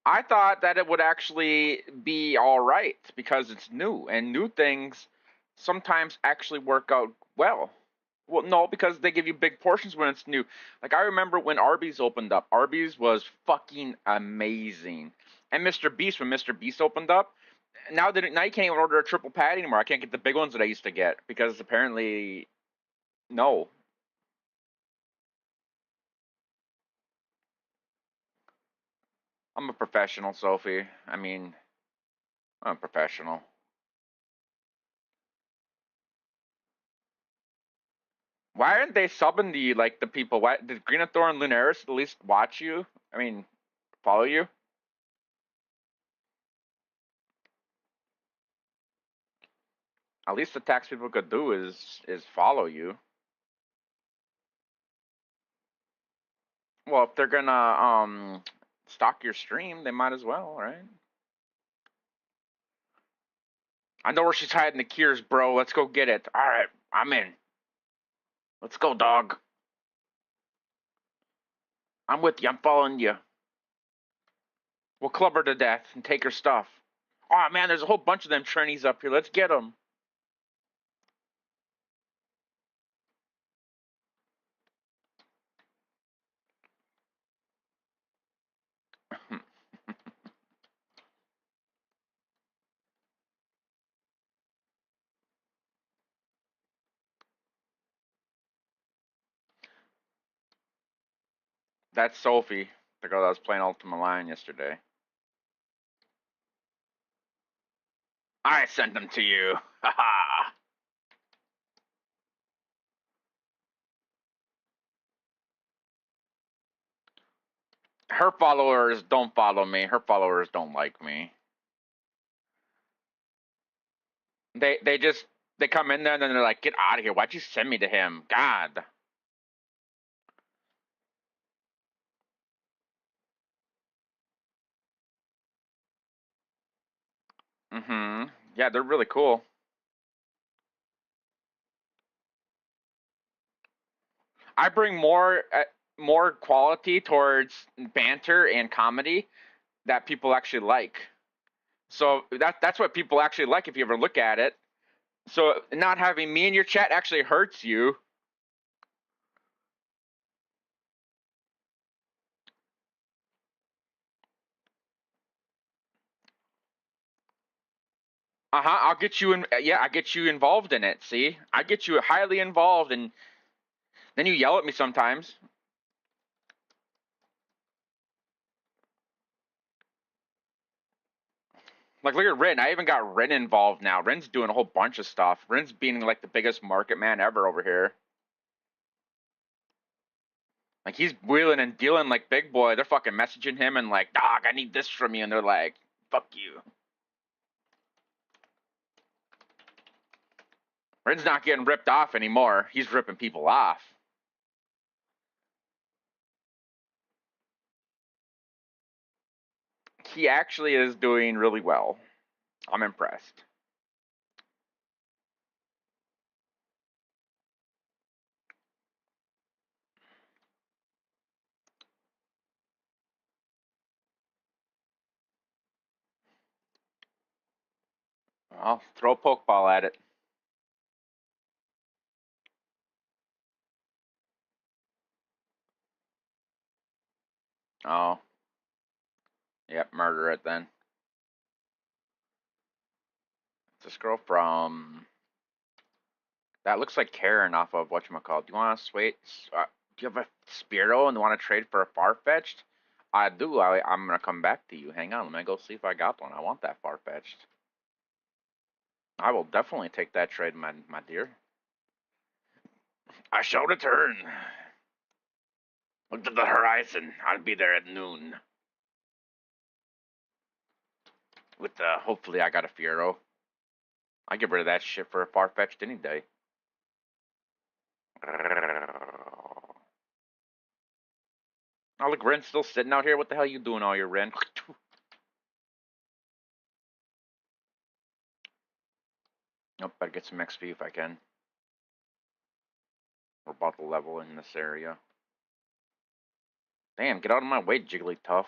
I thought that it would actually be all right because it's new, and new things sometimes actually work out well. Well, no, because they give you big portions when it's new. Like I remember when Arby's opened up. Arby's was fucking amazing. And Mr. Beast, when Mr. Beast opened up, now you can't even order a triple patty anymore. I can't get the big ones that I used to get because apparently no. I'm a professional, Sophie. I mean, I'm a professional. Why aren't they subbing the people? Why did Greenathor and Lunaris at least watch you? I mean, follow you? At least the tax people could do is follow you. Well, if they're gonna stalk your stream, they might as well, right? I know where she's hiding the cures, bro. Let's go get it. All right, I'm in. Let's go, dog. I'm with you. I'm following you. We'll club her to death and take her stuff. Oh man, there's a whole bunch of them trannies up here. Let's get them. That's Sophie, the girl that was playing Ultima Line yesterday. I sent them to you. Haha. Her followers don't follow me. Her followers don't like me. They come in there and then they're like, get out of here. Why'd you send me to him? God. Mm-hmm. Yeah, they're really cool. I bring more quality towards banter and comedy that people actually like. So that's what people actually like if you ever look at it. So not having me in your chat actually hurts you. Uh-huh. I'll get you in. Yeah, I get you involved in it. See, I get you highly involved, and then you yell at me sometimes. Like, look at Rin. I even got Rin involved now. Rin's doing a whole bunch of stuff. Rin's being like the biggest market man ever over here. Like, he's wheeling and dealing like big boy. They're fucking messaging him and like, dog, I need this from you. And they're like, fuck you. Rin's not getting ripped off anymore. He's ripping people off. He actually is doing really well. I'm impressed. I'll throw a pokeball at it. Oh. Yep, murder it then. It's a scroll from... That looks like Karen off of whatchamacallit. Do you want to wait? Do you have a Spearow and want to trade for a Farfetch'd? I do. I'm going to come back to you. Hang on. Let me go see if I got one. I want that Farfetch'd. I will definitely take that trade, my dear. I shall return. Look to the horizon. I'll be there at noon. With hopefully I got a Fearow. I get rid of that shit for a Farfetch'd any day. Oh, look, Ren's still sitting out here. What the hell are you doing all your Ren? Nope, better get some XP if I can. We're about to level in this area. Damn, get out of my way, Jigglypuff.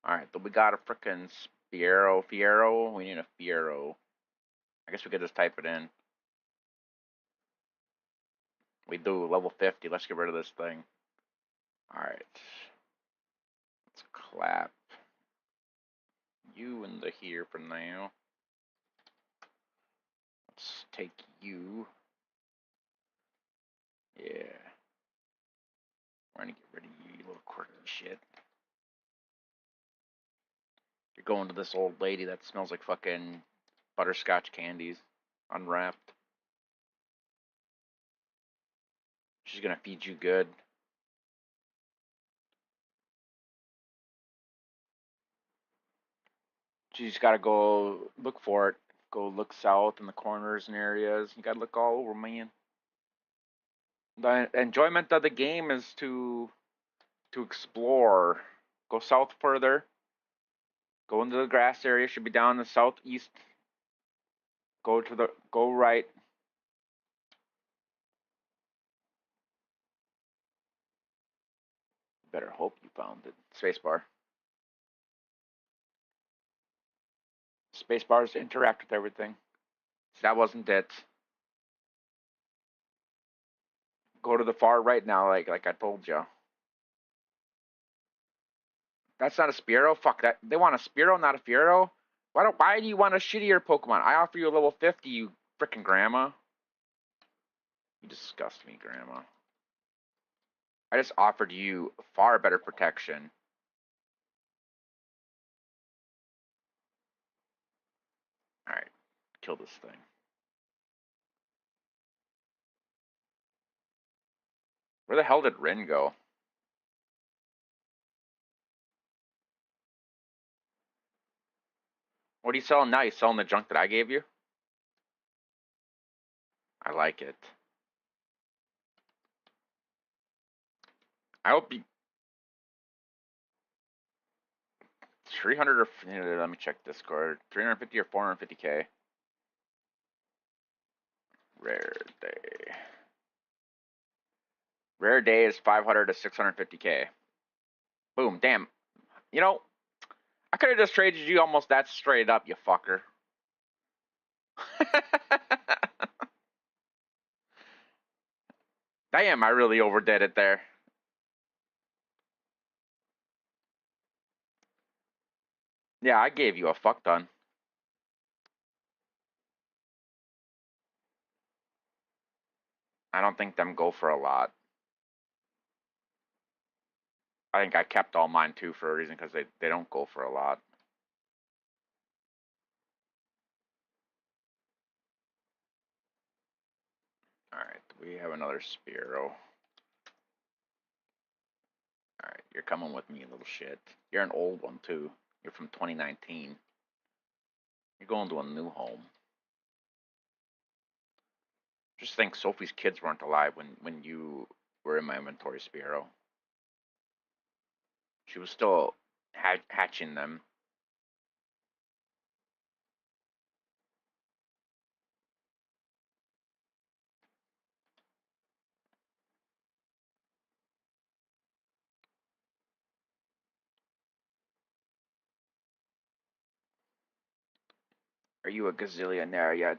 Alright, but we got a frickin' Fiero. We need a Fiero. I guess we could just type it in. We do level 50. Let's get rid of this thing. Alright. Let's clap you into here for now. Let's take you. Yeah. We're gonna get rid of you, you little quirky shit. You're going to this old lady that smells like fucking butterscotch candies unwrapped. She's gonna feed you good. You just gotta go look for it. Go look south in the corners and areas. You gotta look all over, man. The enjoyment of the game is to explore. Go south further. Go into the grass area. Should be down the southeast. Go right. Better hope you found it. Spacebar. Spacebar's to interact with everything. So that wasn't it. Go to the far right now, like I told you. That's not a Spearow? Fuck that. They want a Spearow, not a Fiero? Why do you want a shittier Pokemon? I offer you a level 50, you frickin' grandma. You disgust me, grandma. I just offered you far better protection. Alright, kill this thing. Where the hell did Rin go? What are you selling now? You selling the junk that I gave you? I like it. I hope you... 300 or... Let me check Discord. 350 or 450k? Rare day. Rare day is 500 to 650k. Boom, damn. You know, I could have just traded you almost that straight up, you fucker. Damn, I really overdid it there. Yeah, I gave you a fuck ton. I don't think them go for a lot. I think I kept all mine too for a reason, because they don't go for a lot. Alright, we have another Spearow. Alright, you're coming with me, little shit. You're an old one too. You're from 2019. You're going to a new home. Just think Sophie's kids weren't alive when you were in my inventory, Spearow. She was still hatching them. Are you a gazillionaire yet?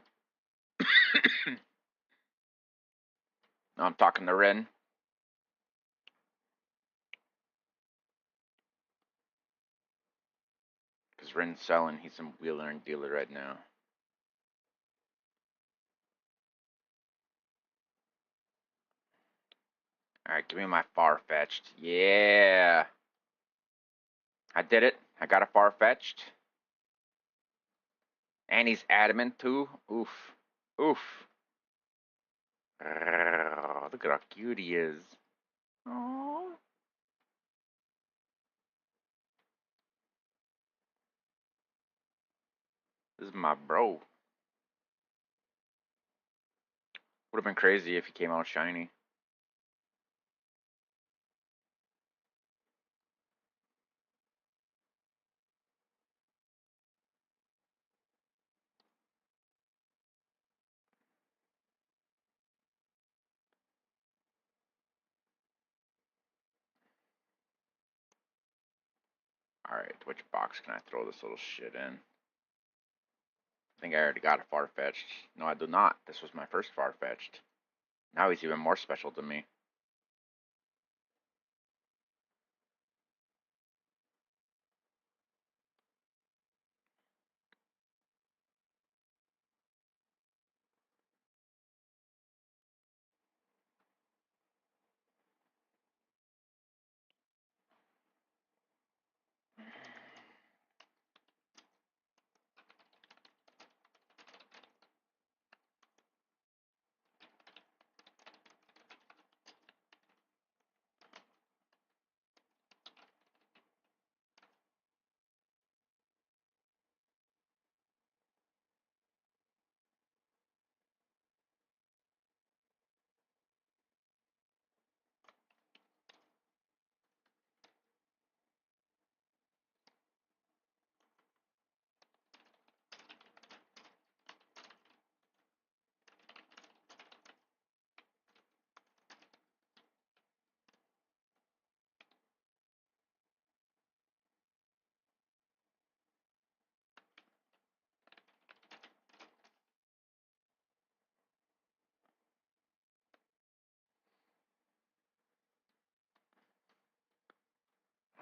No, I'm talking to Rin. Because Rin's selling. He's a wheeler and dealer right now. Alright, give me my Farfetch'd. Yeah. I did it. I got a Farfetch'd. And he's adamant too. Oof. Oof. Look at how cute he is. Aww. This is my bro. Would have been crazy if he came out shiny. Alright. Alright, which box can I throw this little shit in? I think I already got a Farfetch'd. No, I do not. This was my first Farfetch'd. Now he's even more special to me.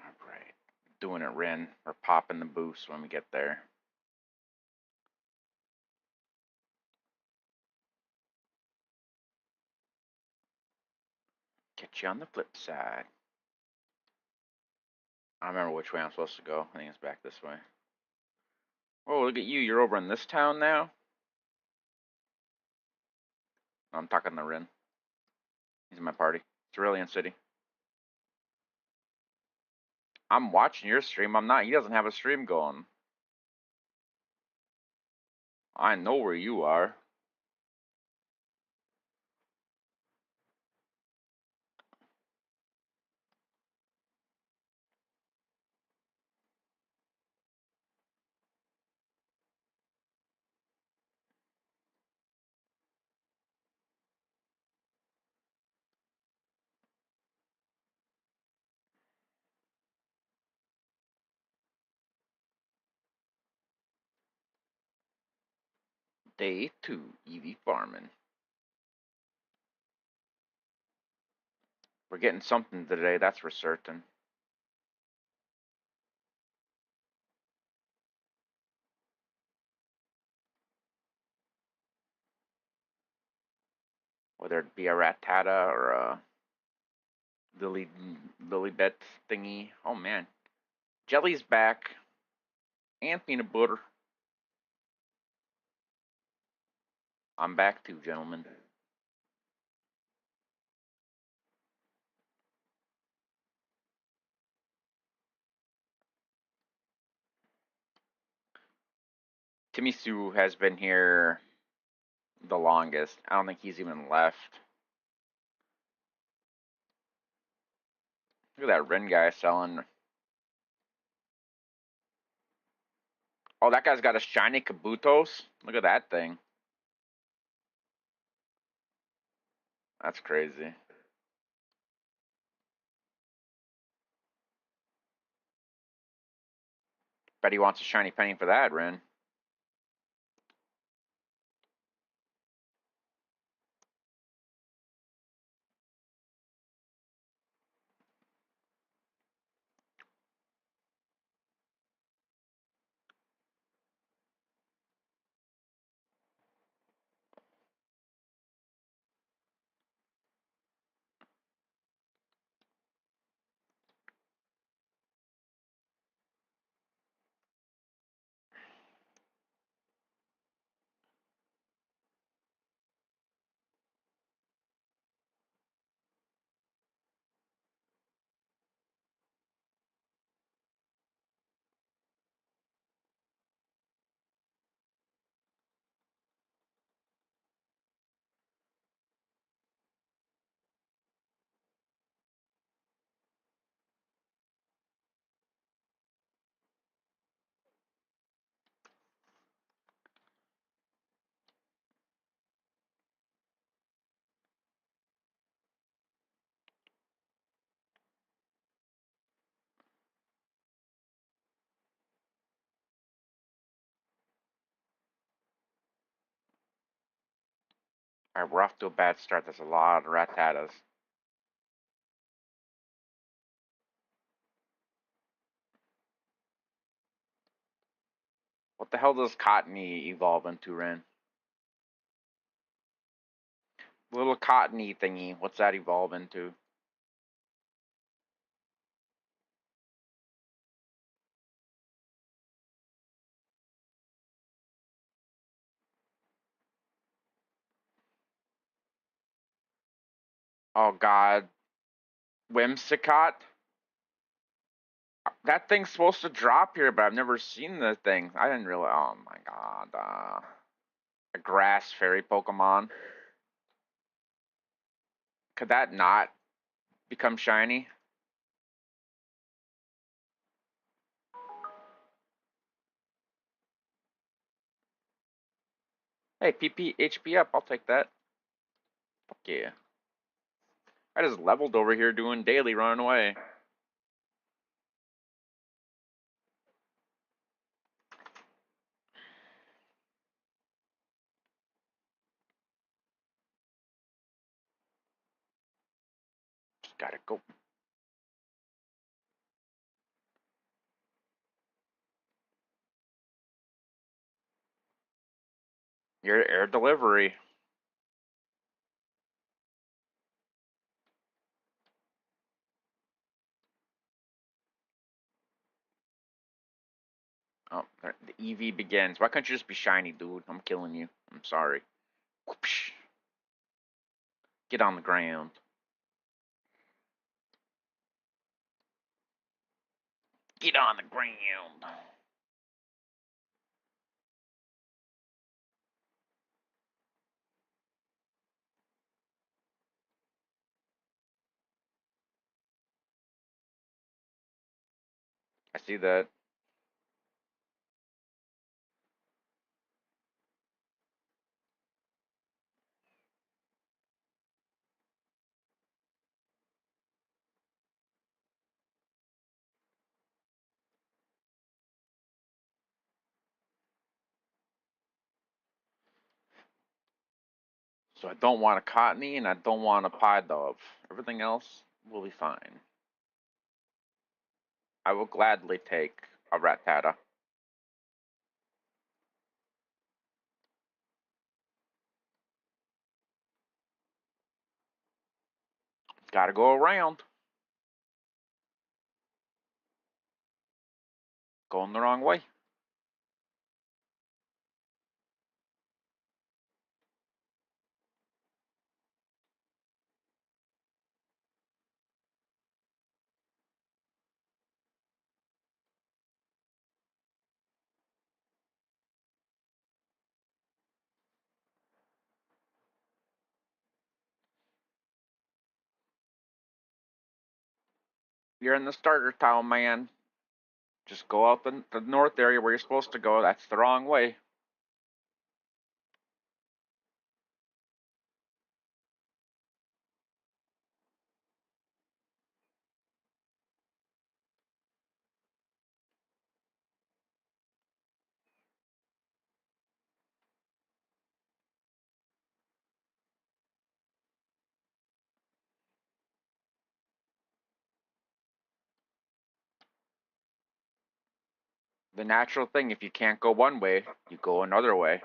Alright. Doing it, Rin. We're popping the boost when we get there. Catch you on the flip side. I don't remember which way I'm supposed to go. I think it's back this way. Oh, look at you. You're over in this town now? I'm talking to Rin. He's in my party. Cerulean City. I'm watching your stream. I'm not. He doesn't have a stream going. I know where you are. Day 2, Eevee farming. We're getting something today, that's for certain. Whether it be a Rattata or a Lilybet thingy. Oh man. Jelly's back. And peanut butter. I'm back too, gentlemen. Timmy Sue has been here the longest. I don't think he's even left. Look at that Ren guy selling. Oh, that guy's got a shiny Kabutos. Look at that thing. That's crazy. Bet he wants a shiny penny for that, Ren. Alright, we're off to a bad start. There's a lot of Rattatas. What the hell does Cottony evolve into, Ren? Little Cottony thingy. What's that evolve into? Oh god. Whimsicott? That thing's supposed to drop here, but I've never seen the thing. I didn't really. Oh my god. A grass fairy Pokemon. Could that not become shiny? Hey, PP HP up. I'll take that. Fuck yeah. I just leveled over here doing daily, running away. Just gotta go. Your air delivery. Oh, the Eevee begins. Why can't you just be shiny, dude? I'm killing you. I'm sorry. Whoopsh. Get on the ground. Get on the ground. I see that. So I don't want a Cottony and I don't want a Pidove. Everything else will be fine. I will gladly take a Rattata. Gotta go around. Going the wrong way. You're in the starter town, man. Just go out the north area where you're supposed to go. That's the wrong way. The natural thing, if you can't go one way, you go another way.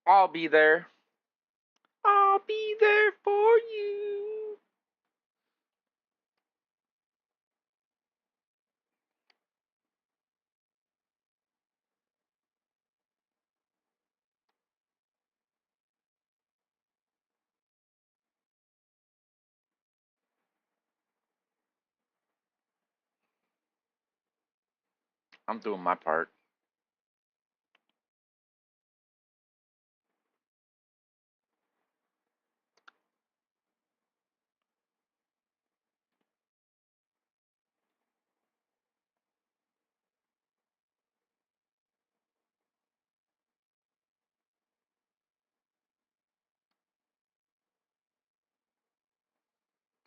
I'll be there. I'll be there for you. I'm doing my part.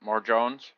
More Jones.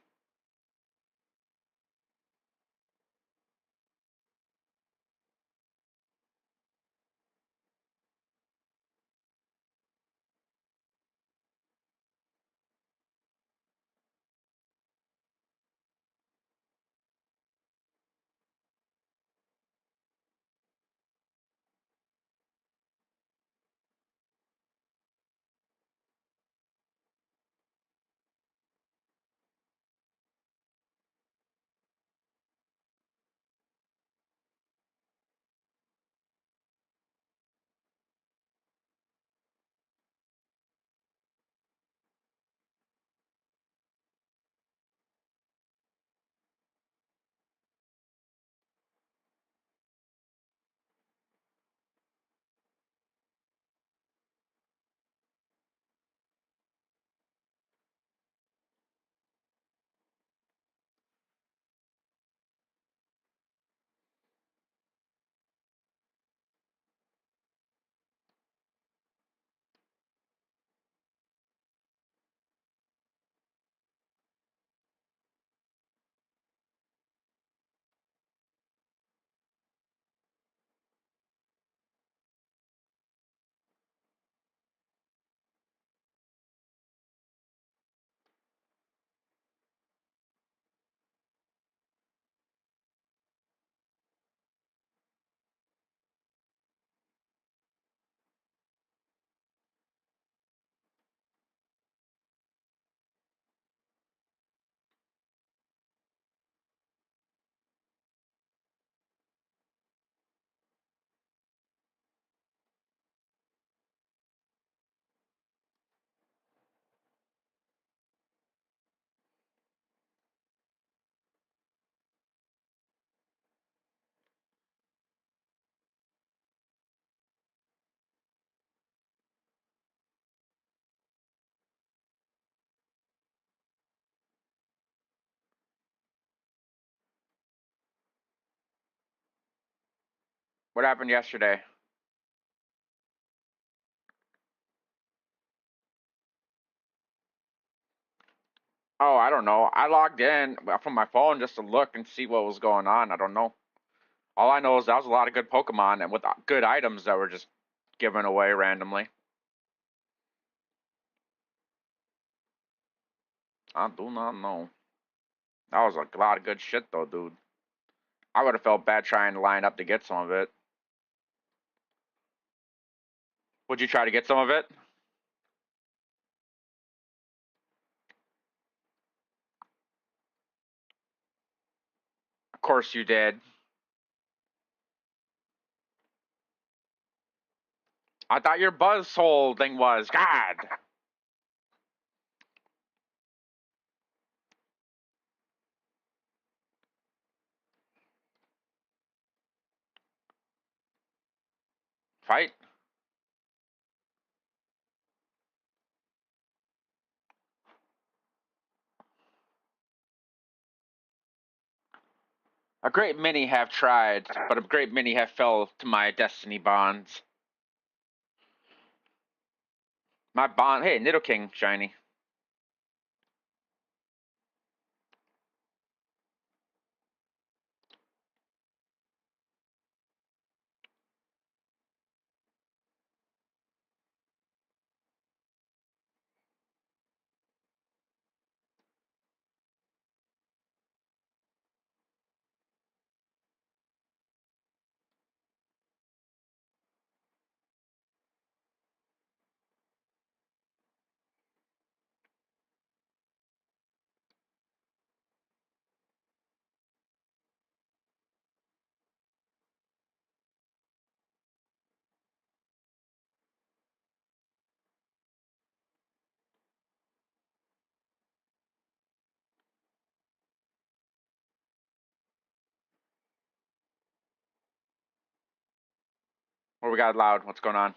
What happened yesterday? Oh, I don't know. I logged in from my phone just to look and see what was going on. I don't know. All I know is that was a lot of good Pokemon and with good items that were just given away randomly. I do not know. That was a lot of good shit though, dude. I would have felt bad trying to line up to get some of it. Would you try to get some of it? Of course you did. I thought your Buzzhole thing was. God. Fight. A great many have tried, but a great many have fell to my destiny bonds. My bond. Hey, Nidoking, shiny. What we got loud? What's going on?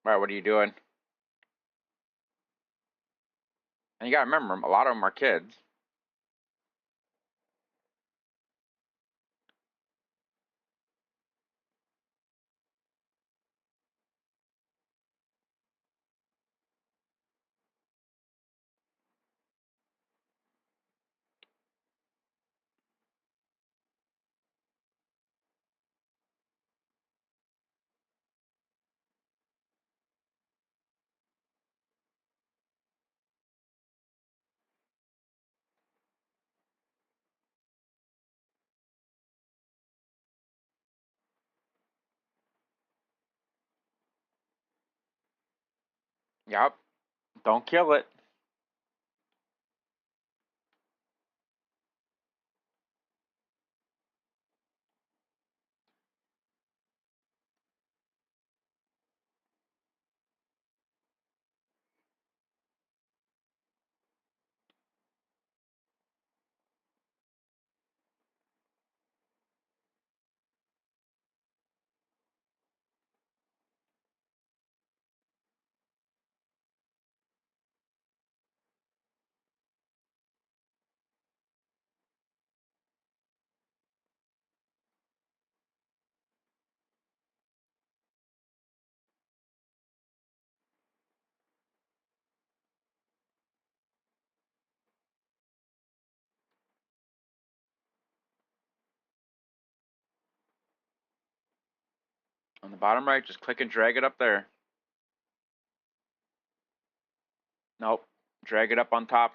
All right, what are you doing? And you gotta remember, a lot of them are kids. Yep. Don't kill it. On the bottom right, just click and drag it up there. Nope. Drag it up on top.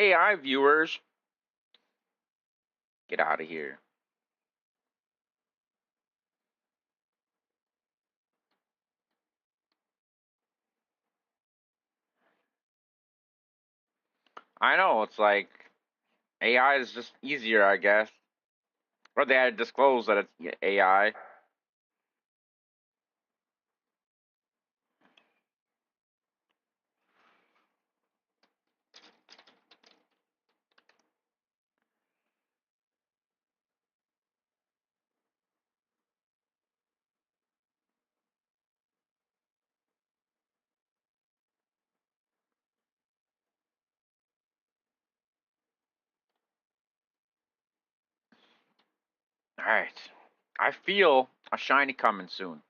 AI viewers. Get out of here. I know, it's like AI is just easier, I guess. Or they had to disclose that it's AI. Alright. I feel a shiny coming soon.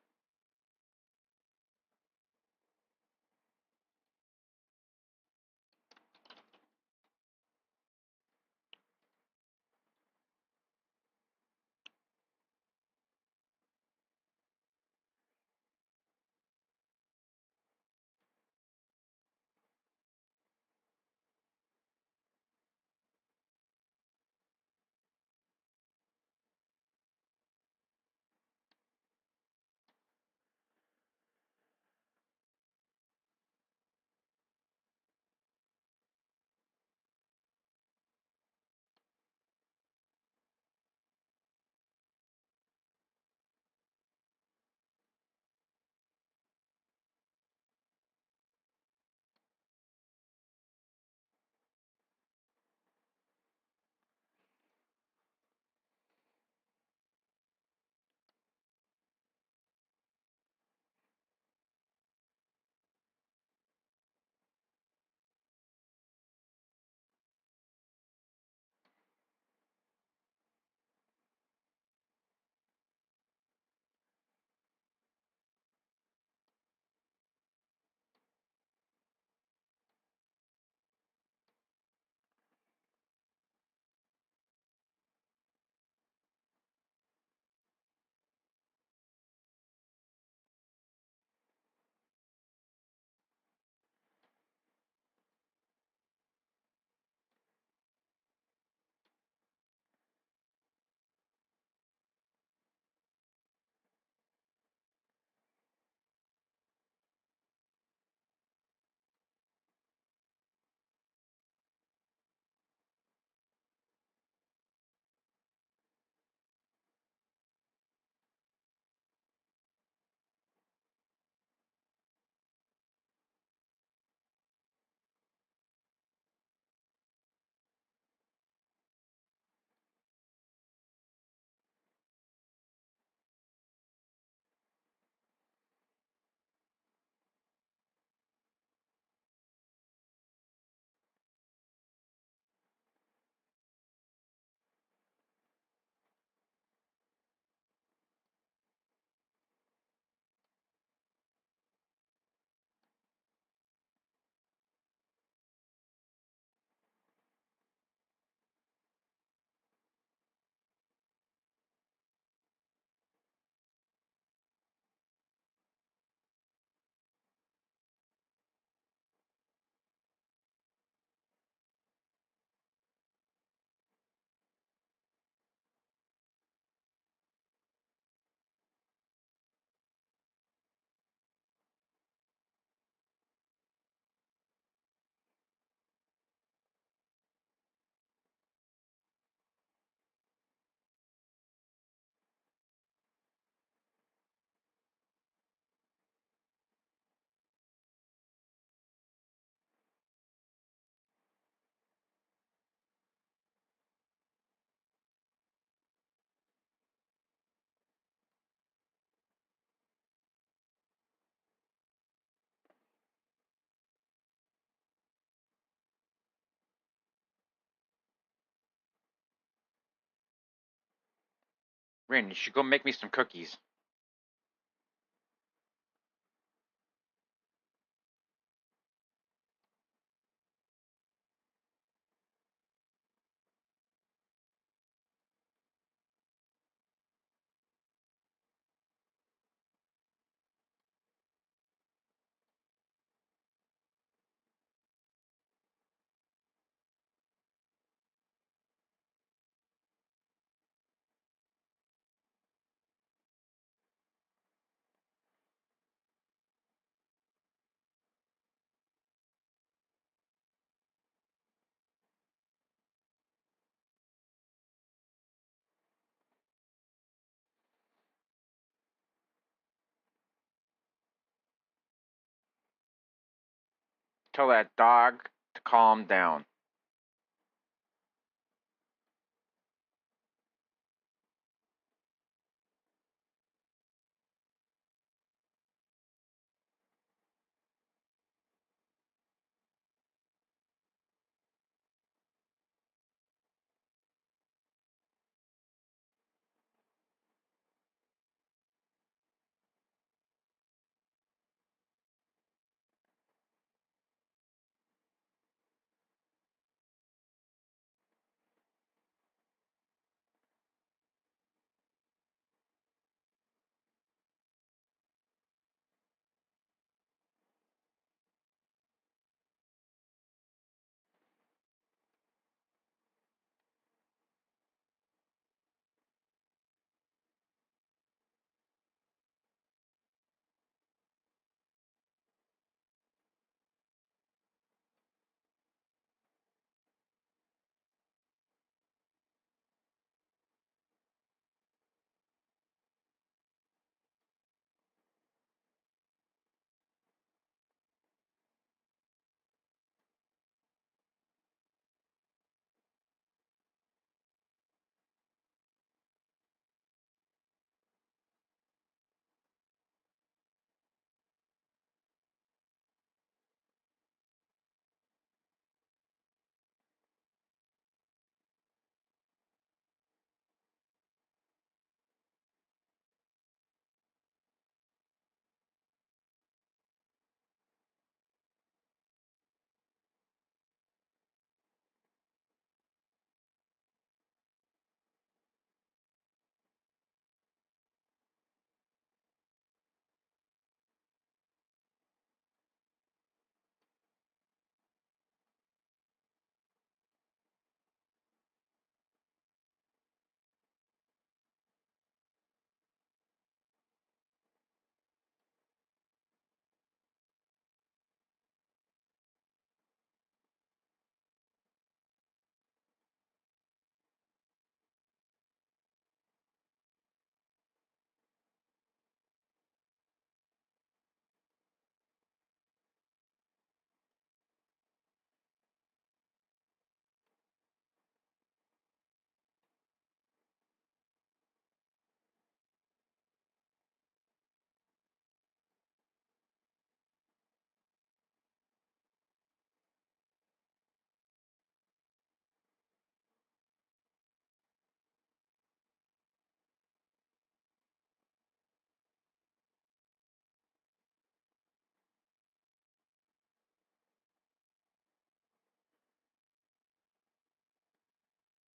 Rin, you should go make me some cookies. Tell that dog to calm down.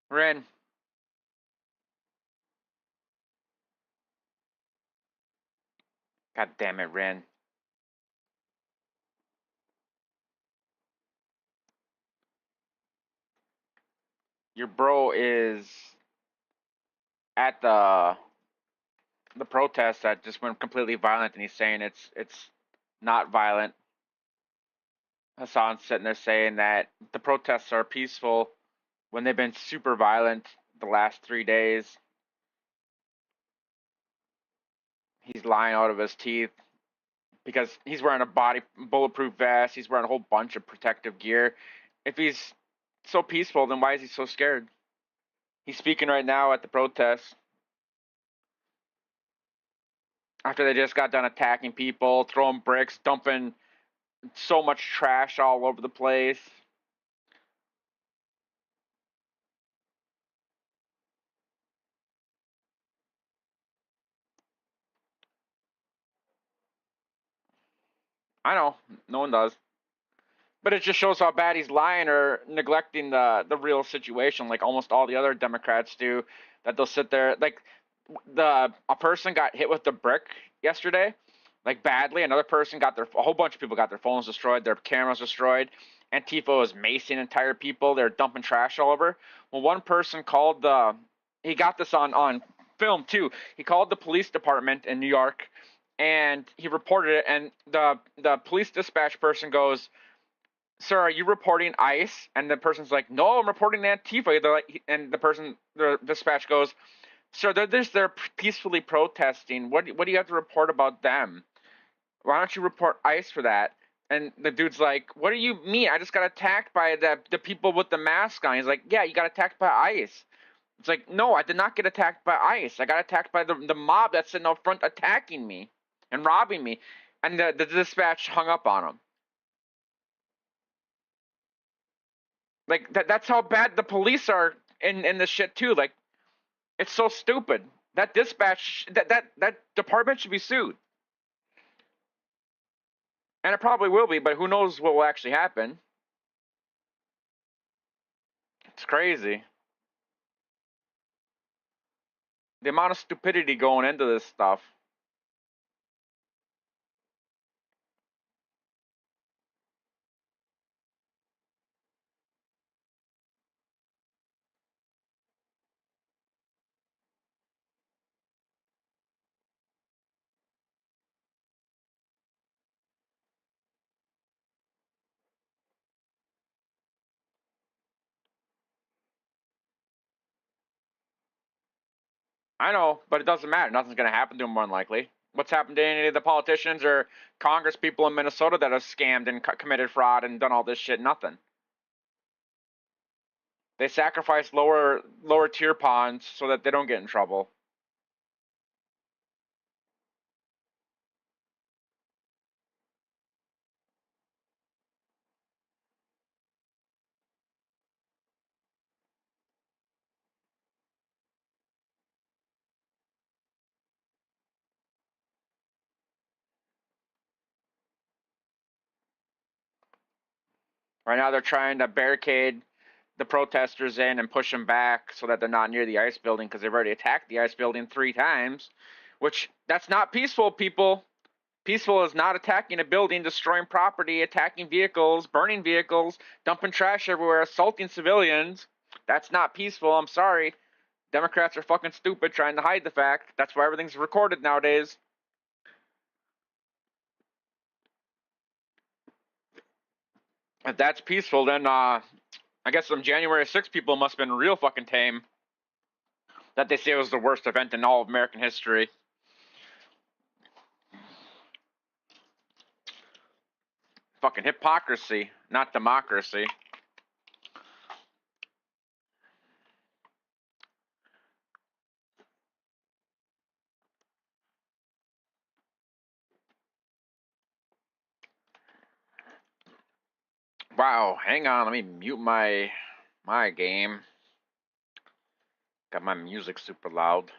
Ren, god damn it, Ren. Your bro is at the protest that just went completely violent, and he's saying it's not violent. Hassan's sitting there saying that the protests are peaceful when they've been super violent the last 3 days. He's lying out of his teeth because he's wearing a body bulletproof vest. He's wearing a whole bunch of protective gear. If he's so peaceful, then why is he so scared? He's speaking right now at the protest after they just got done attacking people, throwing bricks, dumping so much trash all over the place. I know, no one does. But it just shows how bad he's lying or neglecting the real situation, like almost all the other Democrats do. That they'll sit there, like a person got hit with the brick yesterday, like badly. Another person got a whole bunch of people got their phones destroyed, their cameras destroyed. Antifa was macing entire people. They're dumping trash all over. Well, one person called he got this on film too. He called the police department in New York, and he reported it. And the police dispatch person goes, "Sir, are you reporting ICE?" And the person's like, "No, I'm reporting Antifa." And the dispatch goes, "Sir, they're peacefully protesting. What do you have to report about them? Why don't you report ICE for that?" And the dude's like, "What do you mean? I just got attacked by the people with the mask on." He's like, "Yeah, you got attacked by ICE." It's like, "No, I did not get attacked by ICE. I got attacked by the mob that's sitting out front attacking me and robbing me." And the dispatch hung up on him. Like that's how bad the police are in this shit too. Like it's so stupid. That dispatch that department should be sued. And it probably will be, but who knows what will actually happen. It's crazy. The amount of stupidity going into this stuff. I know, but it doesn't matter. Nothing's going to happen to them more than likely. What's happened to any of the politicians or Congress people in Minnesota that have scammed and committed fraud and done all this shit? Nothing. They sacrifice lower tier pawns so that they don't get in trouble. Right now they're trying to barricade the protesters in and push them back so that they're not near the ice building because they've already attacked the ice building 3 times, which that's not peaceful, people. Peaceful is not attacking a building, destroying property, attacking vehicles, burning vehicles, dumping trash everywhere, assaulting civilians. That's not peaceful. I'm sorry. Democrats are fucking stupid trying to hide the fact. That's why everything's recorded nowadays. If that's peaceful, then I guess some January 6th people must have been real fucking tame. That they say was the worst event in all of American history. Fucking hypocrisy, not democracy. Wow, hang on, let me mute my game. Got my music super loud.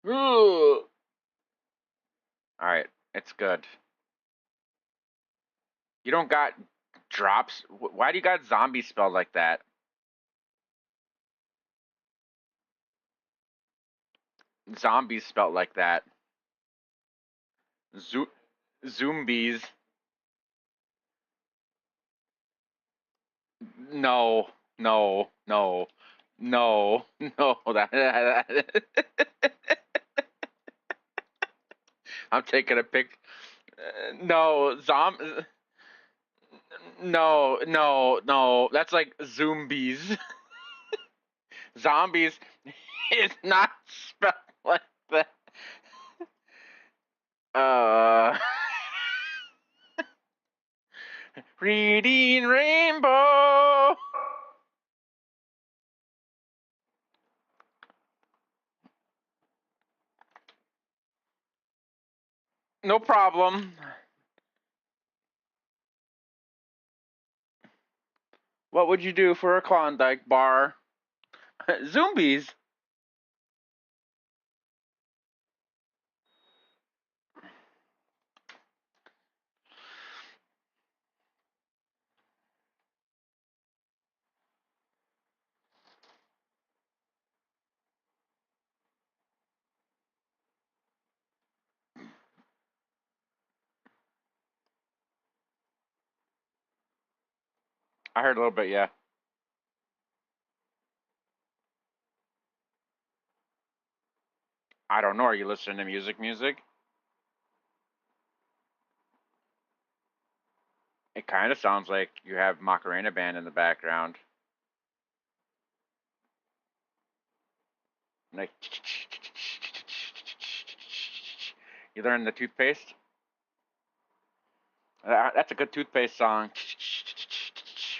All right, it's good. You don't got drops? Why do you got zombie spelled like that? Zombies spelled like that. Zo Zombies. No, no, no, no, no. I'm taking a pic. No, No, no, no. That's like zombies. Zombies is not spelled like that. Uh, Reading Rainbow. No problem. What would you do for a Klondike bar? Zombies. I heard a little bit, yeah. I don't know. Are you listening to music? It kind of sounds like you have Macarena Band in the background. Like, you learn the toothpaste? That's a good toothpaste song.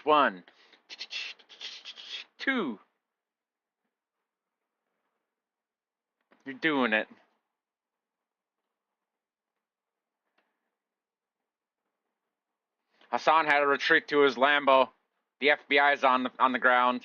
One, two. You're doing it. Hassan had to retreat to his Lambo. The FBI's on the ground.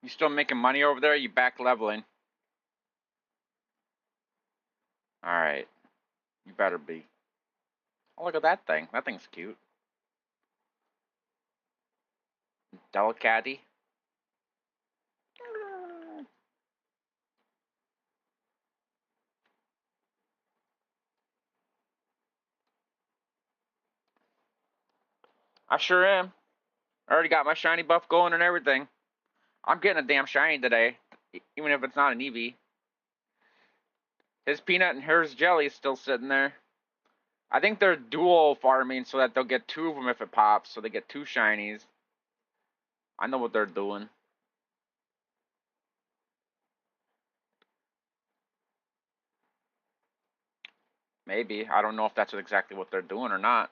You still making money over there? Or you back leveling? Alright. You better be. Oh, look at that thing. That thing's cute. Delicatty. I sure am. I already got my shiny buff going and everything. I'm getting a damn shiny today, even if it's not an Eevee. His peanut and hers jelly is still sitting there. I think they're dual farming so that they'll get two of them if it pops, so they get two shinies. I know what they're doing. Maybe. I don't know if that's exactly what they're doing or not.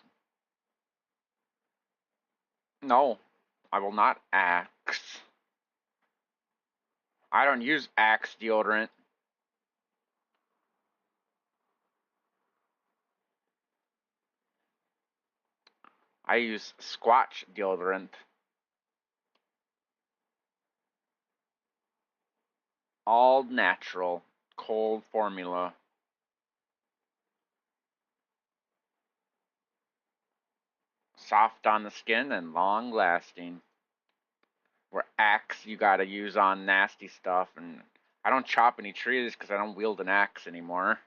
No, I will not Axe. I don't use Axe deodorant. I use Squatch deodorant. All natural, cold formula. Soft on the skin and long lasting. Where Axe you gotta use on nasty stuff, and I don't chop any trees because I don't wield an axe anymore.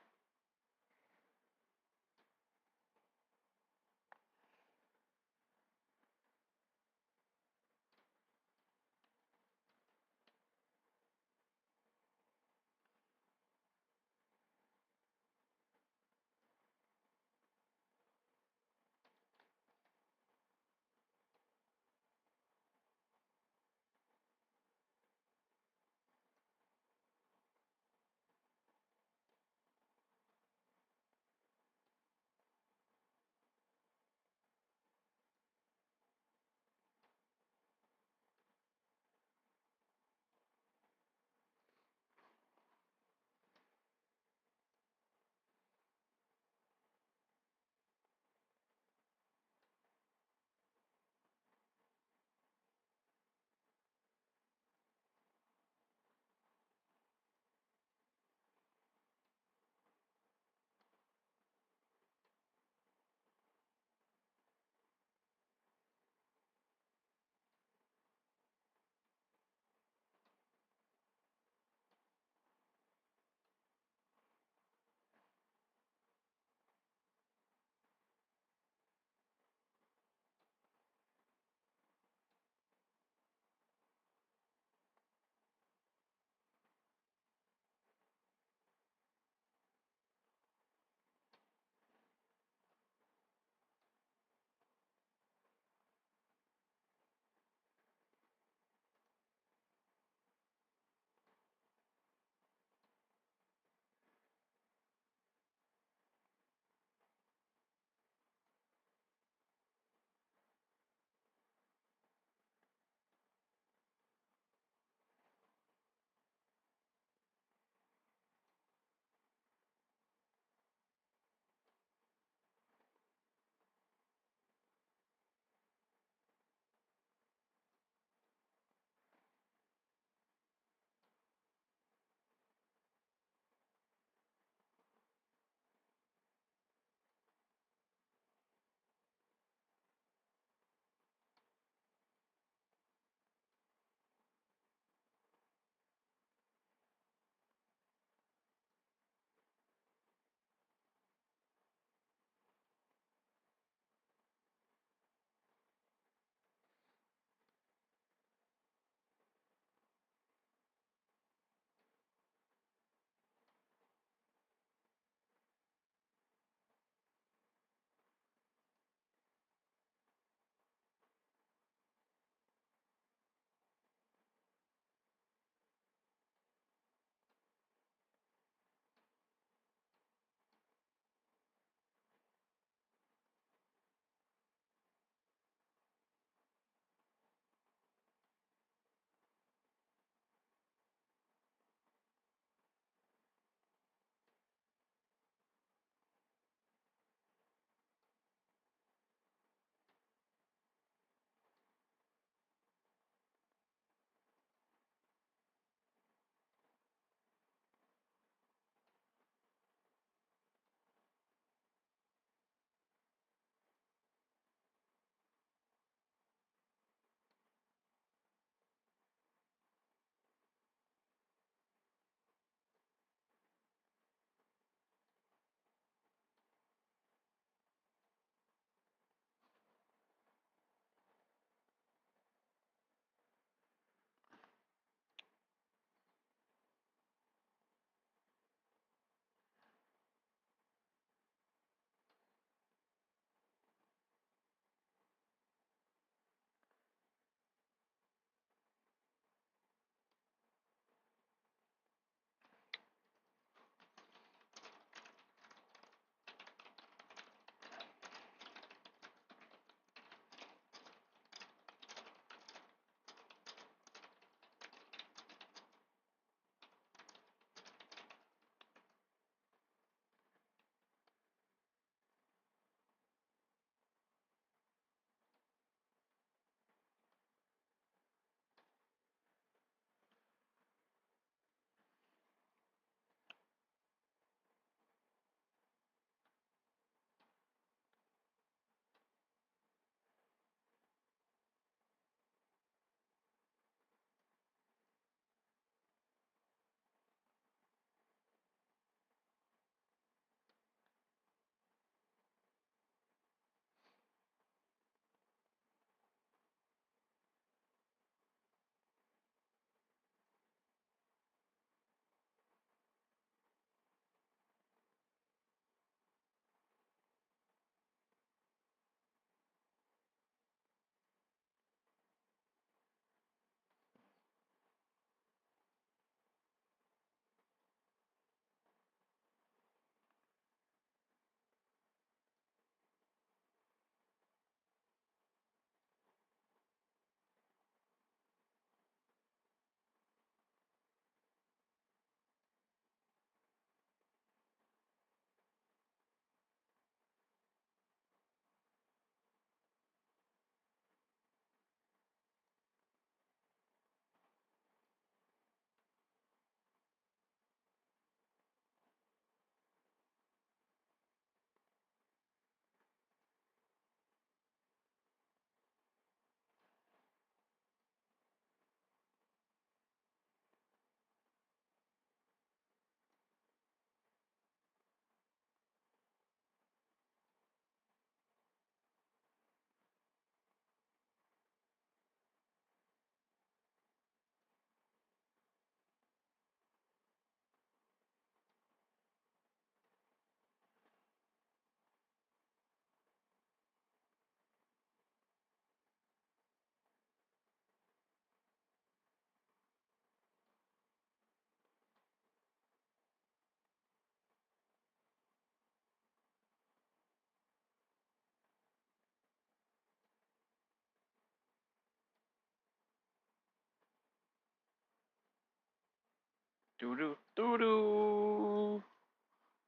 Doo doo doo doo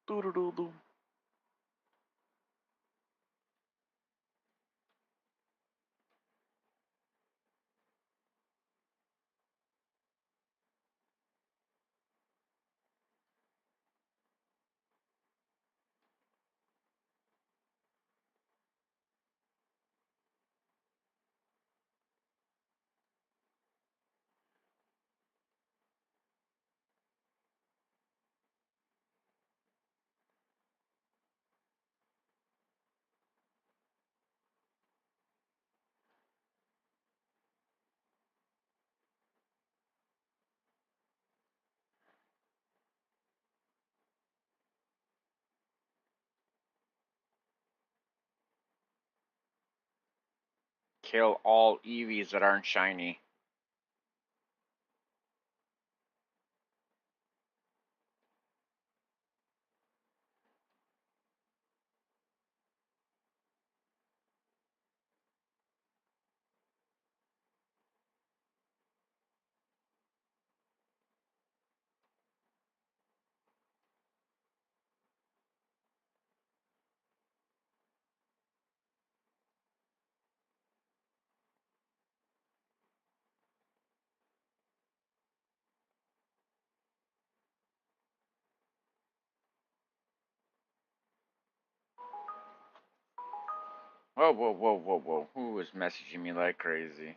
doo doo doo doo. Kill all Eevees that aren't shiny. Whoa, whoa, whoa, whoa, whoa. Who is messaging me like crazy?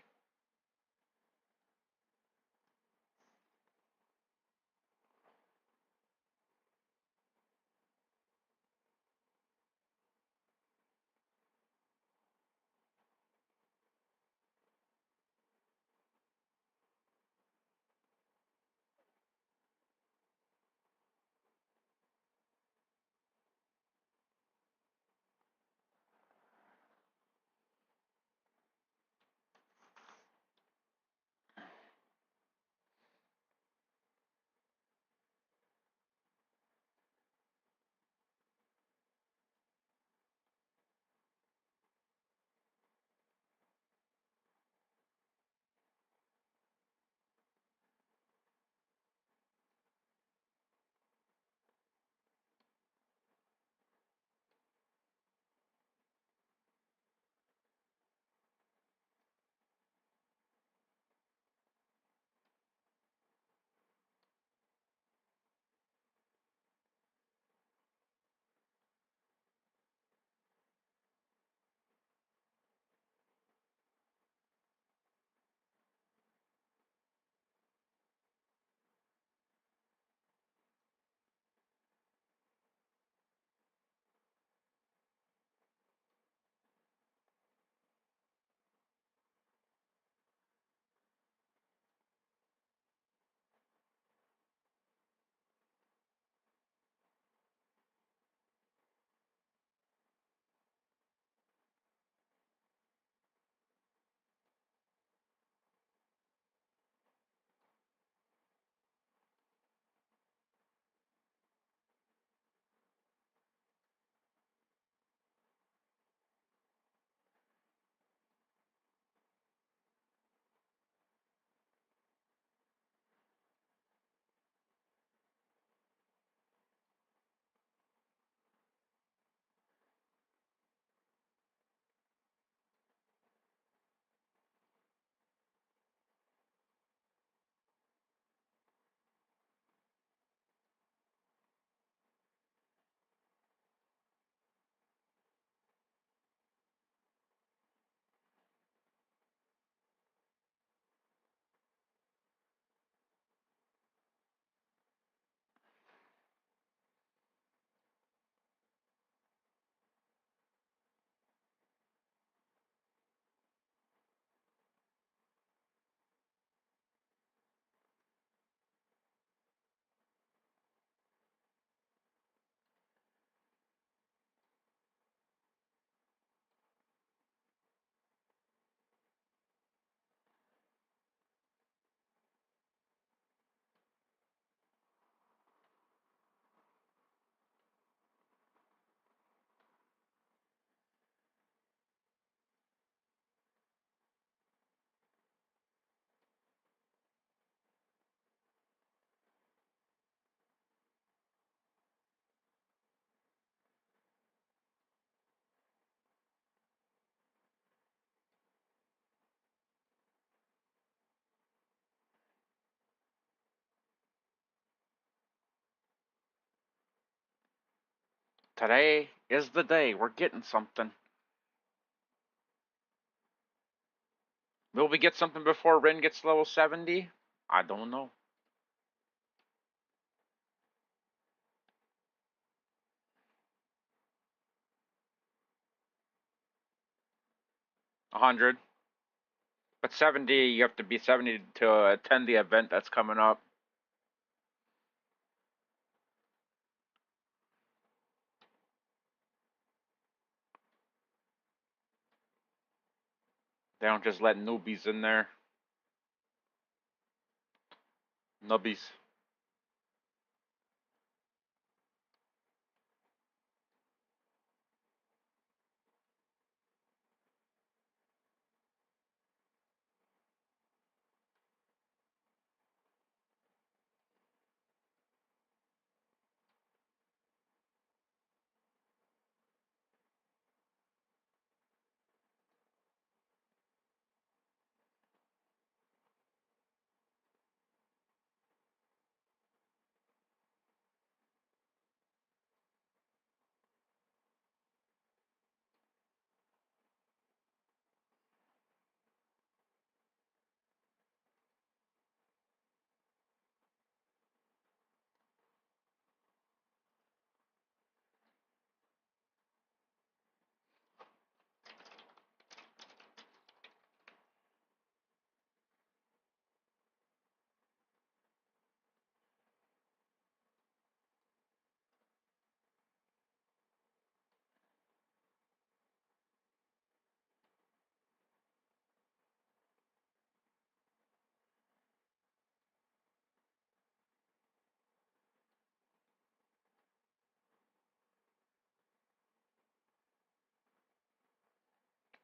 Today is the day. We're getting something. Will we get something before Rin gets level 70? I don't know. 100. But 70, you have to be 70 to attend the event that's coming up. They don't just let newbies in there. Nubbies.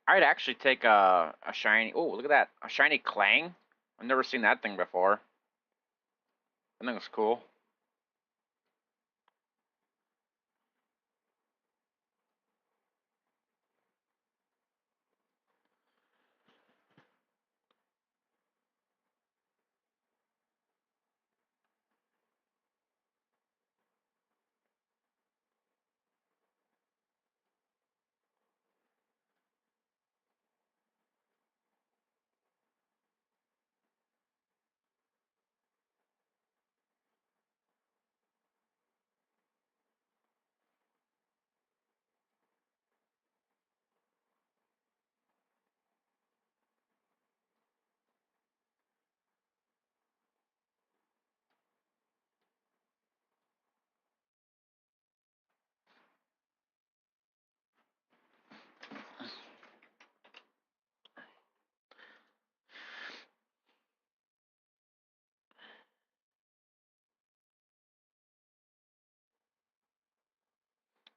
I'd actually take a shiny. Oh, look at that. A shiny Clang. I've never seen that thing before. I think it's cool.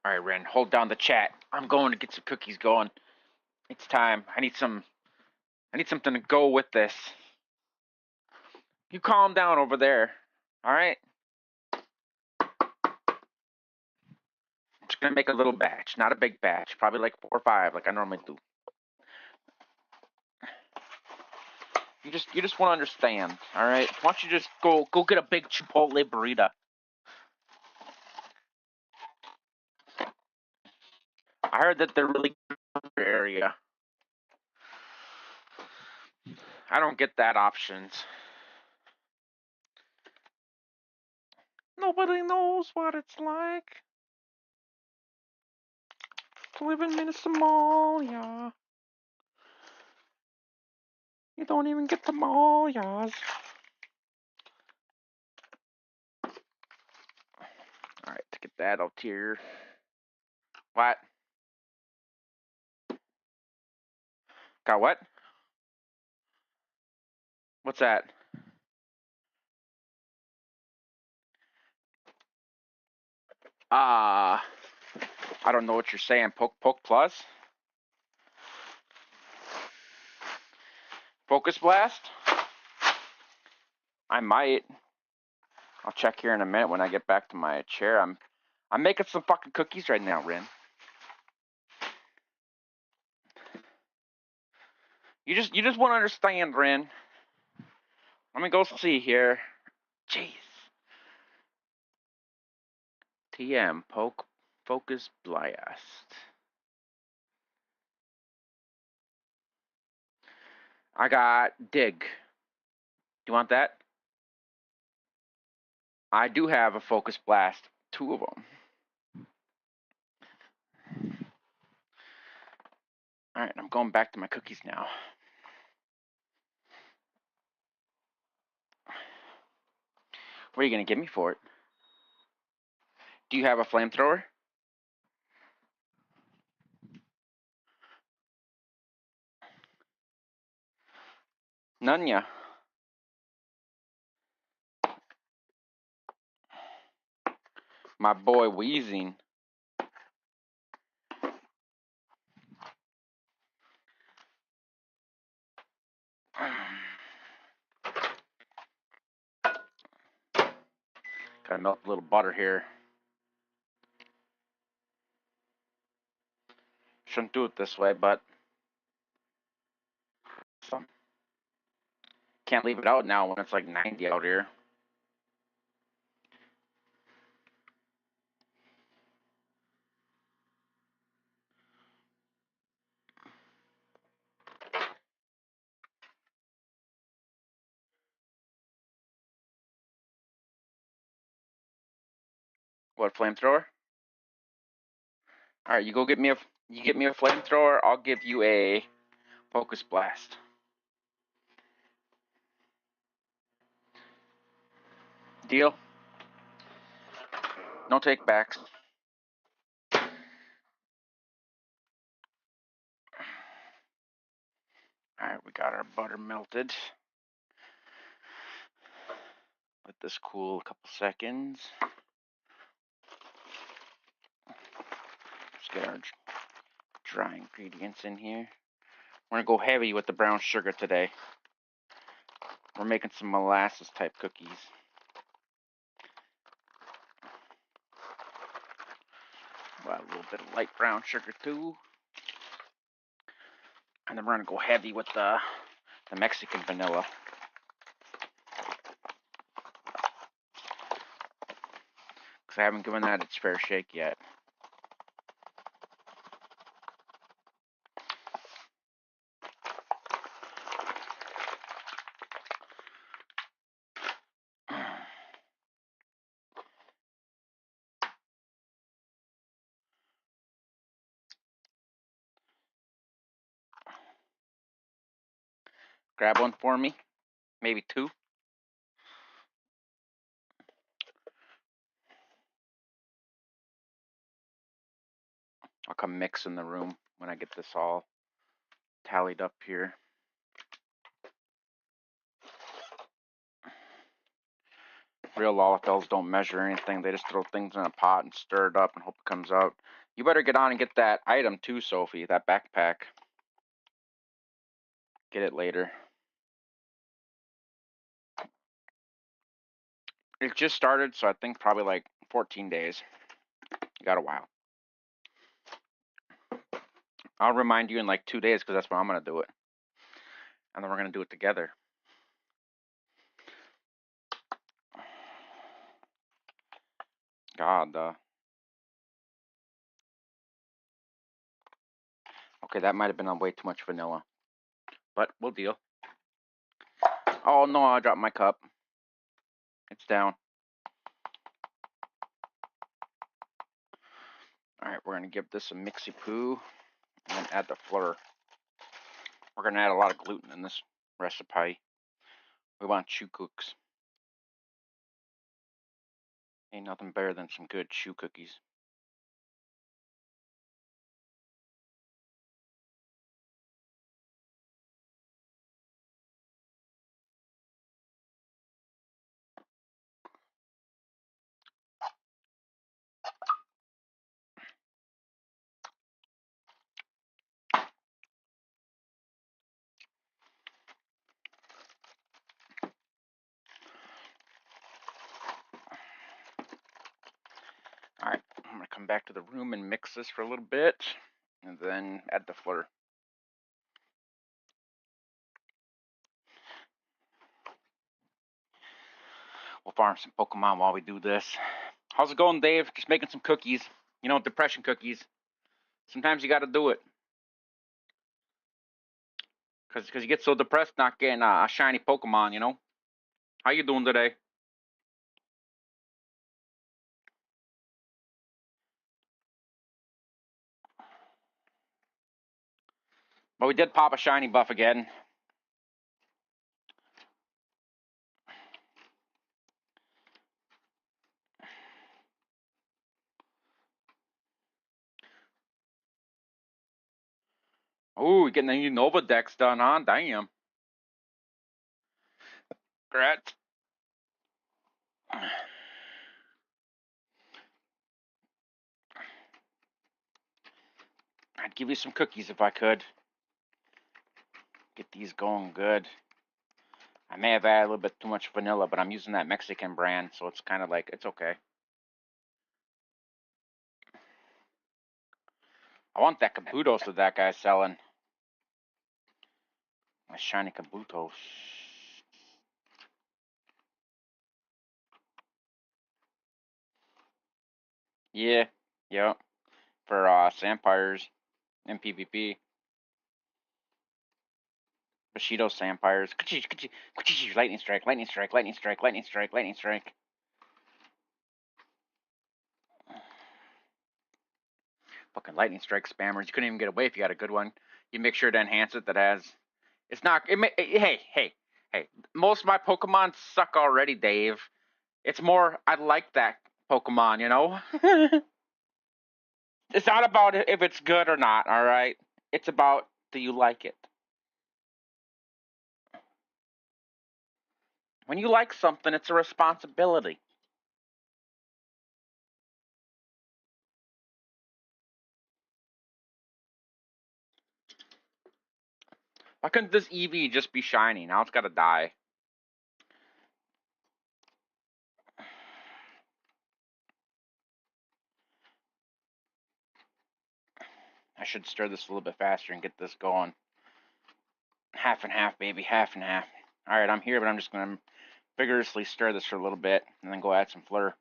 All right, Ren, hold down the chat. I'm going to get some cookies going. It's time. I need something to go with this. You calm down over there. All right? I'm just gonna make a little batch, not a big batch. Probably like 4 or 5, like I normally do. You just want to understand, all right? Why don't you just go get a big Chipotle burrito? I heard that they're really good in your area. I don't get that options. Nobody knows what it's like to live in Minnesota. You don't even get the mall, yas. Alright, to get that out here. What? Got what? What's that? I don't know what you're saying. Poke plus? Focus blast? I might. I'll check here in a minute when I get back to my chair. I'm making some fucking cookies right now, Rin. You just want to understand, Rin. Let me go see here. Jeez. TM poke Focus Blast. I got Dig. Do you want that? I do have a Focus Blast. 2 of them. Alright, I'm going back to my cookies now. What are you going to give me for it? Do you have a flamethrower? None ya. My boy wheezing. Gotta melt a little butter here. Shouldn't do it this way, but can't leave it out now when it's like 90 out here. What, flamethrower? All right, you go get me a flamethrower. I'll give you a Focus Blast. Deal? No take backs. All right, we got our butter melted. Let this cool a couple seconds. Let's get our dry ingredients in here. We're gonna go heavy with the brown sugar today. We're making some molasses type cookies. We'll add a little bit of light brown sugar too. And then we're gonna go heavy with the Mexican vanilla. Because I haven't given that its fair shake yet. Grab one for me, maybe 2. I'll come mix in the room when I get this all tallied up here. Real Lollifells don't measure anything. They just throw things in a pot and stir it up and hope it comes out. You better get on and get that item too, Sophie, that backpack. Get it later. It just started, so I think probably like 14 days. You got a while. I'll remind you in like 2 days because that's when I'm going to do it. And then we're going to do it together. God, okay, that might have been on way too much vanilla. But we'll deal. Oh no, I dropped my cup. It's down. Alright, we're going to give this a mixy poo and then add the fleur. We're going to add a lot of gluten in this recipe. We want chew cooks. Ain't nothing better than some good chew cookies. Alright, I'm going to come back to the room and mix this for a little bit, and then add the fleur. We'll farm some Pokemon while we do this. How's it going, Dave? Just making some cookies. You know, depression cookies. Sometimes you got to do it. Because you get so depressed not getting a shiny Pokemon, you know? How you doing today? But we did pop a shiny buff again. Ooh, getting the new Nova Dex done, huh? Damn. Congrats. I'd give you some cookies if I could. Get these going good. I may have added a little bit too much vanilla, but I'm using that Mexican brand, so it's kind of like, it's okay. I want that Kabutos that that guy's selling. My shiny Kabutos. Yeah, yeah. For Sampires and PvP. Bushido Sampires. Lightning strike, lightning strike, lightning strike, lightning strike, lightning strike. Fucking lightning strike spammers. You couldn't even get away if you got a good one. You make sure to enhance it that has. It's not. Hey. Most of my Pokemon suck already, Dave. It's more, I like that Pokemon, you know? It's not about if it's good or not, alright? It's about, do you like it? When you like something, it's a responsibility. Why couldn't this Eevee just be shiny? Now it's gotta die. I should stir this a little bit faster and get this going. Half and half, baby, half and half. Alright, I'm here, but I'm just gonna vigorously stir this for a little bit and then go add some fleur.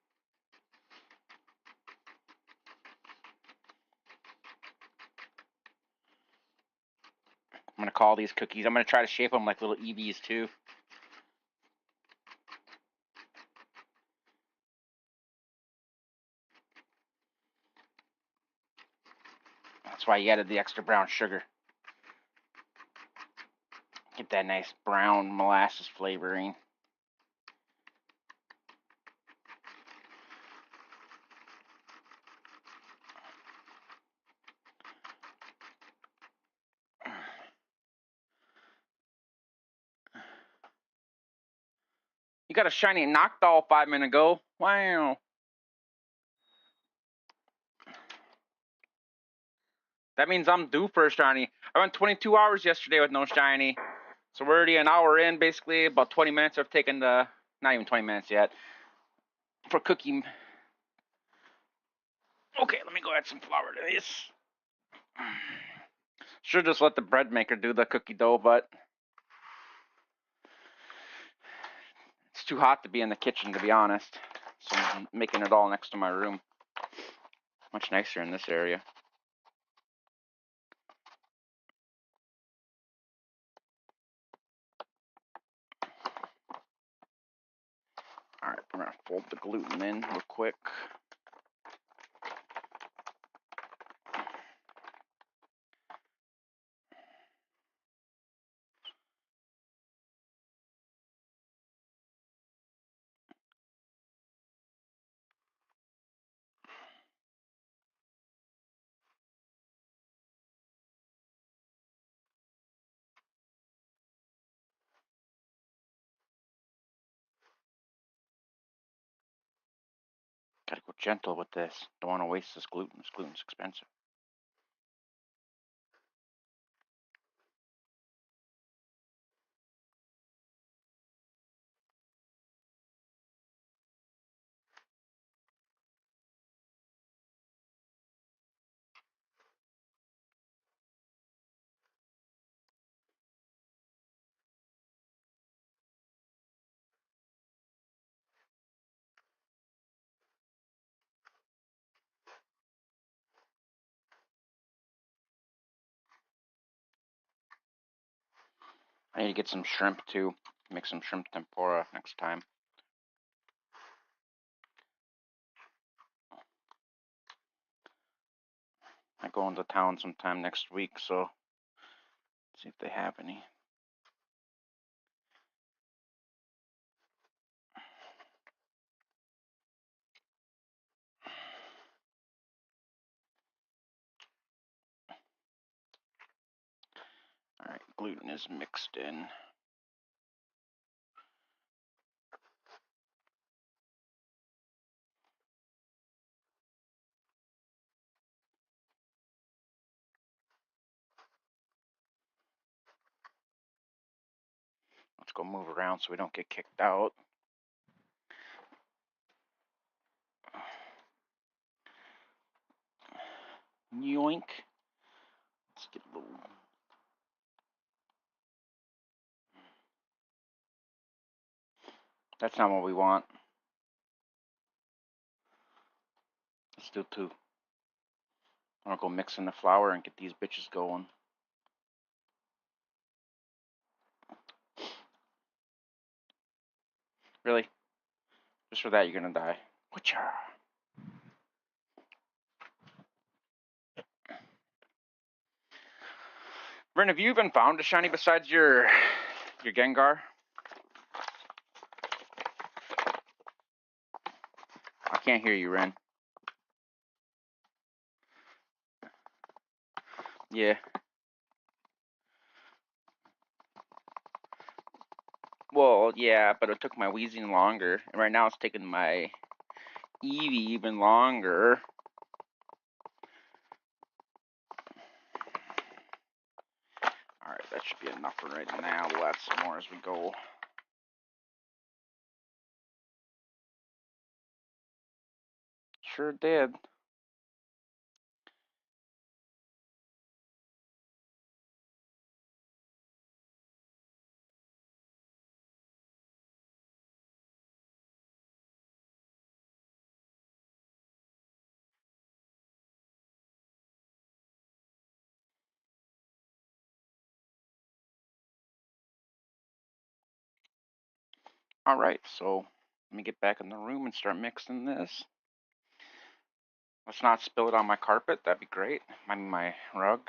I'm gonna call these cookies. I'm gonna try to shape them like little Eevees too. That's why you added the extra brown sugar. Get that nice brown molasses flavoring. You got a shiny Noctowl 5 minutes ago. Wow. That means I'm due for a shiny. I went 22 hours yesterday with no shiny. So we're already an hour in, basically. About 20 minutes I've taken the... Not even 20 minutes yet. For cooking. Okay, let me go add some flour to this. Should just let the bread maker do the cookie dough, but... It's too hot to be in the kitchen, to be honest. So I'm making it all next to my room. Much nicer in this area. Alright, we're going to fold the gluten in real quick. Gotta go gentle with this. Don't want to waste this gluten. This gluten's expensive. I need to get some shrimp too. Make some shrimp tempura next time. I go into town sometime next week, so see if they have any. Alright, gluten is mixed in. Let's go move around so we don't get kicked out. Yoink. Let's get a little. That's not what we want. Let's do two. I'm gonna go mix in the flour and get these bitches going. Really? Just for that, you're gonna die. Whatcha? Ren, have you even found a shiny besides your Gengar? I can't hear you, Ren. Yeah. Well, yeah, but it took my Weezing longer, and right now it's taking my Eevee even longer. Alright, that should be enough for right now. We'll add some more as we go. Sure did. Alright, so let me get back in the room and start mixing this. Let's not spill it on my carpet, that'd be great. My rug.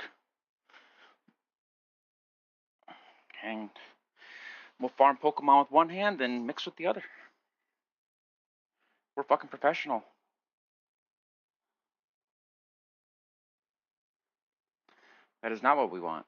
And we'll farm Pokemon with one hand and mix with the other. We're fucking professional. That is not what we want.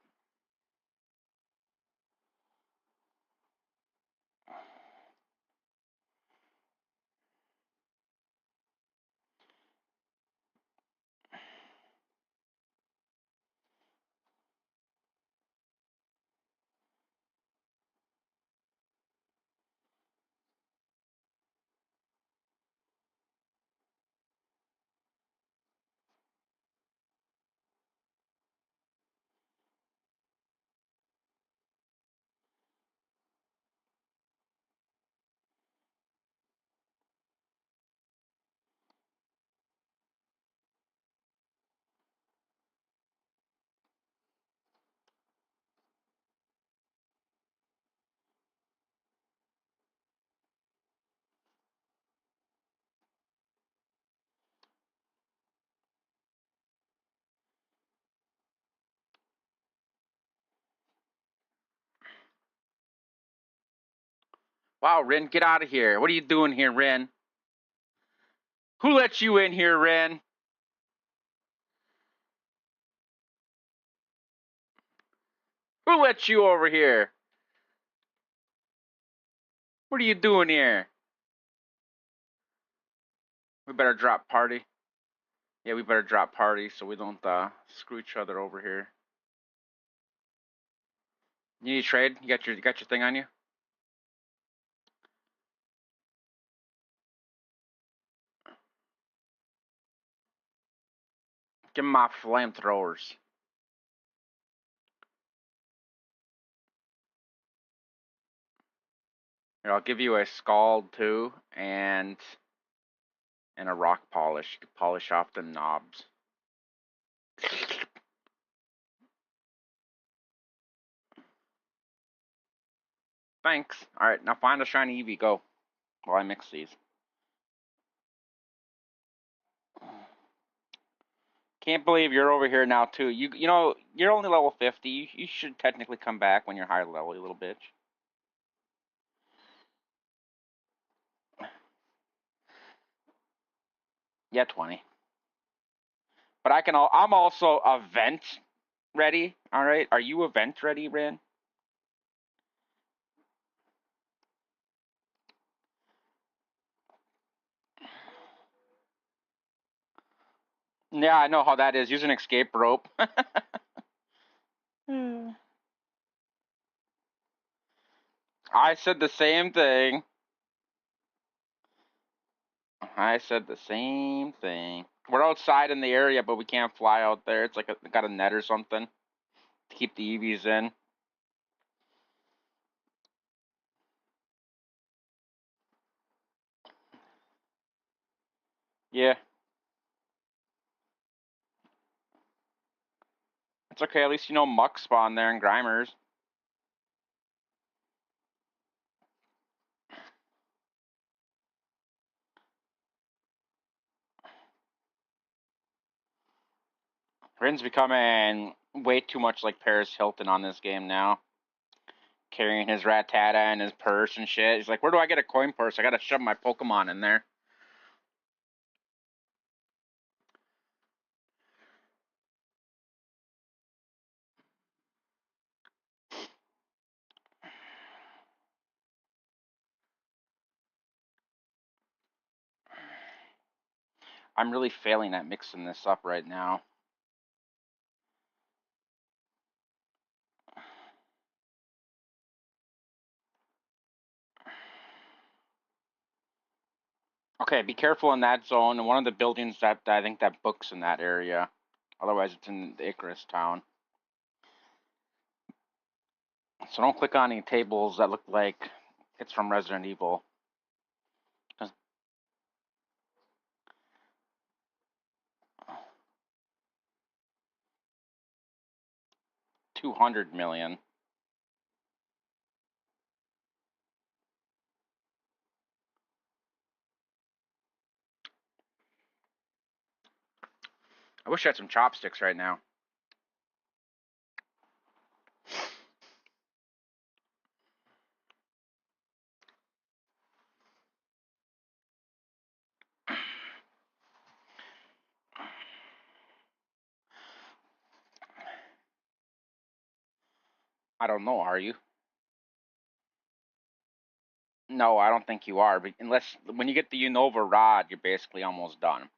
Wow, Ren, get out of here. What are you doing here, Ren? Who let you in here, Ren? Who let you over here? What are you doing here? We better drop party. Yeah, we better drop party so we don't screw each other over here. You need to trade? You got your thing on you? Give me my flamethrowers. Here, I'll give you a scald too, and a rock polish. You can polish off the knobs. Thanks. Alright, now find a shiny Eevee. Go. While I mix these. Can't believe you're over here now, too. You know, you're only level 50. You should technically come back when you're higher level, you little bitch. Yeah, 20. But I'm also event ready, alright? Are you event ready, Ren? Yeah, I know how that is. Use an escape rope. I said the same thing. I said the same thing. We're outside in the area, but we can't fly out there. It's like got a net or something to keep the EVs in. Yeah. It's okay. At least you know Muck spawn there and Grimers. Rin's becoming way too much like Paris Hilton on this game now. Carrying his Rattata and his purse and shit. He's like, where do I get a coin purse? I gotta shove my Pokemon in there. I'm really failing at mixing this up right now. Okay, be careful in that zone. And one of the buildings that I think that books in that area. Otherwise, it's in the Icarus town. So don't click on any tables that look like it's from Resident Evil. 200 million. I wish I had some chopsticks right now. I don't know, are you? No, I don't think you are. But unless when you get the Unova rod, you're basically almost done.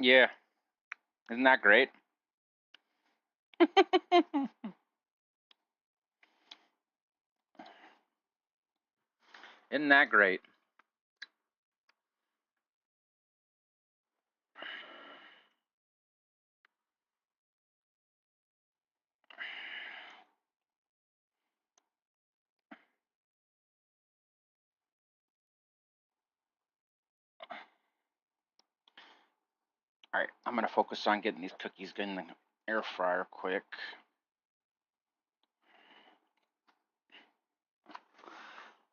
Yeah. Isn't that great? Isn't that great? Alright, I'm gonna focus on getting these cookies in the air fryer quick.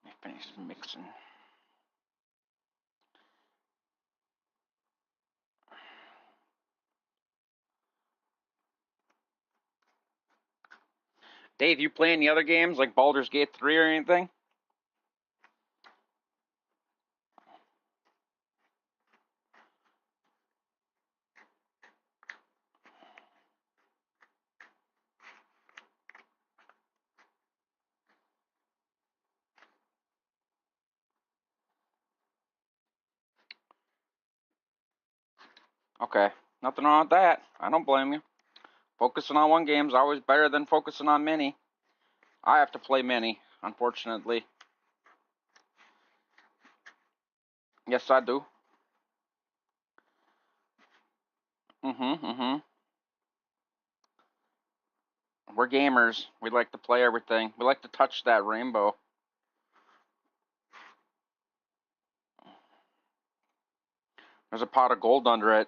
Let me finish mixing. Dave, you play any other games like Baldur's Gate 3 or anything? Okay, nothing wrong with that. I don't blame you. Focusing on one game is always better than focusing on many. I have to play many, unfortunately. Yes, I do. We're gamers. We like to play everything. We like to touch that rainbow. There's a pot of gold under it.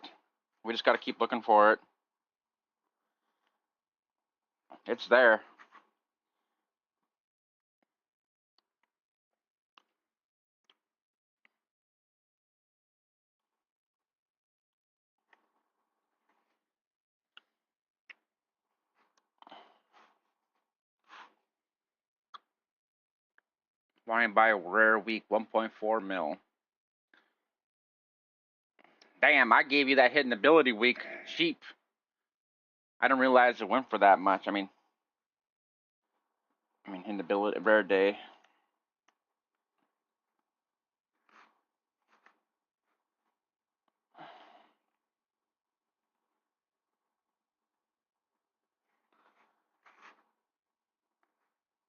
We just got to keep looking for it. It's there. Want to buy a rare week, 1.4 mil. Damn, I gave you that hidden ability week cheap. I didn't realize it went for that much. I mean hidden ability rare day.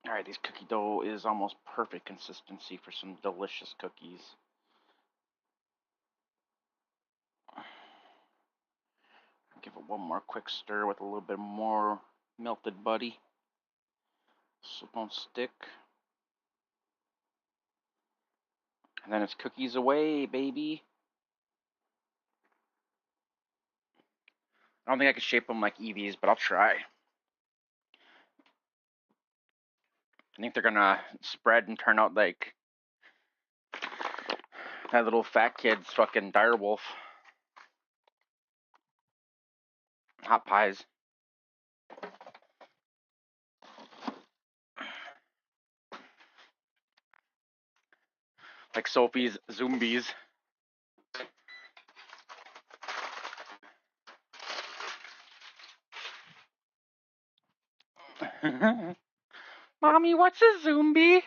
Alright, this cookie dough is almost perfect consistency for some delicious cookies. Give it one more quick stir with a little bit more melted buddy. So it don't stick. And then it's cookies away, baby. I don't think I can shape them like Eevees, but I'll try. I think they're gonna spread and turn out like that little fat kid's fucking direwolf. Hot pies. Like Sophie's Zombies. Mommy, what's a zombie?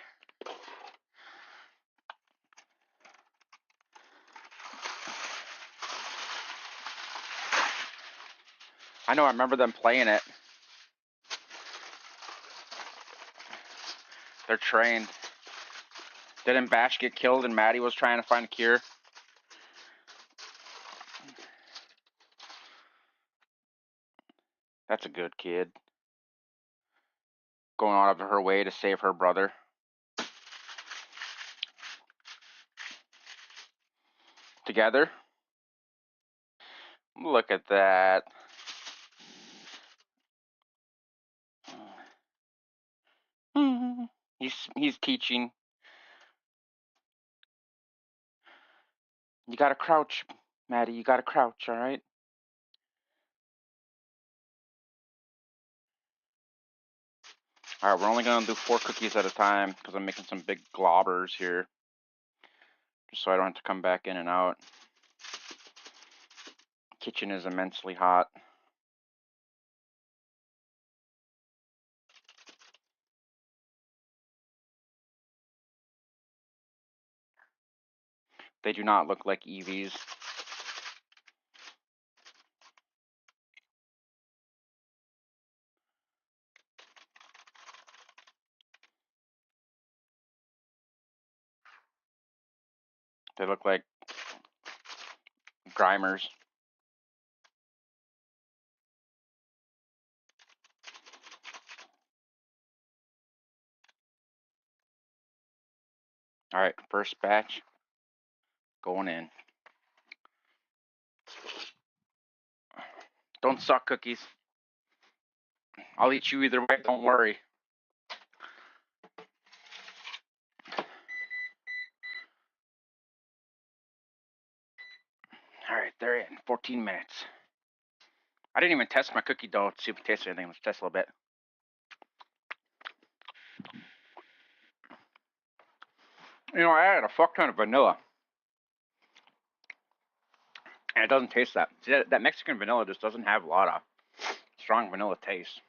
I know, I remember them playing it. They're trained. Didn't Bash get killed and Maddie was trying to find a cure? That's a good kid. Going out of her way to save her brother. Together? Look at that. He's teaching. You gotta crouch, Maddie. You gotta crouch, alright? Alright, we're only gonna do 4 cookies at a time because I'm making some big globbers here. Just so I don't have to come back in and out. Kitchen is immensely hot. They do not look like Eevees. They look like Grimers. Alright, first batch going in. Don't suck, cookies. I'll eat you either way, don't worry. Alright, they're in. 14 minutes. I didn't even test my cookie dough to see if it tastes anything. Let's test a little bit. You know, I added a fuck ton of vanilla. And it doesn't taste that. See, that Mexican vanilla just doesn't have a lot of strong vanilla taste.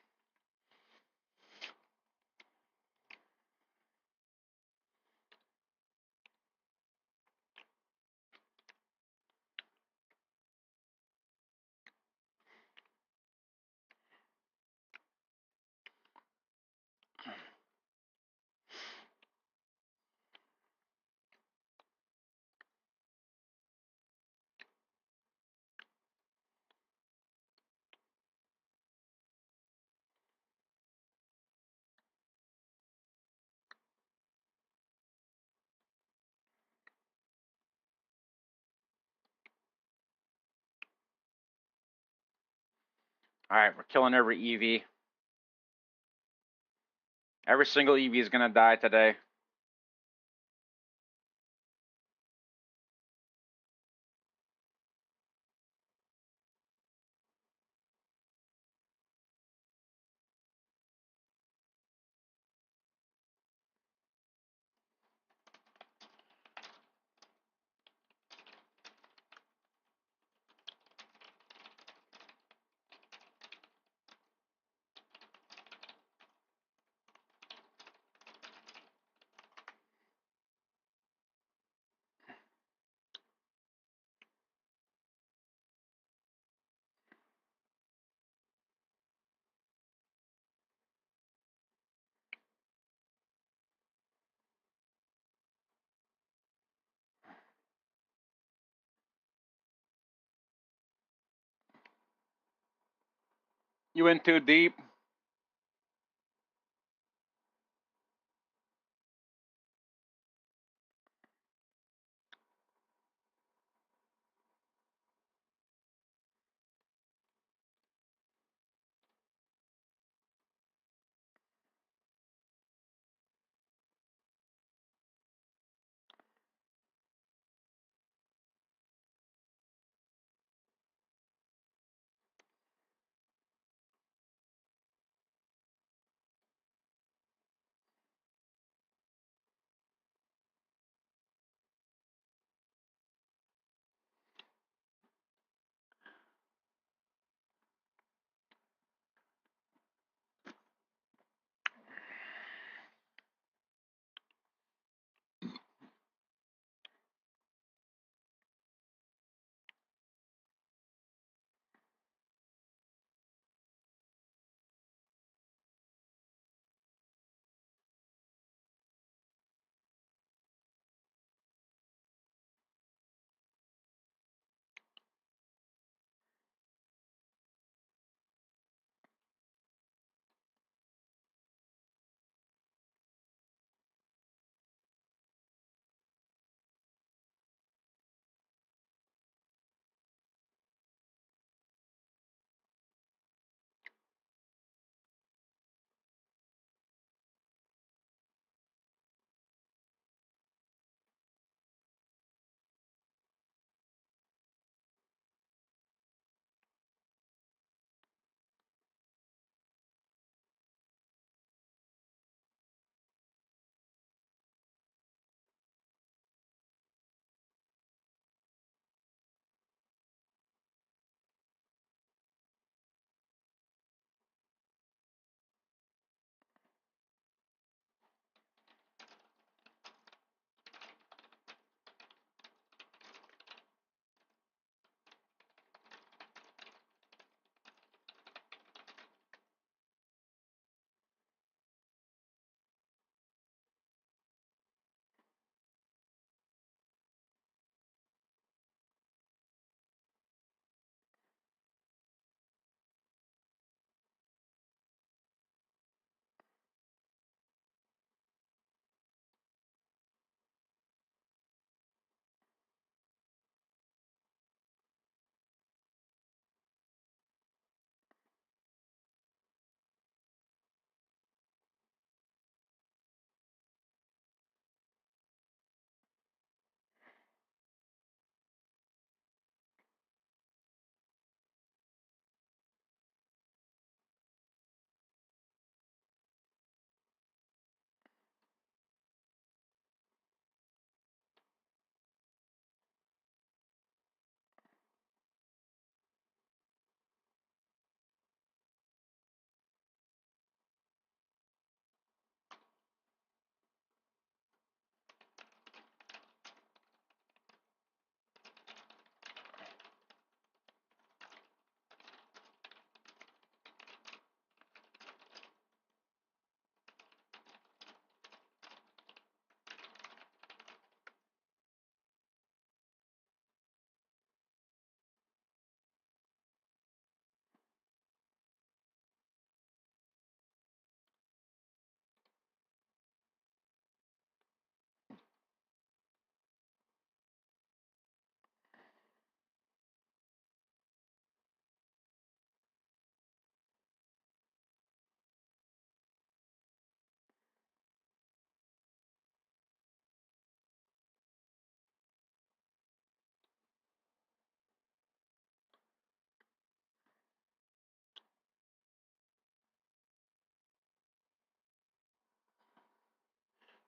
Alright, we're killing every Eevee. Every single Eevee is gonna die today. You in too deep?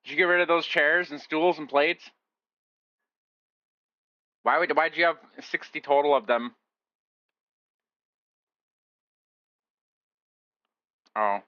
Did you get rid of those chairs and stools and plates? Why'd you have 60 total of them? Oh.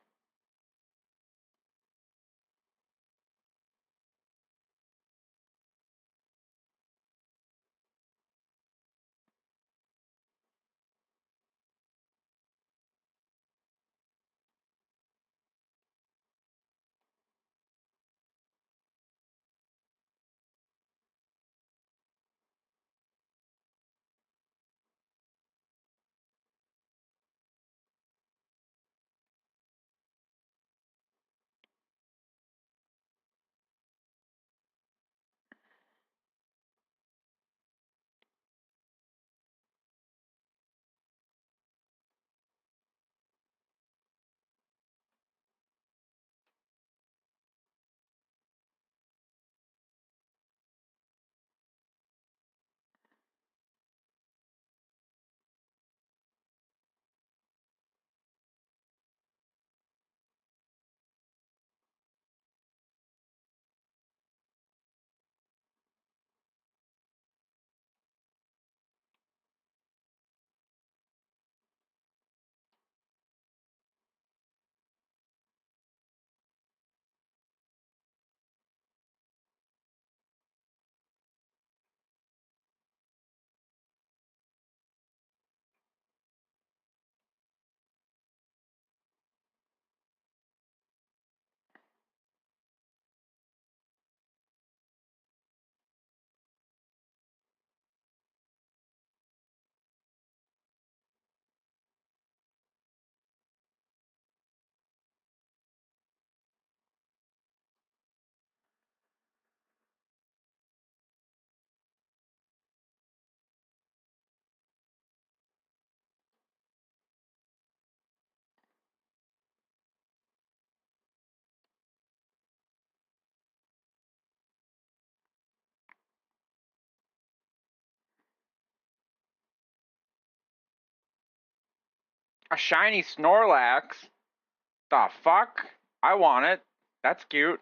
A shiny Snorlax? The fuck? I want it. That's cute.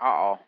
Uh-oh.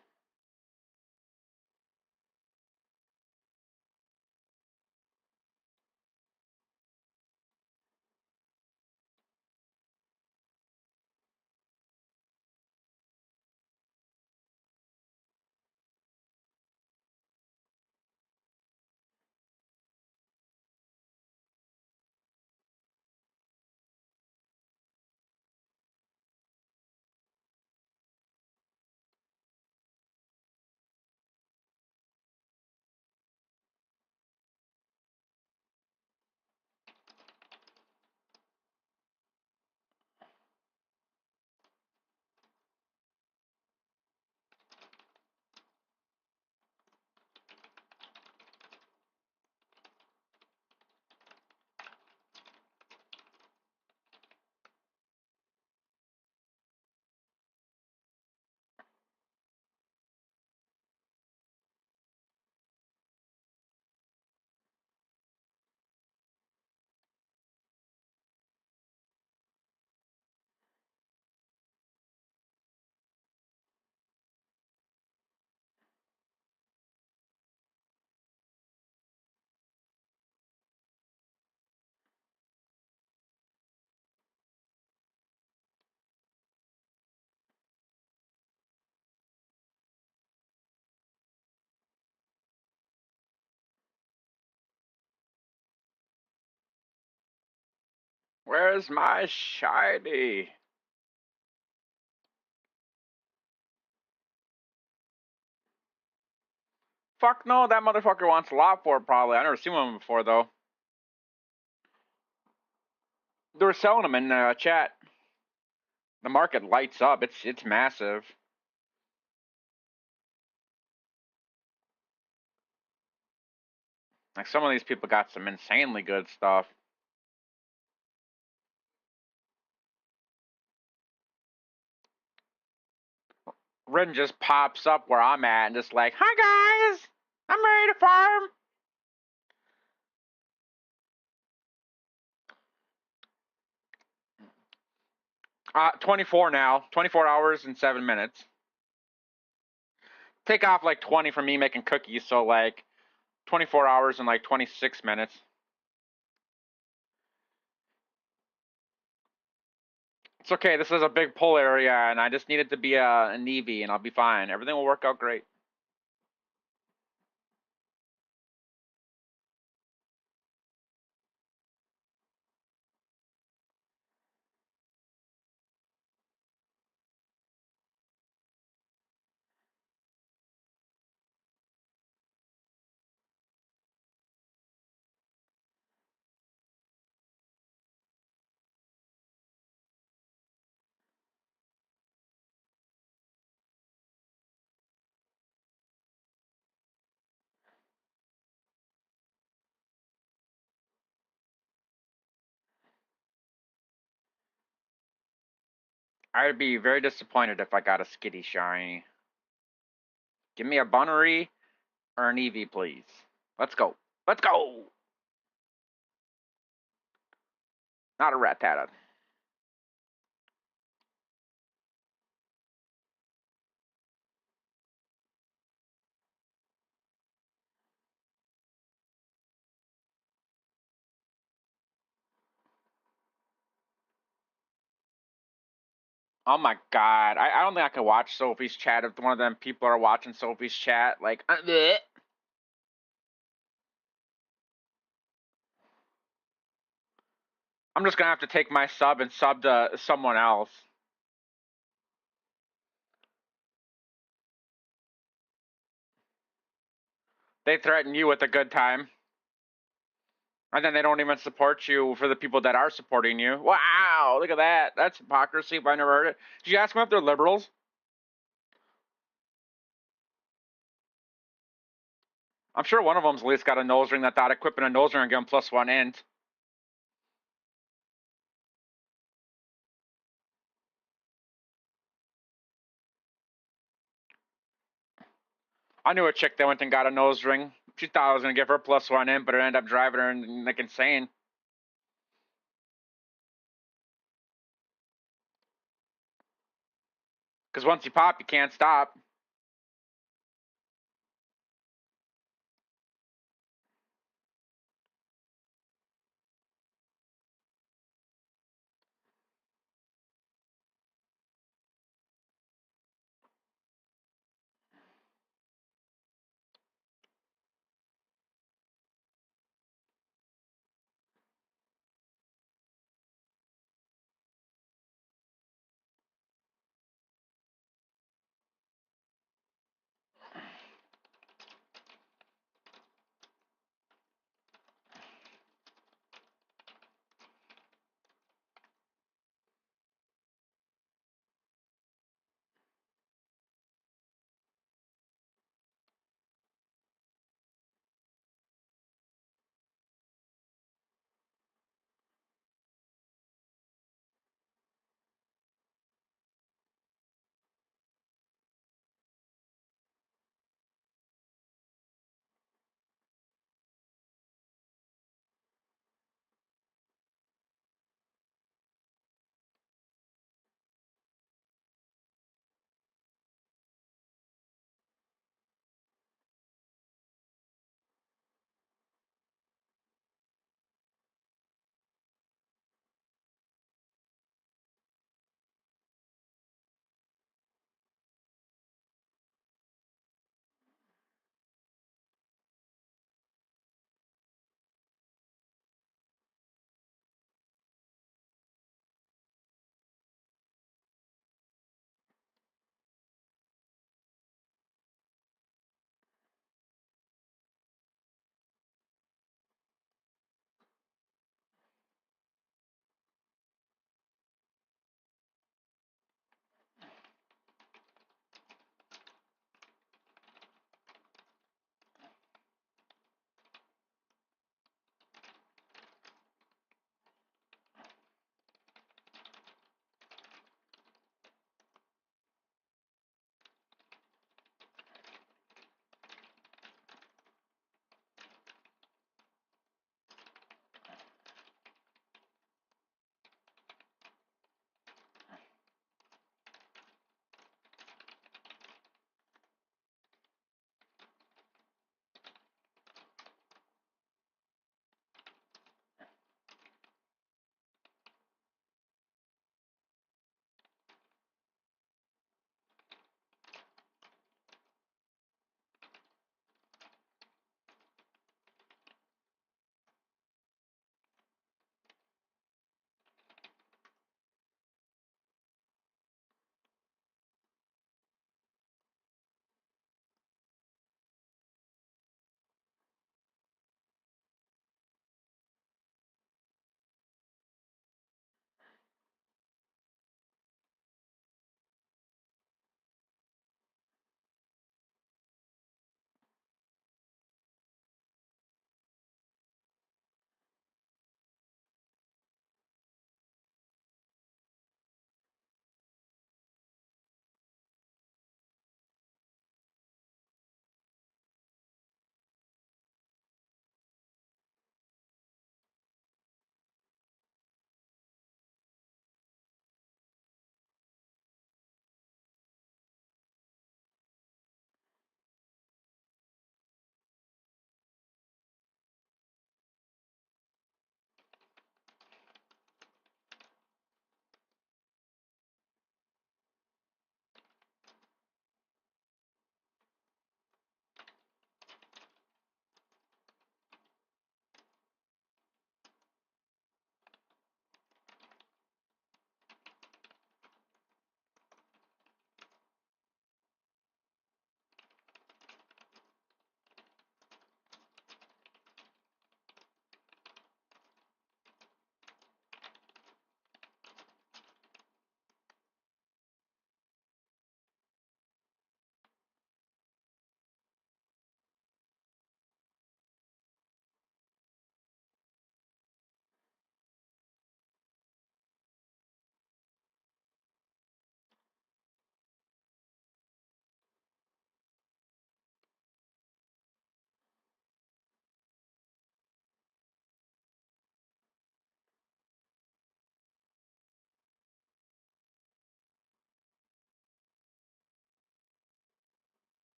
Where's my shiny? Fuck no, that motherfucker wants a lot for it, probably. I never seen one before, though. They were selling them in chat. The market lights up. It's massive. Like, some of these people got some insanely good stuff. Rin just pops up where I'm at and just like, hi guys, I'm ready to farm. 24 now, 24 hours and 7 minutes. Take off like 20 from me making cookies, so like 24 hours and like 26 minutes. It's okay, this is a big pull area and I just need it to be an Eevee and I'll be fine. Everything will work out great. I'd be very disappointed if I got a Skitty shiny. Give me a Bunnery or an Eevee, please. Let's go. Let's go! Not a Rattata. Oh my god. I don't think I can watch Sophie's chat if one of them people are watching Sophie's chat. Like, bleh. I'm just gonna have to take my sub and sub to someone else. They threaten you with a good time. And then they don't even support you for the people that are supporting you. Wow, look at that. That's hypocrisy if I never heard it. Did you ask them if they're liberals? I'm sure one of them's at least got a nose ring that thought equipping a nose ring and giving +1 int. I knew a chick that went and got a nose ring. She thought I was gonna give her +1 int, but it ended up driving her like insane. Because once you pop, you can't stop.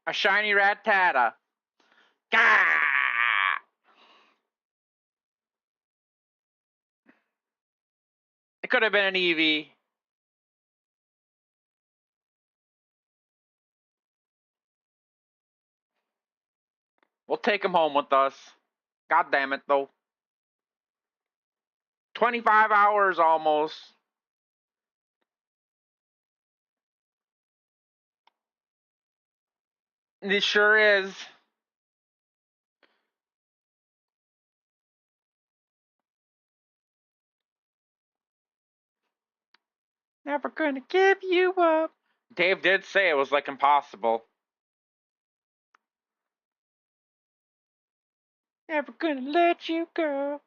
A shiny Rattata. Gah! It could have been an Eevee. We'll take him home with us. God damn it, though. 25 hours almost. It sure is. Never gonna give you up. Dave did say it was like impossible. Never gonna let you go.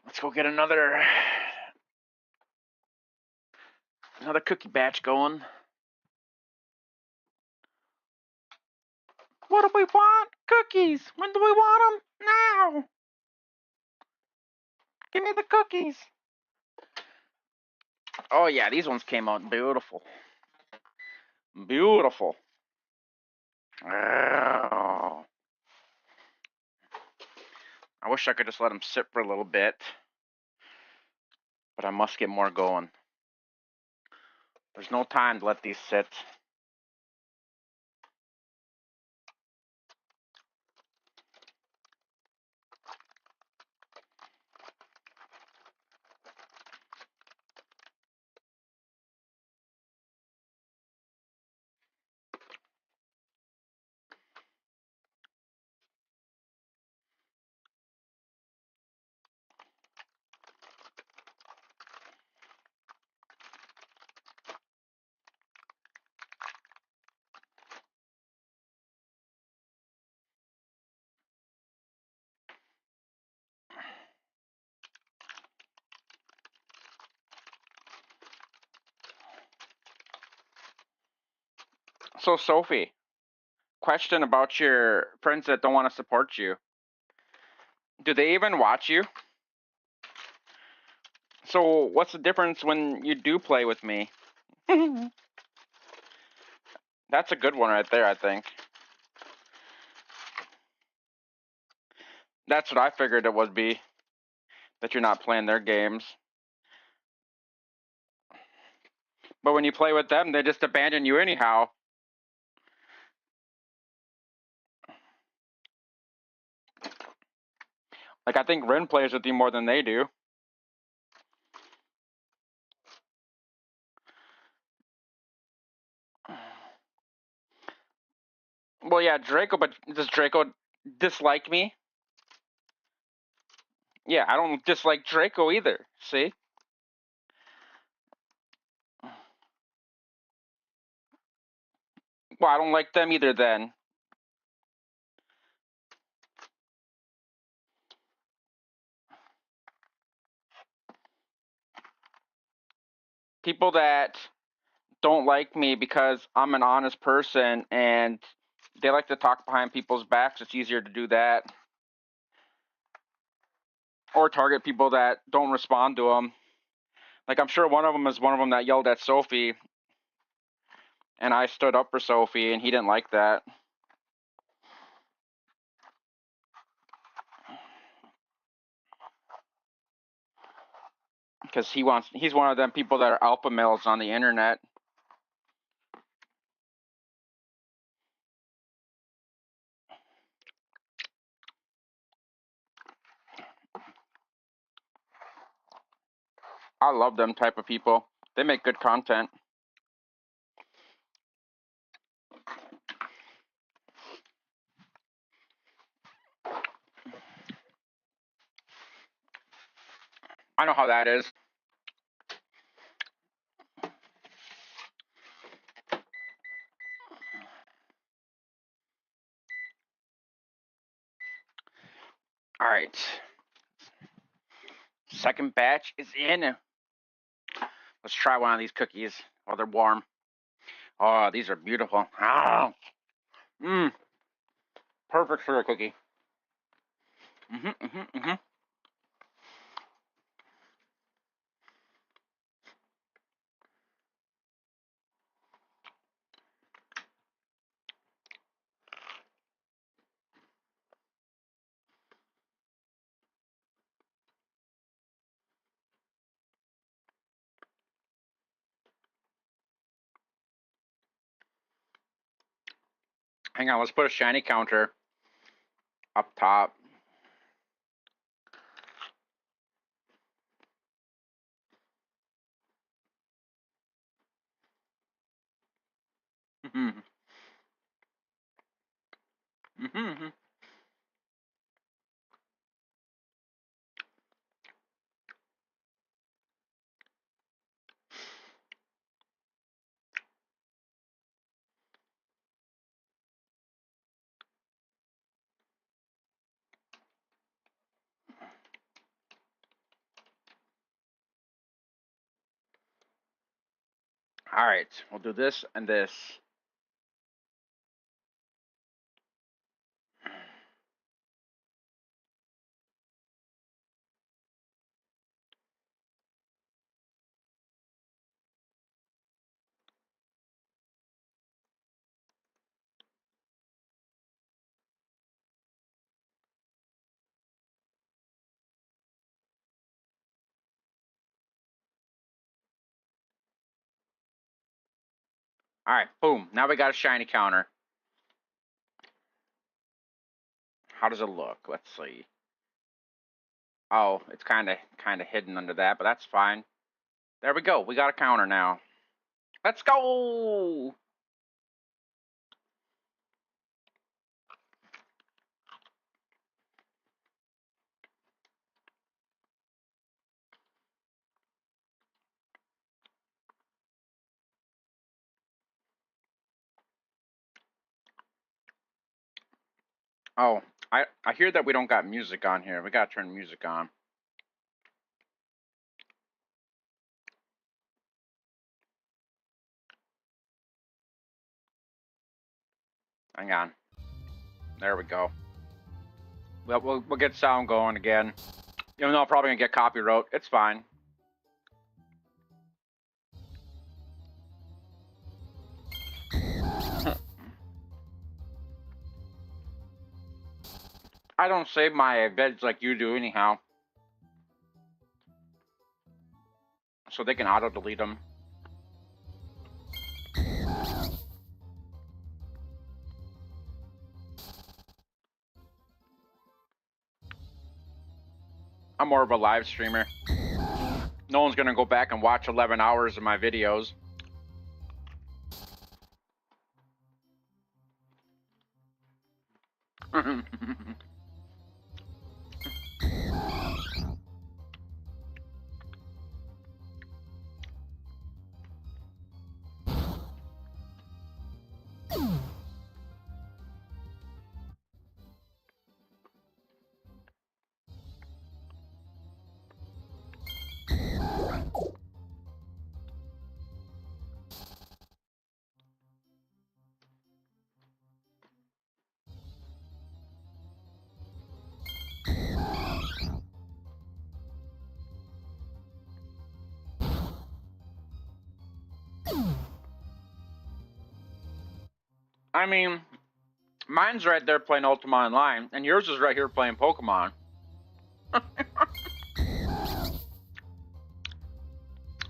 Let's go get another cookie batch going. What do we want? Cookies. When do we want them? Now. Give me the cookies. Oh yeah, these ones came out beautiful. Beautiful. Oh. I wish I could just let them sit for a little bit, but I must get more going. There's no time to let these sit. So Sophie, question about your friends that don't want to support you. Do they even watch you? So what's the difference when you do play with me? That's a good one right there, I think. That's what I figured it would be, that you're not playing their games. But when you play with them, they just abandon you anyhow. Like, I think Rin plays with you more than they do. Well, yeah, Draco, but does Draco dislike me? Yeah, I don't dislike Draco either, see? Well, I don't like them either then. People that don't like me because I'm an honest person and they like to talk behind people's backs, it's easier to do that. Or target people that don't respond to them. Like, I'm sure one of them is one of them that yelled at Sophie, and I stood up for Sophie, and he didn't like that. because he's one of them people that are alpha males on the internet. I love them type of people. They make good content. I know how that is. All right. Second batch is in. Let's try one of these cookies while they're warm. Oh, these are beautiful. Ah. Mmm. Perfect for a cookie. Hang on, let's put a shiny counter up top. All right, we'll do this and this. All right, boom. Now we got a shiny counter. How does it look? Let's see. Oh, it's kind of hidden under that, but that's fine. There we go. We got a counter now. Let's go. Oh, I hear that we don't got music on here. We got to turn music on. Hang on. There we go. We'll get sound going again. Even though I'm probably going to get copyright. It's fine. I don't save my vids like you do anyhow. So they can auto-delete them. I'm more of a live streamer. No one's gonna go back and watch 11 hours of my videos. I mean, mine's right there playing Ultima Online, and yours is right here playing Pokemon.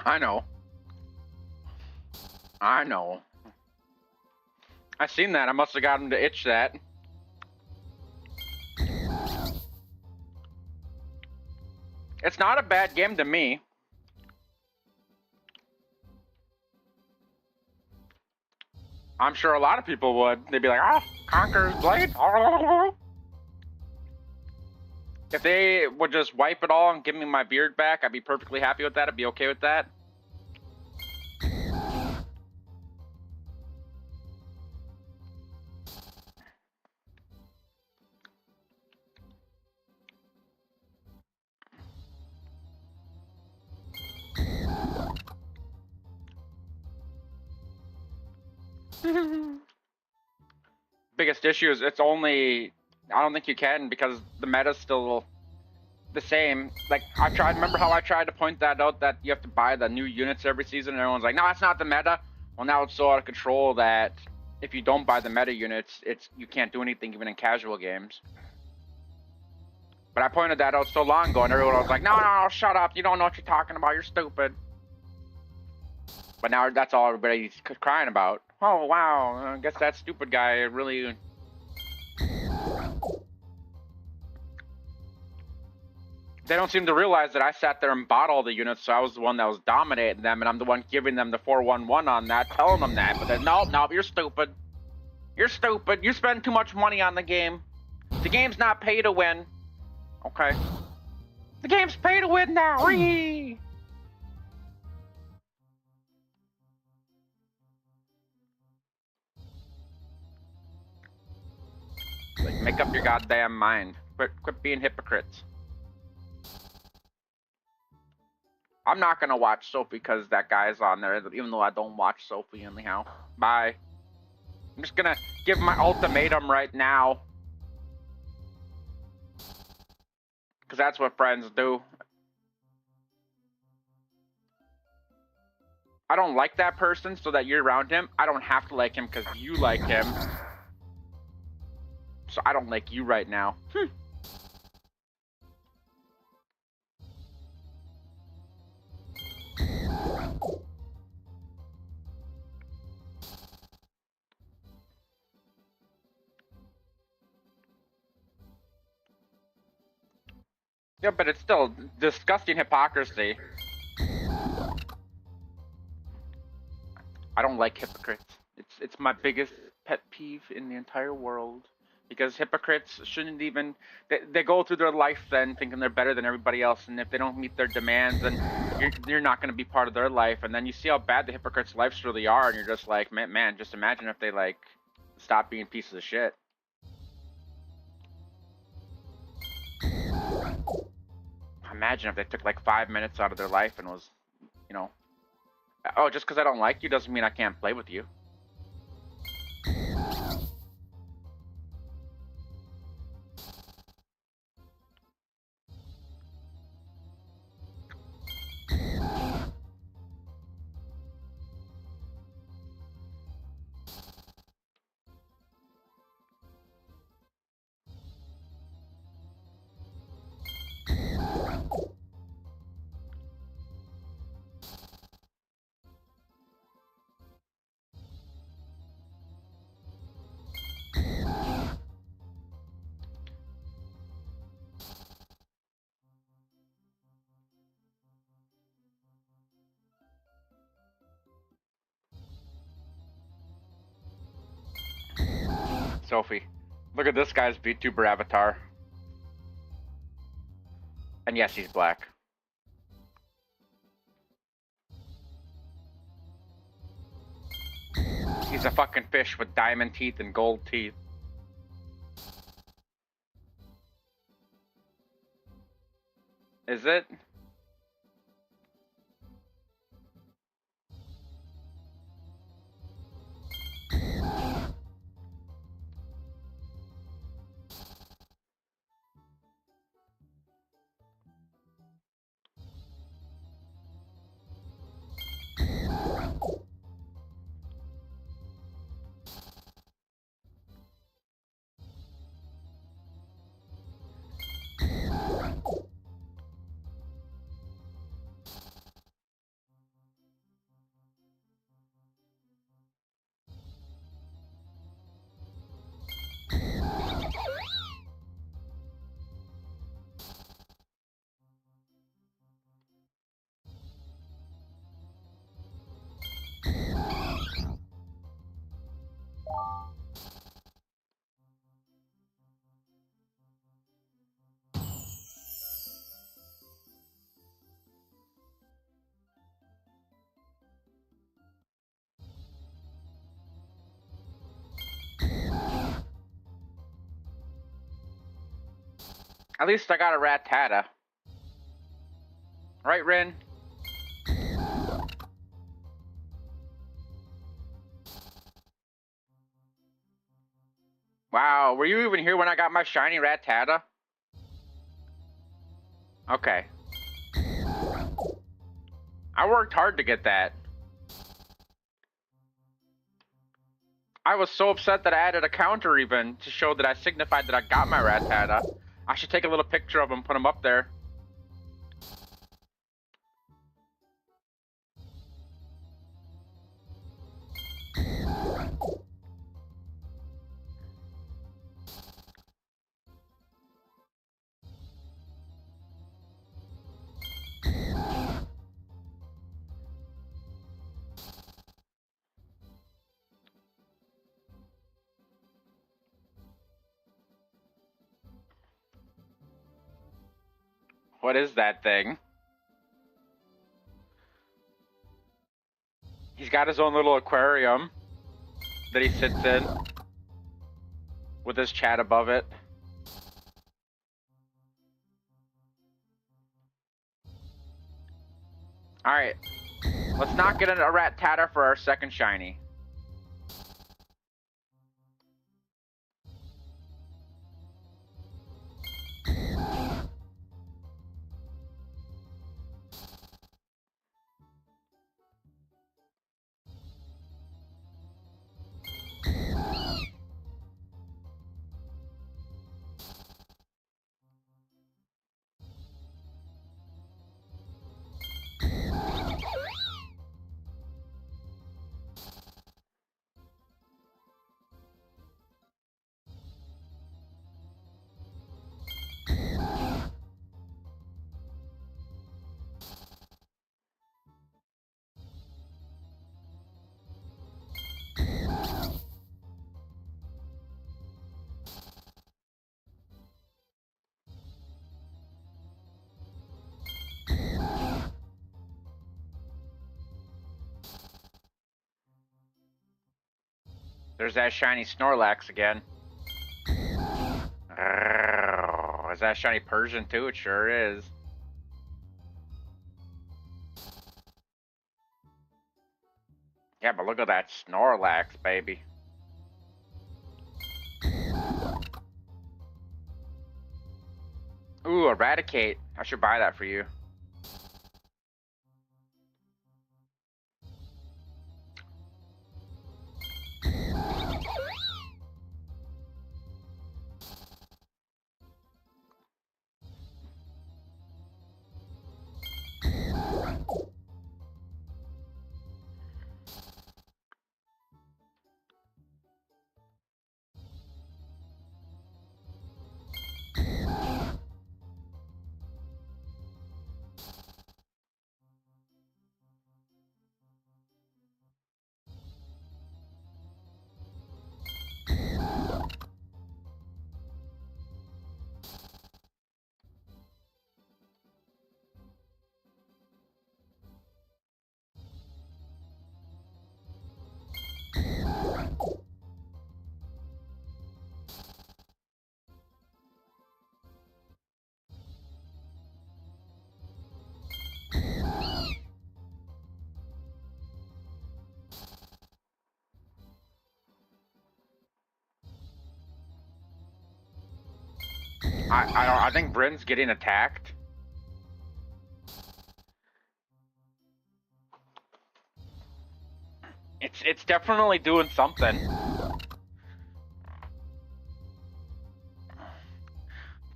I know. I know. I seen that. I must have got him to itch that. It's not a bad game to me. I'm sure a lot of people would. They'd be like, "Ah, Conqueror's Blade." If they would just wipe it all and give me my beard back, I'd be perfectly happy with that. I'd be okay with that. Biggest issue is it's only, I don't think you can because the meta's still the same. Like remember how I tried to point that out, that you have to buy the new units every season and everyone's like, no, that's not the meta. Well, now it's so out of control that if you don't buy the meta units, you can't do anything even in casual games. But I pointed that out so long ago and everyone was like, no, shut up. You don't know what you're talking about. You're stupid. But now that's all everybody's crying about. Oh, wow, I guess that stupid guy really... They don't seem to realize that I sat there and bought all the units, so I was the one that was dominating them, and I'm the one giving them the 411 on that, telling them that. But then, no, you're stupid. You're stupid. You spend too much money on the game. The game's not pay to win. Okay. The game's pay to win now. Whee! Like, make up your goddamn mind. Quit being hypocrites. I'm not gonna watch Sophie because that guy's on there, even though I don't watch Sophie anyhow. Bye. I'm just gonna give my ultimatum right now. Because that's what friends do. I don't like that person so that you're around him. I don't have to like him because you like him. So I don't like you right now. Yeah, but it's still disgusting hypocrisy. I don't like hypocrites. It's my biggest pet peeve in the entire world. Because hypocrites shouldn't even... They go through their life then thinking they're better than everybody else, and if they don't meet their demands, then you're not going to be part of their life. And then you see how bad the hypocrites' lives really are, and you're just like, man, just imagine if they, like, stop being pieces of shit. Imagine if they took, like, 5 minutes out of their life and was, you know... Oh, just because I don't like you doesn't mean I can't play with you. Sophie, look at this guy's VTuber avatar. And yes, he's black. He's a fucking fish with diamond teeth and gold teeth. Is it? At least I got a Rattata. Right, Rin? Wow, were you even here when I got my shiny Rattata? Okay. I worked hard to get that. I was so upset that I added a counter even to show that I signified that I got my Rattata. I should take a little picture of him, put him up there. What is that thing? He's got his own little aquarium that he sits in with his chat above it. Alright. Let's not get a Rattata for our second shiny. There's that shiny Snorlax again. Oh, is that shiny Persian too? It sure is. Yeah, but look at that Snorlax, baby. Ooh, Eradicate. I should buy that for you. I think Bryn's getting attacked. It's definitely doing something.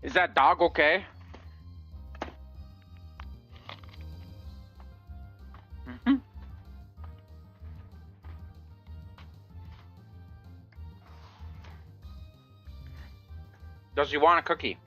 Is that dog okay? Mm-hmm. Does he want a cookie?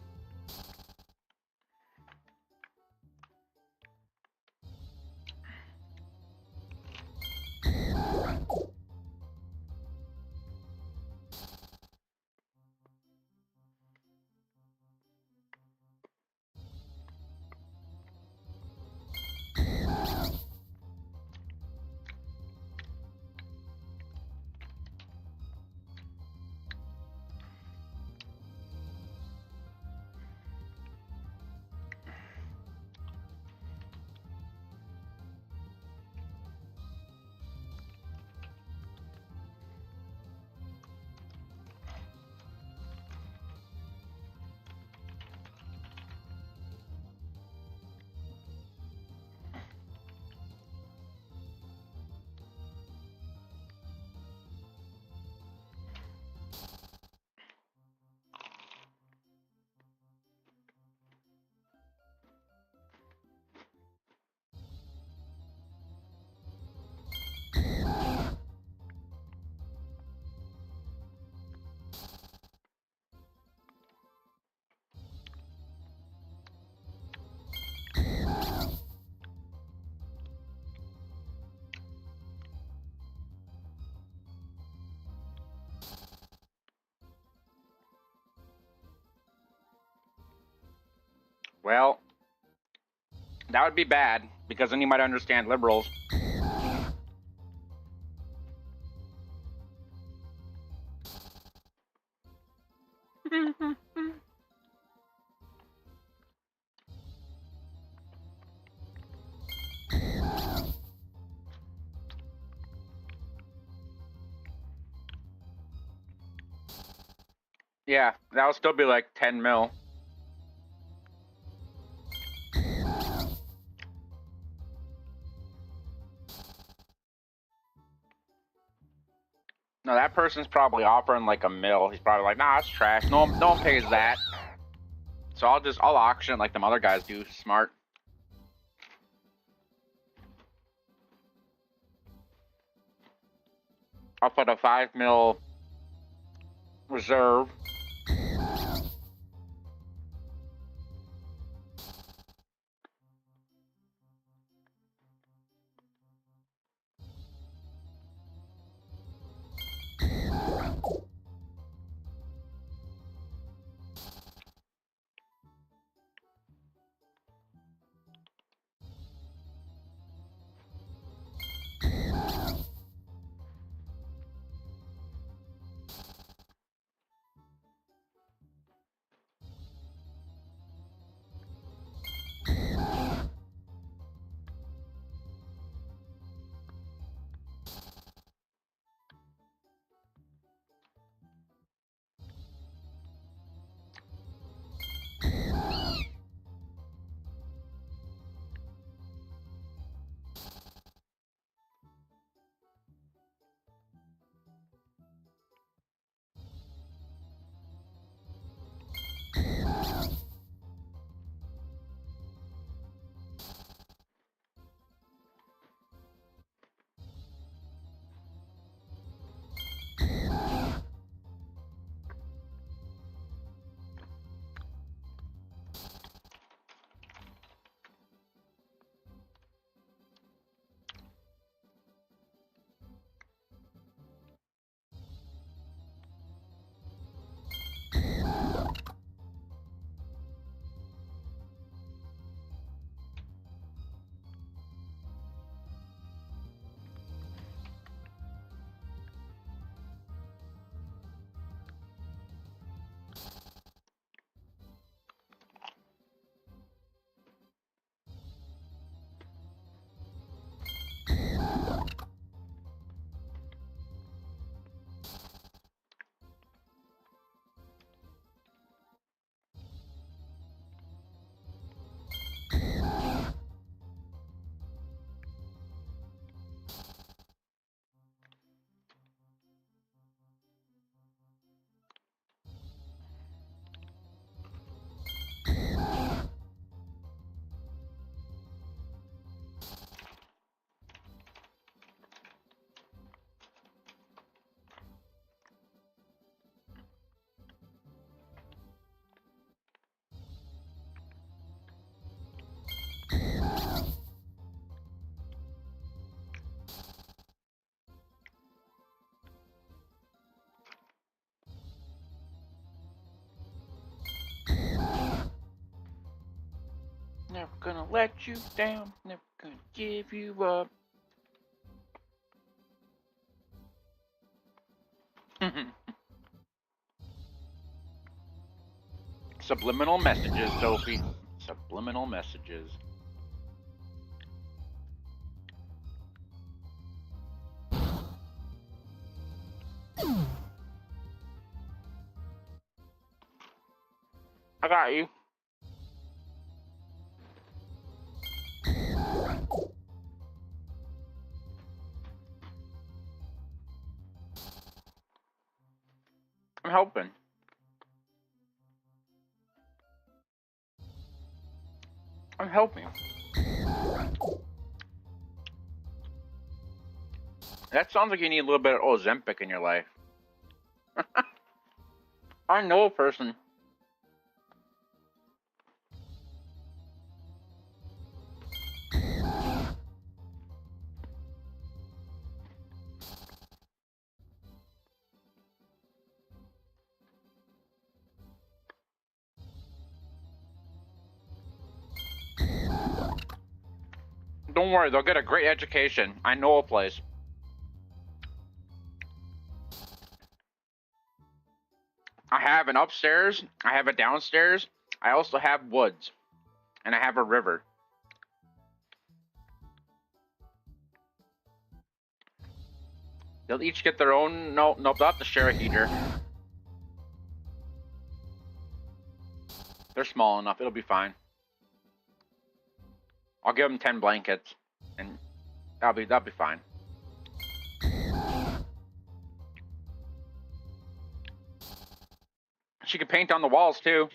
Well, that would be bad, because then you might understand liberals. Yeah, that would still be like 10 mil. No, that person's probably offering like $1 mil. He's probably like, nah, it's trash. No one pays that. So I'll auction it like them other guys do. Smart. I'll put a 5 mil reserve. Never gonna let you down. Never gonna give you up. Subliminal messages, Sophie. Subliminal messages. I got you. I'm helping. I'm helping. That sounds like you need a little bit of Ozempic in your life. I know a person. don't worry, they'll get a great education. I know a place. I have an upstairs, I have a downstairs, I also have woods, and I have a river. They'll each get their own. No, they'll have to share a heater. They're small enough. It'll be fine. I'll give them 10 blankets, and that'll be fine. She can paint on the walls too.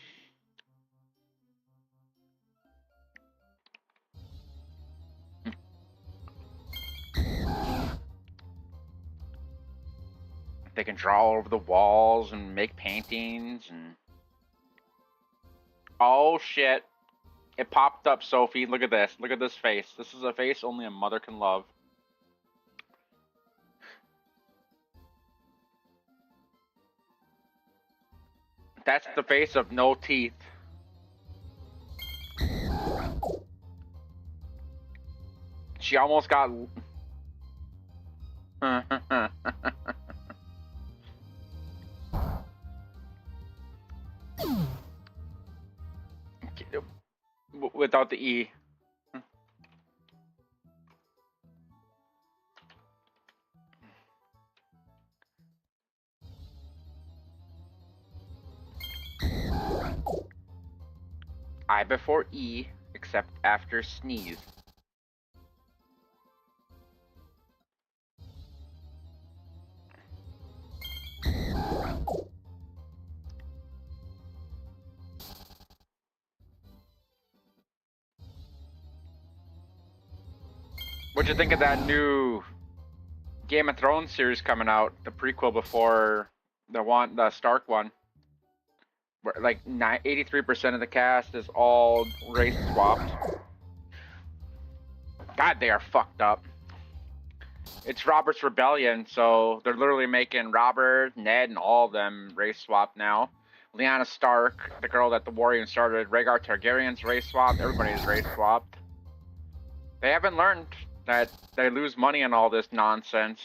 They can draw all over the walls and make paintings and... Oh shit. It popped up, Sophie. Look at this. Look at this face. This is a face only a mother can love. That's the face of no teeth. She almost got... Without the E. I before E, except after sneeze. What'd you think of that new Game of Thrones series coming out? The prequel before the Stark one. Where like 83% of the cast is all race swapped. God, they are fucked up. It's Robert's Rebellion, so they're literally making Robert, Ned, and all of them race swapped now. Lyanna Stark, the girl that the Warriors started, Rhaegar Targaryen's race swapped, everybody's race swapped. They haven't learned that they lose money on all this nonsense.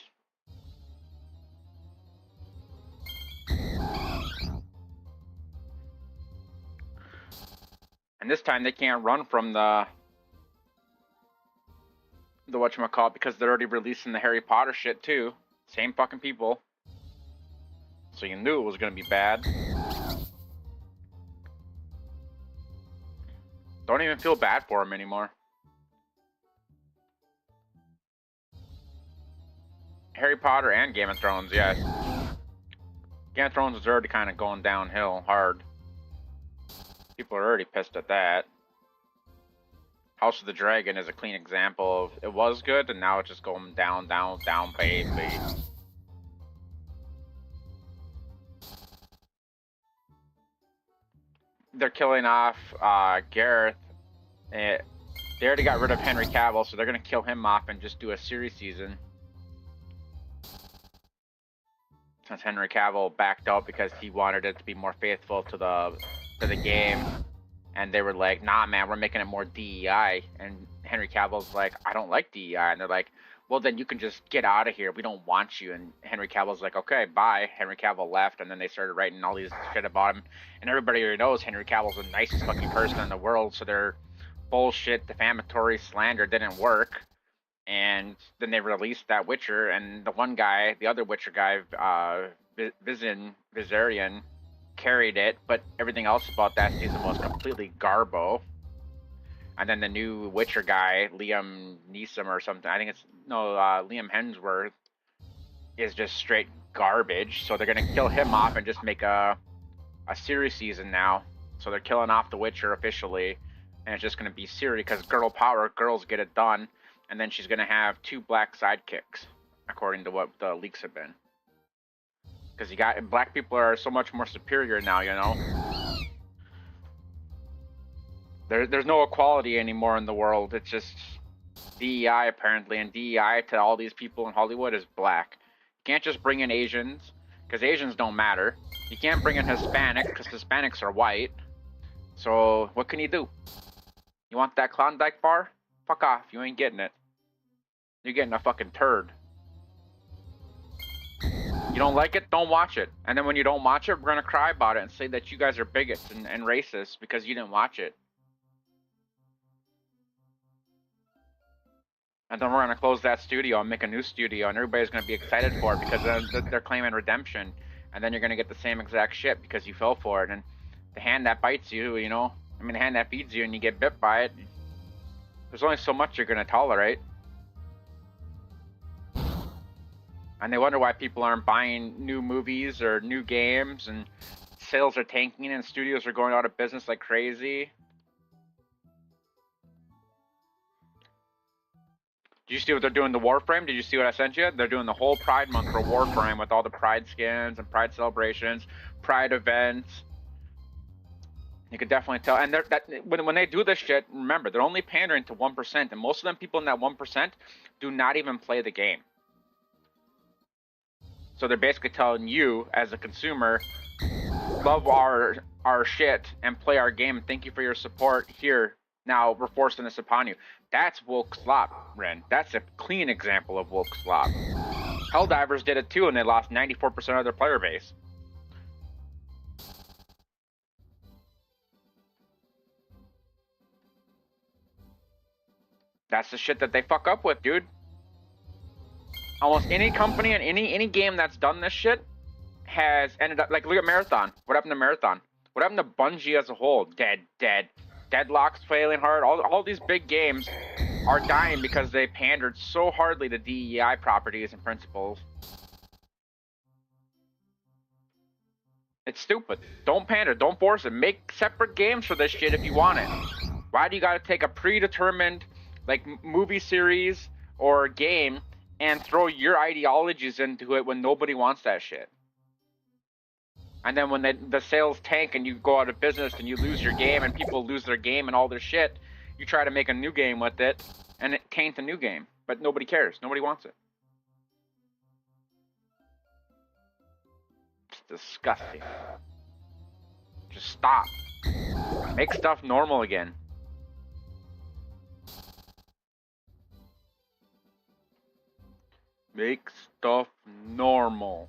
And this time they can't run from the whatchamacallit because they're already releasing the Harry Potter shit too. Same fucking people. So you knew it was gonna be bad. Don't even feel bad for him anymore. Harry Potter and Game of Thrones, yes. Game of Thrones is already kind of going downhill hard. People are already pissed at that. House of the Dragon is a clean example of it was good and now it's just going down, down, down, baby. They're killing off Gareth. They already got rid of Henry Cavill, so they're gonna kill him off and just do a series season. Since Henry Cavill backed out because he wanted it to be more faithful to the game, and they were like, "Nah, man, we're making it more DEI." And Henry Cavill's like, "I don't like DEI," and they're like, "Well, then you can just get out of here. We don't want you." And Henry Cavill's like, "Okay, bye." Henry Cavill left, and then they started writing all these shit about him, and everybody already knows Henry Cavill's the nicest fucking person in the world. So their bullshit, defamatory slander didn't work. And then they released that Witcher, and the one guy, the other Witcher guy, Viserion, carried it, but everything else about that season was completely garbo. And then the new Witcher guy, Liam Neeson or something, I think it's, no, Liam Hemsworth, is just straight garbage. So they're gonna kill him off and just make a series season now. So they're killing off the Witcher officially, and it's just gonna be series, because girl power, girls get it done. And then she's going to have 2 black sidekicks, according to what the leaks have been. Because black people are so much more superior now, you know? There's no equality anymore in the world. It's just DEI, apparently. And DEI to all these people in Hollywood is black. You can't just bring in Asians, because Asians don't matter. You can't bring in Hispanic, because Hispanics are white. So what can you do? You want that Klondike bar? Fuck off. You ain't getting it. You're getting a fucking turd. You don't like it? Don't watch it. And then when you don't watch it, we're gonna cry about it and say that you guys are bigots and racist because you didn't watch it. And then we're gonna close that studio and make a new studio, and everybody's gonna be excited for it because they're claiming redemption. And then you're gonna get the same exact shit because you fell for it. And the hand that bites you, you know, I mean, the hand that feeds you and you get bit by it, there's only so much you're gonna tolerate. And they wonder why people aren't buying new movies or new games, and sales are tanking and studios are going out of business like crazy. Did you see what they're doing to Warframe? Did you see what I sent you? They're doing the whole Pride Month for Warframe with all the Pride skins and Pride celebrations, Pride events. You could definitely tell. And when they do this shit, remember, they're only pandering to 1%. And most of them people in that 1% do not even play the game. So they're basically telling you, as a consumer, love our shit and play our game. Thank you for your support. Here, now we're forcing this upon you. That's woke slop, Ren. That's a clean example of woke slop. Helldivers did it too, and they lost 94% of their player base. That's the shit that they fuck up with, dude. Almost any company and any game that's done this shit has ended up, like, look at Marathon. What happened to Marathon? What happened to Bungie as a whole? Dead. Deadlock's failing hard. All these big games are dying because they pandered so hardly to DEI properties and principles. It's stupid. Don't pander. Don't force it. Make separate games for this shit if you want it. Why do you gotta take a predetermined, like, movie series or game and throw your ideologies into it when nobody wants that shit? And then when the sales tank and you go out of business and you lose your game and people lose their game and all their shit, you try to make a new game with it and it taints a new game. But nobody cares. Nobody wants it. It's disgusting. Just stop. Make stuff normal again. Make stuff normal.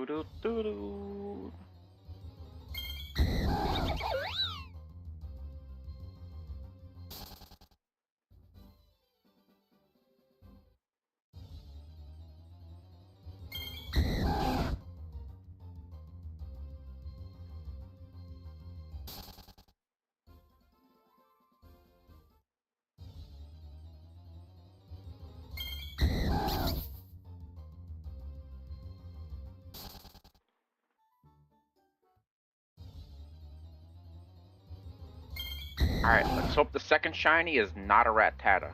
Do do do do. Alright, let's hope the second shiny is not a Rattata.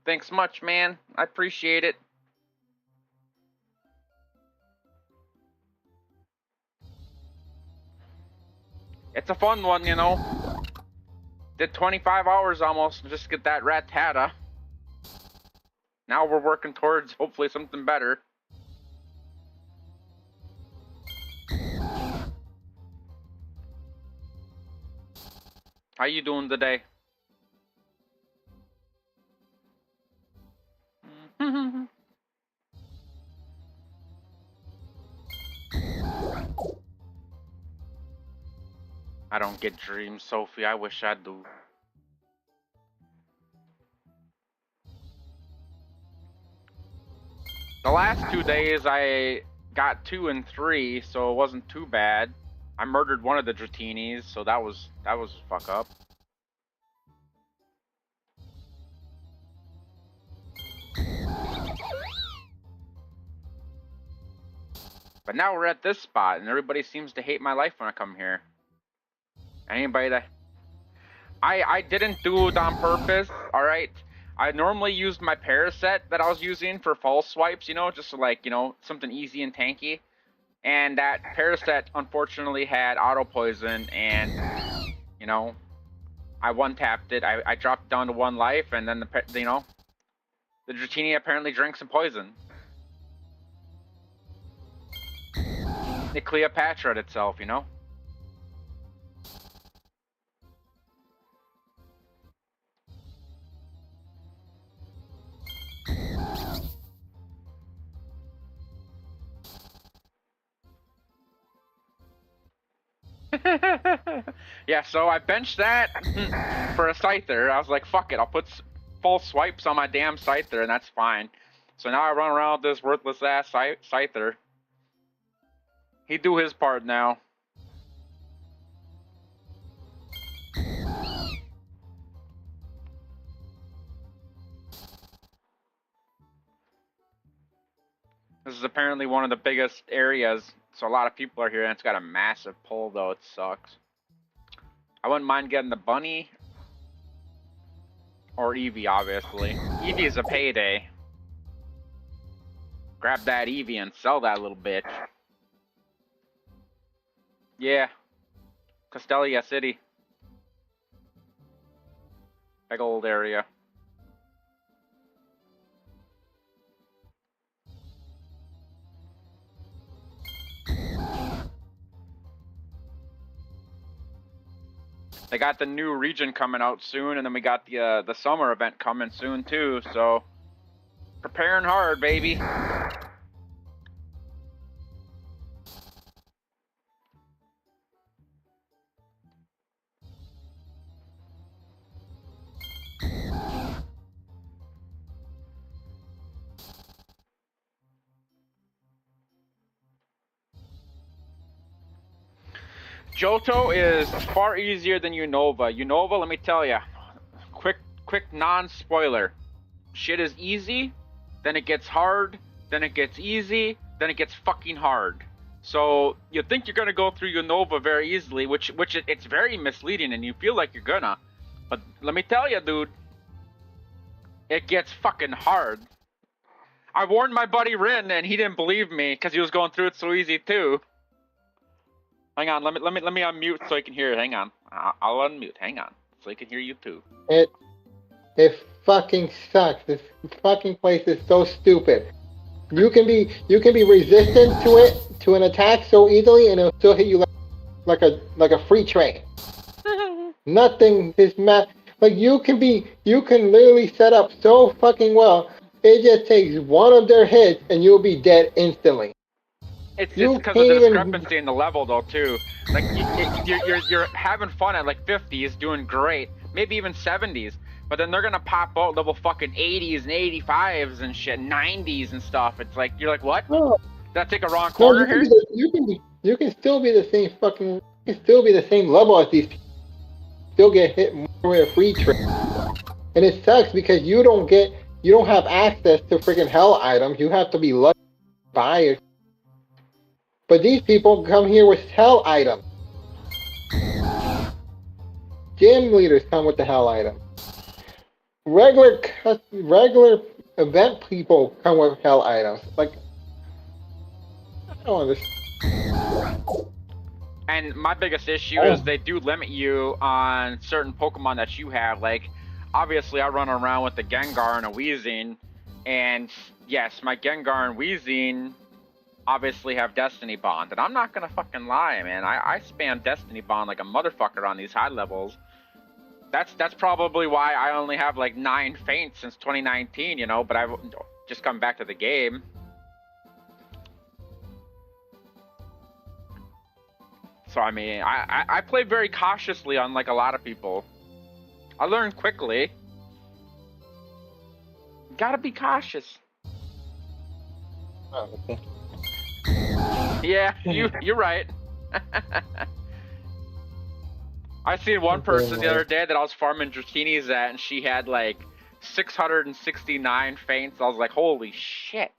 Thanks much, man. I appreciate it. It's a fun one, you know. Did 25 hours almost to just get that Rattata. Now we're working towards hopefully something better. How you doing today? I don't get dreams, Sophie. I wish I do. The last 2 days I got 2 and 3, so it wasn't too bad. I murdered one of the Dratinis, so that was a fuck up. But now we're at this spot, and everybody seems to hate my life when I come here. Anybody that... I didn't do it on purpose, alright? I normally used my Paraset that I was using for false swipes, you know, just like, you know, something easy and tanky. And that Paraset, unfortunately, had auto poison, and, you know, I one-tapped it. I dropped down to 1 life, and then, you know, the Dratini apparently drank some poison. It Cleopatra'd itself, you know? Yeah, so I benched that for a Scyther. I was like, fuck it, I'll put false swipes on my damn Scyther, and that's fine. So now I run around with this worthless ass Scyther. He do his part now. This is apparently one of the biggest areas, so a lot of people are here, and it's got a massive pull, though. It sucks. I wouldn't mind getting the bunny. Or Eevee, obviously. Eevee is a payday. Grab that Eevee and sell that little bitch. Yeah. Castelia City. Big old area. They got the new region coming out soon, and then we got the summer event coming soon too, so preparing hard, baby. Johto is far easier than Unova. Unova, let me tell ya, quick non-spoiler. Shit is easy, then it gets hard, then it gets easy, then it gets fucking hard. So you think you're gonna go through Unova very easily, which it's very misleading, and you feel like you're gonna. But let me tell you, dude, it gets fucking hard. I warned my buddy Rin, and he didn't believe me because he was going through it so easy too. Hang on, let me unmute so I can hear it. Hang on, I'll unmute. Hang on, so I can hear you too. It fucking sucks. This fucking place is so stupid. You can be resistant to it to an attack so easily, and it'll still hit you like a free train. Nothing. This map, like you can literally set up so fucking well. It just takes one of their hits, and you'll be dead instantly. It's You because of can't the even. discrepancy in the level though too. Like you're having fun at like 50s, doing great, maybe even 70s, but then they're gonna pop out level fucking 80s and 85s and shit, 90s and stuff. It's like you're like, what? No, Did I take a wrong no, corner here? you can still be the same fucking. You can still be the same level as these people. Still get hit more with a free trade, and it sucks because you don't have access to freaking hell items. You have to be lucky to buy it. But these people come here with hell items. Gym leaders come with the hell items. Regular event people come with hell items. Like I don't understand. And my biggest issue is they do limit you on certain Pokemon that you have. Like, obviously, I run around with the Gengar and a Weezing, and yes, my Gengar and Weezing obviously have Destiny Bond. And I'm not gonna fucking lie, man. I spam Destiny Bond like a motherfucker on these high levels. That's probably why I only have like 9 faints since 2019, you know. But I've just come back to the game. So I mean, I play very cautiously, unlike a lot of people. I learn quickly. Gotta be cautious. Oh, okay. Yeah, you're right. I seen one person the other day that I was farming Dratinis at, and she had like 669 faints. I was like, holy shit.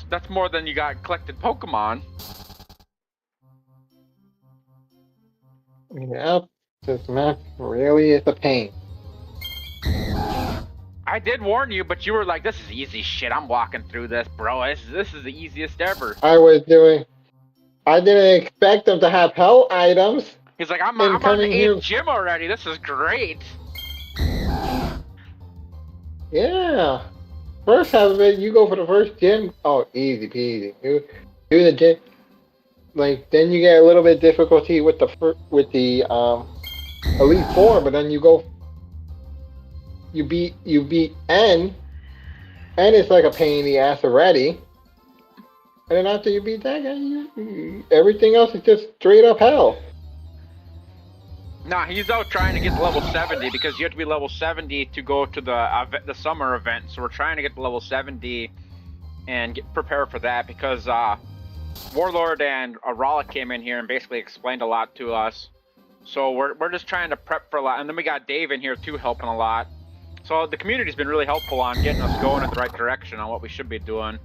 That's more than you got collected Pokemon. Yep, this map really is a pain. I did warn you, but you were like, this is easy shit. I'm walking through this, bro. This is the easiest ever. I didn't expect them to have hell items. He's like, I'm on the 8th gym already. This is great. Yeah. First half of it, you go for the first gym. Oh, easy peasy. You do the gym. Like then you get a little bit difficulty with the Elite Four, but then you beat N. N is like a pain in the ass already. And then after you beat that guy, everything else is just straight up hell. Nah, he's out trying to get to level 70 because you have to be level 70 to go to the summer event. So we're trying to get to level 70 and prepare for that because Warlord and Rala came in here and basically explained a lot to us. So we're just trying to prep for a lot. And then we got Dave in here too, helping a lot. So the community's been really helpful on getting us going in the right direction on what we should be doing.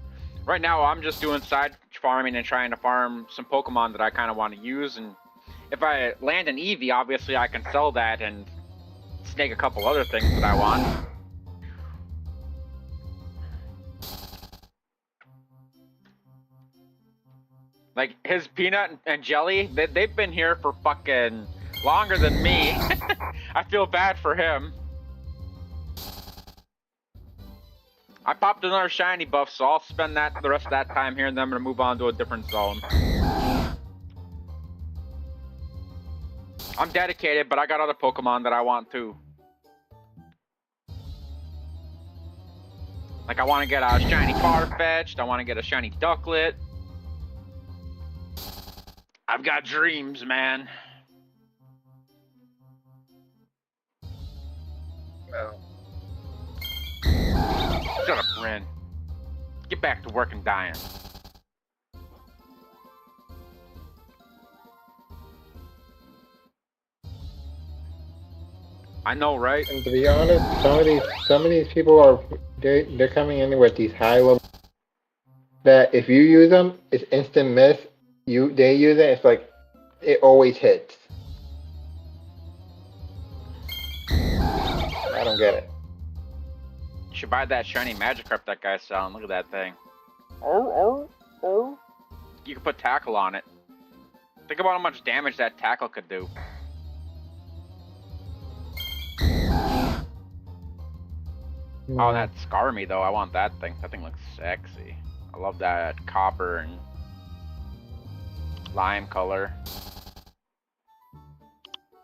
Right now, I'm just doing side farming and trying to farm some Pokemon that I kind of want to use. And if I land an Eevee, obviously I can sell that and snag a couple other things that I want. Like his peanut and jelly, they've been here for fucking longer than me. I feel bad for him. I popped another shiny buff, so I'll spend the rest of that time here, and then I'm gonna move on to a different zone. I'm dedicated, but I got other Pokemon that I want too. Like I want to get a shiny Farfetch'd, I want to get a shiny Ducklet. I've got dreams, man. Well. Shut up, Ren. Get back to work and dying. I know, right? And to be honest, some of these people are they're coming in with these high level that if you use them, it's instant miss. They use it, it's like it always hits. I don't get it. You should buy that shiny Magikarp that guy's selling. Look at that thing. Oh. You can put tackle on it. Think about how much damage that tackle could do. Oh, No. that Scarmy though. I want that thing. That thing looks sexy. I love that copper and lime color.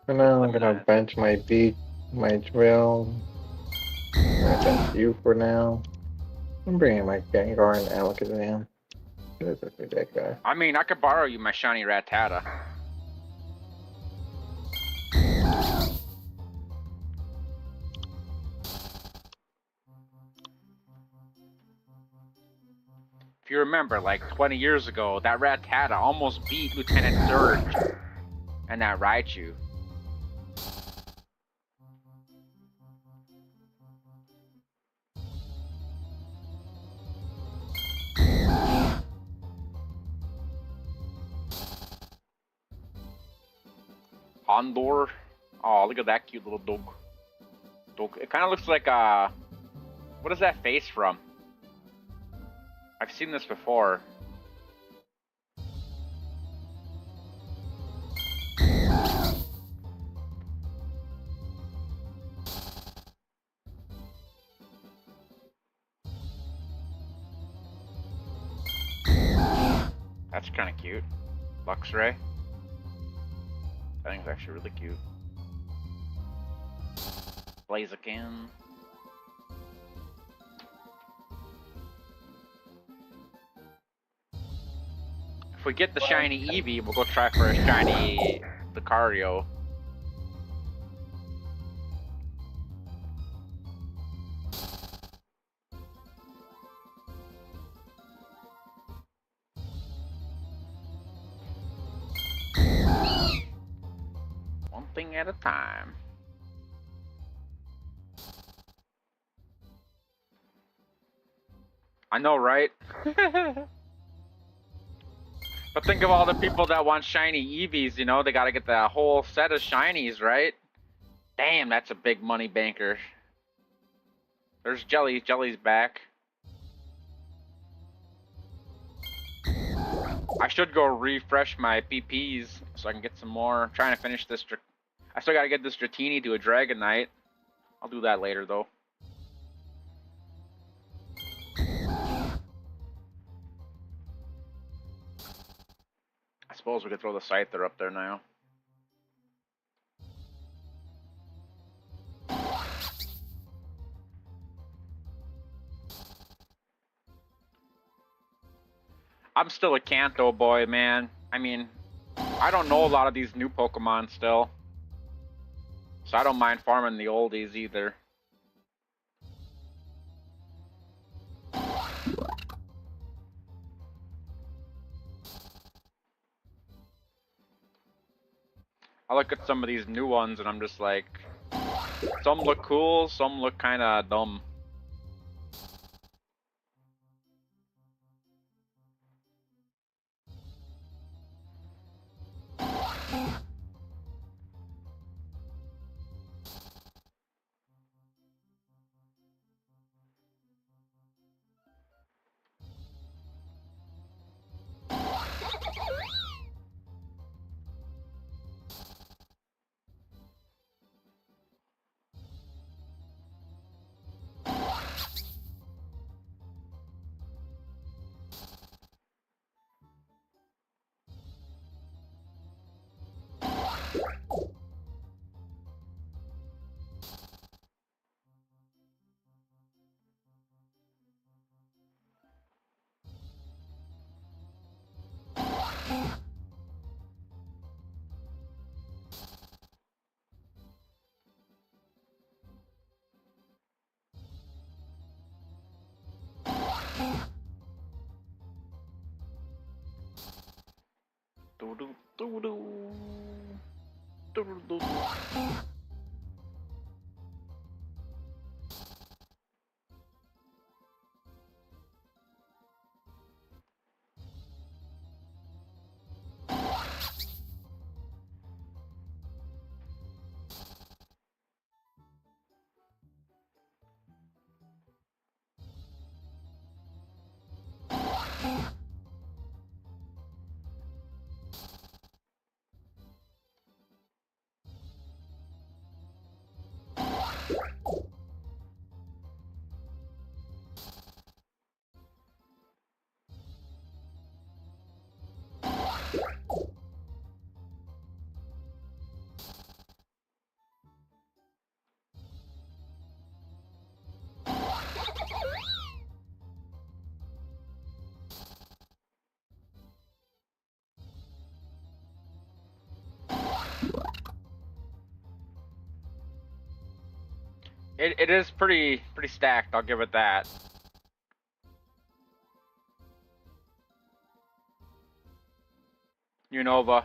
For now, I'm Lemon gonna eyes. bench my drill. I'm gonna bench you for now. I'm bringing my Gengar and Alakazam. This is ridiculous. I mean, I could borrow you my shiny Rattata. If you remember, like 20 years ago, that Rattata almost beat Lieutenant Surge and that Raichu. Hondor. Oh, look at that cute little dog. It kind of looks like what is that face from? I've seen this before. That's kind of cute. Luxray. That thing's actually really cute. Blaziken. If we get the shiny Eevee, we'll go try for a shiny Lucario. One thing at a time. I know, right? But think of all the people that want shiny Eevees, you know, they gotta get the whole set of shinies, right? Damn, that's a big money banker. There's Jelly. Jelly's back. I should go refresh my PPs so I can get some more. I'm trying to finish this. I still gotta get this Dratini to a Dragonite. I'll do that later, though. I suppose we could throw the Scyther up there now. I'm still a Kanto boy, man. I mean, I don't know a lot of these new Pokemon still. So I don't mind farming the oldies either. I look at some of these new ones and I'm just like, some look cool, some look kind of dumb. It is pretty stacked. I'll give it that. Unova.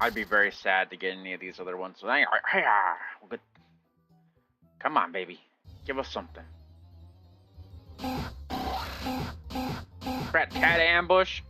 I'd be very sad to get any of these other ones. Come on, baby. Give us something. Rattata ambush.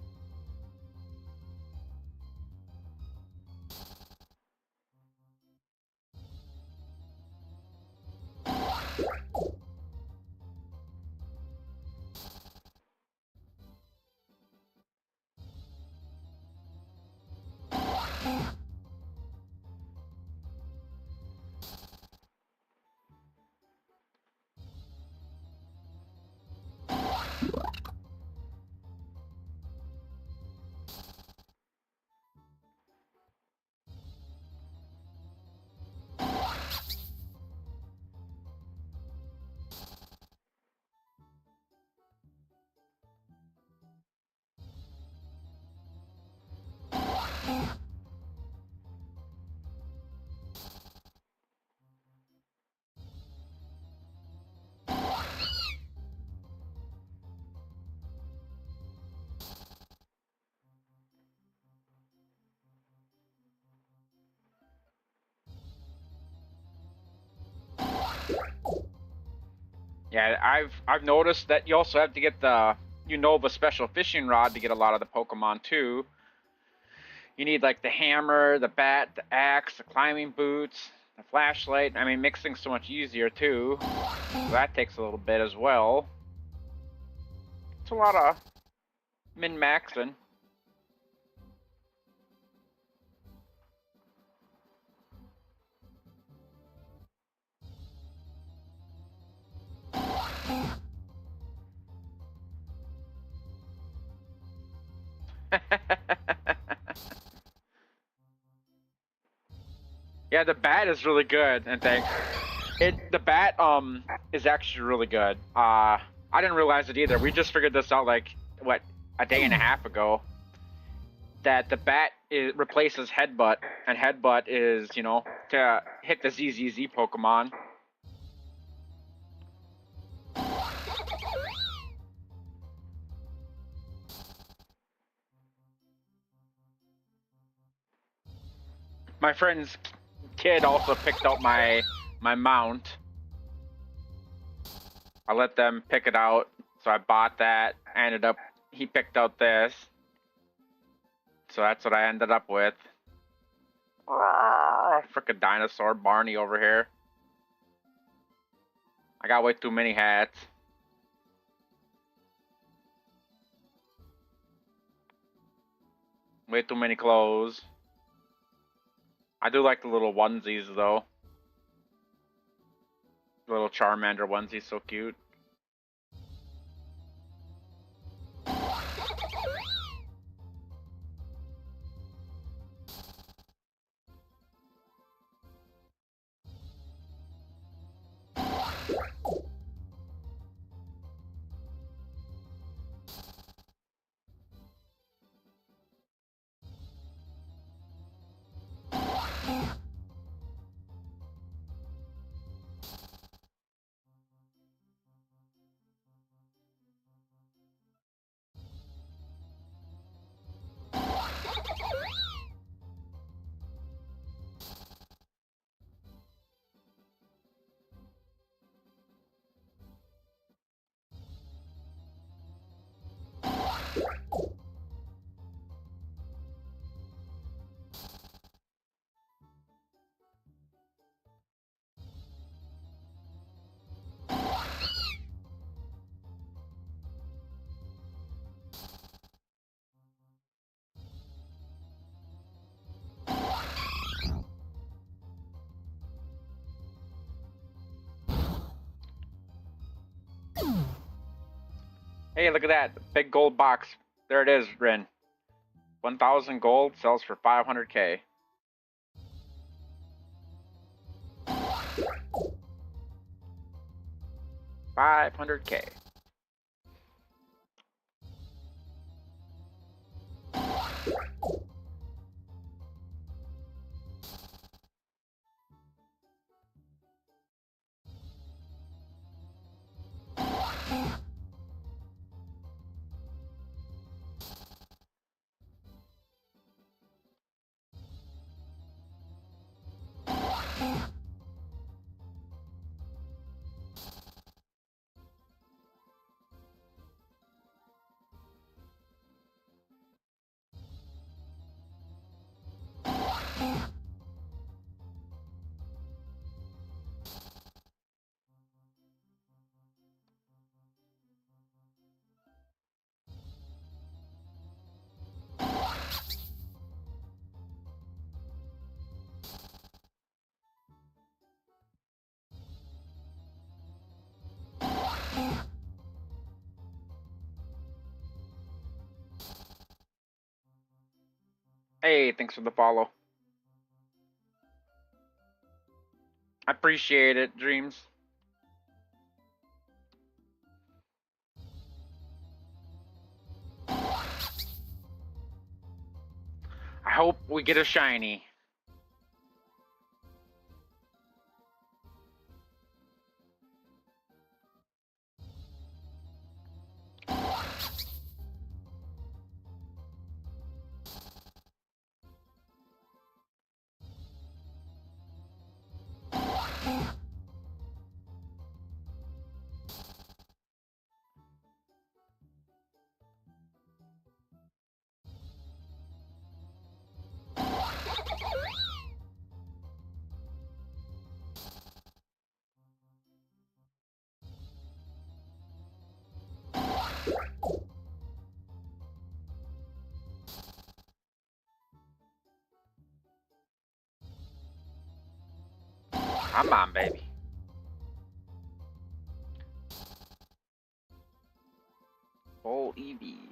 Yeah, I've noticed that you also have to get the Unova special fishing rod to get a lot of the Pokemon too. You need like the hammer, the bat, the axe, the climbing boots, the flashlight. I mean, mixing's so much easier too. So that takes a little bit as well. It's a lot of min-maxing. Yeah, the bat is really good, and the bat is actually really good. I didn't realize it either. We just figured this out like what, a day and a half ago. That the bat replaces Headbutt, and Headbutt is, you know, to hit the ZZZ Pokemon. My friend's kid also picked out my mount. I let them pick it out, so I bought that. He picked out this. So that's what I ended up with. Frickin' dinosaur Barney over here. I got way too many hats. Way too many clothes. I do like the little onesies though. The little Charmander onesie, so cute. Hey, look at that. Big gold box. There it is, Rin. 1,000 gold sells for 500k. $500k. Hey, thanks for the follow. I appreciate it, Dreams. I hope we get a shiny. Come on, baby. Full Eevees.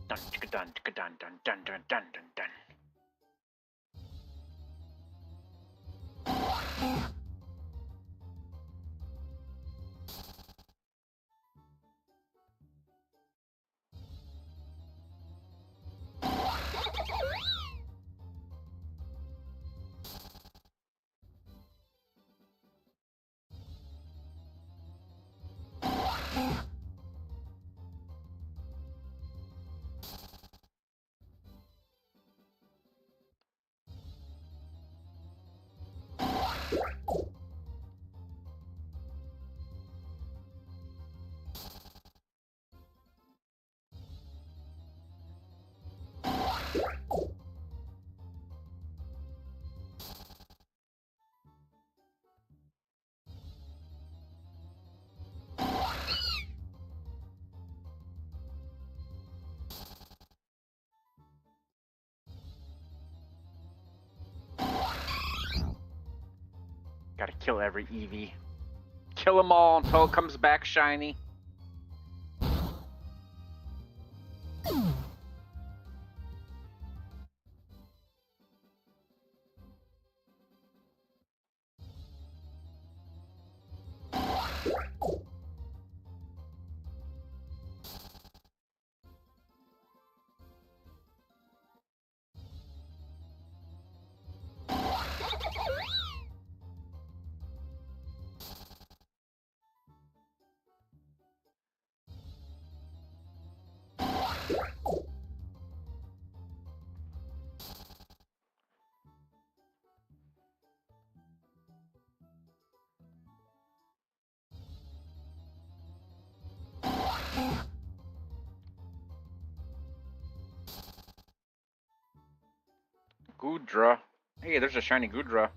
Dun dun dun dun dun dun dun dun dun. Kill every Eevee. Kill them all until it comes back shiny. Goodra. Hey, there's a shiny Goodra.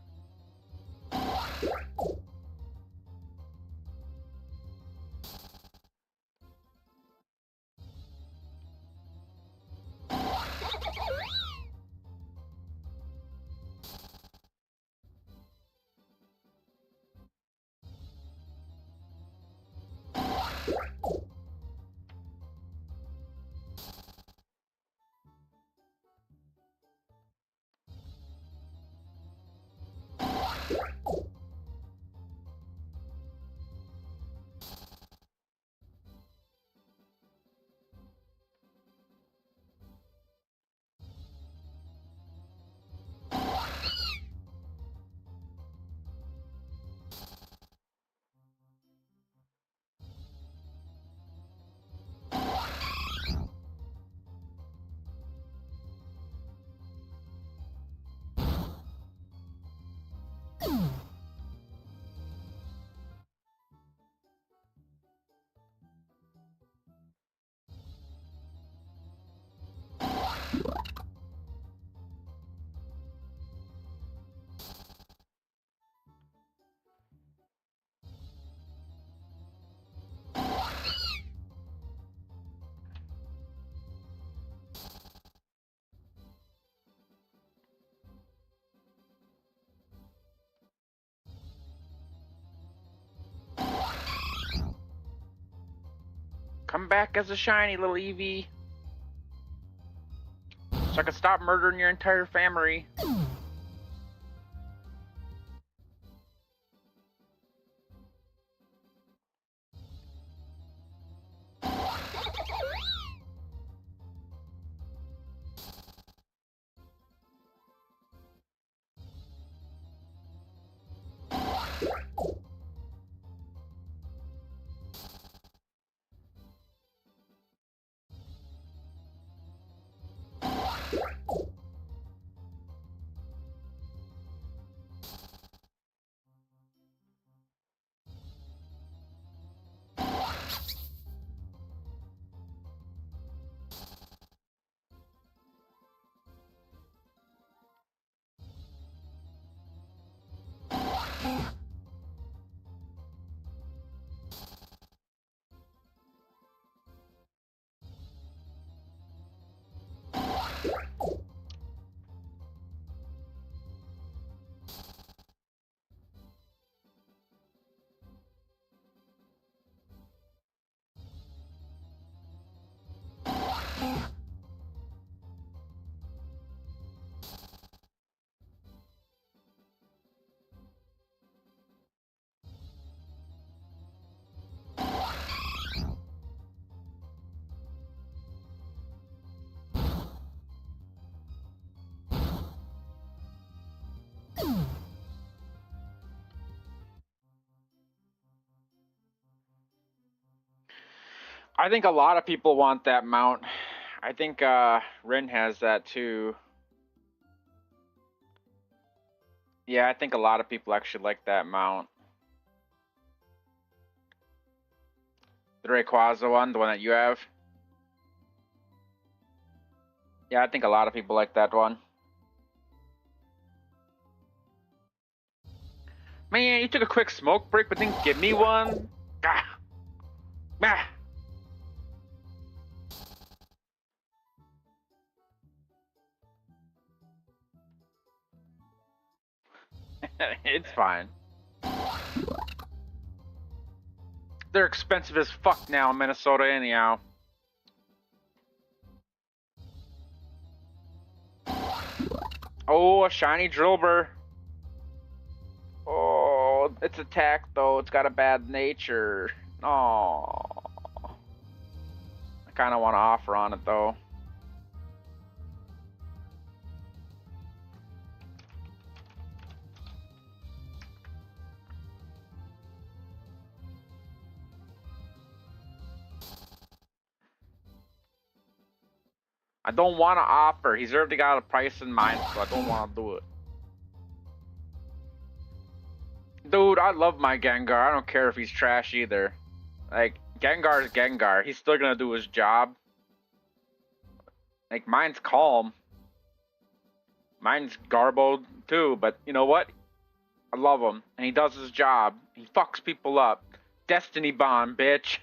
Come back as a shiny, little Eevee. So I can stop murdering your entire family. I think a lot of people want that mount. I think Rin has that too. Yeah, I think a lot of people actually like that mount. The Rayquaza one, the one that you have. Yeah, I think a lot of people like that one. Man, you took a quick smoke break but didn't give me one? Ah. Ah. It's fine. they're expensive as fuck now in Minnesota anyhow. Oh, a shiny Drillbur. Oh, its attack though, it's got a bad nature. Oh, I kind of want to offer on it though. I don't want to offer. He's already got a price in mind, so I don't want to do it. Dude, I love my Gengar. I don't care if he's trash either. Like, Gengar is Gengar. He's still gonna do his job. Like, mine's calm. Mine's garbled too, but you know what? I love him, and he does his job. He fucks people up. Destiny Bond, bitch.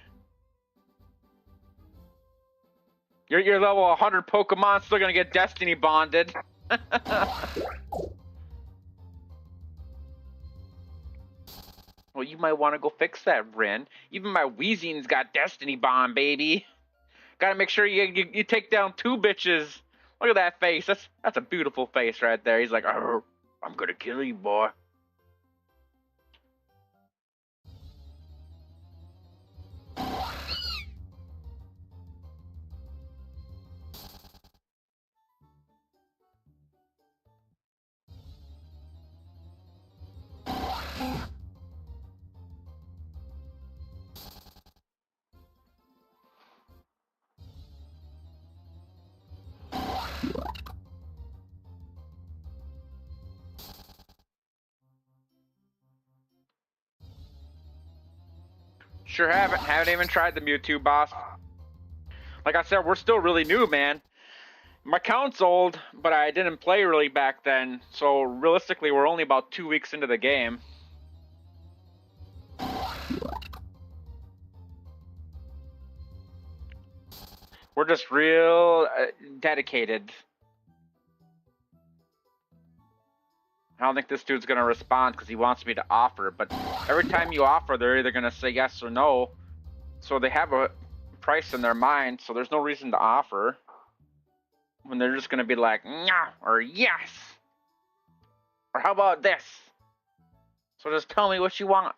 Your level 100 Pokemon still gonna get Destiny Bonded. Well, you might want to go fix that, Ren. Even my Weezing's got Destiny Bond, baby. Gotta make sure you take down 2 bitches. Look at that face. That's a beautiful face right there. He's like, oh, I'm gonna kill you, boy. Sure haven't even tried the Mewtwo boss. Like I said, we're still really new, man. My count's old, but I didn't play really back then, so realistically we're only about 2 weeks into the game. We're just real dedicated. I don't think this dude's gonna respond because he wants me to offer, but every time you offer, they're either gonna say yes or no. So they have a price in their mind, so there's no reason to offer. When they're just gonna be like, nah, or yes. Or how about this? So just tell me what you want.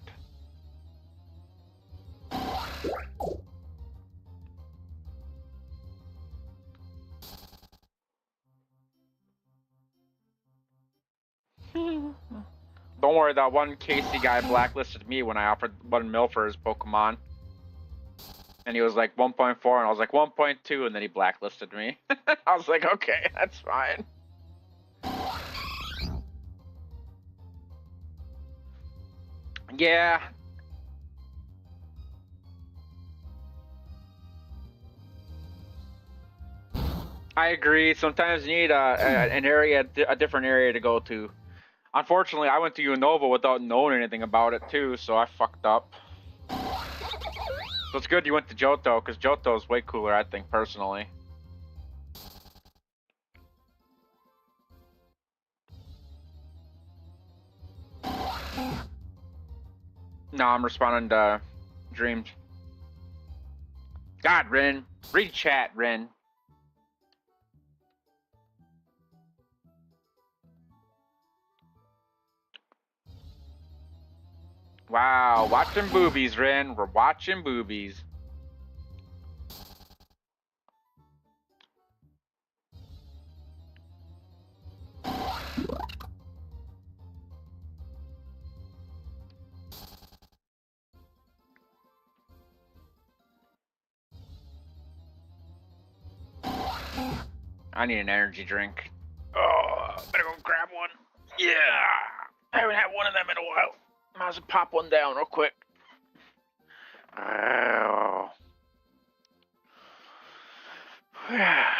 Don't worry, that one Casey guy blacklisted me when I offered 1 mil for his Pokemon. And he was like 1.4, and I was like 1.2, and then he blacklisted me. I was like, okay, that's fine. Yeah. I agree. Sometimes you need a different area to go to. Unfortunately, I went to Unova without knowing anything about it too, so I fucked up. So it's good you went to Johto, because Johto is way cooler, I think, personally. No, I'm responding to Dreams. God, Ren. Read chat, Ren. Wow, watching boobies, Ren. We're watching boobies. I need an energy drink. Oh, better go grab one. Yeah. I haven't had one of them in a while. Might as well pop one down real quick. Oh. Let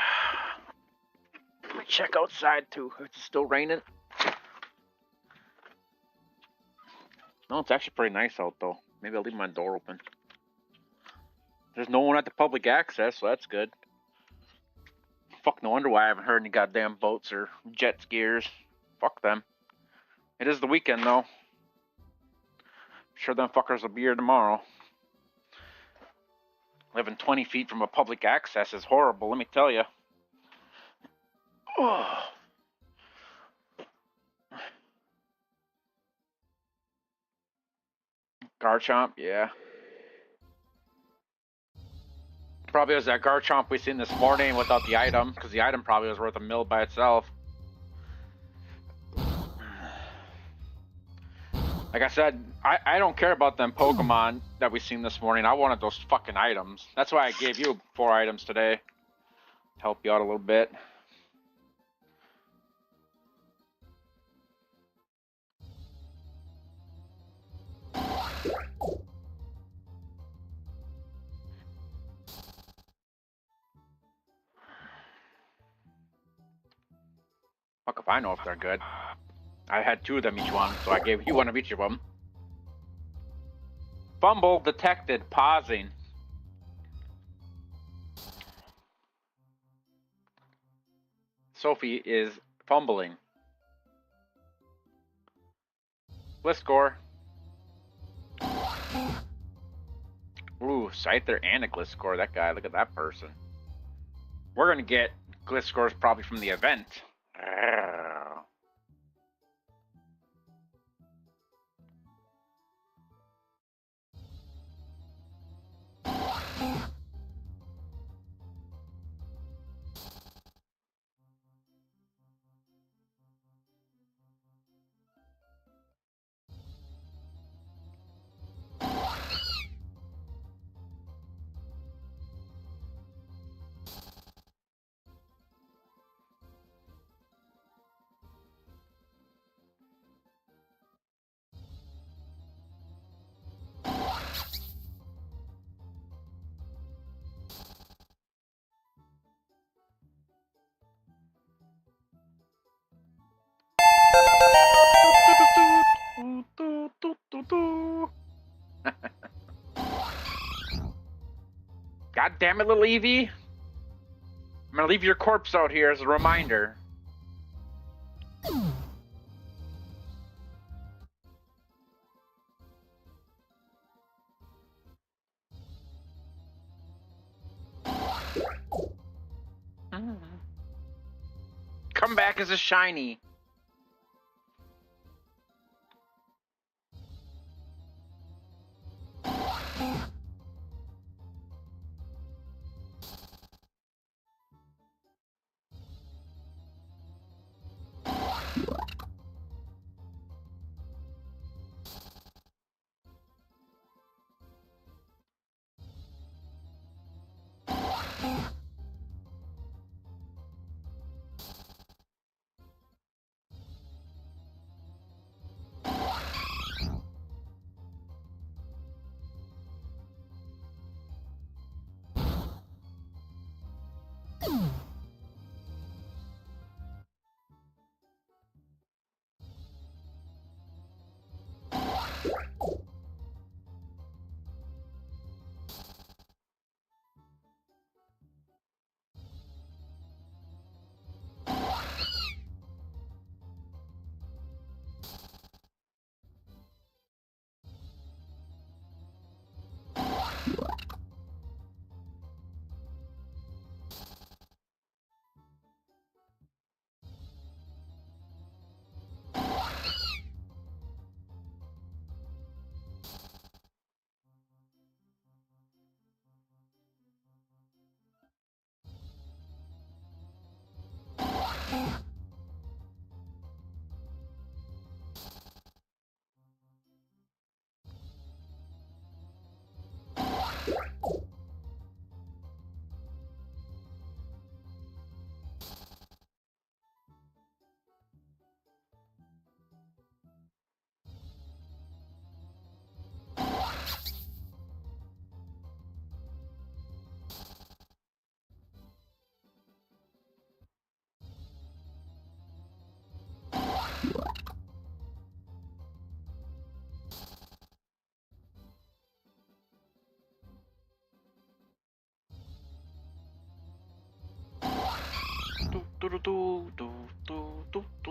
me check outside too. It's still raining. No, it's actually pretty nice out though. Maybe I'll leave my door open. There's no one at the public access, so that's good. Fuck, no wonder why I haven't heard any goddamn boats or jet skiers. Fuck them. It is the weekend though. I'm sure them fuckers will be here tomorrow. Living 20 feet from a public access is horrible, let me tell you. Oh. Garchomp, yeah. Probably was that Garchomp we seen this morning without the item, because the item probably was worth a mil by itself. Like I said, I don't care about them Pokemon that we seen this morning. I wanted those fucking items. That's why I gave you 4 items today. Help you out a little bit. Fuck if I know if they're good. I had 2 of them each one, so I gave you 1 of each of them. Fumble detected. Pausing. Sophie is fumbling. Gliscor. Ooh, Scyther and a Gliscor. That guy, look at that person. We're gonna get Gliscors probably from the event. God damn it, little Eevee. I'm gonna leave your corpse out here as a reminder. Come back as a shiny.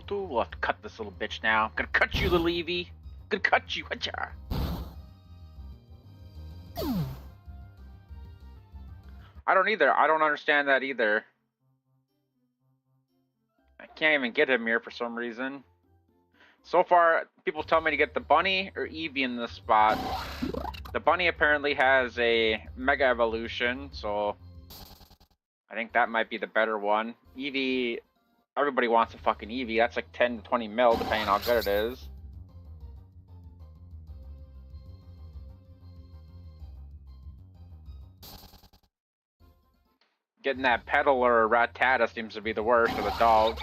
We'll have to cut this little bitch now. I'm gonna cut you, little Eevee. I'm gonna cut you. Hacha. I don't either. I don't understand that either. I can't even get him here for some reason. So far, people tell me to get the bunny or Eevee in this spot. The bunny apparently has a mega evolution, so I think that might be the better one. Eevee, everybody wants a fucking Eevee. That's like 10 to 20 mil, depending on how good it is. Getting that Petal or Rattata seems to be the worst, or the dog.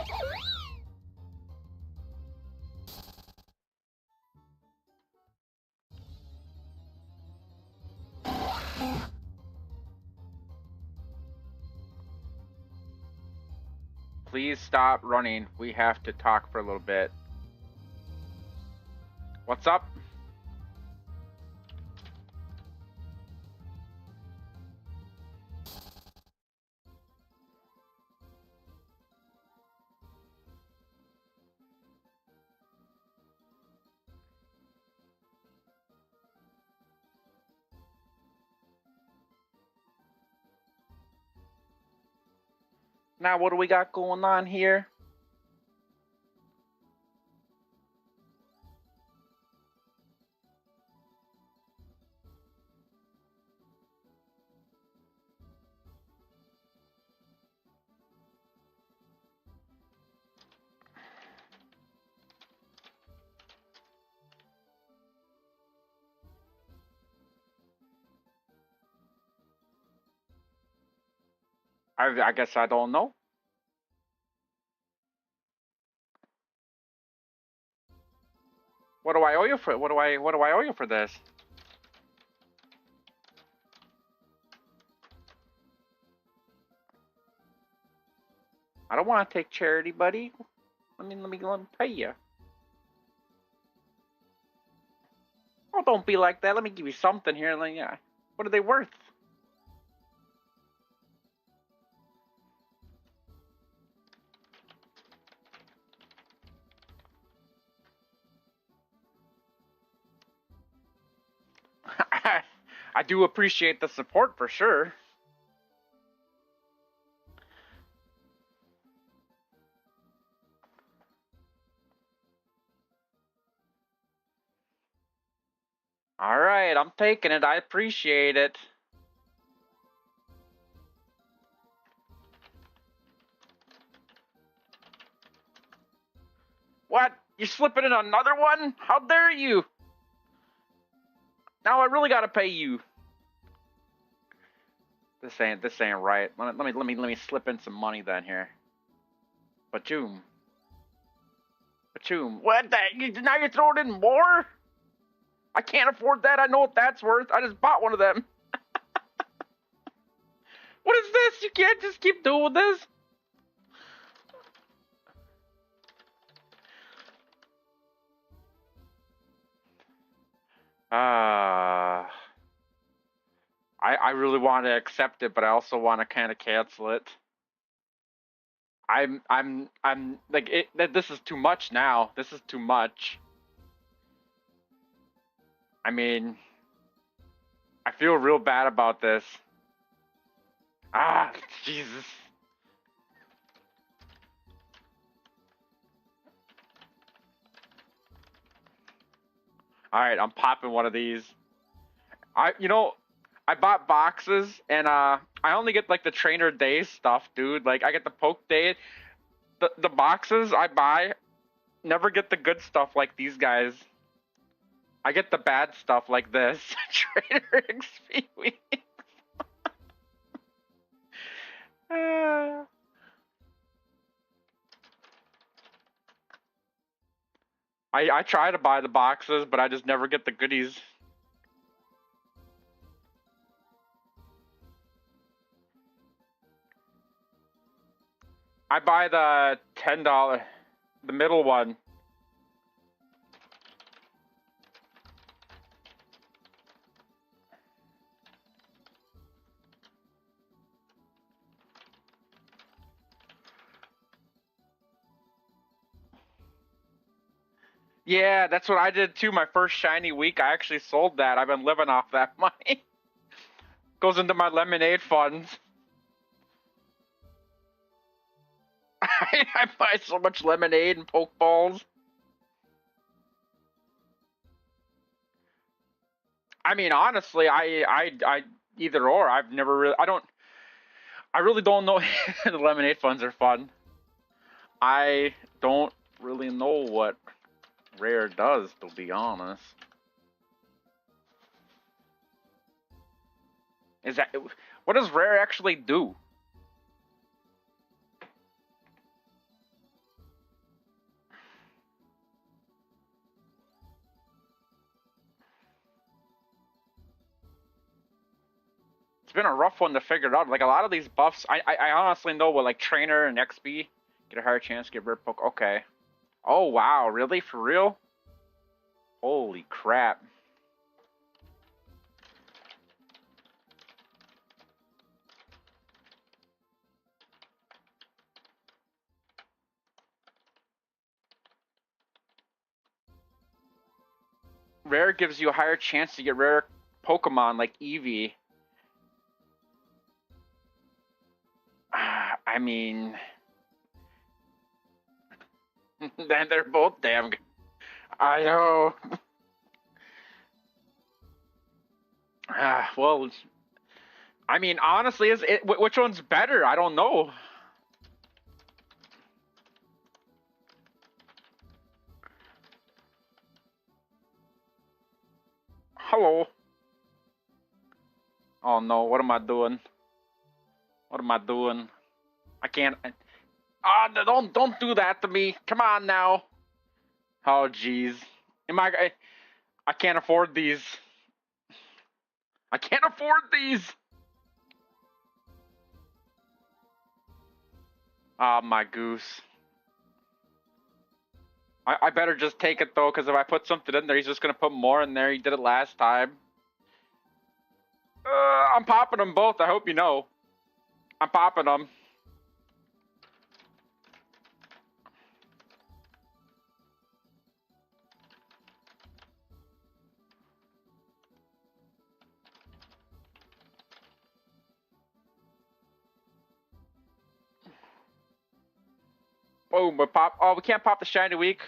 Please stop running. We have to talk for a little bit. What's up? Now, what do we got going on here? I guess I don't know. What do I owe you for? What do I owe you for this? I don't want to take charity, buddy. Let me pay you. Oh, don't be like that. Let me give you something here. Like, yeah. What are they worth? I do appreciate the support for sure. All right, I'm taking it. I appreciate it. What? You slipping in another one? How dare you? Now I really gotta pay you. This ain't right. Let me slip in some money then here. Bachoom. What the? Now you're throwing in more? I can't afford that. I know what that's worth. I just bought one of them. What is this? You can't just keep doing this. I really want to accept it, but I also want to kind of cancel it. I'm like this is too much now. This is too much. I mean, I feel real bad about this. Ah, Jesus. All right, I'm popping one of these. I bought boxes and I only get like the trainer day stuff, dude. Like I get the poke day. The boxes I buy never get the good stuff like these guys. I get the bad stuff like this. Trainer XP week. I try to buy the boxes, but I just never get the goodies. I buy the $10, the middle one. Yeah, that's what I did too. My first shiny week, I actually sold that. I've been living off that money. Goes into my lemonade funds. I buy so much lemonade and Pokeballs. I mean, honestly, I either or. I've never really, I really don't know. The lemonade funds are fun. I don't really know what Rare does, to be honest. Is that, what does Rare actually do? It's been a rough one to figure out. Like a lot of these buffs, I honestly know what like Trainer and XP get a higher chance to get Rare Poke. Okay. Oh wow, really? For real? Holy crap. Rare gives you a higher chance to get rare Pokemon like Eevee. I mean, then they're both damn good. I know. Well, I mean, honestly, which one's better? I don't know. Hello. Oh no, what am I doing? What am I doing? I can't. Don't do that to me. Come on now. Oh jeez. I can't afford these. I can't afford these. Ah, my goose. I better just take it though, because if I put something in there, he's just gonna put more in there. He did it last time. I'm popping them both. I hope you know. I'm popping them. Boom, we pop. Oh, we can't pop the shiny week.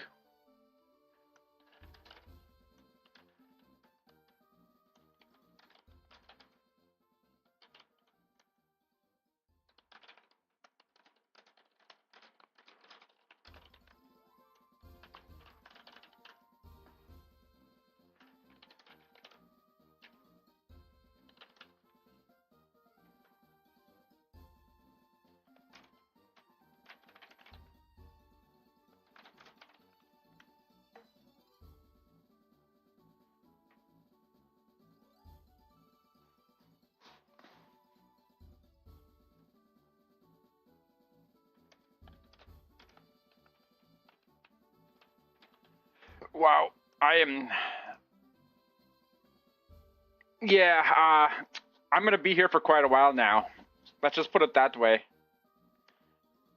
Wow, I am. Yeah, I'm gonna be here for quite a while now. Let's just put it that way.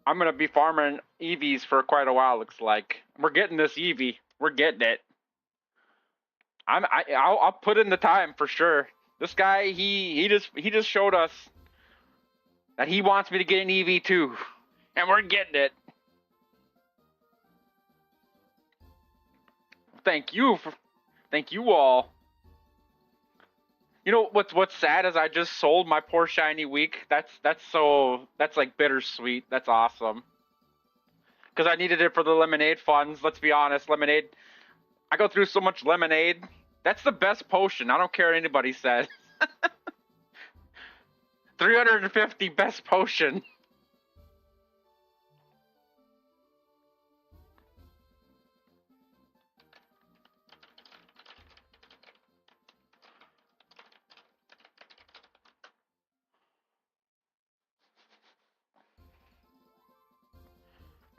I'm gonna be farming Eevees for quite a while. Looks like we're getting this Eevee. We're getting it. I'll put in the time for sure. This guy, he just showed us that he wants me to get an Eevee too, and we're getting it. Thank you all. You know what's sad is I just sold my poor shiny week. That's like bittersweet. That's awesome. Because I needed it for the lemonade funds. Let's be honest, lemonade. I go through so much lemonade. That's the best potion. I don't care what anybody says. 350 best potion.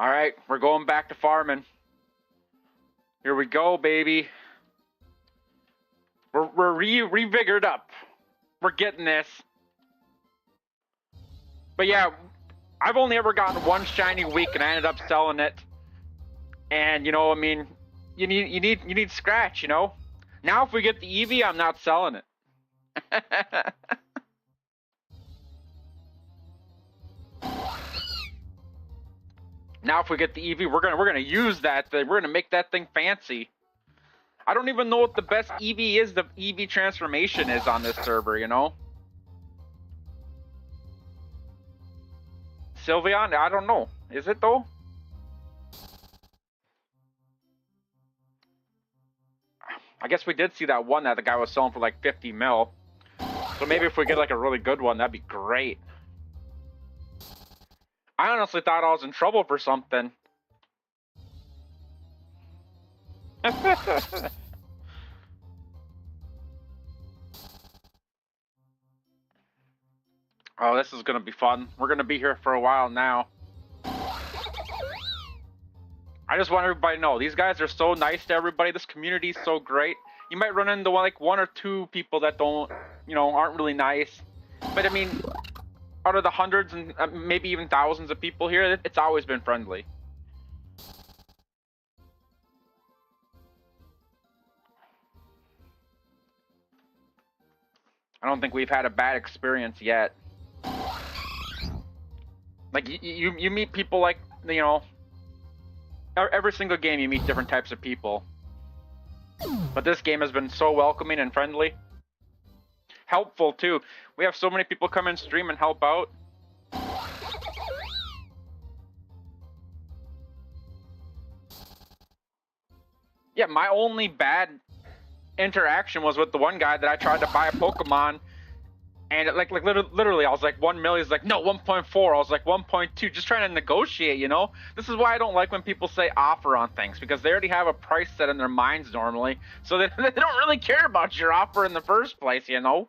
All right, we're going back to farming. Here we go, baby. We're revigored up. We're getting this. But yeah, I've only ever gotten one shiny week, and I ended up selling it. And you know, I mean, you need scratch, you know. Now if we get the Eevee, I'm not selling it. Now if we get the Eevee, we're gonna use that thing. We're gonna make that thing fancy. I don't even know what the best Eevee is. The Eevee transformation is on this server, you know. Sylveon, I don't know. Is it though? I guess we did see that one that the guy was selling for like 50 mil. So maybe if we get like a really good one, that'd be great. I honestly thought I was in trouble for something. Oh, this is gonna be fun. We're gonna be here for a while now. I just want everybody to know, these guys are so nice to everybody. This community is so great. You might run into like one or two people that don't, you know, aren't really nice. But I mean, out of the hundreds and maybe even thousands of people here, it's always been friendly. I don't think we've had a bad experience yet. Like you meet people like, you know, every single game you meet different types of people. But this game has been so welcoming and friendly. Helpful too. We have so many people come in stream and help out. Yeah, my only bad interaction was with the one guy that I tried to buy a Pokemon. And like literally, I was like 1 million. He's like, no, 1.4. I was like 1.2. Just trying to negotiate, you know. This is why I don't like when people say offer on things, because they already have a price set in their minds normally, so they don't really care about your offer in the first place, you know.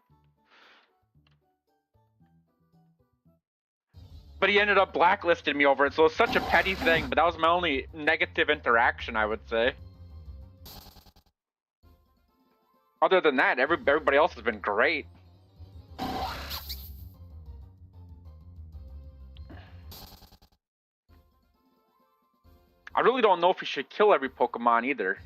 But he ended up blacklisting me over it, so it's such a petty thing. But that was my only negative interaction, I would say. Other than that, everybody else has been great. I really don't know if we should kill every Pokemon either.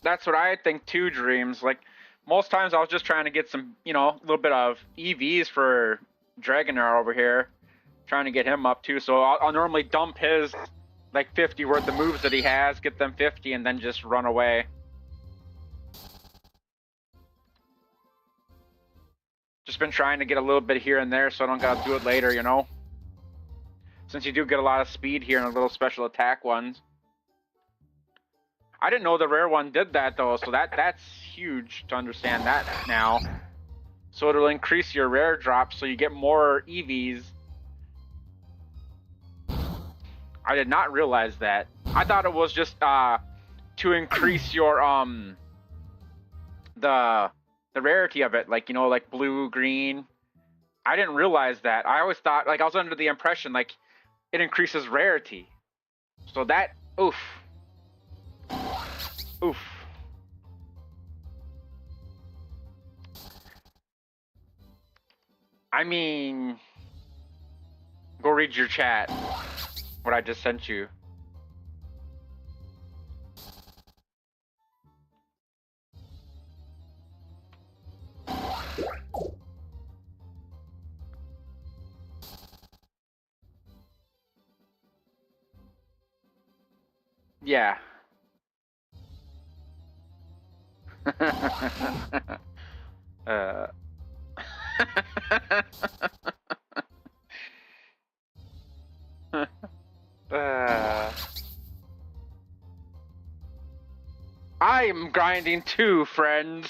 That's what I think too, Dreams. Like, most times I was just trying to get some, you know, a little bit of EVs for Dragonair over here. Trying to get him up too. So I'll normally dump his, like, 50 worth of moves that he has, get them 50, and then just run away. Just been trying to get a little bit here and there so I don't gotta do it later, you know? Since you do get a lot of speed here and a little special attack ones. I didn't know the rare one did that though, so that's huge to understand that now. So it'll increase your rare drop so you get more EVs. I did not realize that. I thought it was just to increase your the rarity of it, like, you know, like blue, green. I didn't realize that. I always thought, like, I was under the impression like it increases rarity. So that, oof. Oof. I mean, go read your chat. What I just sent you. Yeah. I am grinding too, friends.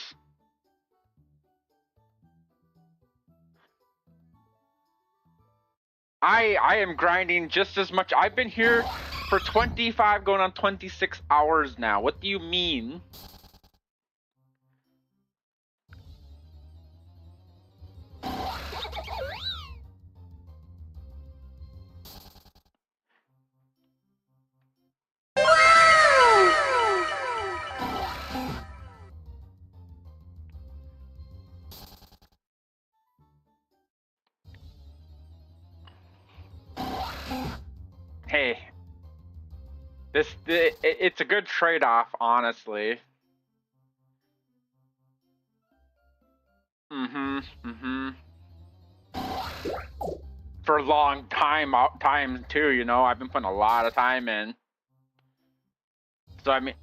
I am grinding just as much. I've been here for 25 going on 26 hours now. What do you mean? Hey, it's a good trade-off, honestly. Mm-hmm. For a long time too, you know. I've been putting a lot of time in. So I mean,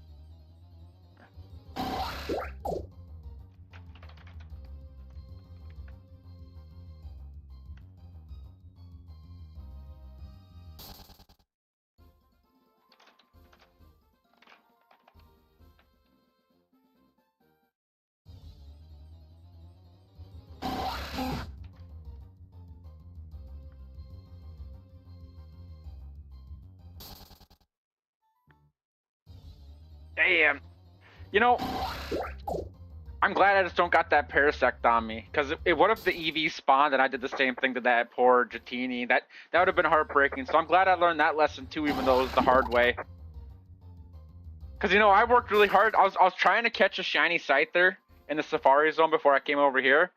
damn. You know, I'm glad I just don't got that Parasect on me. Because what if the Eevee spawned and I did the same thing to that poor Dratini? That would have been heartbreaking. So I'm glad I learned that lesson too, even though it was the hard way. Because, you know, I worked really hard. I was trying to catch a shiny Scyther in the Safari Zone before I came over here.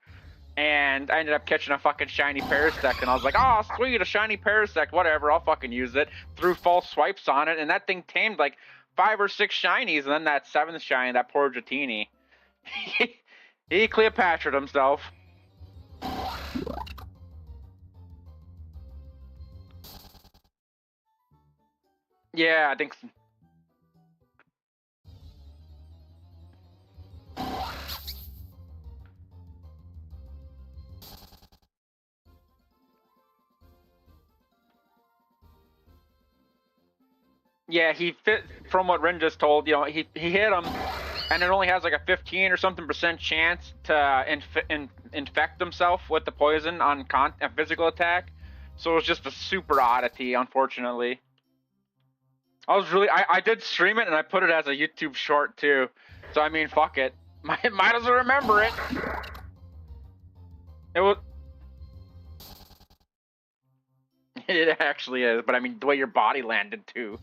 And I ended up catching a fucking shiny Parasect. And I was like, oh, sweet, a shiny Parasect. Whatever, I'll fucking use it. Threw false swipes on it. And that thing tamed like 5 or 6 shinies. And then that 7th shiny, that poor Dratini. He Cleopatra'd himself. Yeah, I think so. Yeah, he fit from what Rin just told. You know, he hit him, and it only has like a 15 or something % chance to infect himself with the poison on a physical attack. So it was just a super oddity, unfortunately. I did stream it and I put it as a YouTube short too. So I mean, fuck it. Might as well remember it. It was. It actually is, but I mean, the way your body landed too.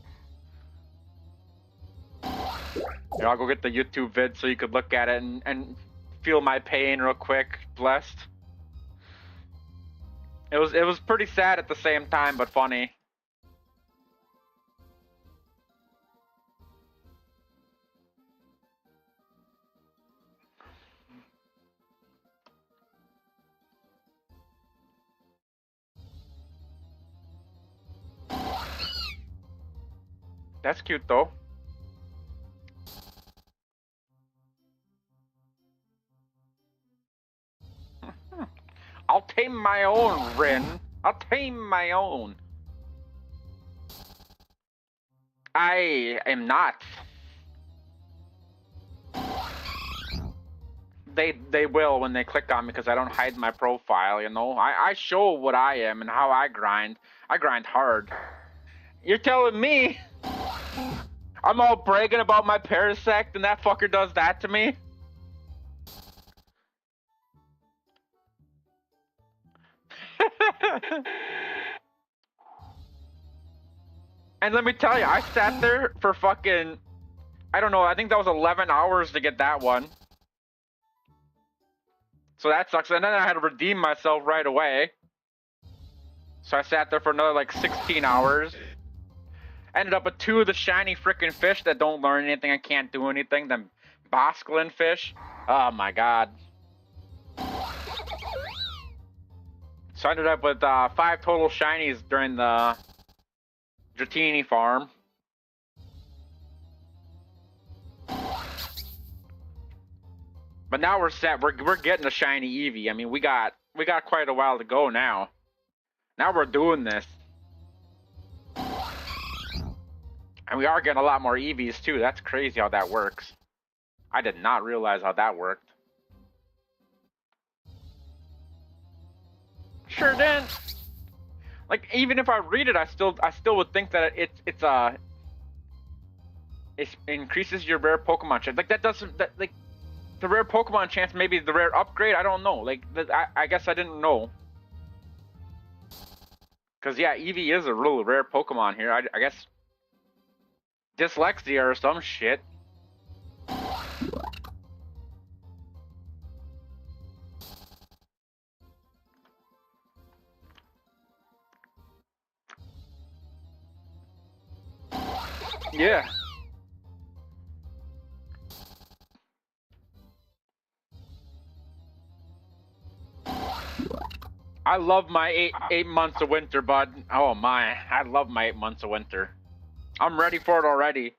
Here, I'll go get the YouTube vid so you could look at it and feel my pain real quick. Blessed. It was pretty sad at the same time, but funny. That's cute though. I'll tame my own, Rin. I'll tame my own. I am not. They will when they click on me because I don't hide my profile, you know. I show what I am and how I grind. I grind hard. You're telling me I'm all bragging about my Parasect and that fucker does that to me? And let me tell you, I sat there for fucking, I don't know, I think that was 11 hours to get that one. So that sucks. And then I had to redeem myself right away. So I sat there for another like 16 hours. Ended up with 2 of the shiny freaking fish that don't learn anything and can't do anything. Them Bosklin fish. Oh my god. So I ended up with 5 total shinies during the Dratini farm. But now we're set. We're getting a shiny Eevee. I mean, we got quite a while to go now. Now we're doing this. And we are getting a lot more Eevees too. That's crazy how that works. I did not realize how that worked. Sure didn't. Like, even if I read it, I still would think that it increases your rare Pokemon chance. Like, that doesn't, like, the rare Pokemon chance, maybe the rare upgrade, I don't know. Like, I guess I didn't know. Because, yeah, Eevee is a really rare Pokemon here. I guess dyslexia or some shit. Yeah. I love my eight months of winter, bud. Oh my, I love my 8 months of winter. I'm ready for it already.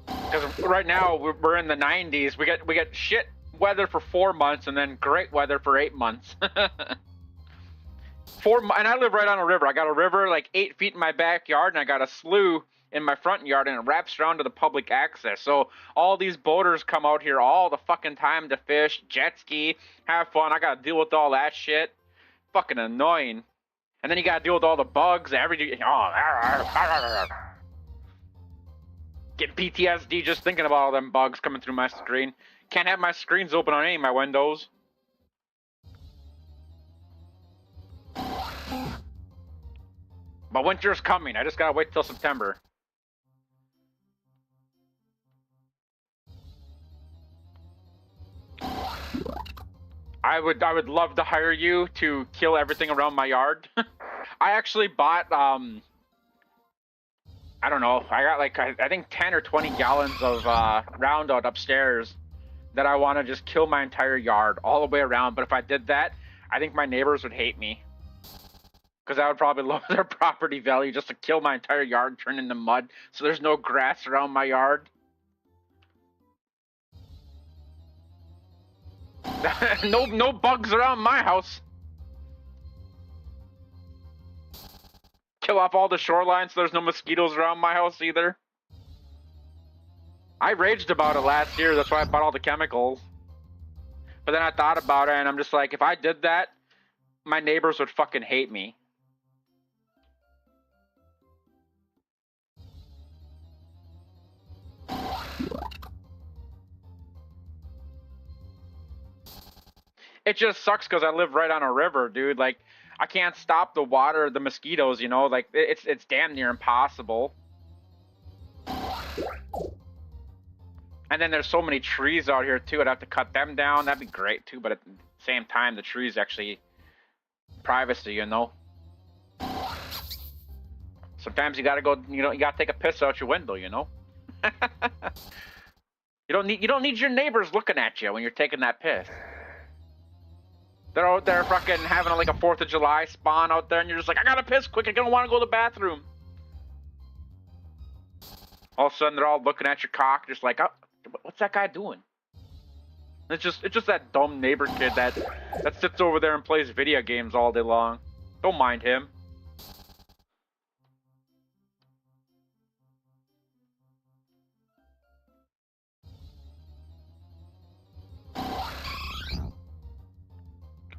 Because right now we're in the 90s. We get shit weather for 4 months and then great weather for 8 months. And I live right on a river. I got a river like 8 feet in my backyard, and I got a slough in my front yard, and it wraps around to the public access. So all these boaters come out here all the fucking time to fish, jet ski, have fun. I gotta deal with all that shit. Fucking annoying. And then you gotta deal with all the bugs. Getting PTSD just thinking about all them bugs coming through my screen. Can't have my screens open on any of my windows. But winter's coming. I just gotta wait till September. I would love to hire you to kill everything around my yard. I actually bought I don't know. I got like I think 10 or 20 gallons of Roundout upstairs that I want to just kill my entire yard all the way around. But if I did that, I think my neighbors would hate me. Because I would probably lower their property value just to kill my entire yard, turn into mud, so there's no grass around my yard. No bugs around my house. Kill off all the shoreline so there's no mosquitoes around my house either. I raged about it last year, that's why I bought all the chemicals. But then I thought about it and I'm just like, if I did that, my neighbors would fucking hate me. It just sucks because I live right on a river, dude. Like, I can't stop the water, the mosquitoes, you know? Like, it's damn near impossible. And then there's so many trees out here, too. I'd have to cut them down. That'd be great, too. But at the same time, the trees actually... privacy, you know? Sometimes you gotta go, you know, you gotta take a piss out your window, you know? You don't need your neighbors looking at you when you're taking that piss. They're out there fucking having like a 4th of July spawn out there, and you're just like, I gotta piss quick, I don't want to go to the bathroom. All of a sudden, they're all looking at your cock, just like, oh, what's that guy doing? It's just that dumb neighbor kid that sits over there and plays video games all day long. Don't mind him.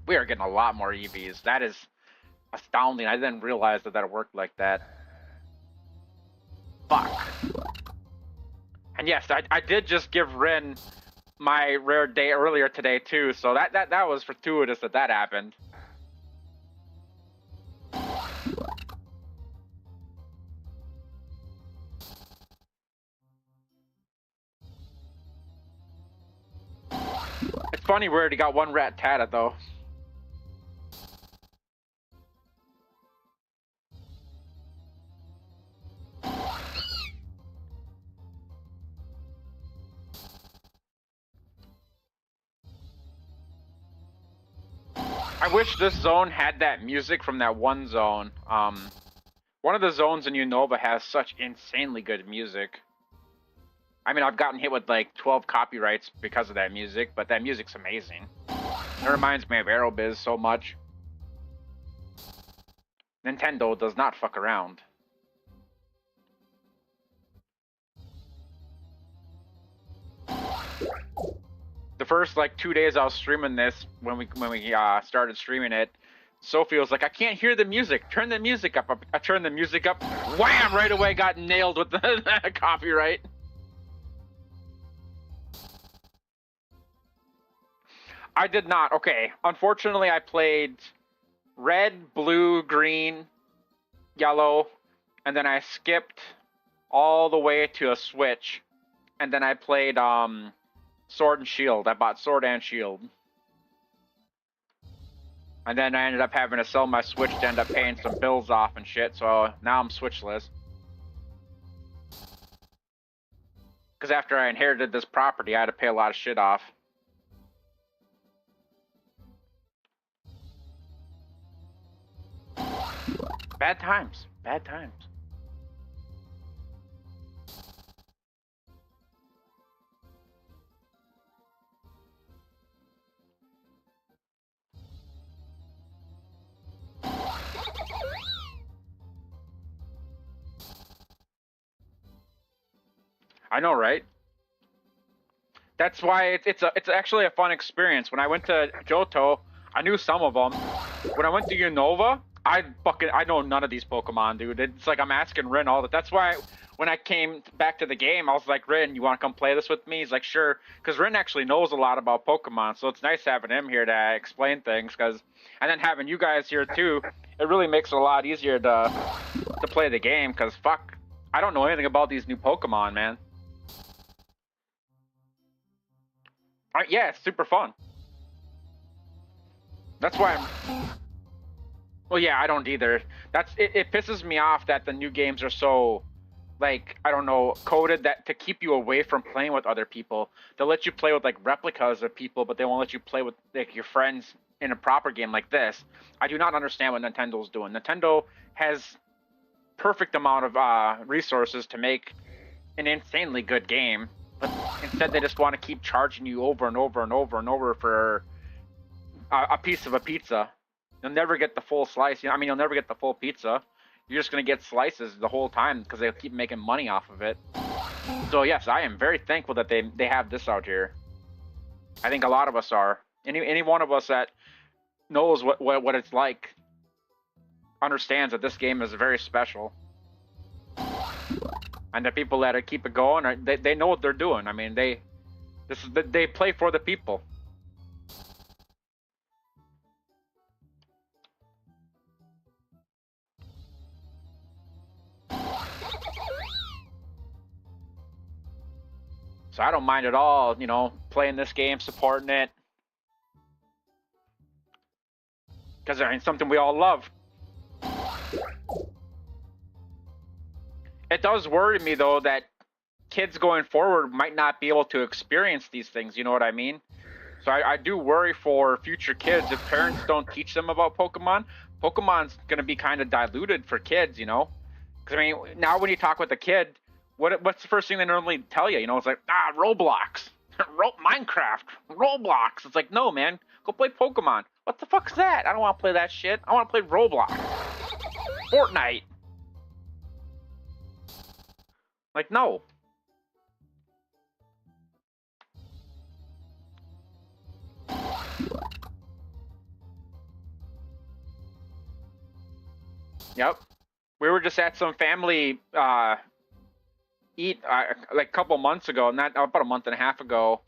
We are getting a lot more Eevees. That is astounding. I didn't realize that it worked like that. Fuck. And yes, I did just give Rin my rare day earlier today too, so that was fortuitous that happened. It's funny we already got one RATTATA though. I wish this zone had that music from that one zone. One of the zones in Unova has such insanely good music. I mean, I've gotten hit with like 12 copyrights because of that music, but that music's amazing. It reminds me of Aerobiz so much. Nintendo does not fuck around. The first like 2 days I was streaming this, when we started streaming it, Sophie was like, I can't hear the music. Turn the music up. I turned the music up. Wham! Right away got nailed with the copyright. I did not. Okay. Unfortunately, I played red, blue, green, yellow, and then I skipped all the way to a Switch. And then I played Sword and Shield. I bought Sword and Shield. And then I ended up having to sell my Switch to end up paying some bills off and shit, so now I'm Switchless. Because after I inherited this property, I had to pay a lot of shit off. Bad times. Bad times. I know, right? That's why it's actually a fun experience. When I went to Johto, I knew some of them. When I went to Unova, I know none of these Pokemon, dude. It's like I'm asking Rin all that. That's why when I came back to the game, I was like, Rin, you want to come play this with me? He's like, sure, because Rin actually knows a lot about Pokemon, so it's nice having him here to explain things. And then having you guys here too, it really makes it a lot easier to play the game. Because fuck, I don't know anything about these new Pokemon, man. Yeah, it's super fun. That's why I'm... Well, yeah, I don't either. It pisses me off that the new games are so, like, I don't know, coded that to keep you away from playing with other people. They'll let you play with, like, replicas of people, but they won't let you play with, like, your friends in a proper game like this. I do not understand what Nintendo's doing. Nintendo has perfect amount of resources to make an insanely good game. But instead, they just want to keep charging you over and over and over and over for a piece of a pizza. You'll never get the full slice. I mean, you'll never get the full pizza. You're just going to get slices the whole time because they'll keep making money off of it. So, yes, I am very thankful that they have this out here. I think a lot of us are. Any one of us that knows what it's like understands that this game is very special. And the people that keep it going, they know what they're doing. I mean, they play for the people. So I don't mind at all, you know, playing this game, supporting it. Because it's something we all love. It does worry me, though, that kids going forward might not be able to experience these things, you know what I mean? So I do worry for future kids. If parents don't teach them about Pokemon, Pokemon's going to be kind of diluted for kids, you know? Because, I mean, now when you talk with a kid, what's the first thing they normally tell you? You know, it's like, Roblox, Minecraft, Roblox. It's like, no, man, go play Pokemon. What the fuck's that? I don't want to play that shit. I want to play Roblox. Fortnite. Like, no. Yep. We were just at some family eat like a couple months ago, not about a month and a half ago.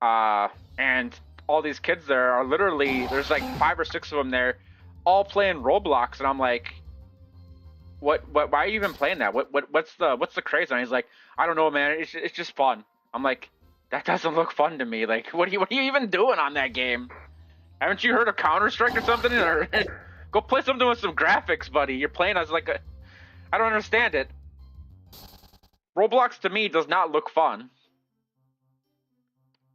And all these kids there are literally, there's like 5 or 6 of them there, all playing Roblox, and I'm like, why are you even playing that? What's the craze on it? He's like, I don't know, man. It's just fun. I'm like, that doesn't look fun to me. Like, what are you even doing on that game? Haven't you heard of Counter-Strike or something? Or go play something with some graphics, buddy. You're playing as like a, I don't understand it. Roblox to me does not look fun.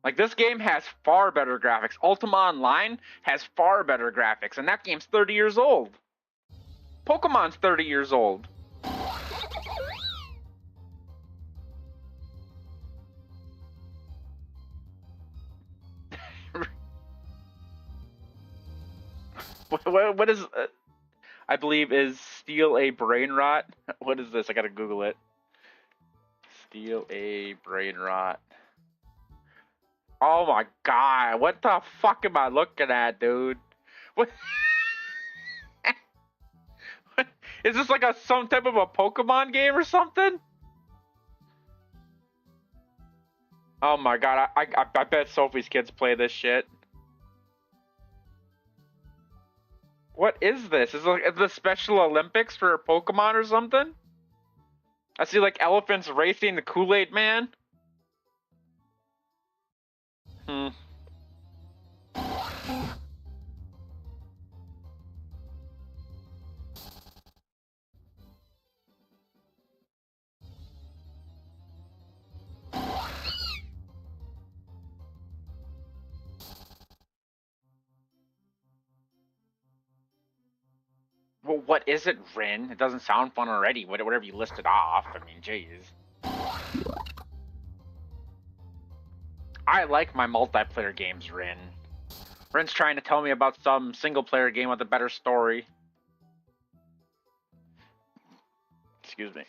Like, this game has far better graphics. Ultima Online has far better graphics, and that game's 30 years old. Pokemon's 30 years old. What is, I believe, is steal a brain rot? What is this? I gotta Google it. Steal a brain rot. Oh my god, what the fuck am I looking at, dude? What? Is this like some type of a Pokemon game or something? Oh my god, I bet Sophie's kids play this shit. What is this? Is it the Special Olympics for Pokemon or something? I see like elephants racing the Kool-Aid Man. Well, what is it, Rin? It doesn't sound fun already. Whatever you listed off. I mean, jeez. I like my multiplayer games, Rin. Rin's trying to tell me about some single-player game with a better story. Excuse me.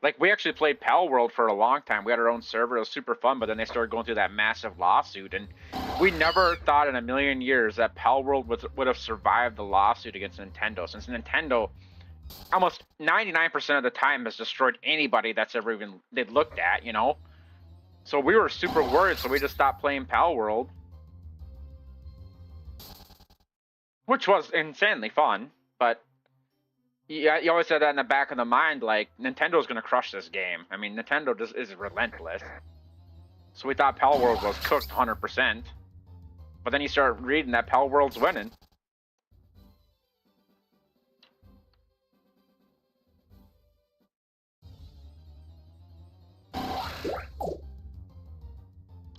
Like, we actually played Pal World for a long time. We had our own server. It was super fun, but then they started going through that massive lawsuit, and we never thought in a million years that Pal World would have survived the lawsuit against Nintendo, since Nintendo almost 99% of the time has destroyed anybody that's ever even they'd looked at, you know? So we were super worried, so we just stopped playing Pal World. Which was insanely fun, but yeah, you always had that in the back of the mind, like, Nintendo's gonna crush this game. I mean, Nintendo just is relentless. So we thought Pal World was cooked 100%. But then you start reading that Pal World's winning.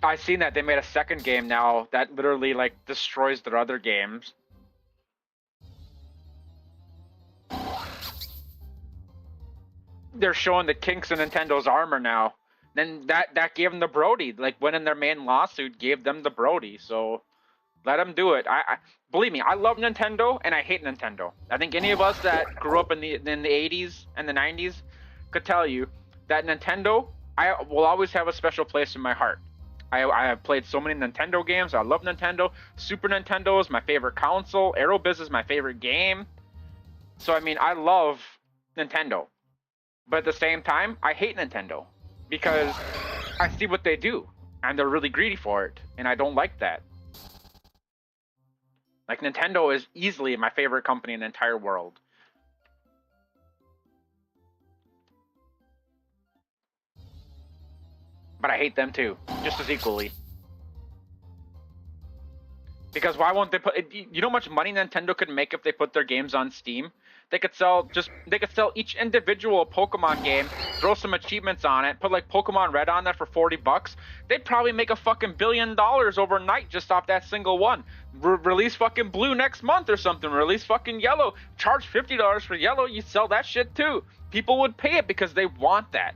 I've seen that they made a second game now that literally, like, destroys their other games. They're showing the kinks in Nintendo's armor now. Then that gave them the Brody. Like, winning their main lawsuit gave them the Brody. So let them do it. I believe me, I love Nintendo and I hate Nintendo. I think any of us that grew up in the 80s and the 90s could tell you that Nintendo, I will always have a special place in my heart. I have played so many Nintendo games. I love Nintendo. Super Nintendo is my favorite console. Aerobiz is my favorite game. So I mean, I love Nintendo. But at the same time, I hate Nintendo because I see what they do and they're really greedy for it, and I don't like that. Like, Nintendo is easily my favorite company in the entire world. But I hate them too, just as equally. Because why won't they put? You know how much money Nintendo could make if they put their games on Steam? They could sell each individual Pokemon game, throw some achievements on it, put like Pokemon Red on there for $40. They'd probably make a fucking $1 billion overnight just off that single one. Release fucking Blue next month or something. Release fucking Yellow. Charge $50 for Yellow. You sell that shit too. People would pay it because they want that.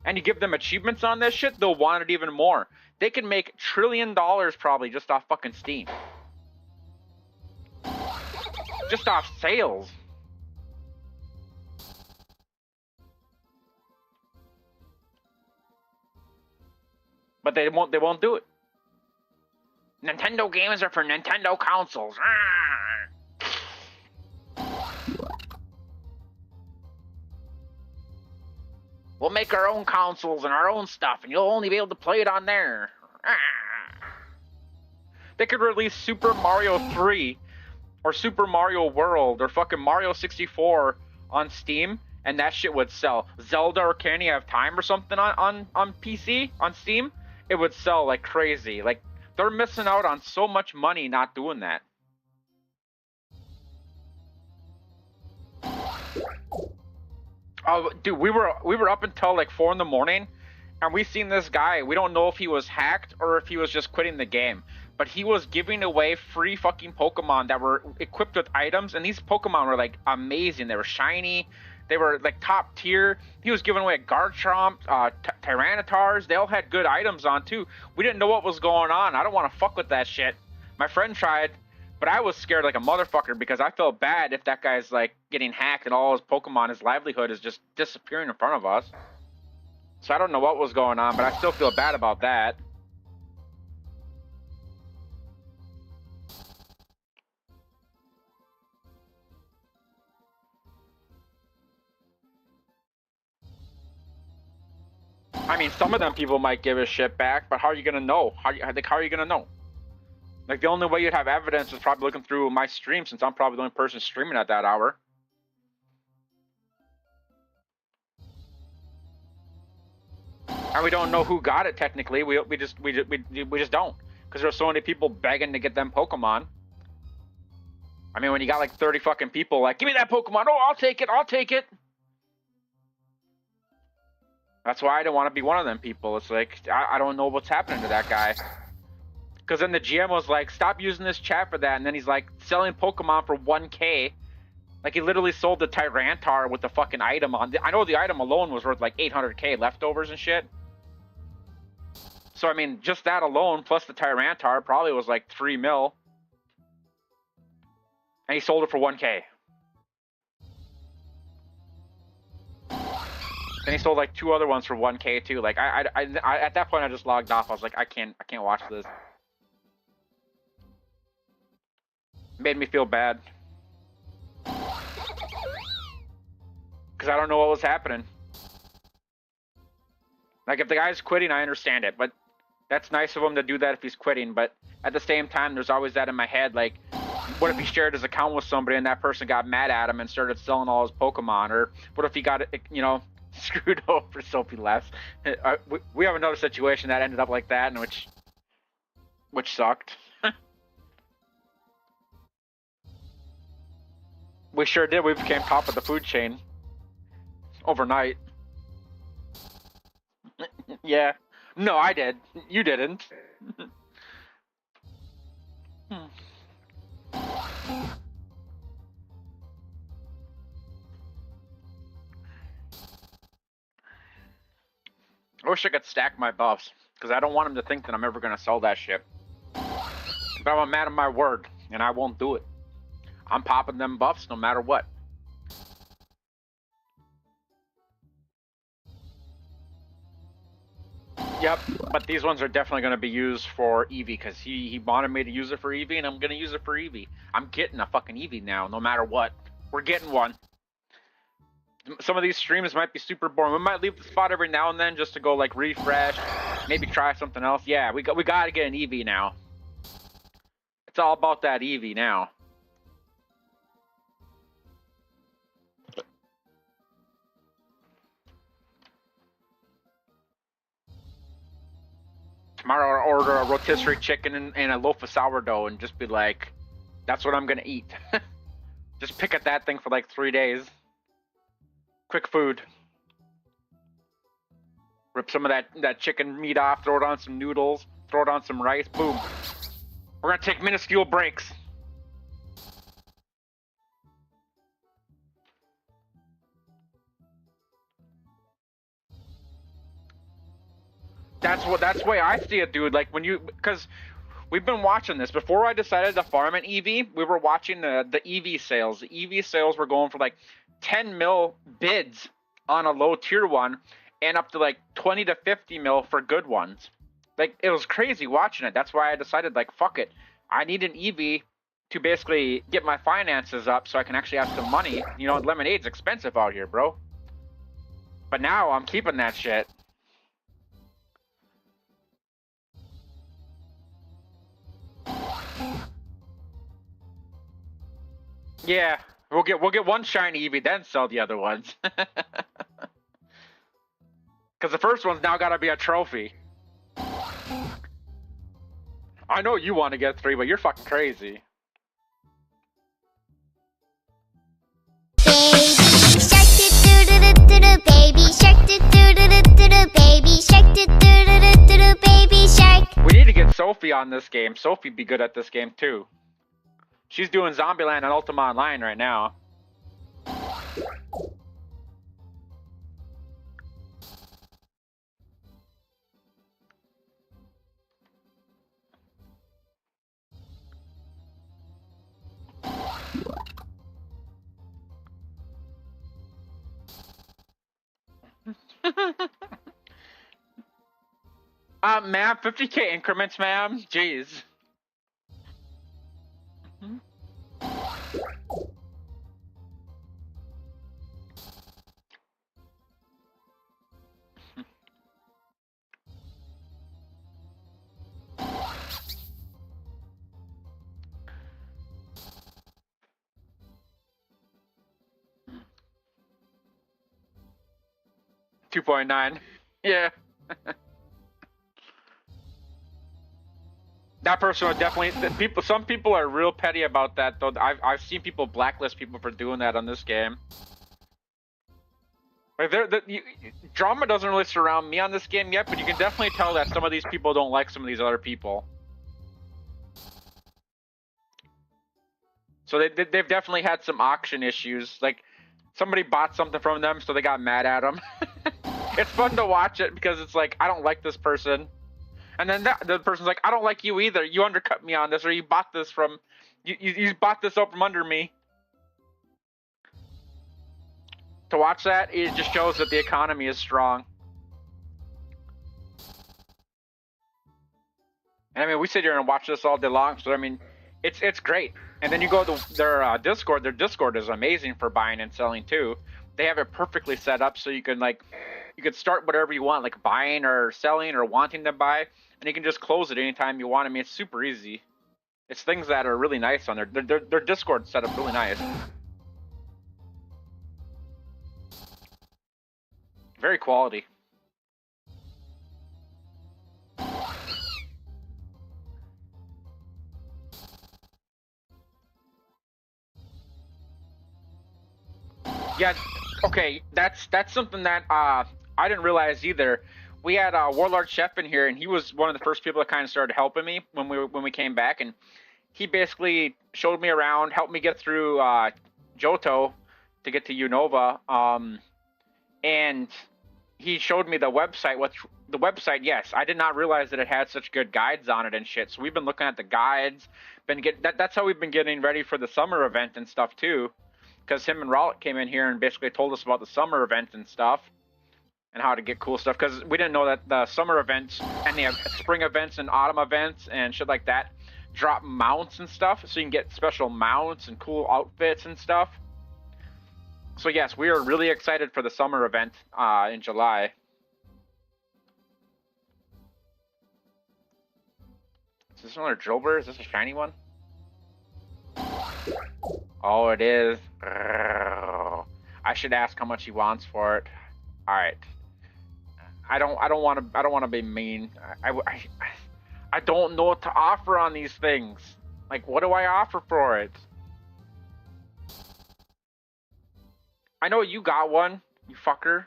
And you give them achievements on this shit, they'll want it even more. They can make $1 trillion probably just off fucking Steam. Just off sales. But they won't do it. Nintendo games are for Nintendo consoles. We'll make our own consoles and our own stuff, and you'll only be able to play it on there. They could release Super Mario 3 or Super Mario World or fucking Mario 64 on Steam, and that shit would sell. Zelda or Ocarina of Time or something on PC, on Steam, it would sell like crazy. Like, they're missing out on so much money not doing that. Oh, dude, we were up until like 4 in the morning, and we seen this guy. We don't know if he was hacked or if he was just quitting the game, but he was giving away free fucking Pokemon that were equipped with items, and these Pokemon were like amazing. They were shiny. They were like top tier. He was giving away Garchomp, Tyrannitars. They all had good items on too. We didn't know what was going on. I don't want to fuck with that shit. My friend tried, but I was scared like a motherfucker because I felt bad if that guy's like getting hacked and all his Pokemon, his livelihood is just disappearing in front of us. So I don't know what was going on, but I still feel bad about that. I mean, some of them people might give a shit back, but how are you gonna know? How are you gonna know? Like, the only way you'd have evidence is probably looking through my stream, since I'm probably the only person streaming at that hour. And we don't know who got it technically. We just don't, because there's so many people begging to get them Pokemon. I mean, when you got like 30 fucking people like, give me that Pokemon. Oh, I'll take it. I'll take it. That's why I don't want to be one of them people. It's like, I don't know what's happening to that guy. Because then the GM was like, stop using this chat for that. And then he's like selling Pokemon for 1K. Like, he literally sold the Tyranitar with the fucking item on. I know the item alone was worth like 800K leftovers and shit. So, I mean, just that alone, plus the Tyranitar, probably was like 3 mil. And he sold it for 1K. Then he sold like 2 other ones for 1K too. Like, I at that point I just logged off. I was like, I can't watch this. Made me feel bad. Because I don't know what was happening. Like, if the guy's quitting, I understand it, but that's nice of him to do that if he's quitting. But at the same time, there's always that in my head, like, what if he shared his account with somebody and that person got mad at him and started selling all his Pokemon? Or what if he got, you know, screwed over? Sophie laughs. We have another situation that ended up like that, and which sucked. We sure did. We became top of the food chain overnight. Yeah. No, I did. You didn't. I wish I could stack my buffs, because I don't want him to think that I'm ever going to sell that shit. But I'm a man of my word, and I won't do it. I'm popping them buffs no matter what. Yep, but these ones are definitely going to be used for Eevee, because he wanted me to use it for Eevee, and I'm going to use it for Eevee. I'm getting a fucking Eevee now, no matter what. We're getting one. Some of these streams might be super boring. We might leave the spot every now and then just to go, like, refresh, maybe try something else. Yeah, we got to get an Eevee now. It's all about that Eevee now. Tomorrow I'll order a rotisserie chicken and a loaf of sourdough and just be like, that's what I'm gonna eat. Just pick at that thing for like 3 days. Quick food. Rip some of that chicken meat off, throw it on some noodles, throw it on some rice, boom. We're gonna take minuscule breaks. That's the way I see it, dude. Like, because we've been watching this. Before I decided to farm an Eevee, we were watching the Eevee sales. The Eevee sales were going for like 10 mil bids on a low tier one, and up to like 20 to 50 mil for good ones. Like, it was crazy watching it. That's why I decided, like, fuck it. I need an Eevee to basically get my finances up so I can actually have some money. You know, lemonade's expensive out here, bro. But now I'm keeping that shit. Yeah, we'll get one shiny Eevee, then sell the other ones. Because the first one's now gotta be a trophy. I know you want to get 3, but you're fucking crazy. We need to get Sophie on this game. Sophie be good at this game too. She's doing Zombieland and Ultima Online right now. Ma'am, 50K increments, ma'am. Jeez. 2.9. Yeah. That person would definitely. Some people are real petty about that, though. I've seen people blacklist people for doing that on this game. Like drama doesn't really surround me on this game yet, but you can definitely tell that some of these people don't like some of these other people. So they've definitely had some auction issues. Like somebody bought something from them, so they got mad at them. It's fun to watch it because it's like, I don't like this person. And then the person's like, I don't like you either. You undercut me on this, or you bought this from, you bought this up from under me. To watch that, it just shows that the economy is strong. And I mean, we sit here and watch this all day long, so I mean, it's great. And then you go to their Discord. Their Discord is amazing for buying and selling too. They have it perfectly set up so you can start whatever you want, like buying or selling or wanting to buy, and you can just close it anytime you want. I mean, it's super easy. It's things that are really nice on their Discord set up really nice. Very quality. Yeah, okay, that's something that I didn't realize either. We had Warlord Chef in here, and he was one of the first people that kind of started helping me when we came back, and he basically showed me around, helped me get through Johto to get to Unova, and he showed me the website. The website, yes, I did not realize that it had such good guides on it and shit. So we've been looking at the guides, that's how we've been getting ready for the summer event and stuff too. Because him and Rollick came in here and basically told us about the summer event and stuff, and how to get cool stuff. Because we didn't know that the summer events and the spring events and autumn events and shit like that drop mounts and stuff, so you can get special mounts and cool outfits and stuff. So yes, we are really excited for the summer event in July. Is this another Drillbur? Is this a shiny one? Oh, it is. I should ask how much he wants for it. All right. I don't want to be mean. I don't know what to offer on these things. Like, what do I offer for it? I know you got one, you fucker.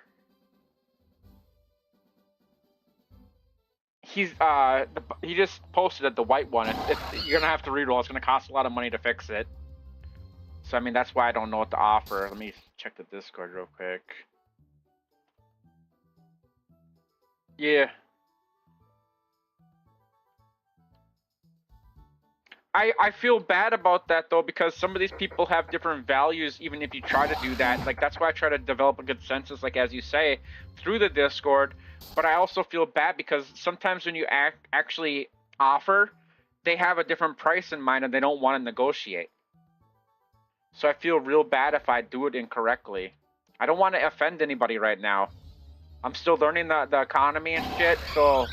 He just posted it, the white one. You're gonna have to reroll. It's gonna cost a lot of money to fix it. So I mean, that's why I don't know what to offer. Let me check the Discord real quick. Yeah. I feel bad about that though, because some of these people have different values even if you try to do that. Like, that's why I try to develop a good consensus, like as you say, through the Discord. But I also feel bad because sometimes when you actually offer, they have a different price in mind and they don't want to negotiate. So I feel real bad if I do it incorrectly. I don't want to offend anybody right now. I'm still learning the economy and shit, so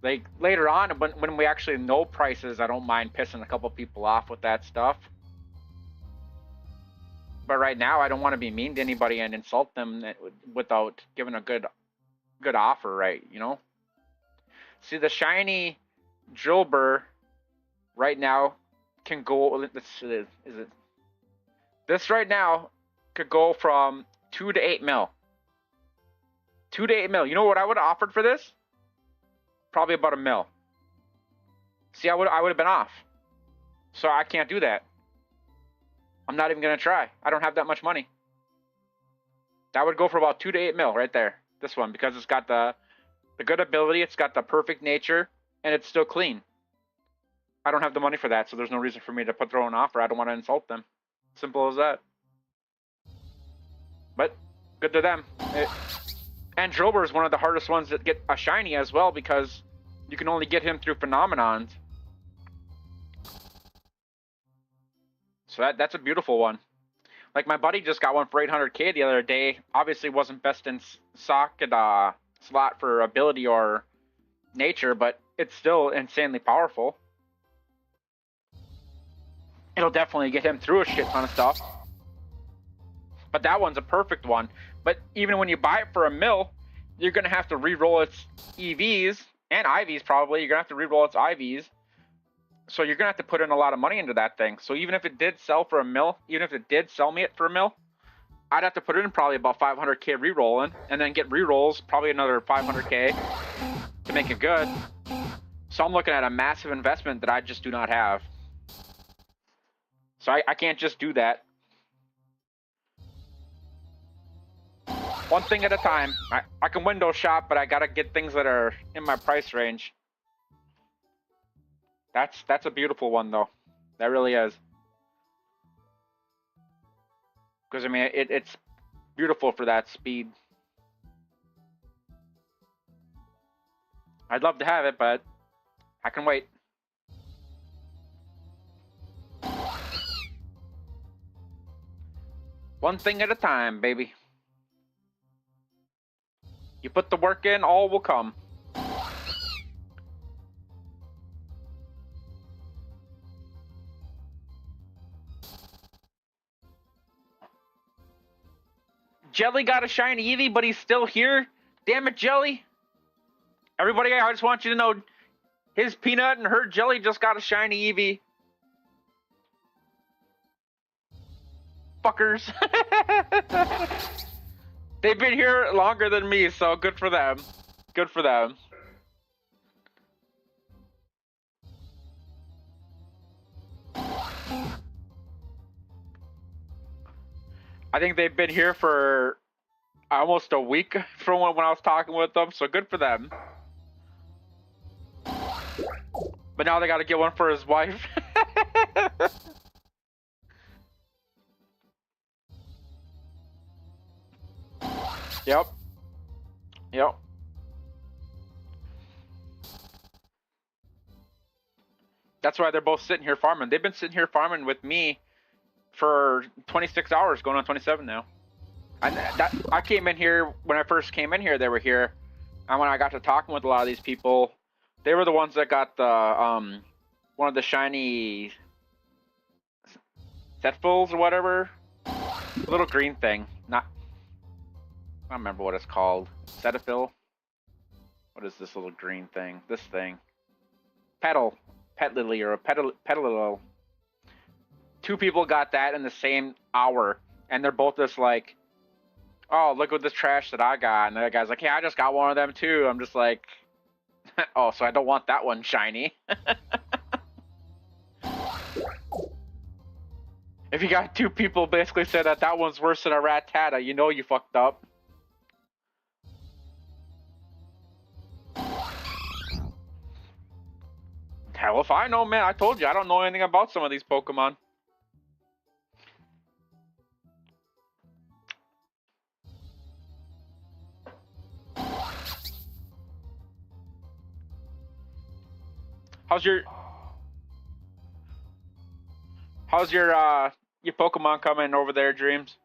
like later on when we actually know prices, I don't mind pissing a couple people off with that stuff. But right now I don't want to be mean to anybody and insult them without giving a good offer, right? You know? See, the shiny Drillbur right now can go, this right now could go from 2 to 8 mil. 2 to 8 mil. You know what I would have offered for this? Probably about $1 mil. See, I would have been off. So I can't do that. I'm not even gonna try. I don't have that much money. That would go for about 2 to 8 mil right there. This one, because it's got the good ability, it's got the perfect nature, and it's still clean. I don't have the money for that, so there's no reason for me to throw an offer. I don't want to insult them. Simple as that. But good to them. And Drillbur is one of the hardest ones that get a shiny as well, because you can only get him through phenomenons. So that's a beautiful one. Like, my buddy just got one for 800k the other day. Obviously wasn't best in socket slot for ability or nature, but it's still insanely powerful. It'll definitely get him through a shit ton of stuff. But that one's a perfect one. But even when you buy it for $1 mil, you're going to have to re-roll its EVs and IVs probably. You're going to have to re-roll its IVs. So you're going to have to put in a lot of money into that thing. So even if it did sell for $1 mil, even if it did sell me it for $1 mil, I'd have to put in probably about 500k rerolling, and then get rerolls probably another 500k to make it good. So I'm looking at a massive investment that I just do not have. So I can't just do that. One thing at a time. I can window shop, but I gotta get things that are in my price range. That's a beautiful one though. That really is. Because I mean it's beautiful for that speed. I'd love to have it, but I can wait. One thing at a time, baby. You put the work in, all will come. Jelly got a shiny Eevee, but he's still here. Damn it, Jelly. Everybody, I just want you to know, his Peanut and her Jelly just got a shiny Eevee. Fuckers. They've been here longer than me, so good for them. Good for them. I think they've been here for almost a week from when I was talking with them, so good for them. But now they gotta get one for his wife. Yep. Yep. That's why they're both sitting here farming. They've been sitting here farming with me for 26 hours, going on 27 now. I came in here, when I first came in here, they were here. And when I got to talking with a lot of these people, they were the ones that got the, one of the shiny setfuls or whatever. The little green thing. I don't remember what it's called. Cetaphil? What is this little green thing? This thing. Petal lily or a petal. Two people got that in the same hour, and they're both just like, oh, look at this trash that I got. And the other guy's like, yeah, I just got one of them too. I'm just like, oh, so I don't want that one shiny. If you got two people basically say that that one's worse than a Rattata, you know you fucked up. Hell if I know, man. I told you, I don't know anything about some of these Pokemon. How's your Pokemon coming over there, Dreams?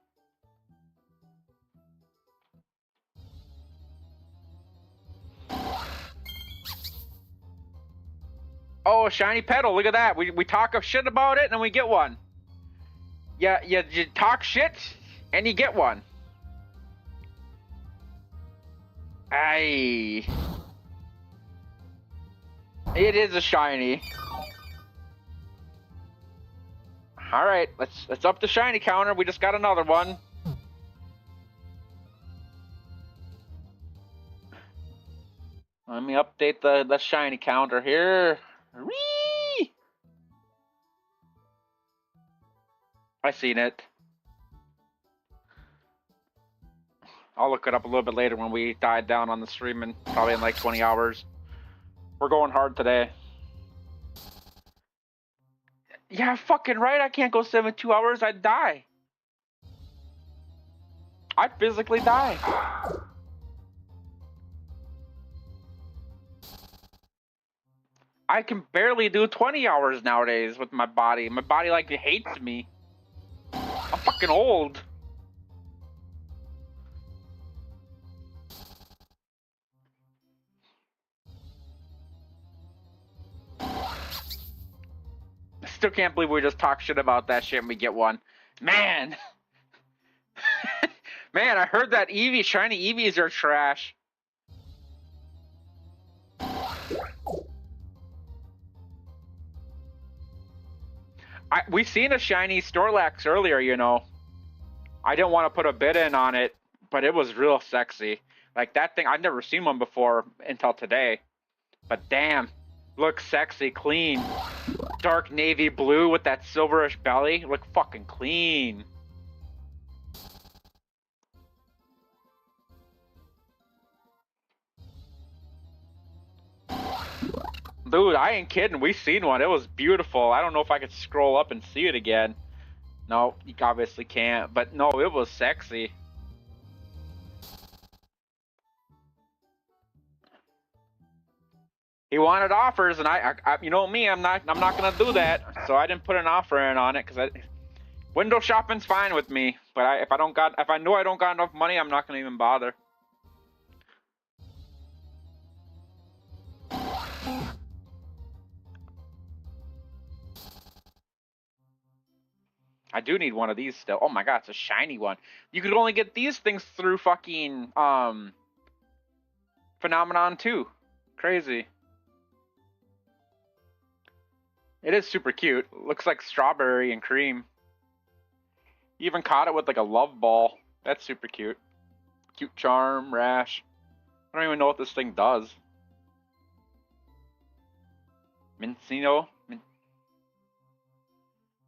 Oh, shiny petal, look at that. We talk of shit about it and we get one. Yeah, you talk shit and you get one. Aye. It is a shiny. Alright, let's up the shiny counter. We just got another one. Let me update the shiny counter here. Whee! I seen it. I'll look it up a little bit later when we died down on the stream, and probably in like 20 hours. We're going hard today. Yeah, fucking right. I can't go 72 hours. I'd die. I'd physically die. I can barely do 20 hours nowadays with my body. My body like hates me. I'm fucking old. I still can't believe we just talk shit about that shit and we get one. Man. Man, I heard that Eevee, shiny Eevees are trash. We seen a shiny Snorlax earlier, you know. I didn't want to put a bid in on it, but it was real sexy. Like that thing, I've never seen one before until today. But damn, looks sexy, clean. Dark navy blue with that silverish belly. Look fucking clean. Dude, I ain't kidding. We seen one. It was beautiful. I don't know if I could scroll up and see it again. No, you obviously can't. But no, it was sexy. He wanted offers, and I you know me, I'm not gonna do that. So I didn't put an offer in on it because window shopping's fine with me. But if I know I don't got enough money, I'm not gonna even bother. I do need one of these still. Oh my god, it's a shiny one. You could only get these things through fucking Phenomenon 2. Crazy. It is super cute. Looks like strawberry and cream. You even caught it with like a love ball. That's super cute. Cute charm, rash. I don't even know what this thing does. Mincino?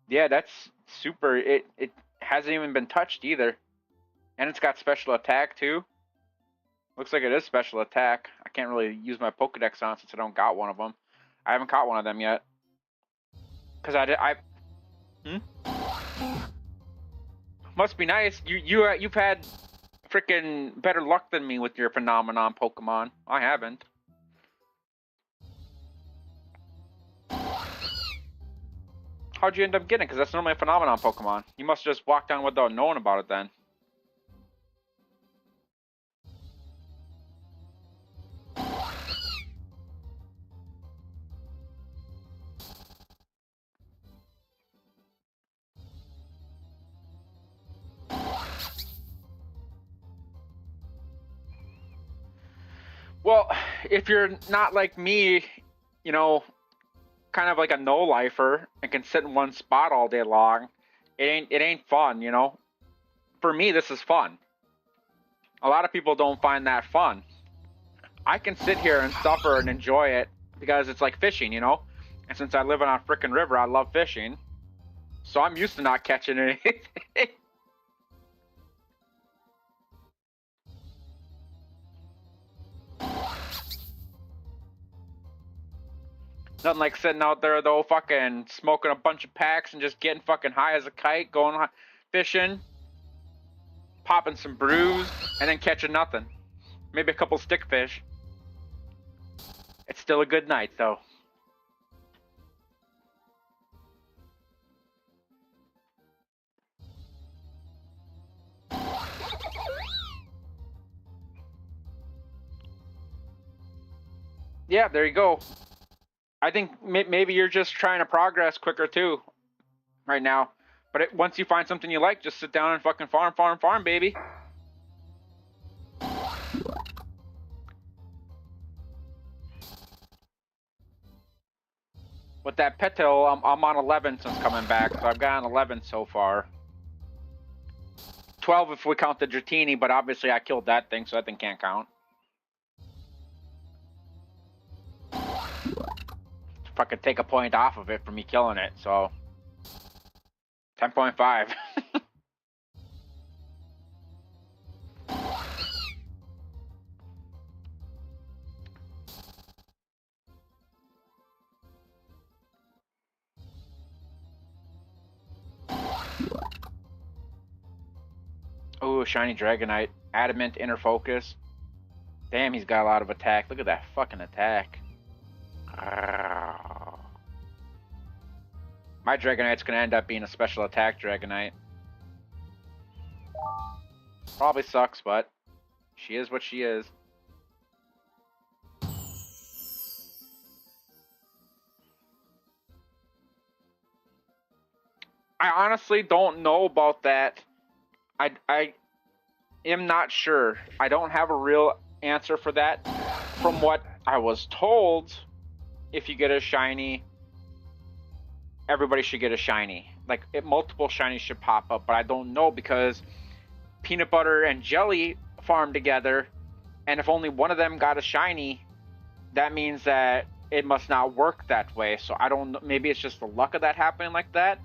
Yeah, that's super. It hasn't even been touched either. And it's got special attack too. Looks like it is special attack. I can't really use my Pokedex on since I don't got one of them. I haven't caught one of them yet. Cause must be nice. You've had freaking better luck than me with your Phenomenon Pokemon. I haven't. How'd you end up getting it? Because that's normally a Phenomenon Pokemon. You must just walk down without knowing about it then. Well, if you're not like me, you know, kind of like a no-lifer and can sit in one spot all day long, it ain't fun, you know? For me, this is fun. A lot of people don't find that fun. I can sit here and suffer and enjoy it because it's like fishing, you know? And since I live on a freaking river, I love fishing. So I'm used to not catching anything. Nothing like sitting out there though, fucking smoking a bunch of packs and just getting fucking high as a kite, going fishing, popping some brews, and then catching nothing. Maybe a couple stickfish. It's still a good night though. Yeah, there you go. I think maybe you're just trying to progress quicker too, right now. But once you find something you like, just sit down and fucking farm, baby. With that Petal, I'm on 11 since coming back, so I've gotten 11 so far. 12 if we count the Dratini, but obviously I killed that thing, so that thing can't count. If I could take a point off of it for me killing it, so 10.5. Ooh, shiny Dragonite. Adamant, inner focus. Damn, he's got a lot of attack. Look at that fucking attack. My Dragonite's gonna end up being a special attack Dragonite. Probably sucks, but she is what she is. I honestly don't know about that. I am not sure. I don't have a real answer for that. From what I was told, if you get a shiny, everybody should get a shiny. Like, multiple shinies should pop up, but I don't know because peanut butter and jelly farm together, and if only one of them got a shiny, that means that it must not work that way. So I don't know, maybe it's just the luck of that happening like that,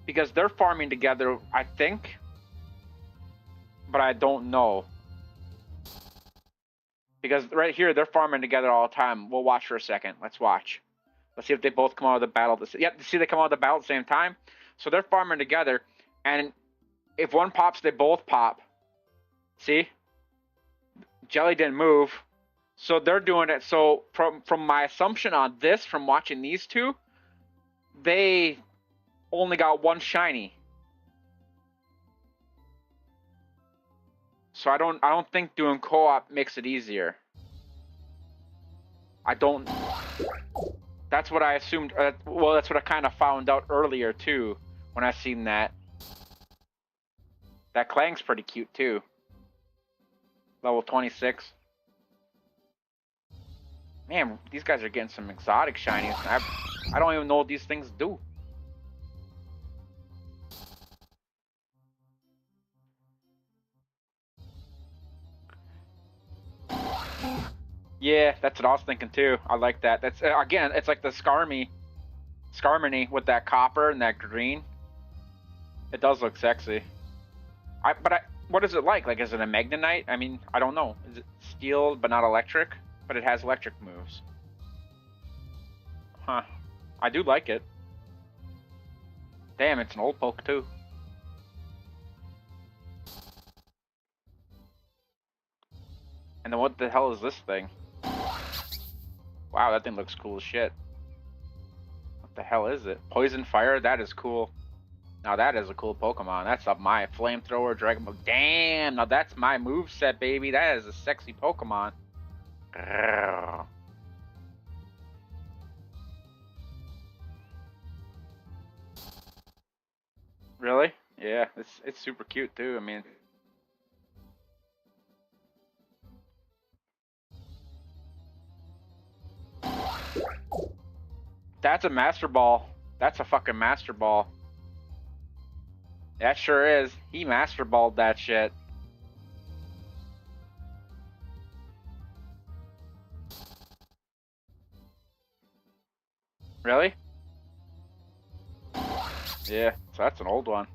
because they're farming together, I think, but I don't know. Because right here, they're farming together all the time. We'll watch for a second. Let's watch. Let's see if they both come out of the battle. Yep, see they come out of the battle at the same time? So they're farming together, and if one pops, they both pop. See? Jelly didn't move. So they're doing it. So from my assumption on this, from watching these two, they only got one shiny. So I don't think doing co-op makes it easier. I don't. That's what I assumed. Well, that's what I kind of found out earlier too when I seen that. That Klang's pretty cute too. Level 26. Man, these guys are getting some exotic shinies. I don't even know what these things do. Yeah, that's what I was thinking too. I like that. That's again, it's like the Skarmory with that copper and that green. It does look sexy. What is it like? Like, is it a Magnetite? I mean, I don't know. Is it steel but not electric? But it has electric moves. Huh. I do like it. Damn, it's an old poke too. And then what the hell is this thing? Wow, that thing looks cool as shit. What the hell is it? Poison Fire? That is cool. Now that is a cool Pokemon. That's up my Flamethrower, Dragon Ball. Damn, now that's my moveset, baby. That is a sexy Pokemon. Grrr. Really? Yeah, it's super cute too. I mean, that's a Master Ball. That's a fucking Master Ball. That sure is. He Master Balled that shit. Really? Yeah, so that's an old one.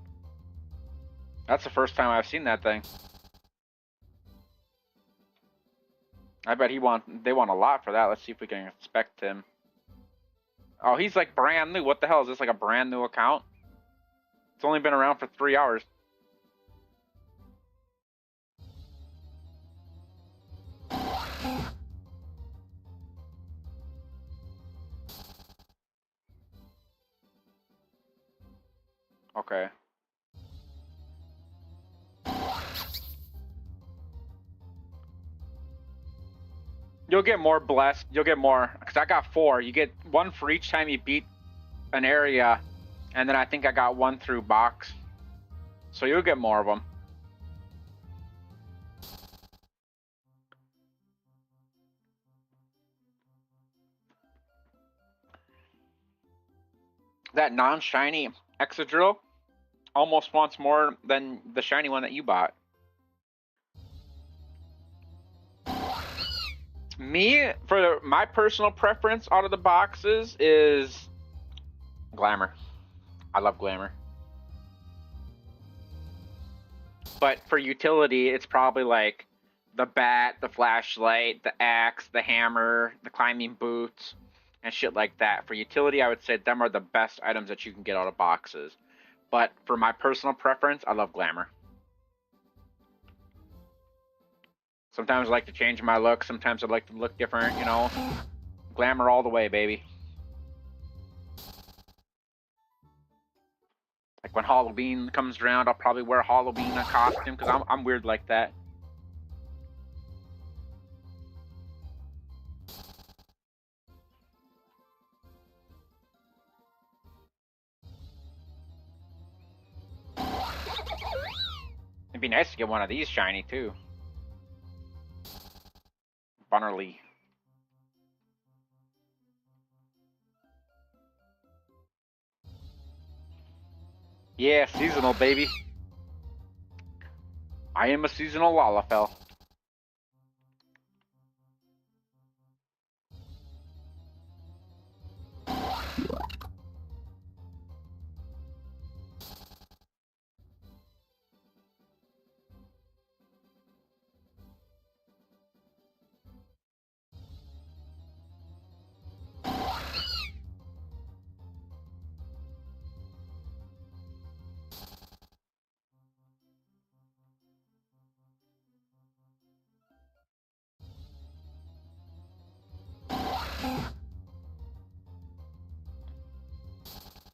That's the first time I've seen that thing. I bet they want a lot for that. Let's see if we can inspect him. Oh, he's like brand new. What the hell is this? Like a brand new account? It's only been around for 3 hours. Okay. You'll get more blessed. You'll get more. Because I got 4. You get 1 for each time you beat an area. And then I think I got 1 through box. So you'll get more of them. That non-shiny Excadrill almost wants more than the shiny one that you bought. Me, for my personal preference out of the boxes is Glamour. I love Glamour. But for utility, it's probably like the bat, the flashlight, the axe, the hammer, the climbing boots, and shit like that. For utility, I would say them are the best items that you can get out of boxes. But for my personal preference, I love Glamour. Sometimes I like to change my look. Sometimes I like to look different, you know. Glamour all the way, baby. Like when Halloween comes around, I'll probably wear a Halloween costume because I'm weird like that. It'd be nice to get one of these shiny too. Bunnerly. Yeah, seasonal, baby. I am a seasonal Lalafell.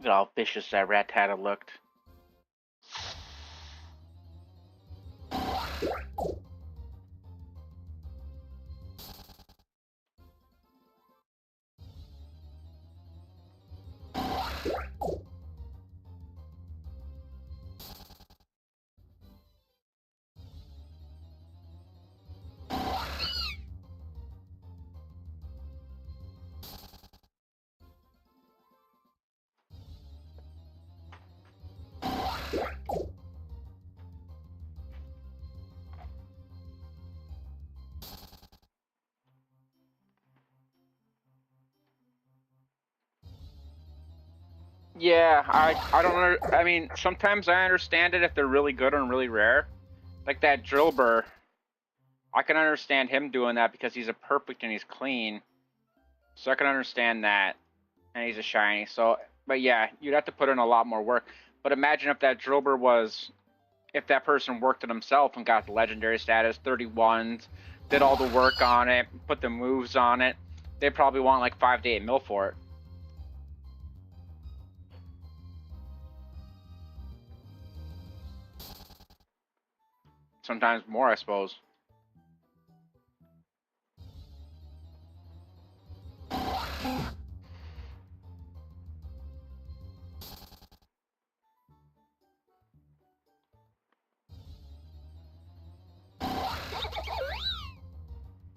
Look at how vicious that Rattata looked. Yeah, I don't I mean, sometimes I understand it if they're really good and really rare. Like that Drillbur. I can understand him doing that because he's a perfect and he's clean. So I can understand that. And he's a shiny. So, but yeah, you'd have to put in a lot more work. But imagine if that Drillbur was, if that person worked it himself and got the legendary status, 31s, did all the work on it, put the moves on it, they'd probably want like 5 to 8 mil for it. Sometimes more, I suppose.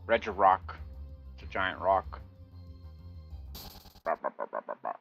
Regirock. It's a giant rock. Bah, bah, bah, bah, bah.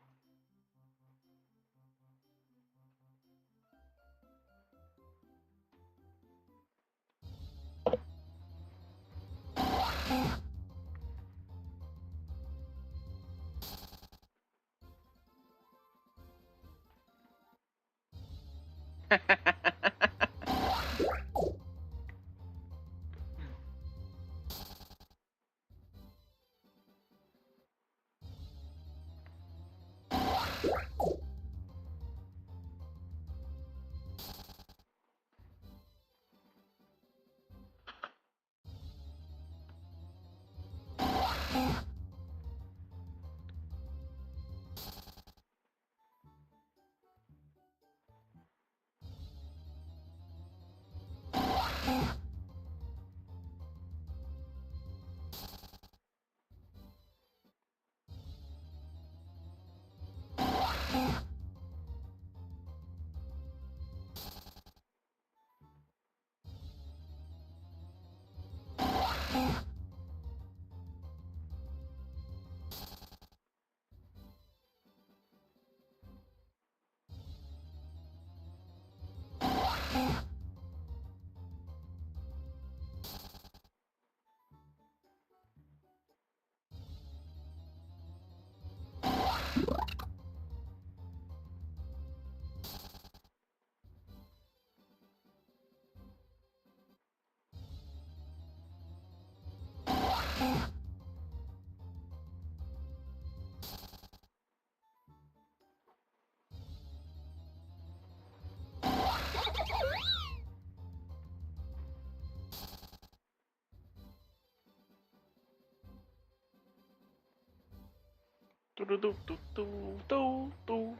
Do, do, do, do, do, do, do.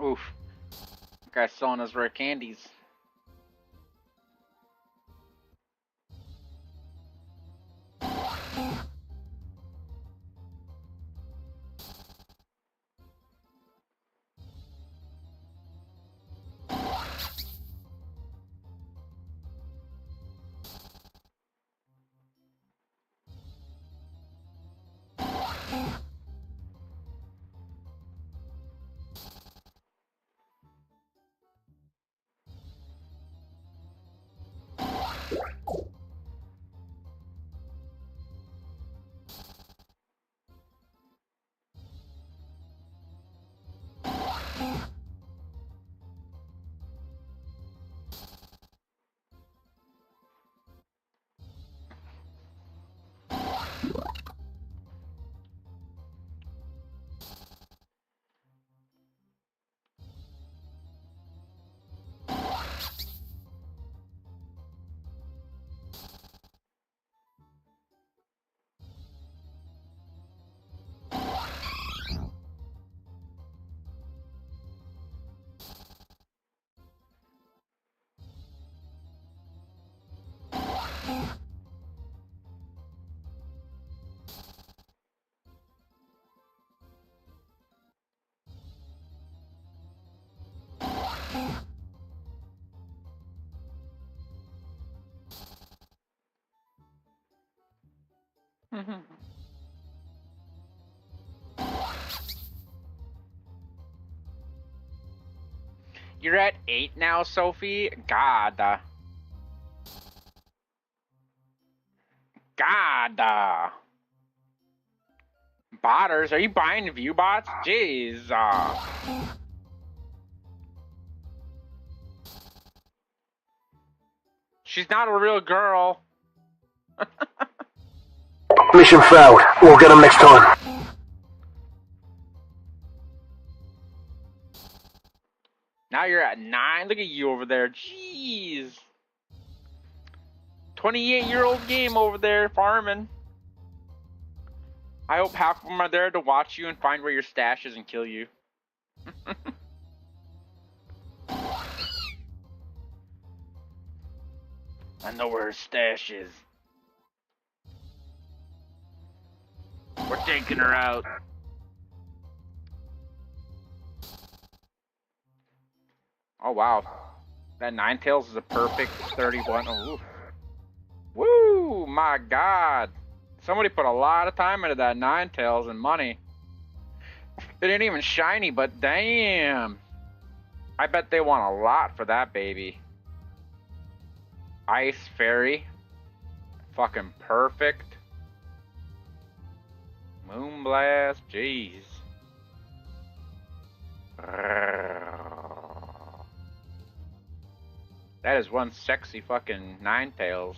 Oof. Guy's selling his rare candies. You're at 8 now, Sophie? God. God. Botters? Are you buying view bots? Jeez. She's not a real girl. Mission failed. We'll get them next time. Now you're at 9. Look at you over there. Jeez. 28-year-old game over there farming. I hope half of them are there to watch you and find where your stash is and kill you. I know where her stash is. We're taking her out. Oh wow. That Ninetales is a perfect 31. Oh, woo! My god. Somebody put a lot of time into that Ninetales and money. It ain't even shiny, but damn. I bet they want a lot for that baby. Ice Fairy. Fucking perfect. Moonblast. Jeez. That is one sexy fucking Ninetales.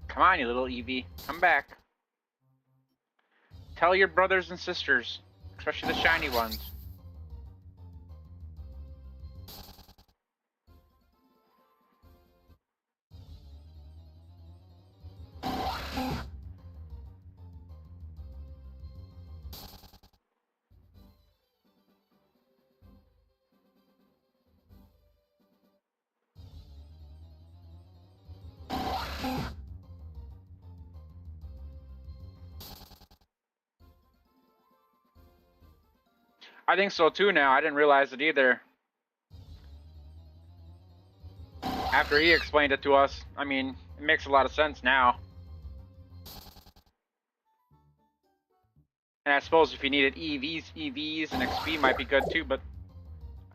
Come on, you little Eevee. Come back. Tell your brothers and sisters, especially the shiny ones. I think so too now. I didn't realize it either. After he explained it to us, I mean, it makes a lot of sense now. And I suppose if you needed EVs and XP might be good too, but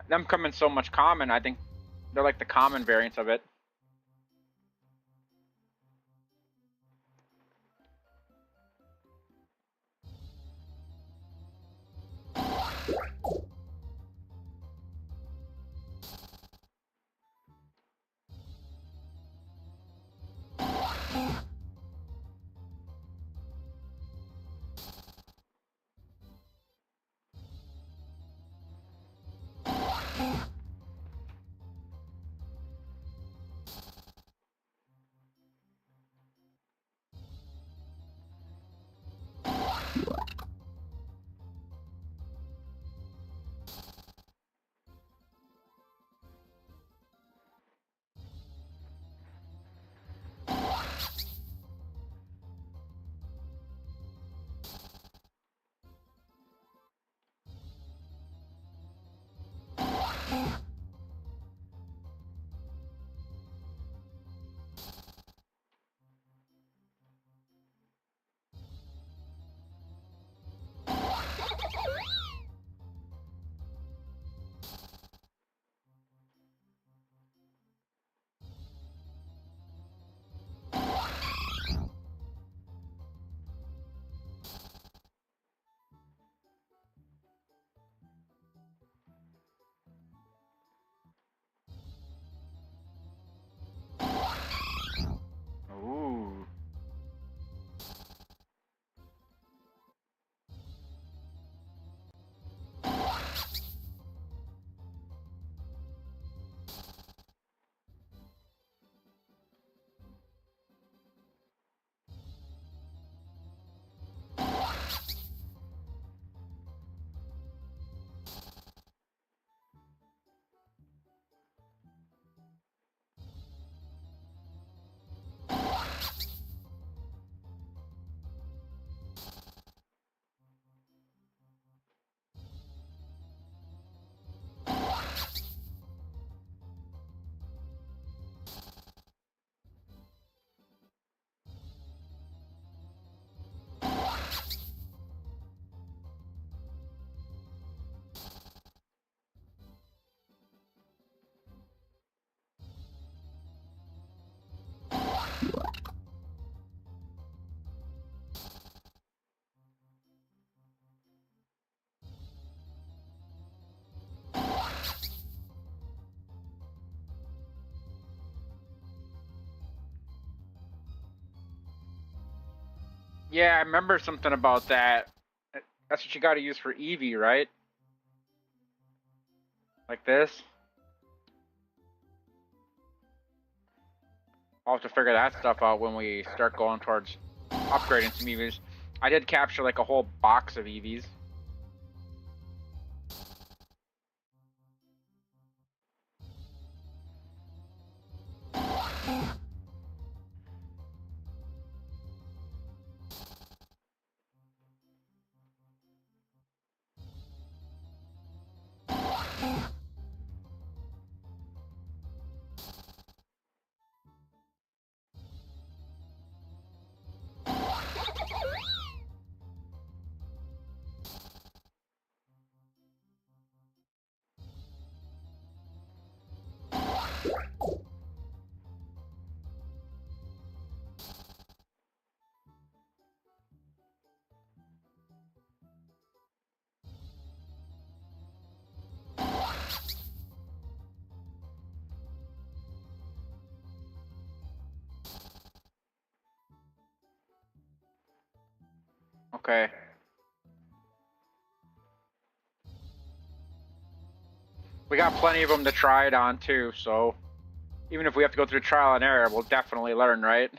them come in so much common, I think they're like the common variants of it. Yeah, I remember something about that. That's what you got to use for Eevee, right? Like this. I'll have to figure that stuff out when we start going towards upgrading some Eevees. I did capture like a whole box of Eevees. Okay. We got plenty of them to try it on too, so even if we have to go through trial and error, we'll definitely learn, right?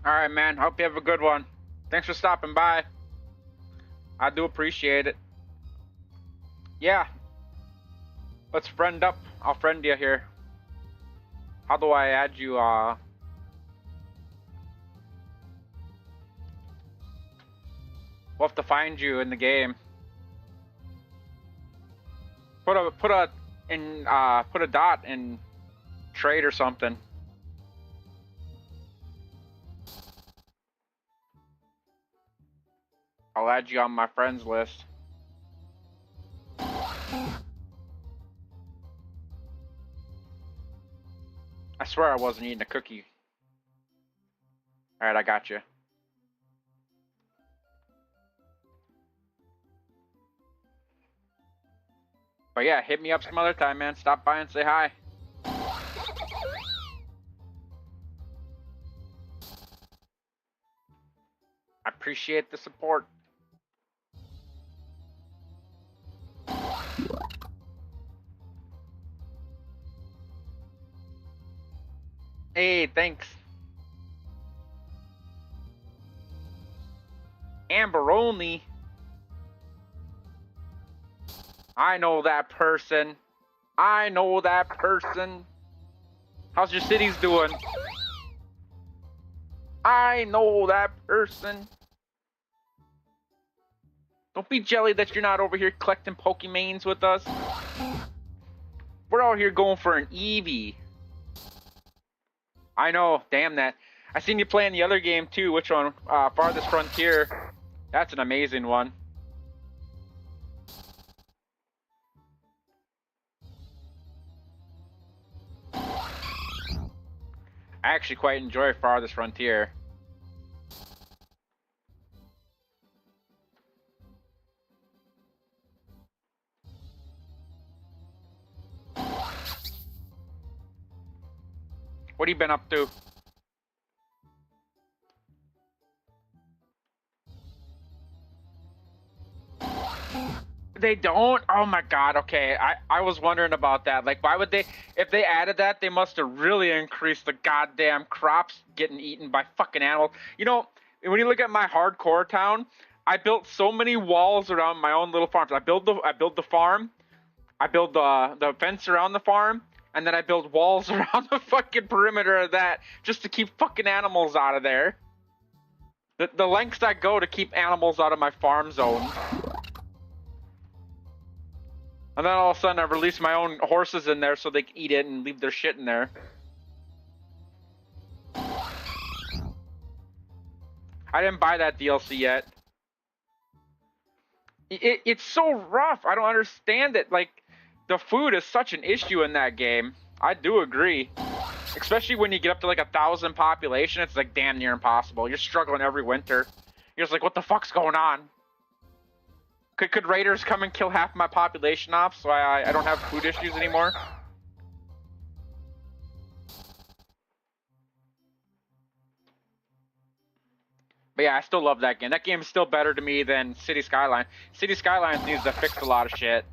Alright, man. Hope you have a good one. Thanks for stopping by. I do appreciate it. Yeah. Let's friend up. I'll friend you here. How do I add you? We'll have to find you in the game. Put a dot in trade or something. I'll add you on my friends list. I swear I wasn't eating a cookie. Alright, I got you. But yeah, hit me up some other time, man. Stop by and say hi. I appreciate the support. Hey, thanks. Amberoni. I know that person. I know that person. How's your cities doing? I know that person. Don't be jelly that you're not over here collecting Pokemanes with us. We're out here going for an Eevee. I know, damn that. I seen you playing the other game too. Which one? Farthest Frontier. That's an amazing one. I actually quite enjoy Farthest Frontier. What have you been up to? They don't? Oh my god, okay. I was wondering about that. Like, why would they... If they added that, they must have really increased the goddamn crops getting eaten by fucking animals. You know, when you look at my hardcore town, I built so many walls around my own little farms. I build the farm, I build the fence around the farm, and then I build walls around the fucking perimeter of that just to keep fucking animals out of there. The lengths I go to keep animals out of my farm zone. And then all of a sudden I release my own horses in there so they can eat it and leave their shit in there. I didn't buy that DLC yet. It's so rough. I don't understand it. Like, the food is such an issue in that game. I do agree. Especially when you get up to like 1,000 population, it's like damn near impossible. You're struggling every winter. You're just like, what the fuck's going on? Could raiders come and kill half my population off so I don't have food issues anymore? But yeah, I still love that game. That game is still better to me than City Skylines. City Skylines needs to fix a lot of shit.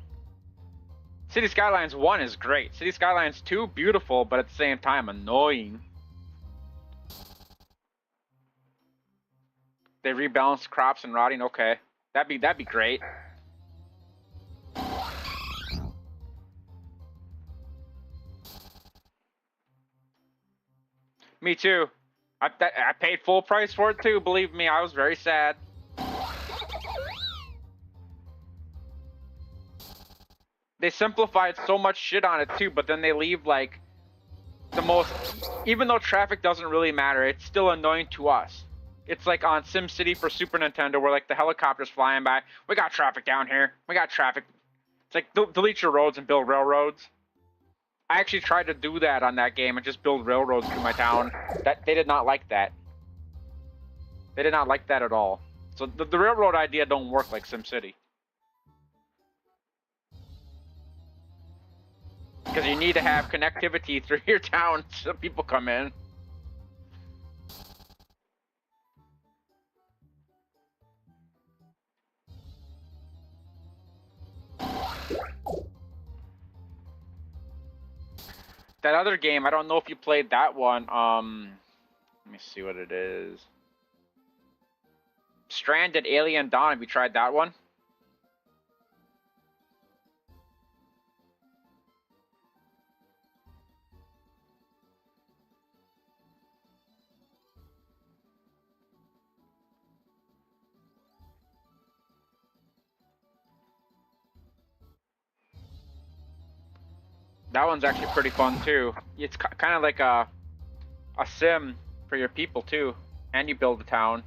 City Skylines 1 is great. City Skylines 2, beautiful, but at the same time, annoying. They rebalance crops and rotting. Okay, that'd be great. Me too. I paid full price for it too. Believe me, I was very sad. They simplified so much shit on it too, but then they leave like the most. Even though traffic doesn't really matter, it's still annoying to us. It's like on SimCity for Super Nintendo, where like the helicopter's flying by. We got traffic down here. We got traffic. It's like delete your roads and build railroads. I actually tried to do that on that game and just build railroads through my town. That they did not like that. They did not like that at all. So the railroad idea don't work like SimCity. Because you need to have connectivity through your town so people come in. That other game, I don't know if you played that one. Let me see what it is. Stranded Alien Dawn. Have you tried that one? That one's actually pretty fun too. It's kind of like a sim for your people too, and you build a town.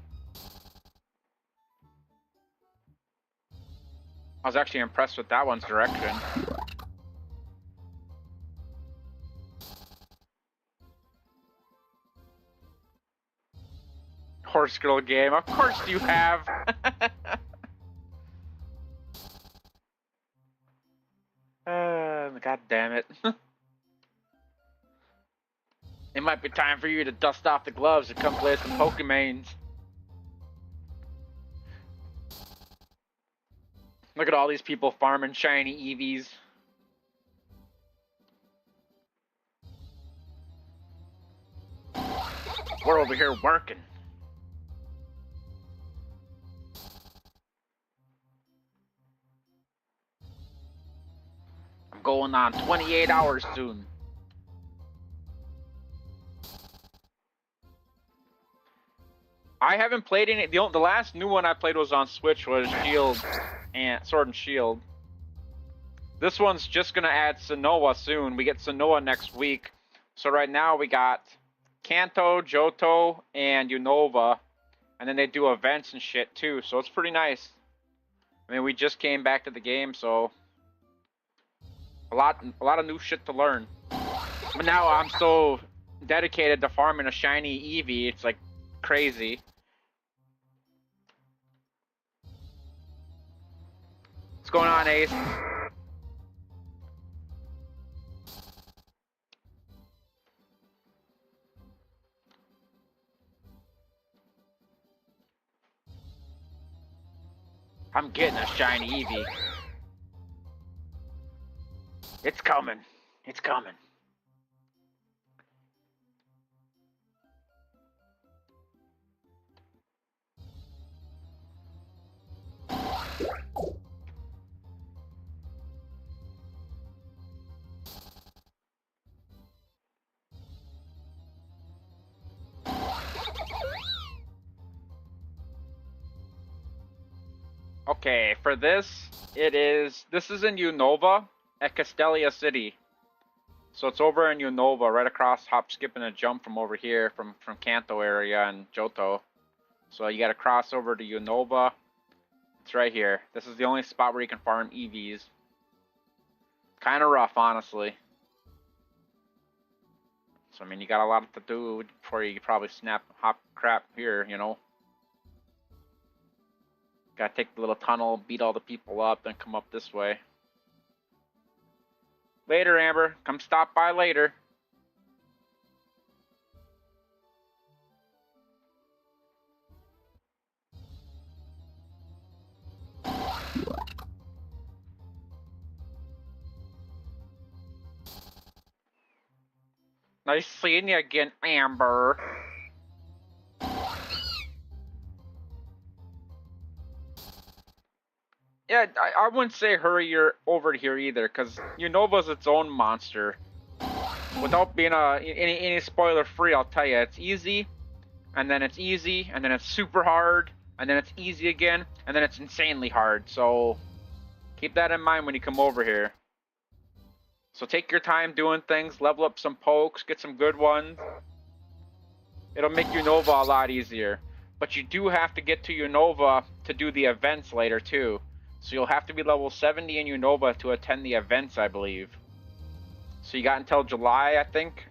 I was actually impressed with that one's direction. Horse girl game, of course you have. God damn it. It might be time for you to dust off the gloves and come play some Pokemons. Look at all these people farming shiny Eevees. We're over here working. I'm going on 28 hours soon. I haven't played any. The last new one I played was on Switch, was Shield and Sword and Shield. This one's just gonna add Sinnoh soon. We get Sinnoh next week. So right now we got Kanto, Johto, and Unova, and then they do events and shit too. So it's pretty nice. I mean, we just came back to the game, so a lot of new shit to learn. But now I'm so dedicated to farming a shiny Eevee. It's like crazy. What's going on, Ace? I'm getting a shiny Eevee. It's coming. It's coming. Okay, for this is in Unova at Castelia City. So it's over in Unova, right across, hop, skip, and a jump from over here, from Kanto area and Johto. So you gotta cross over to Unova. It's right here. This is the only spot where you can farm EVs. Kinda rough, honestly. So, I mean, you got a lot to do before you probably hop crap here, you know. Gotta take the little tunnel, beat all the people up, then come up this way. Later, Amber. Come stop by later. Nice seeing you again, Amber. Yeah, I wouldn't say hurry over here either, because Unova's its own monster. Without being any spoiler free, I'll tell you, it's easy, and then it's easy, and then it's super hard, and then it's easy again, and then it's insanely hard. So keep that in mind when you come over here. So take your time doing things, level up some pokes, get some good ones. It'll make Unova a lot easier. But you do have to get to Unova to do the events later too. So you'll have to be level 70 in Unova to attend the events, I believe. So you got until July, I think,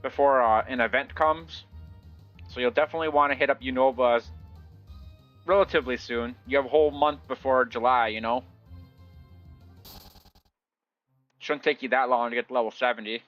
before an event comes. So you'll definitely want to hit up Unova relatively soon. You have a whole month before July, you know? Shouldn't take you that long to get to level 70.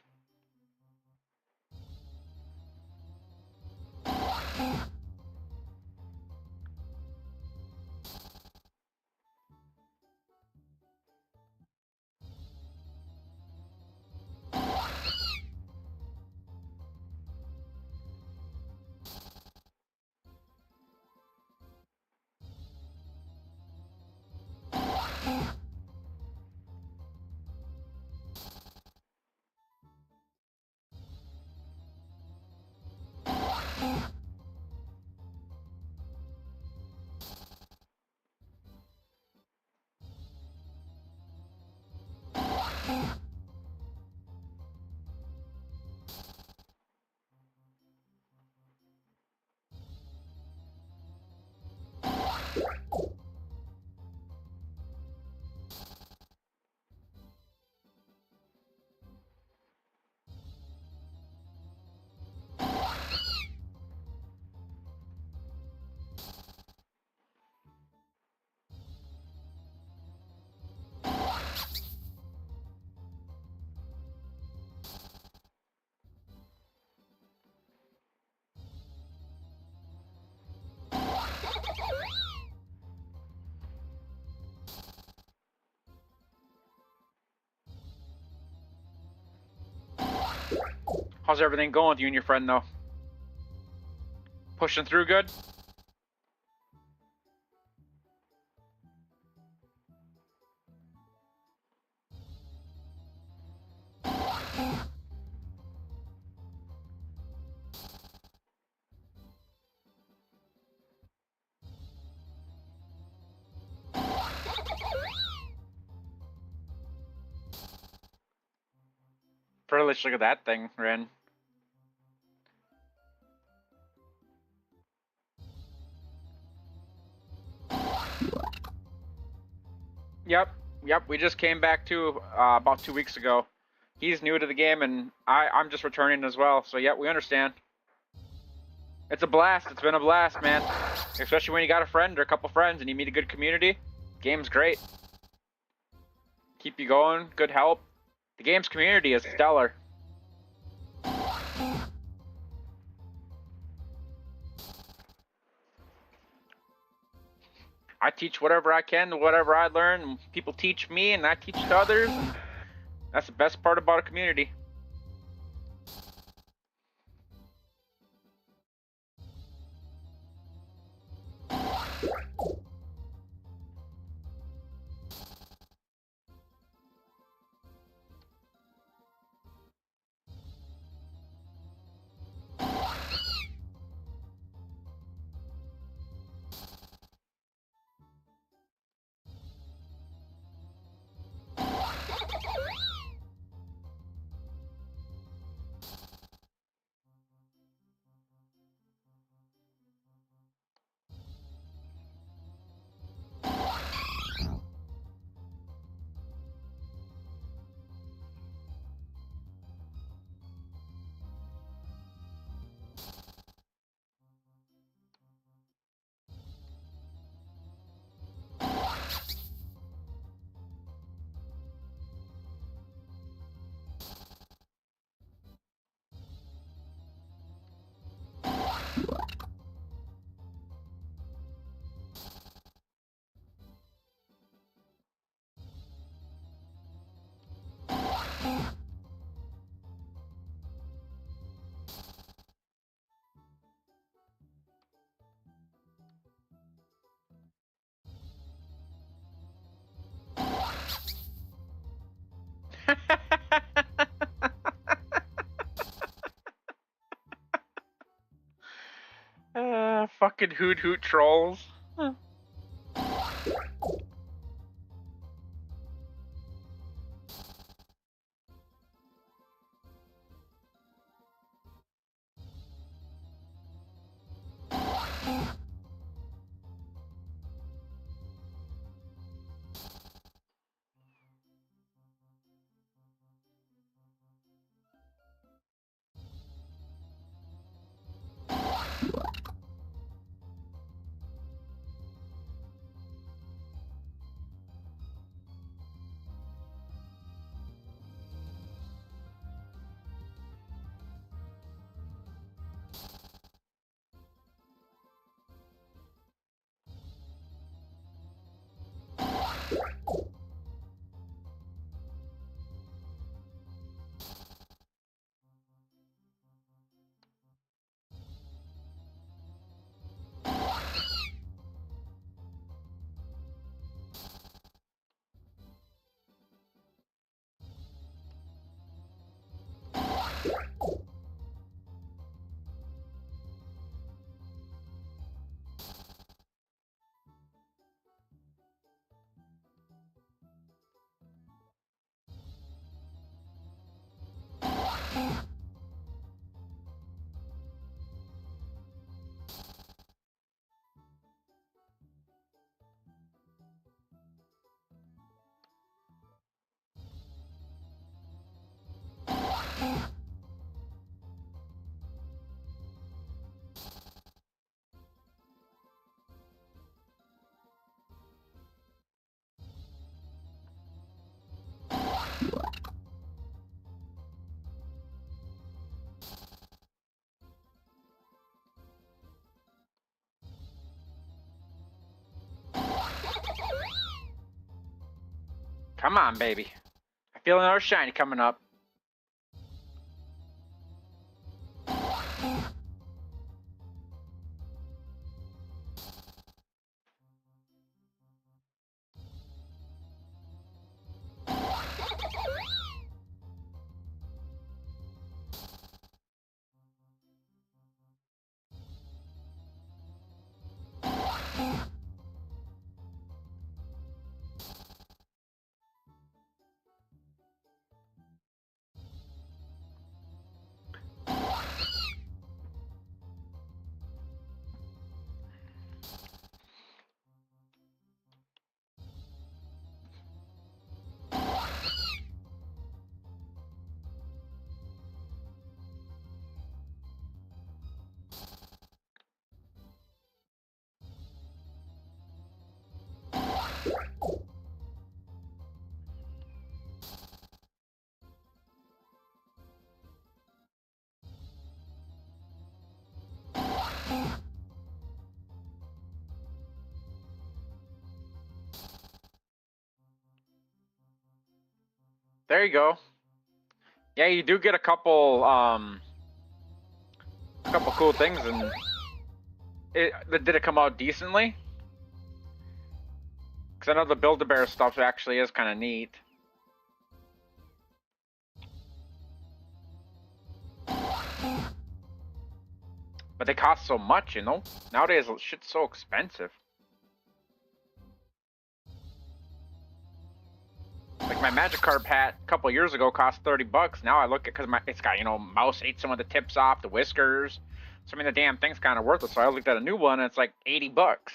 How's everything going with you and your friend, though? Pushing through good? Privilege, look at that thing, Ren. Yep, we just came back to about 2 weeks ago. He's new to the game, and I'm just returning as well, so yeah, we understand. It's a blast, it's been a blast, man. Especially when you got a friend or a couple friends and you meet a good community. Game's great. Keep you going, good help. The game's community is stellar. I teach whatever I can, whatever I learn, and people teach me, and I teach to others. And that's the best part about a community. fucking hoot hoot trolls. Huh. Come on, baby. I feel another shiny coming up. There you go. Yeah, you do get a couple cool things, and did it come out decently? Because I know the Build-A-Bear stuff actually is kind of neat. But they cost so much, you know? Nowadays, shit's so expensive. Like my Magikarp hat a couple years ago cost 30 bucks. Now I look at, because it's got, you know, mouse ate some of the tips off, the whiskers. So I mean, the damn thing's kind of worthless. So I looked at a new one and it's like 80 bucks.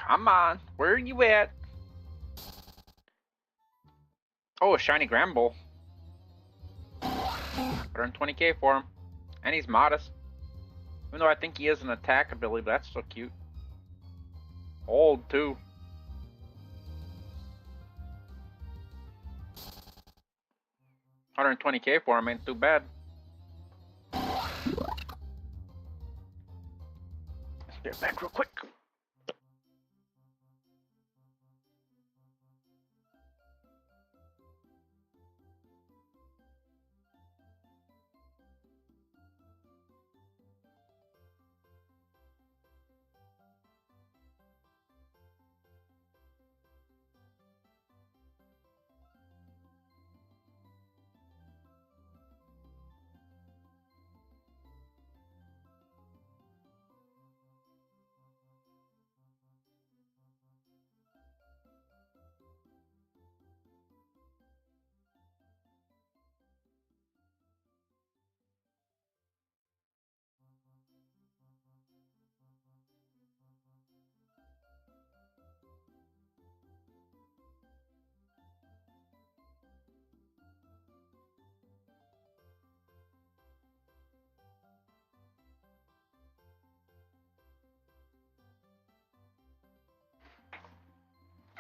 Come on. Where are you at? Oh, a shiny Gramble. 120k for him. And he's modest. Even though I think he is an attack ability, but that's so cute. Old, too. $120k for him ain't too bad. Let's get back real quick.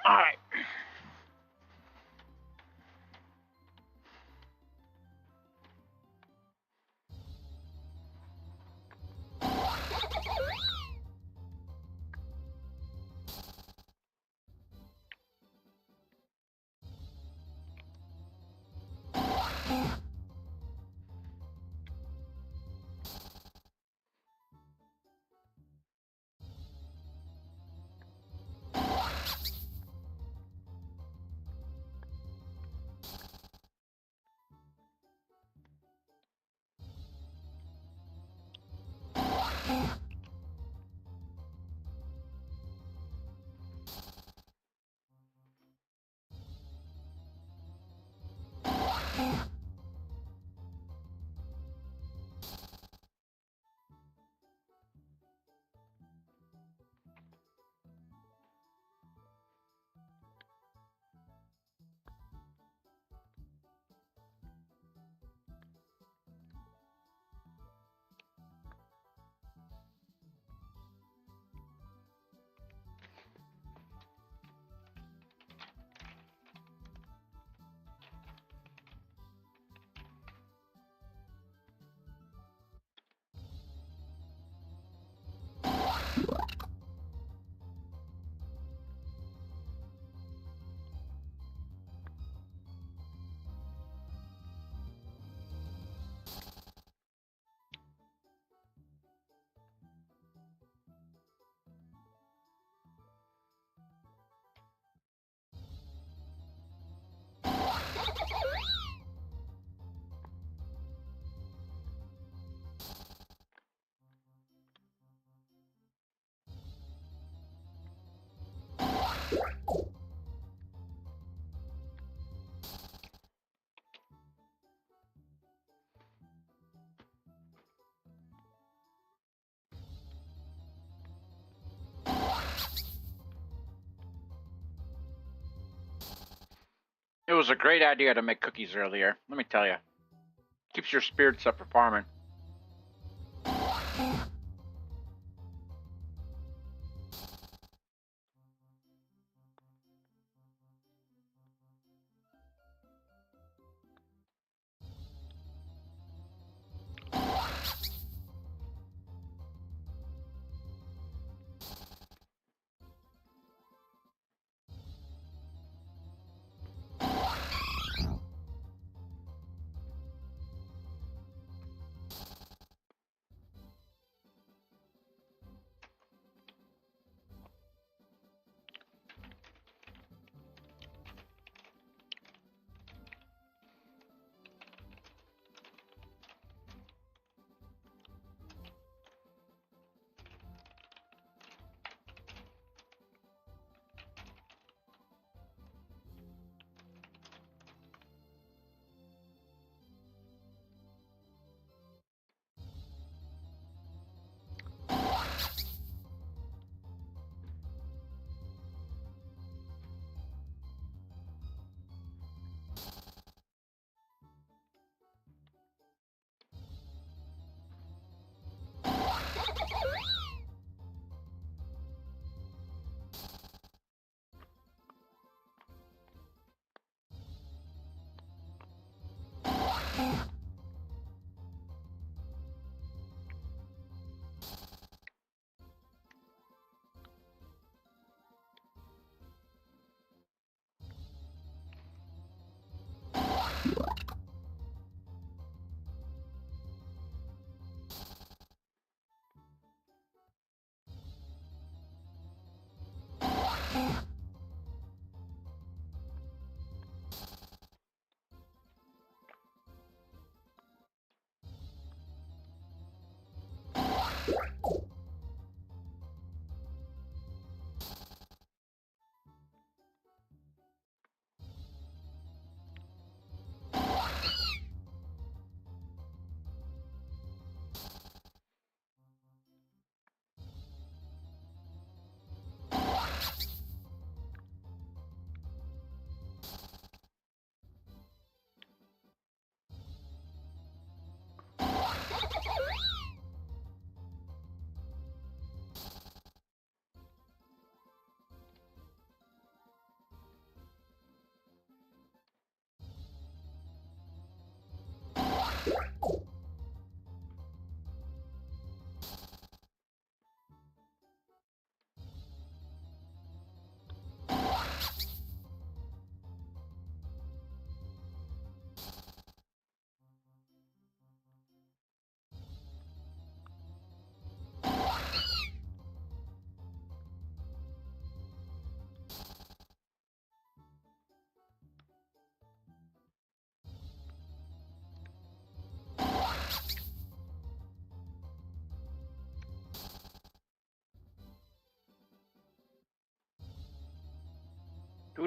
Alright. It was a great idea to make cookies earlier, let me tell you. Keeps your spirits up for farming.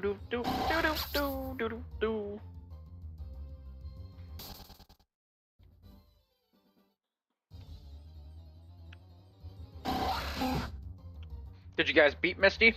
do do do do do do do. Did you guys beat Misty?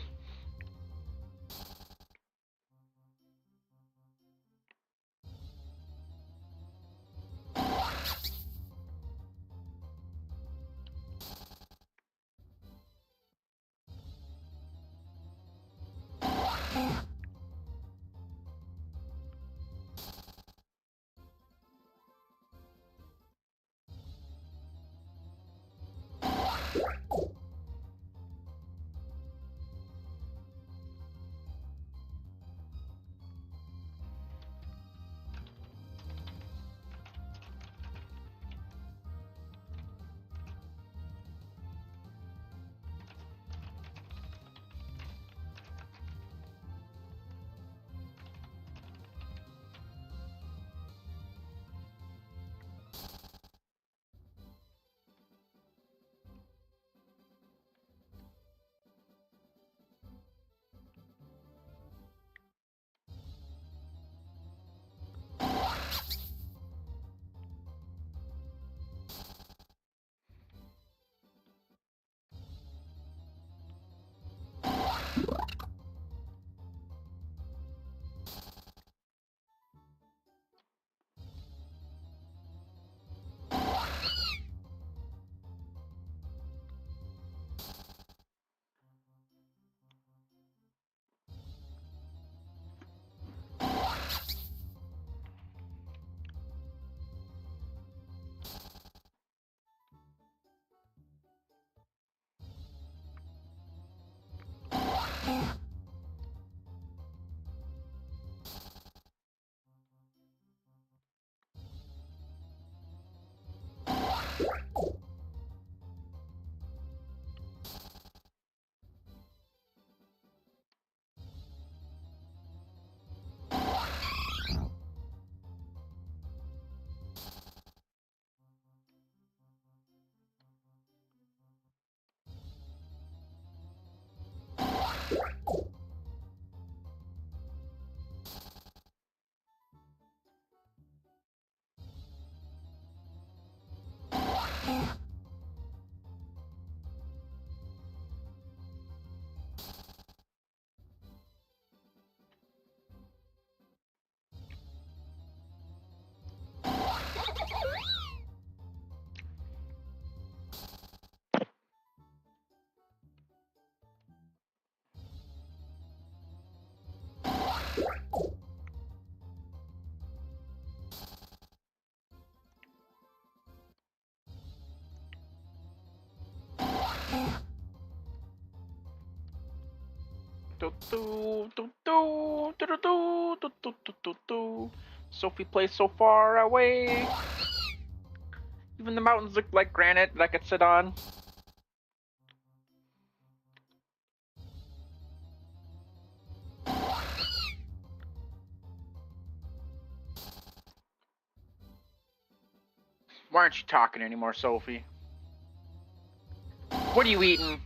Do, do, do, do, do, do, do, do, do, do, do, do. Sophie plays so far away. Even the mountains look like granite that I could sit on. Why aren't you talking anymore, Sophie? What are you eating?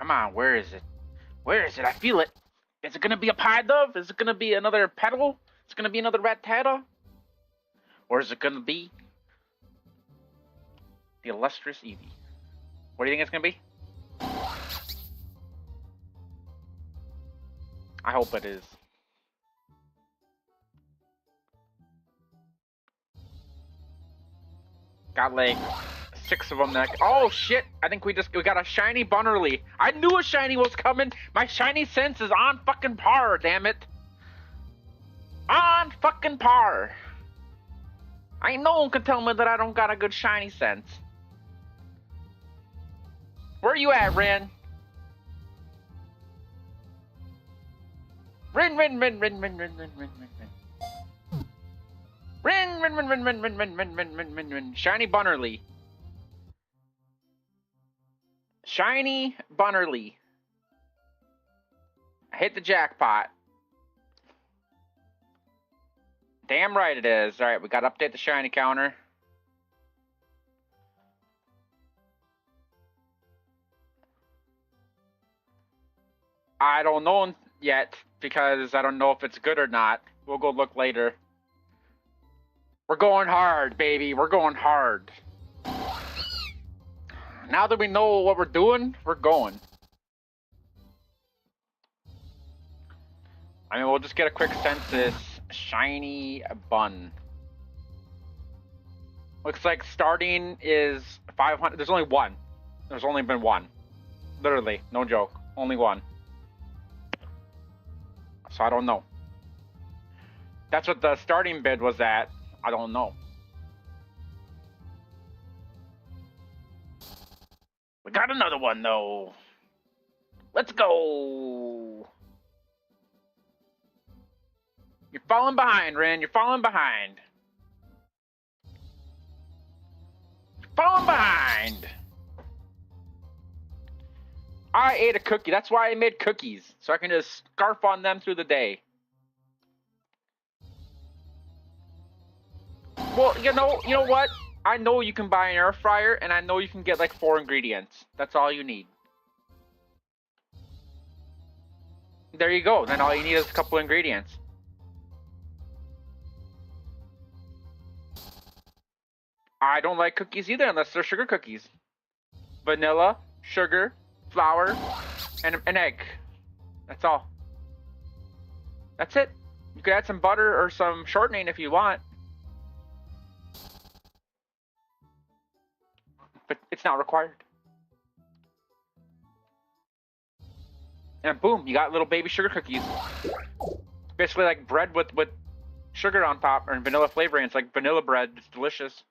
Come on, where is it? Where is it? I feel it. Is it gonna be a pie dove? Is it gonna be another petal? Is it gonna be another Rattata? Or is it gonna be the illustrious Eevee? What do you think it's gonna be? I hope it is. Got like 6 of them. Oh shit! I think we got a shiny Bunnerly. I knew a shiny was coming. My shiny sense is on fucking par. Damn it! On fucking par. Ain't no one can tell me that I don't got a good shiny sense. Where you at, Ren? Ren. Shiny Bunnerly. Shiny Bunnerly. I hit the jackpot. Damn right it is. Alright, we gotta update the shiny counter. I don't know yet, because I don't know if it's good or not. We'll go look later. We're going hard, baby. We're going hard. Now that we know what we're doing, we're going. I mean, we'll just get a quick census. Shiny bun. Looks like starting is 500. There's only one. There's only been one. Literally, no joke. Only one. So I don't know. That's what the starting bid was at. I don't know. We got another one though. Let's go. You're falling behind, Ren. You're falling behind. You're falling behind. I ate a cookie. That's why I made cookies. So I can just scarf on them through the day. Well, you know what? I know you can buy an air fryer, and I know you can get like 4 ingredients. That's all you need. There you go. Then all you need is a couple ingredients. I don't like cookies either unless they're sugar cookies. Vanilla, sugar, flour, and an egg. That's all. That's it. You could add some butter or some shortening if you want. But it's not required. And boom, you got little baby sugar cookies. Basically like bread with sugar on top and vanilla flavoring. It's like vanilla bread. It's delicious.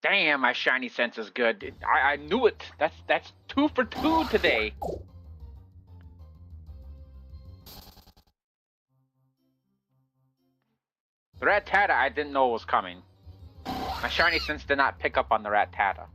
Damn, my shiny sense is good. I knew it. That's 2 for 2 today. The Rattata I didn't know was coming. My shiny sense did not pick up on the Rattata.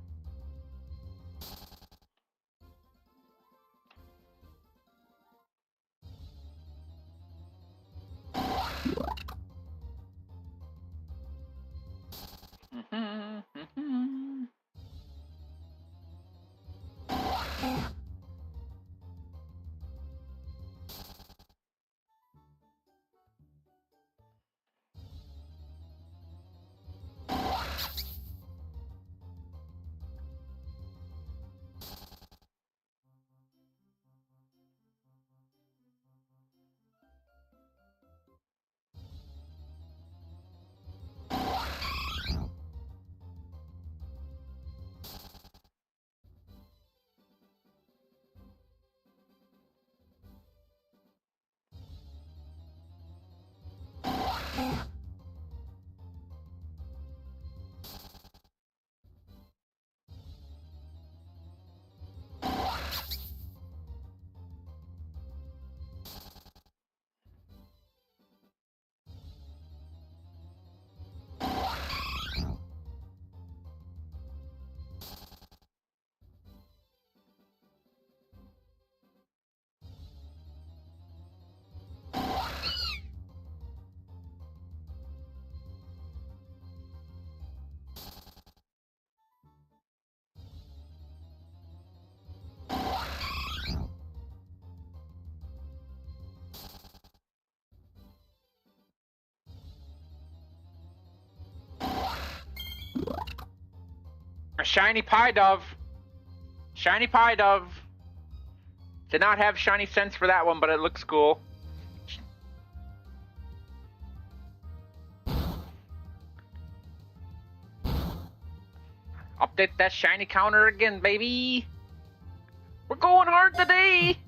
A shiny pie dove. Shiny pie dove. Did not have shiny sense for that one, but it looks cool. Update that shiny counter again, baby. We're going hard today.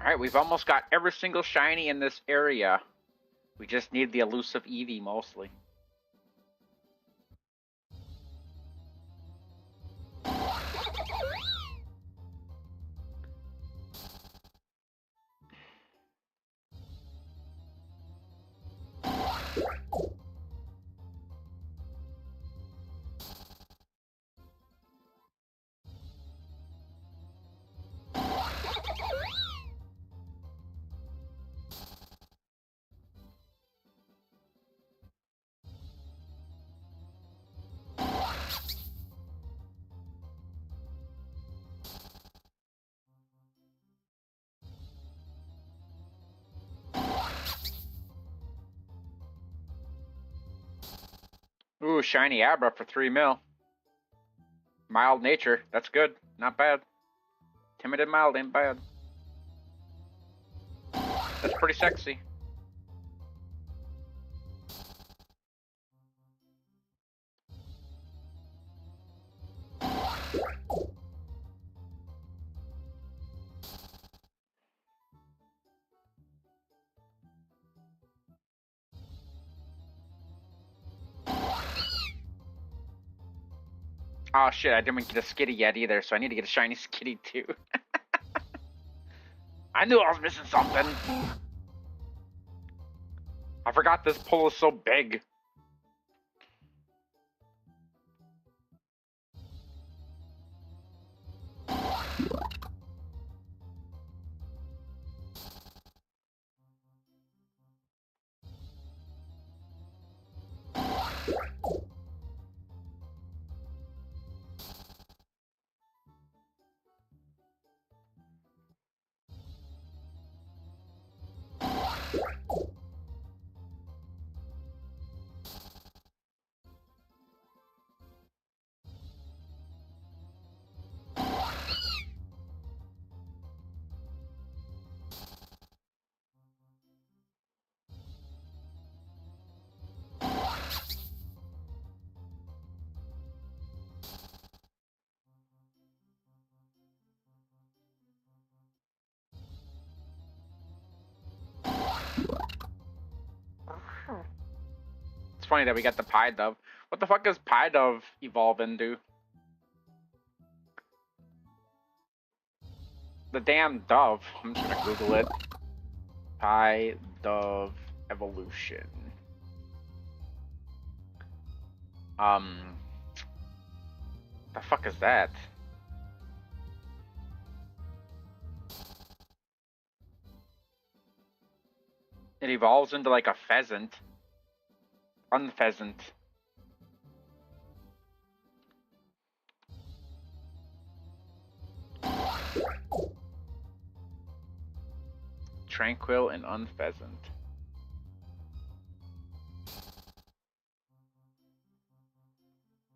Alright, we've almost got every single shiny in this area. We just need the elusive Eevee mostly. Ooh, shiny Abra for 3 mil. Mild nature, that's good. Not bad. Timid and mild ain't bad. That's pretty sexy. Oh shit, I didn't get a skitty yet either, so I need to get a shiny skitty too. I knew I was missing something. I forgot this pull is so big. funny that we got the pie dove. What the fuck does pie dove evolve into? The damn dove. I'm just gonna Google it. Pie dove evolution. The fuck is that? It evolves into like a pheasant. Unpheasant. Tranquil and unpheasant.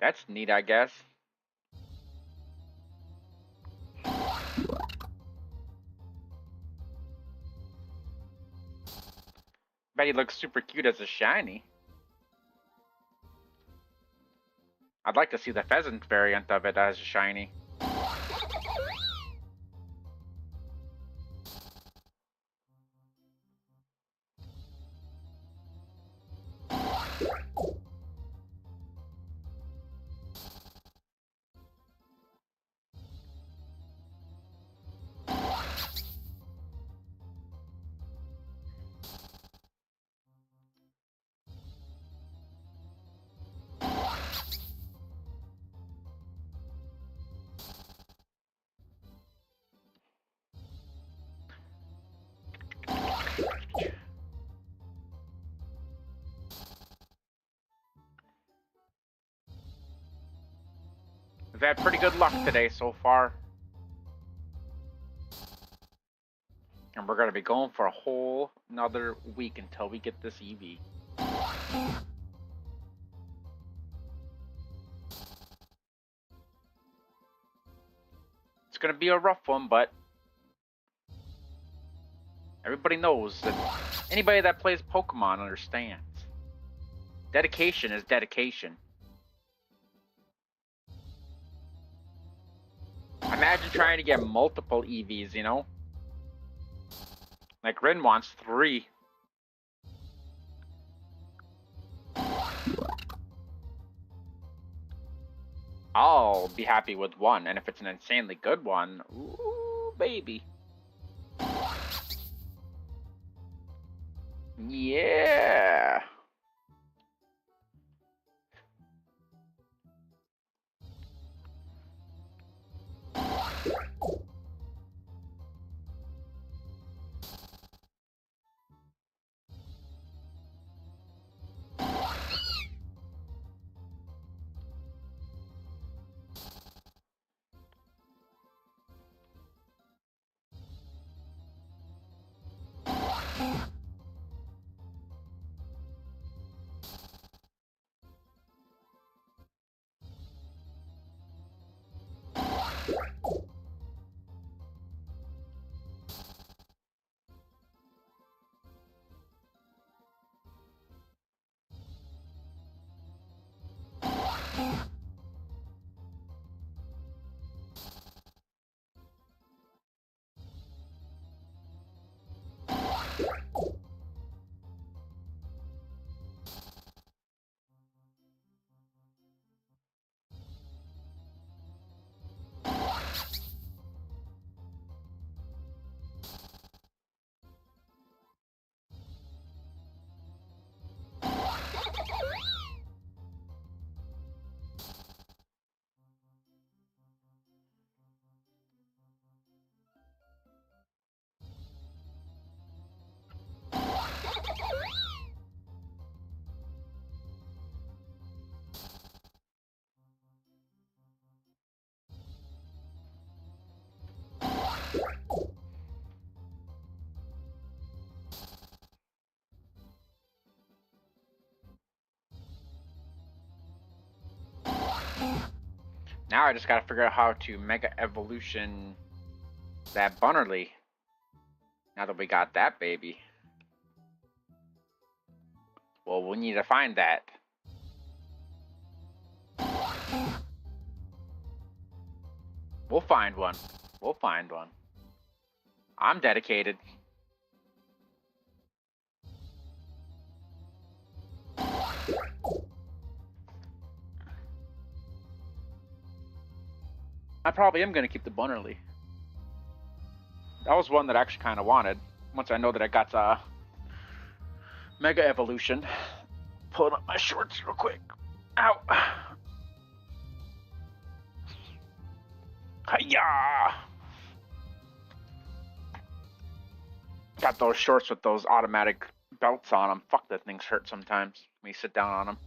That's neat, I guess. Bet he looks super cute as a shiny. I'd like to see the pheasant variant of it as a shiny. We've had pretty good luck today so far. And we're gonna be going for a whole another week until we get this Eevee. It's gonna be a rough one, but everybody knows that anybody that plays Pokemon understands. Dedication is dedication. Imagine trying to get multiple Eevees, you know? Like Rin wants 3. I'll be happy with 1, and if it's an insanely good one, ooh, baby. Yeah. Now I just gotta figure out how to Mega Evolution that Bunnerly. Now that we got that baby. Well, we need to find that. We'll find one. We'll find one. I'm dedicated. I probably am gonna keep the Bunnerly. That was one that I actually kind of wanted. Once I know that I got Mega Evolution. Pulling up my shorts real quick. Ow. Hiya! Got those shorts with those automatic belts on them. Fuck, that things hurt sometimes when you sit down on them.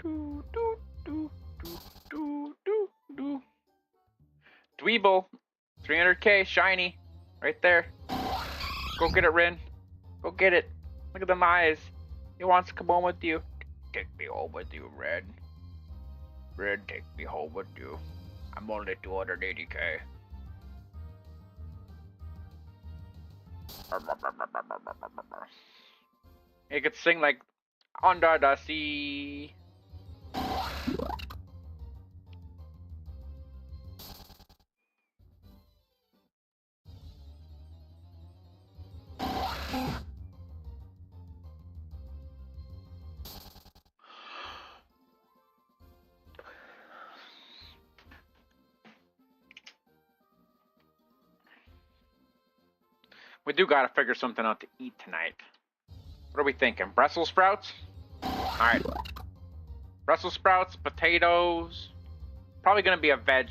Do, do, do, do, do, do, do. Dweeble, 300k, shiny, right there. Go get it, Rin. Go get it. Look at them eyes. He wants to come home with you. Take me home with you, Red. Red, take me home with you. I'm only 280k. He could sing like Under the Sea. We do gotta figure something out to eat tonight. What are we thinking? Brussels sprouts? Alright. Brussels sprouts, potatoes. Probably gonna be a veg.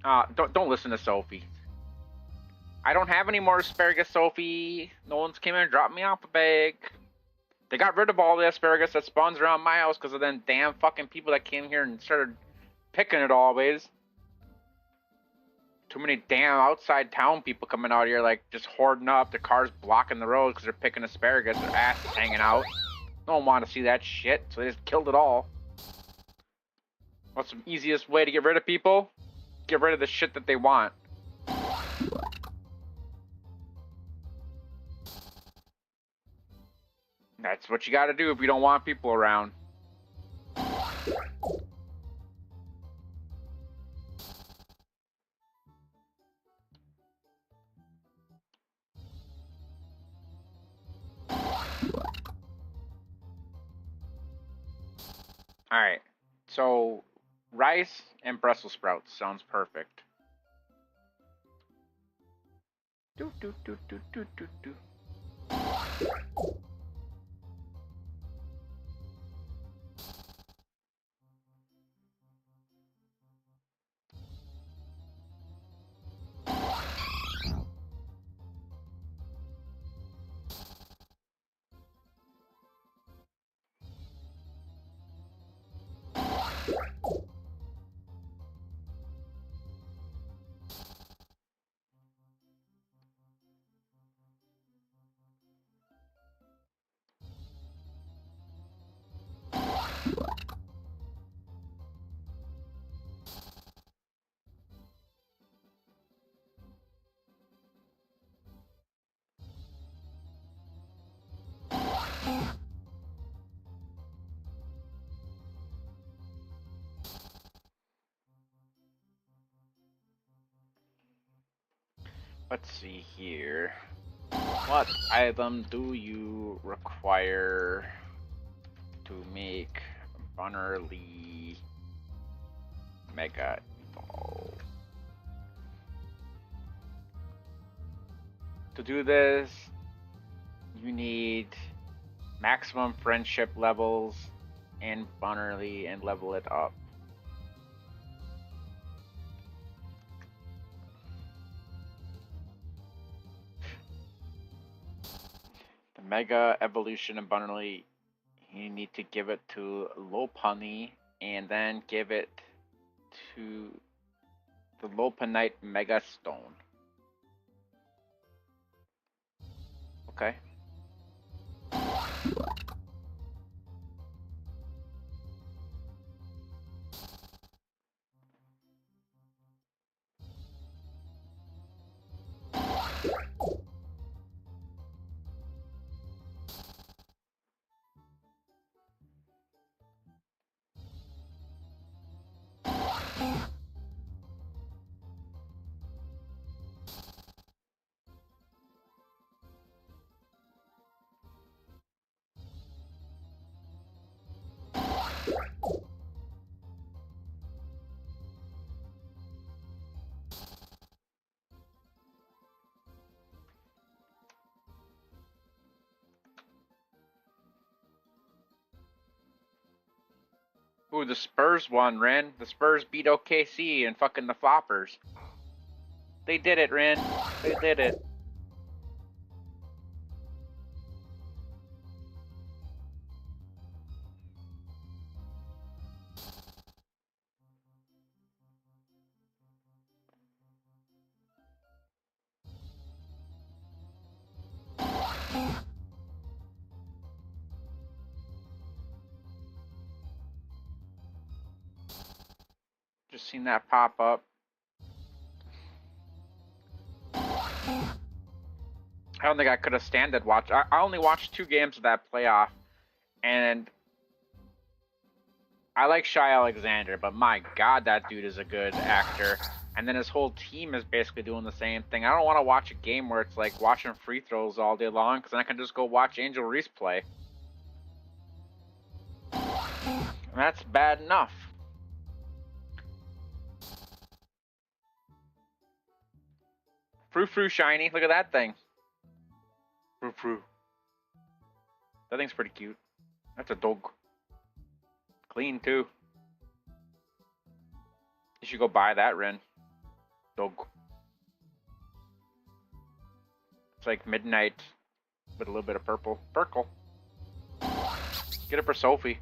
Don't listen to Sophie. I don't have any more asparagus, Sophie. No one's came in and dropped me off a bag. They got rid of all the asparagus that spawns around my house because of them damn fucking people that came here and started picking it always. Too many damn outside town people coming out here, like, just hoarding up. Their cars blocking the road because they're picking asparagus. Their ass is hanging out. No one wanted to see that shit, so they just killed it all. What's the easiest way to get rid of people? Get rid of the shit that they want. That's what you gotta do if you don't want people around. Alright, so rice and Brussels sprouts sounds perfect. Do do do do do do do. Let's see here. What item do you require to make Bunnerly Mega Evolve? To do this, you need maximum friendship levels in Bunnerly and level it up. Mega Evolution and Bunnerly, you need to give it to Lopunny and then give it to the Lopunite Mega Stone. Okay. Ooh, the Spurs won, Ren. The Spurs beat OKC and fucking the Floppers. They did it, Ren. They did it. Just seen that pop up. I don't think I could have standed watch. I only watched 2 games of that playoff, and I like Shy Alexander, but my god, that dude is a good actor. And then his whole team is basically doing the same thing. I don't want to watch a game where it's like watching free throws all day long, because then I can just go watch Angel Reese play. And that's bad enough. Frou shiny, look at that thing. Frou. That thing's pretty cute. That's a dog. Clean too. You should go buy that, Ren. Dog. It's like midnight with a little bit of purple. Purple. Get it for Sophie.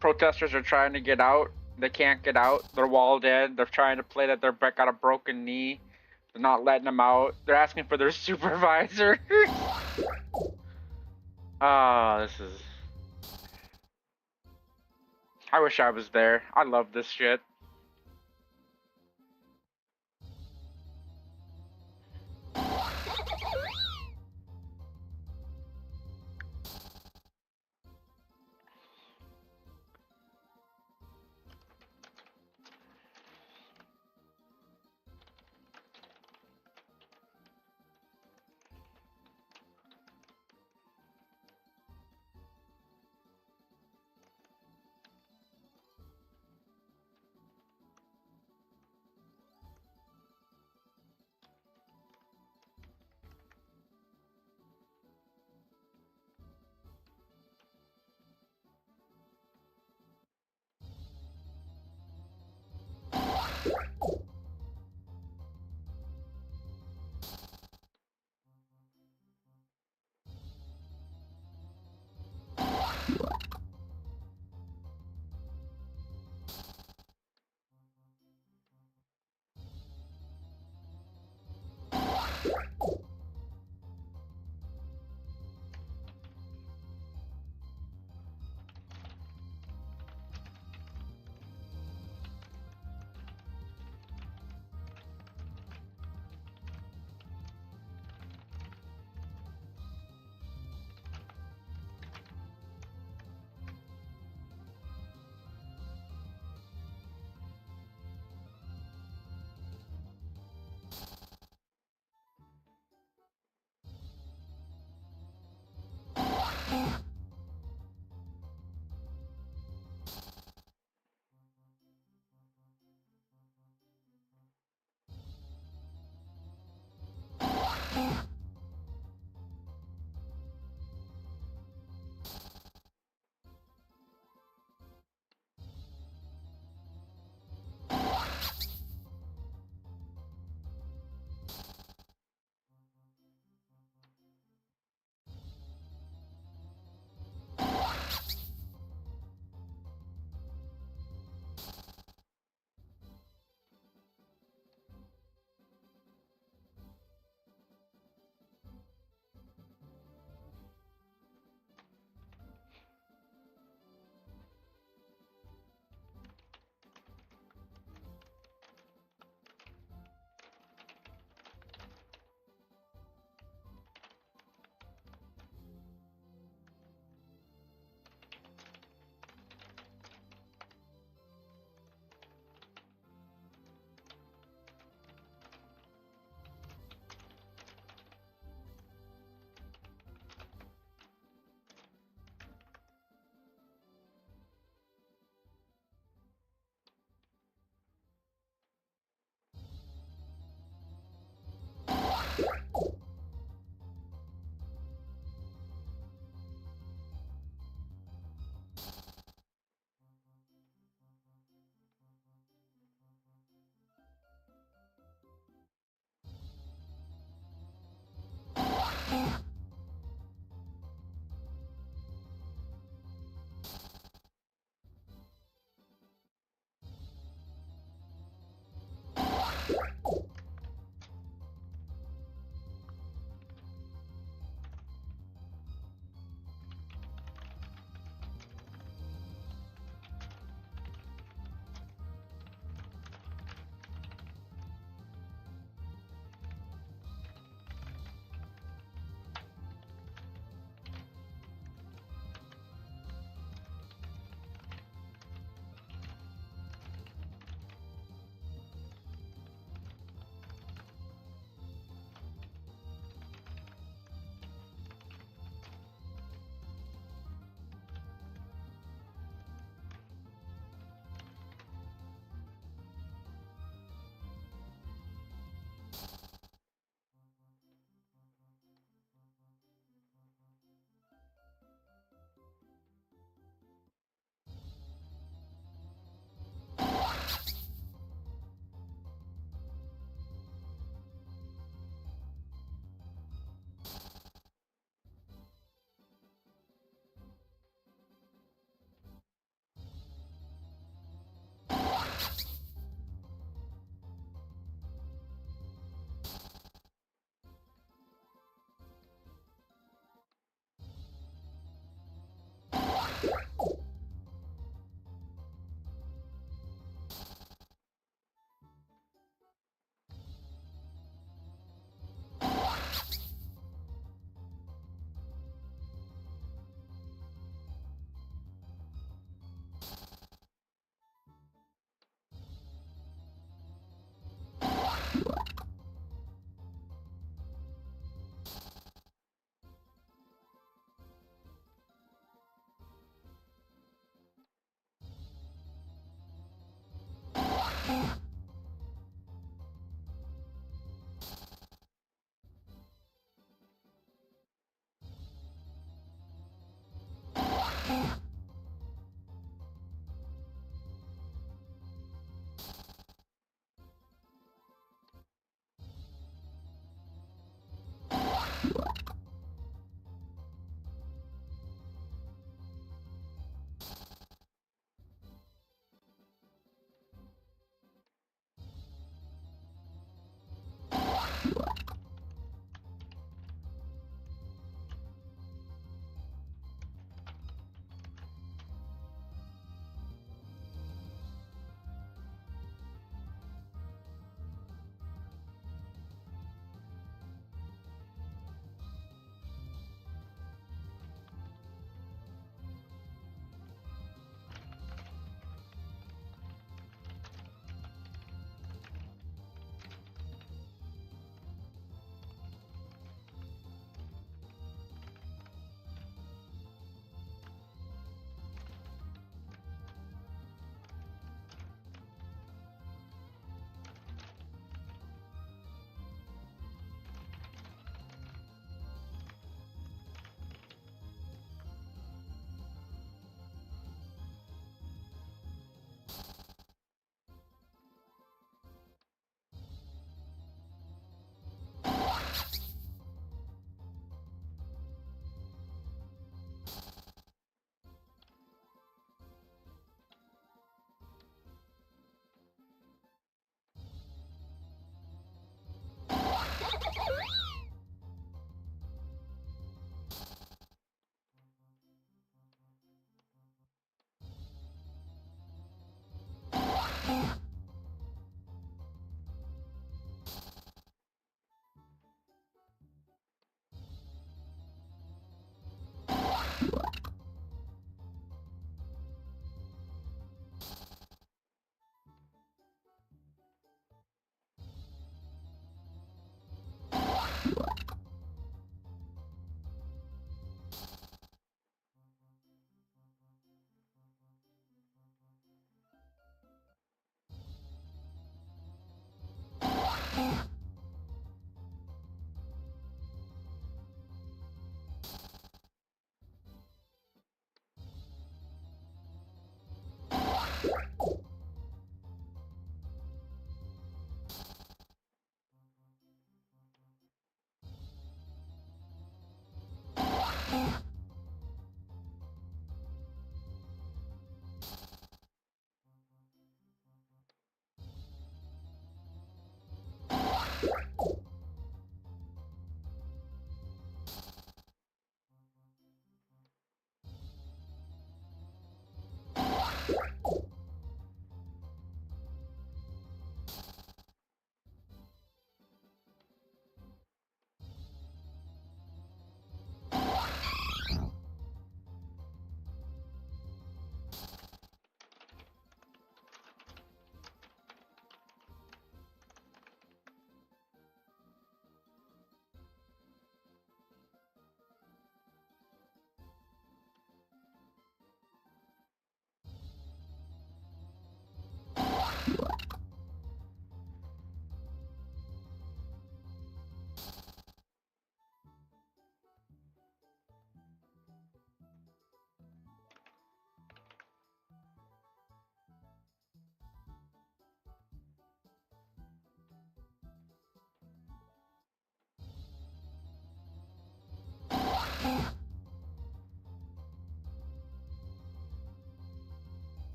Protesters are trying to get out. They can't get out. They're walled in. They're trying to play that they're got a broken knee. They're not letting them out. They're asking for their supervisor. This is... I wish I was there. I love this shit.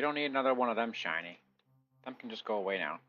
We don't need another one of them shiny. Them can just go away now.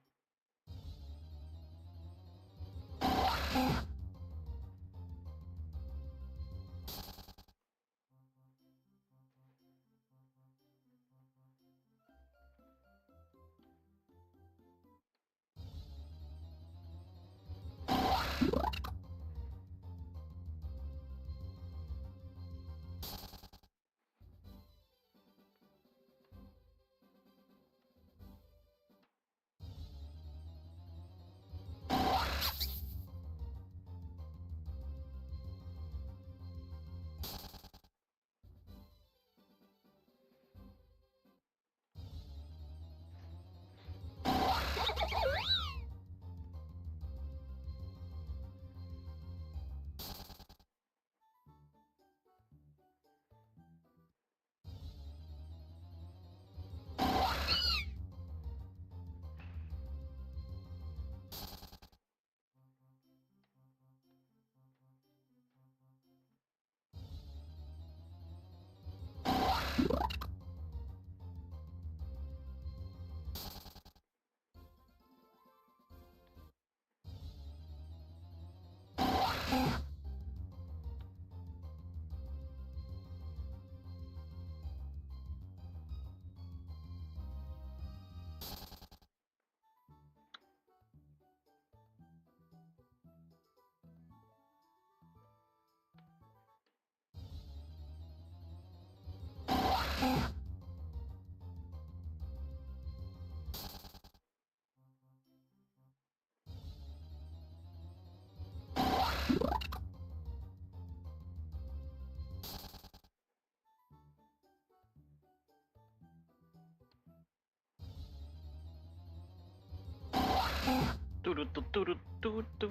Do do do do do do do.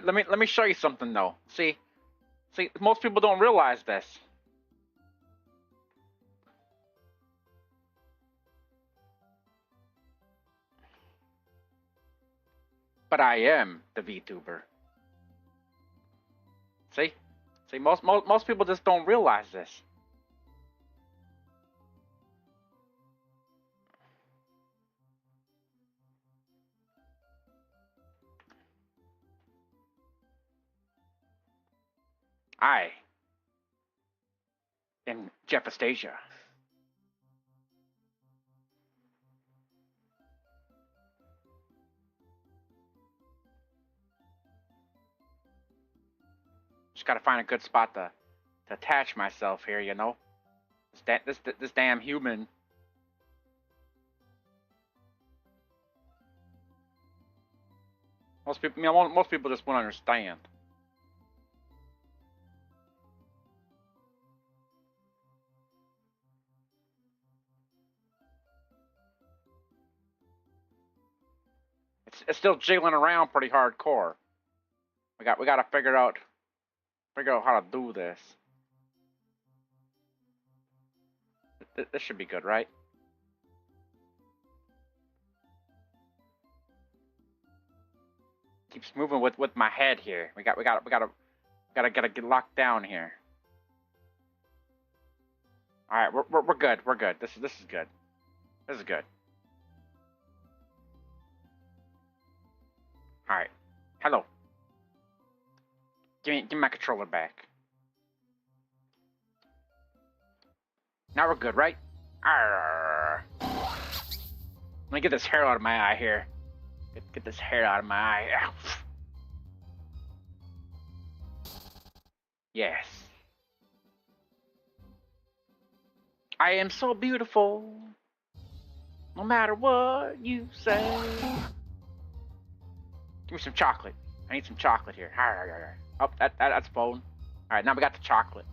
Let me show you something though. See, most people don't realize this. But I am the VTuber. See, most people just don't realize this. I am Jeffastasia. Just gotta find a good spot to attach myself here, you know. This damn human. Most people just won't understand. It's still jiggling around pretty hardcore. We gotta figure out how to do this. This should be good, right? Keeps moving with my head here. We gotta get locked down here. All right, we're good. We're good. This is good. This is good. All right. Hello. Give me my controller back. Now we're good, right? Arrgh. Let me get this hair out of my eye here. Get this hair out of my eye. Yes. I am so beautiful. No matter what you say. Give me some chocolate. I need some chocolate here. Oh, that's phone. Alright, now we got the chocolate.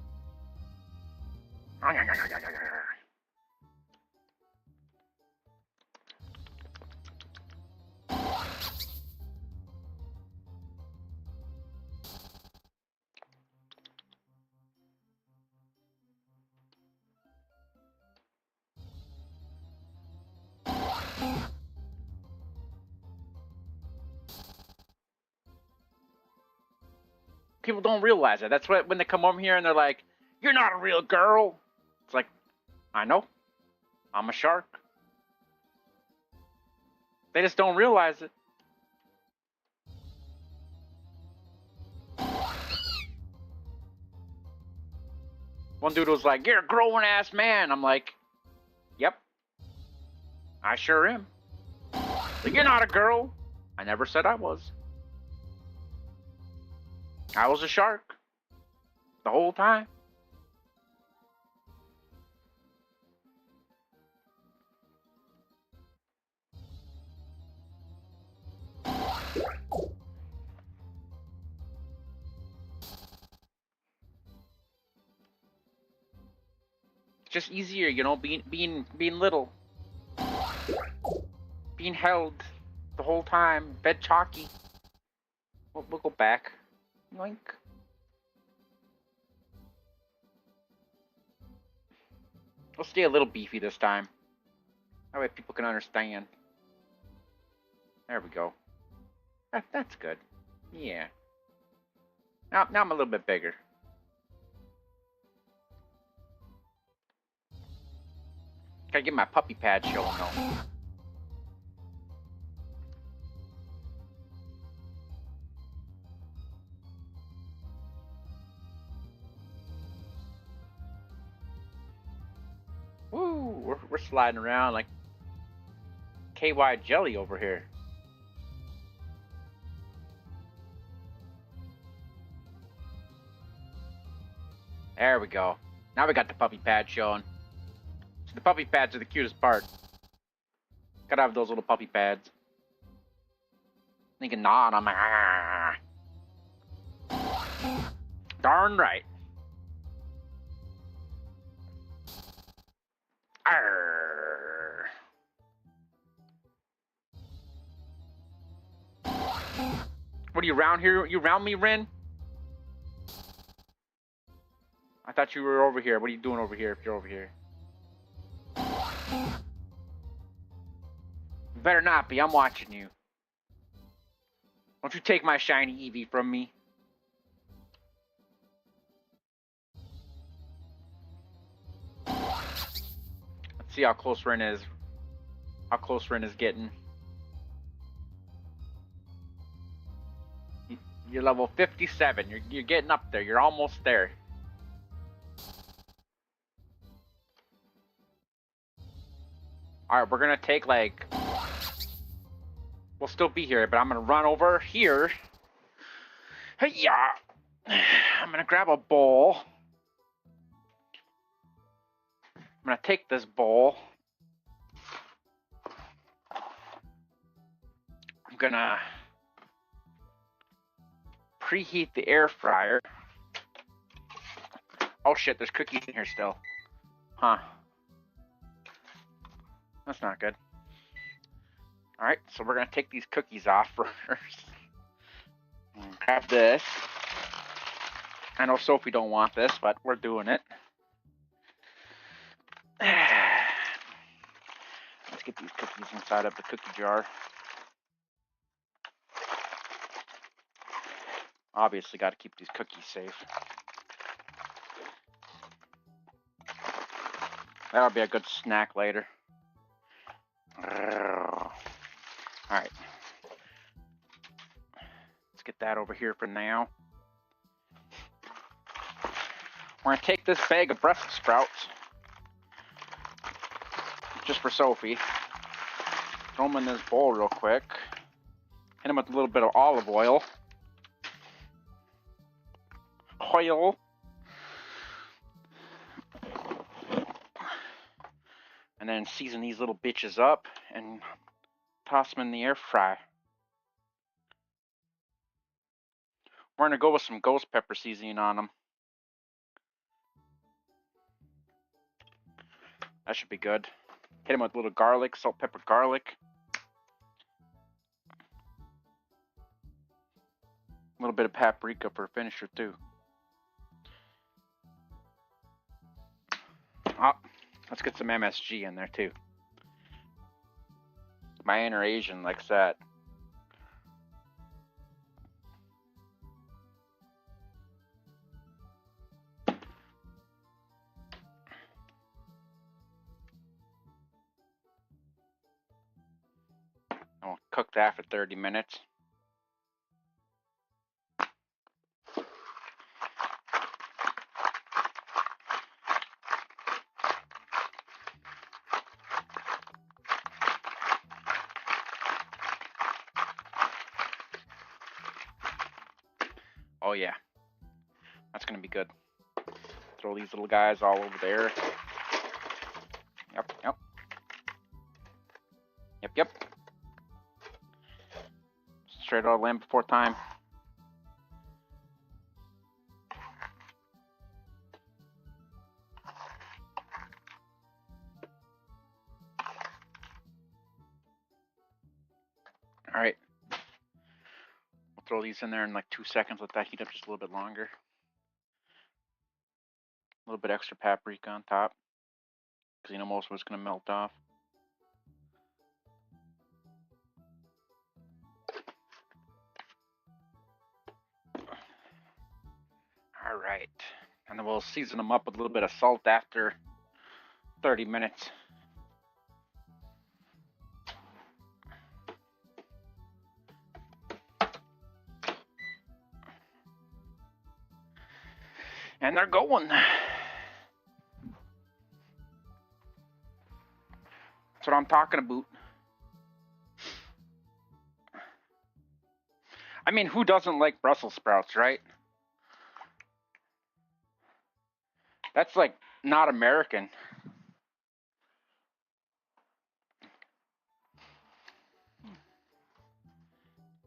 People don't realize that. That's what when they come over here and they're like, "You're not a real girl." It's like, I know. I'm a shark. They just don't realize it. One dude was like, "You're a grown ass man." I'm like, "Yep. I sure am." But you're not a girl. I never said I was. I was a shark. The whole time. It's just easier, you know, being little. Being held the whole time. Fed chalky. We'll go back. Yoink. We'll stay a little beefy this time. That way people can understand. There we go. That's good. Yeah. Now I'm a little bit bigger. Gotta get my puppy pad showing though. Woo! We're sliding around like KY jelly over here. There we go. Now we got the puppy pad showing. So the puppy pads are the cutest part. Gotta have those little puppy pads. You can gnaw on them. Darn right. Arr. What are you around here? You around me, Rin? I thought you were over here. What are you doing over here if you're over here? You better not be. I'm watching you. Don't you take my shiny Eevee from me. Let's see how close Rin is. How close Rin is getting. You're level 57. You're getting up there. You're almost there. Alright, we're gonna take like... We'll still be here, but I'm gonna run over here. Hey, yeah. I'm gonna grab a bowl. I'm gonna take this bowl. I'm gonna preheat the air fryer. Oh shit, there's cookies in here still. Huh. That's not good. Alright, so we're gonna take these cookies off first. Grab this. I know Sophie don't want this, but we're doing it. Let's get these cookies inside of the cookie jar. Obviously got to keep these cookies safe. That'll be a good snack later. Alright. Let's get that over here for now. We're gonna take this bag of Brussels sprouts. Just for Sophie. Throw them in this bowl real quick. Hit them with a little bit of olive oil. And then season these little bitches up and toss them in the air fry. We're gonna go with some ghost pepper seasoning on them. That should be good. Hit them with a little garlic, salt, pepper, garlic. A little bit of paprika for a finisher too. Oh, let's get some MSG in there too. My inner Asian likes that. I'll cook that for 30 minutes. Oh yeah, that's gonna be good. Throw these little guys all over there. Yep, yep. Yep, yep. Straight out of Land Before Time. Alright. We'll throw these in there in like 2 seconds. Let that heat up just a little bit longer. A little bit extra paprika on top, because you know most of it's going to melt off. Alright. And then we'll season them up with a little bit of salt after 30 minutes. And they're going. That's what I'm talking about. I mean, who doesn't like Brussels sprouts, right? That's like not American.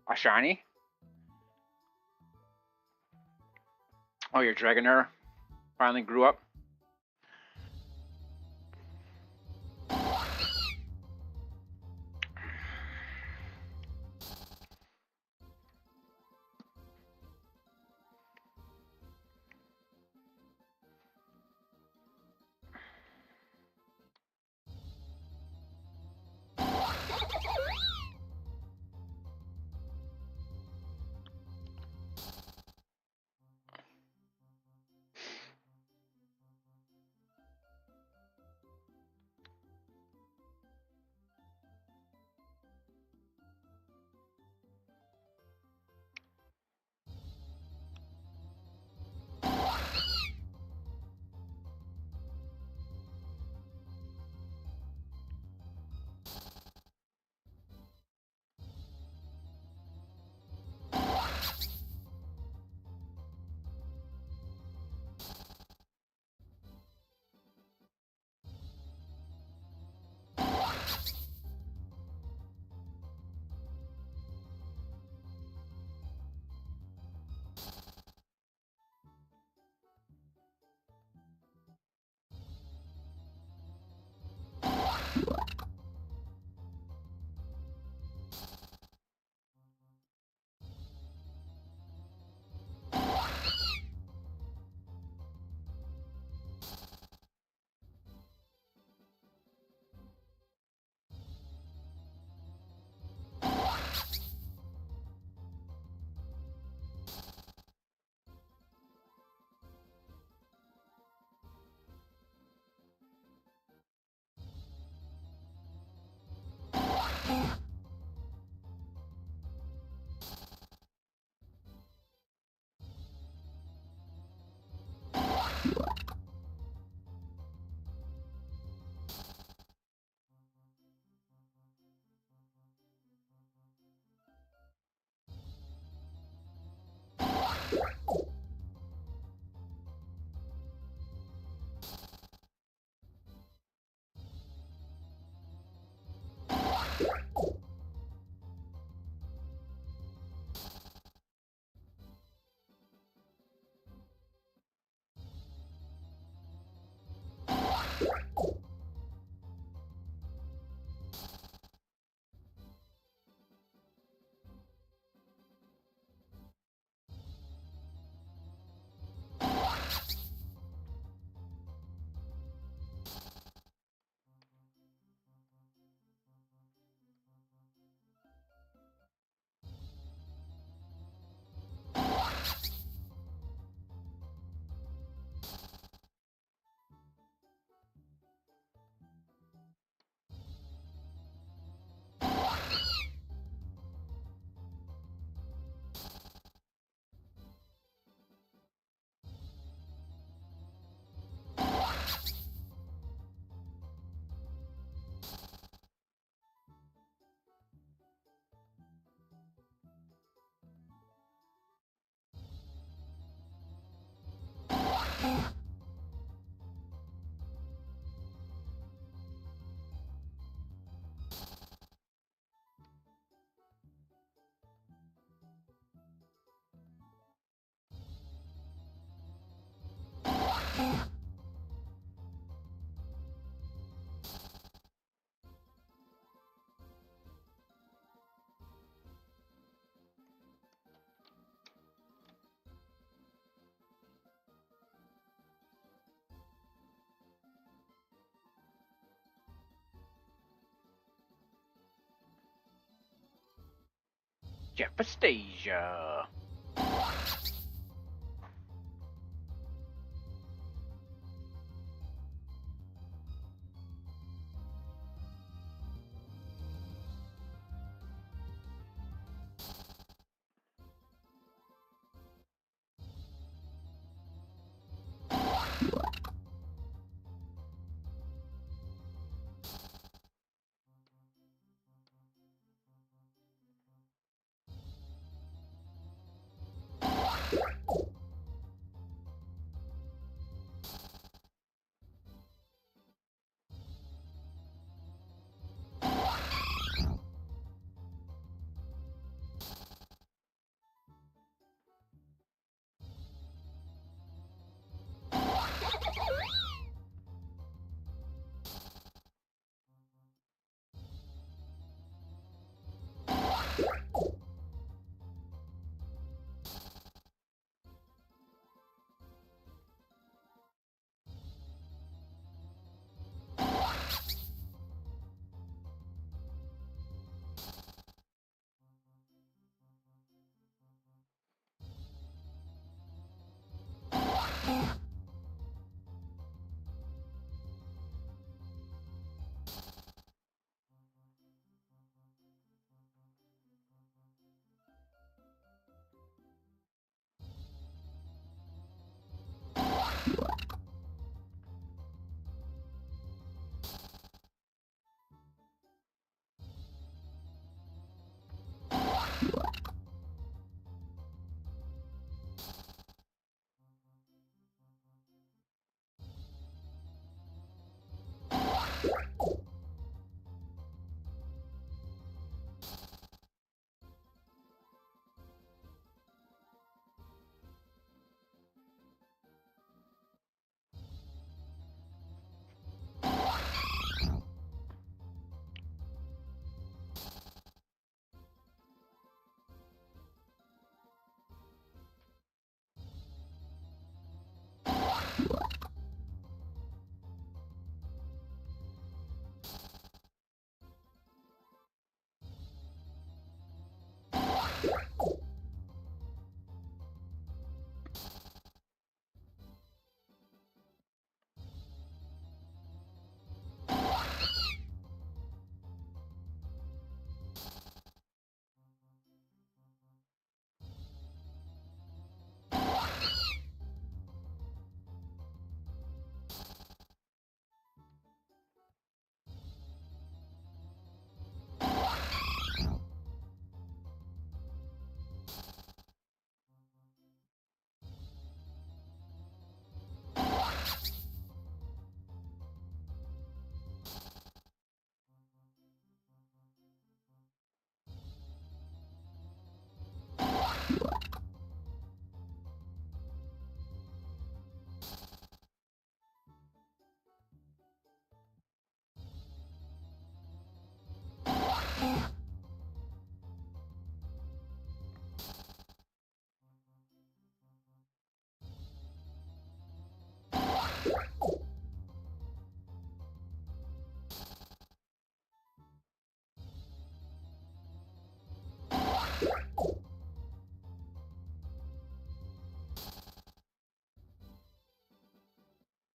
A shiny? Oh, your Dragonair finally grew up? Jeffastasia.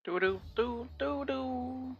Doo doo doo doo doo.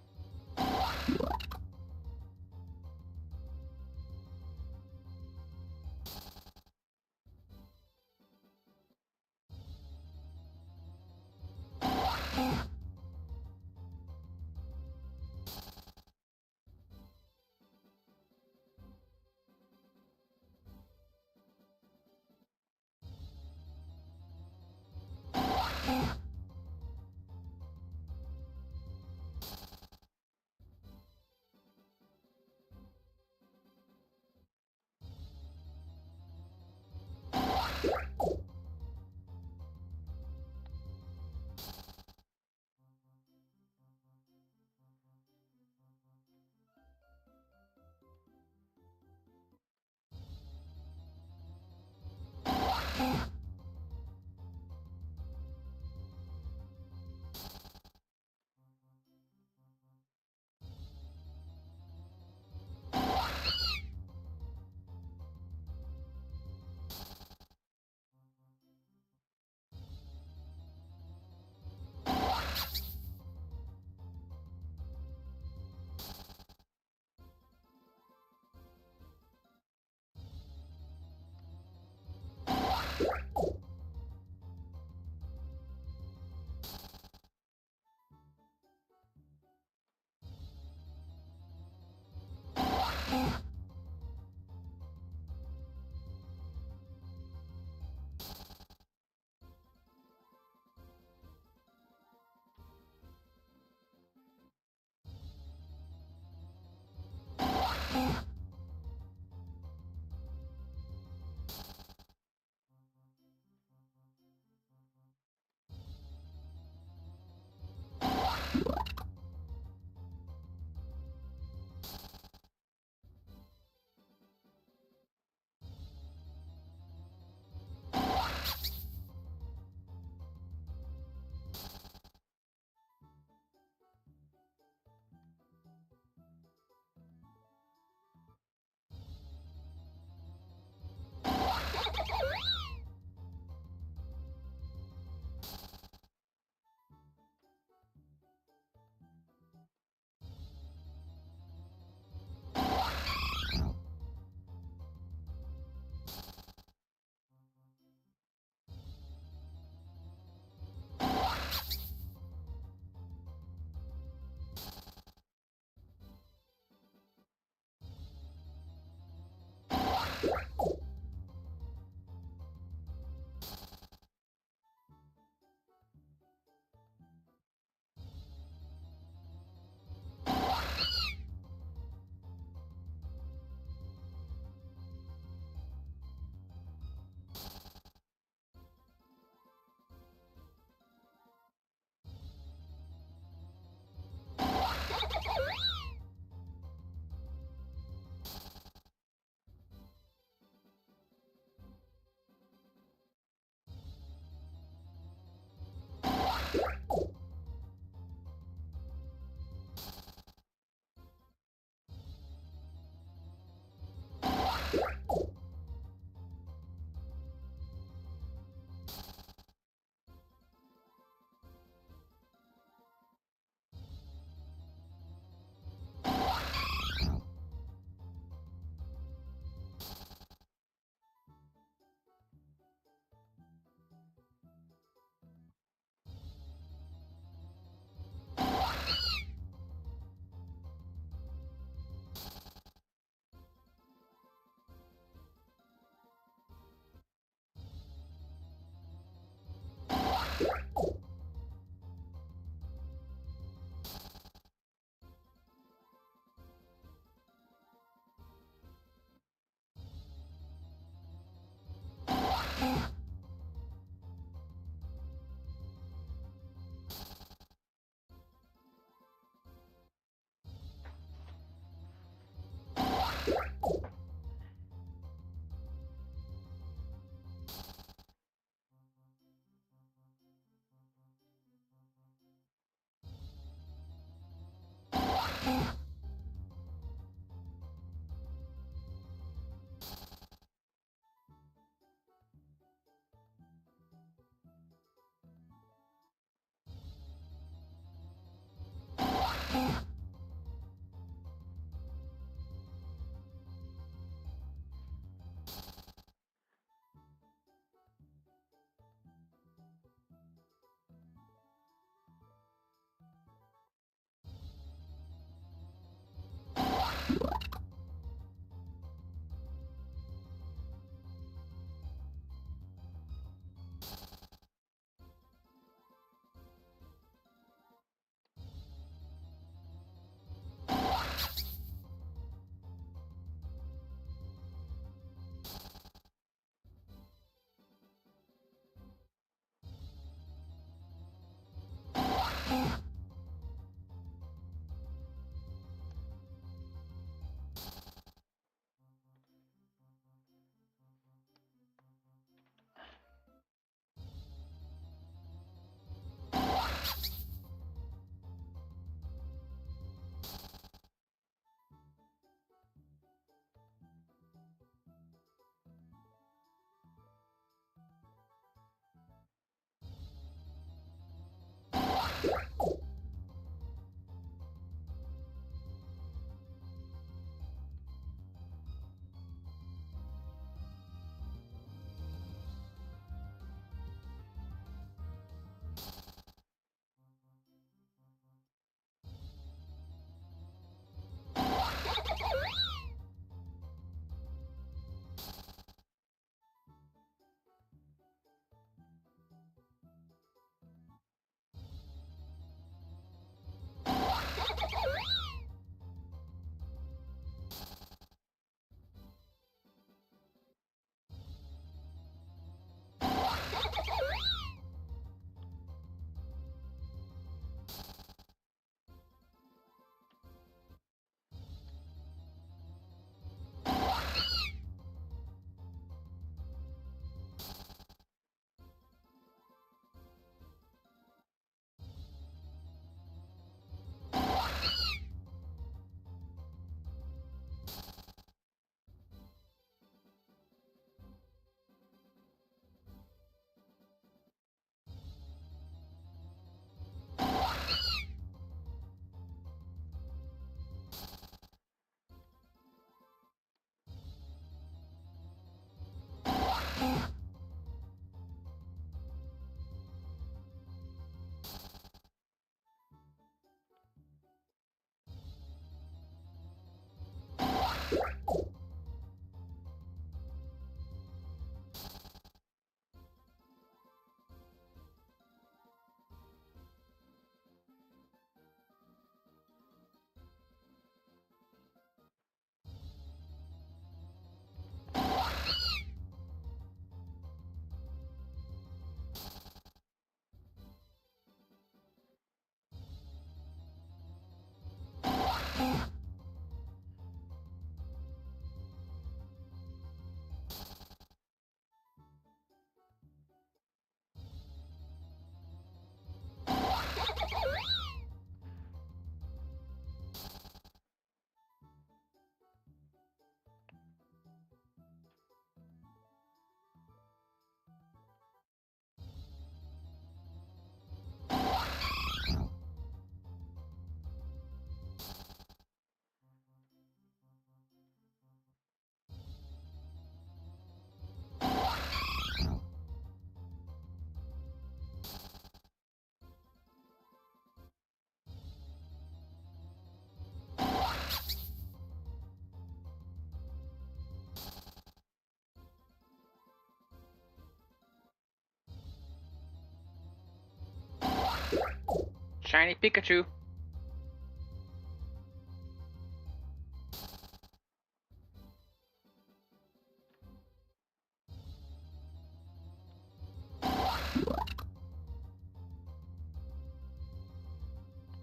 Shiny Pikachu.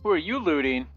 Who are you looting?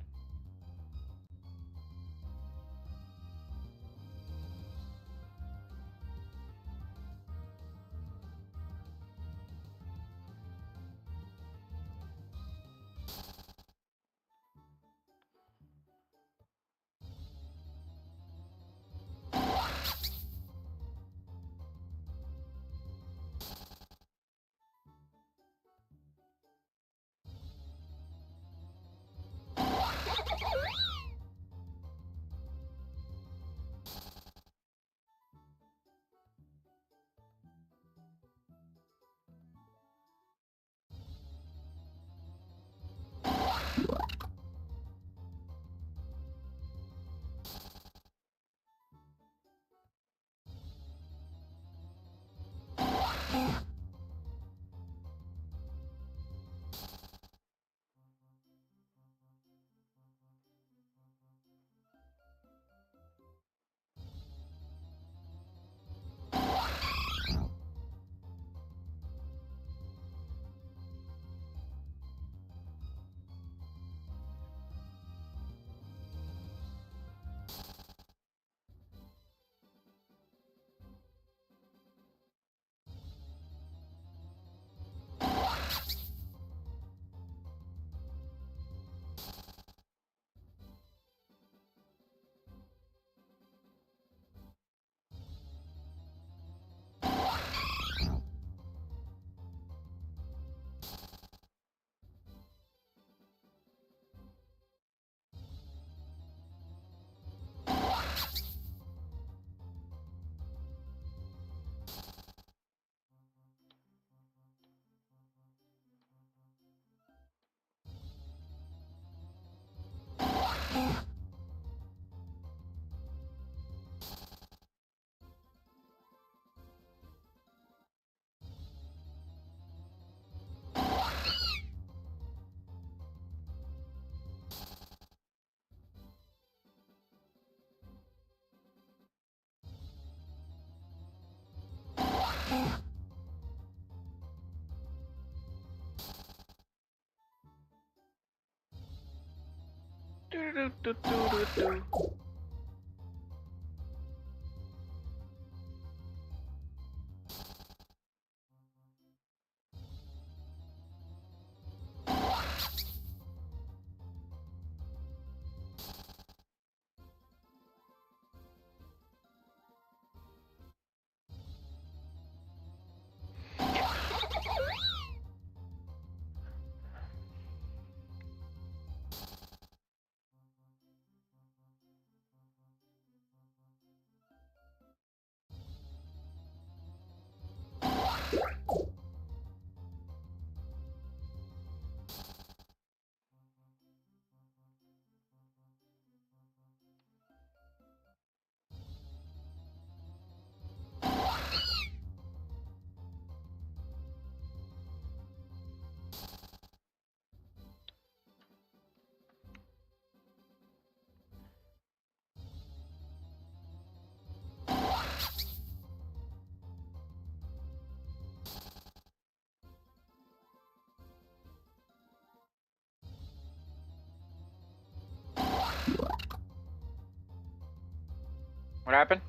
What happened?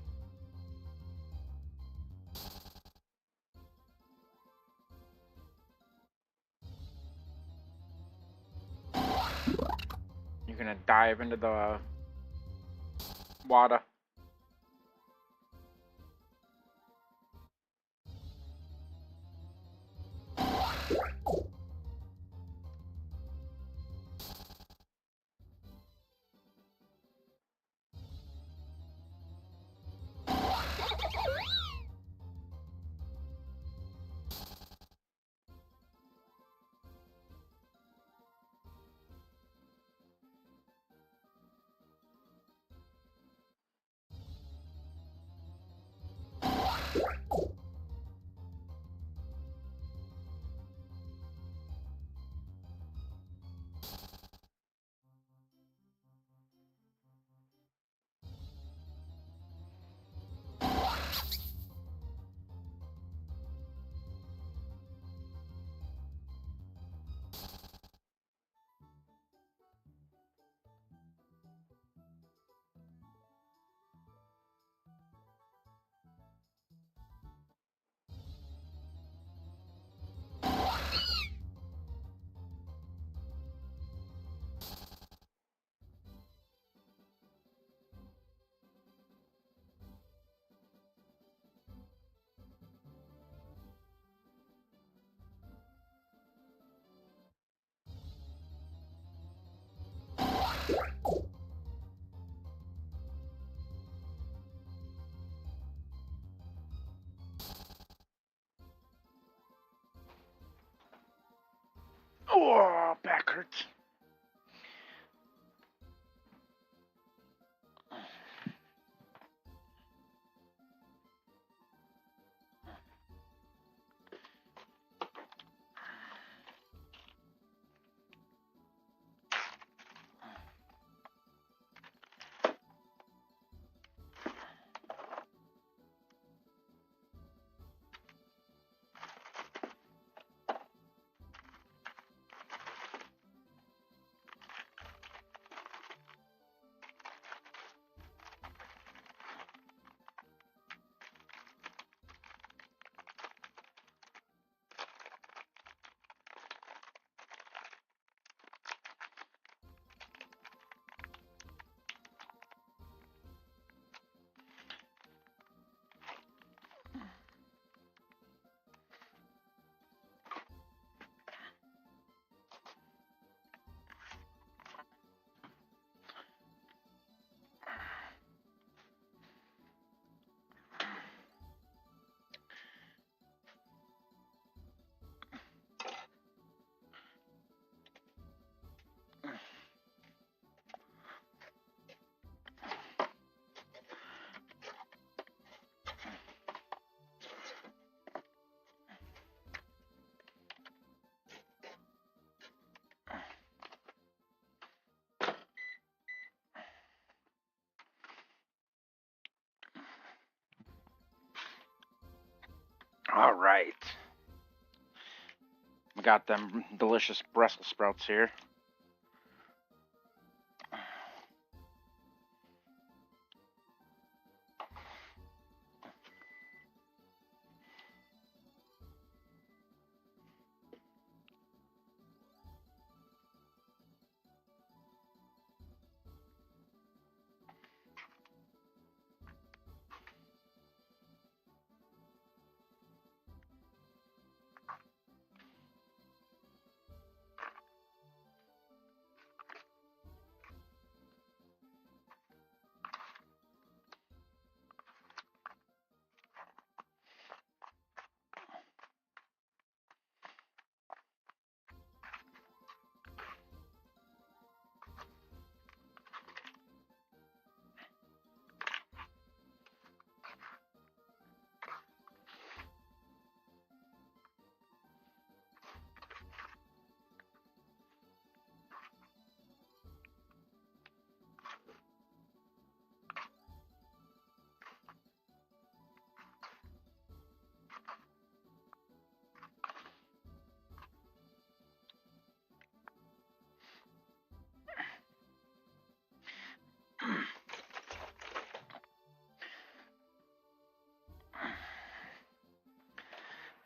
You're gonna dive into the water. Oh, back hurts. All right. We got them delicious Brussels sprouts here.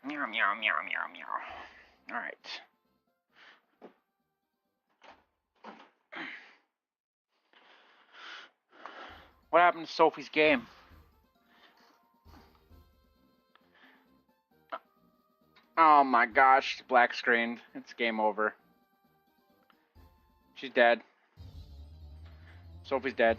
Meow, meow, meow, meow, meow. All right. What happened to Sophie's game? Oh my gosh, black screened. It's game over. She's dead. Sophie's dead.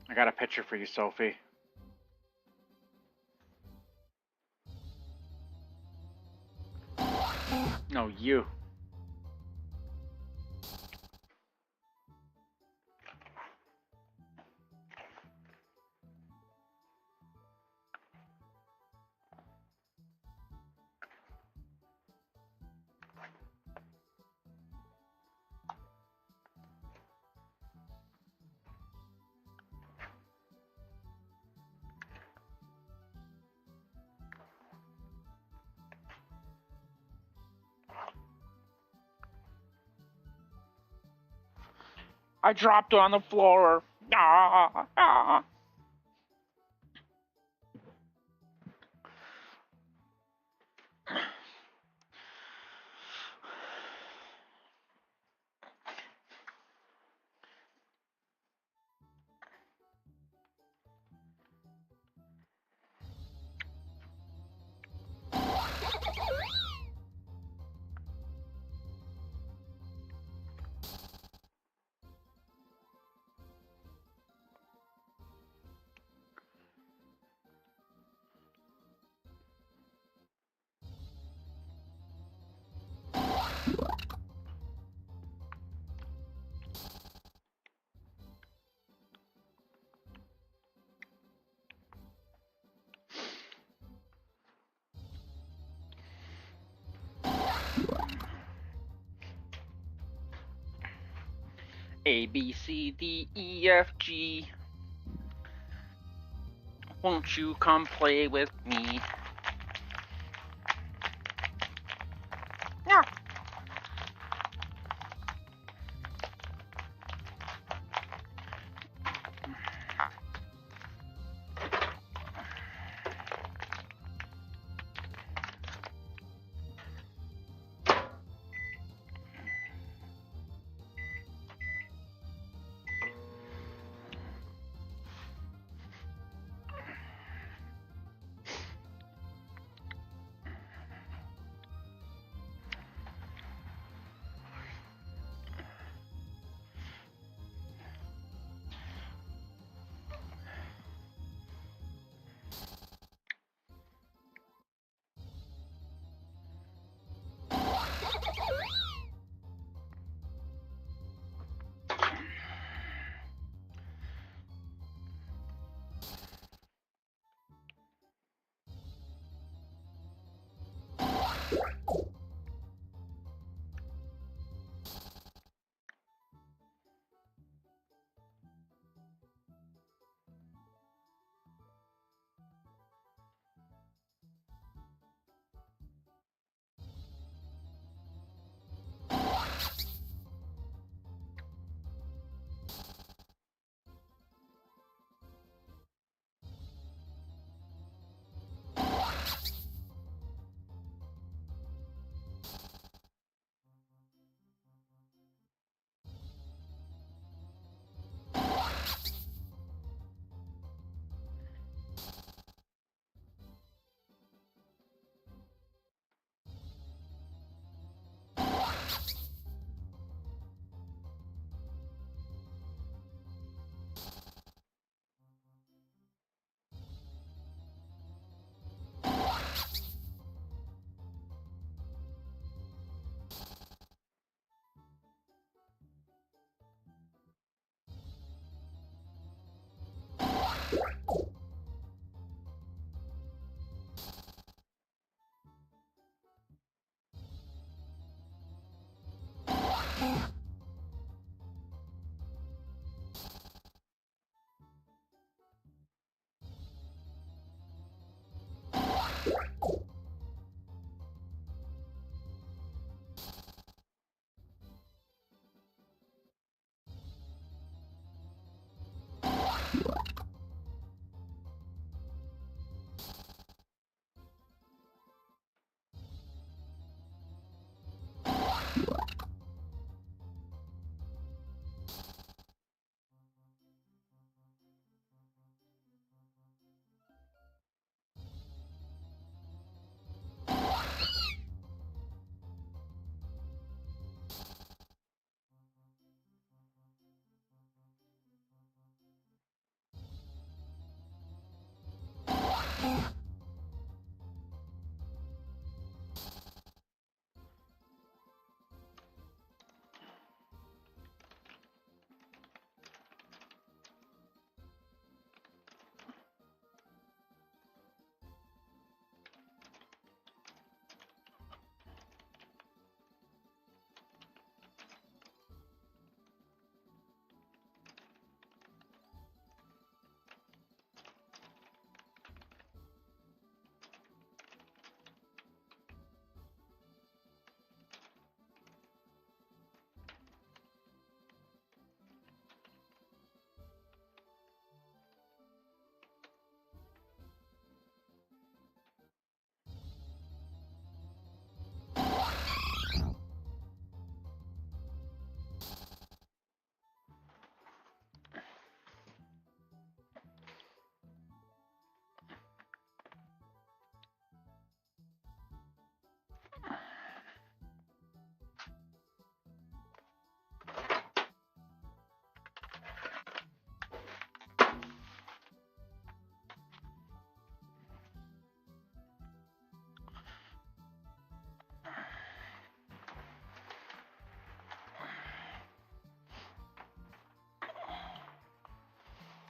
I got a picture for you, Sophie. No, you. I dropped on the floor. Ah, ah. A, B, C, D, E, F, G. Won't you come play with me? Yeah.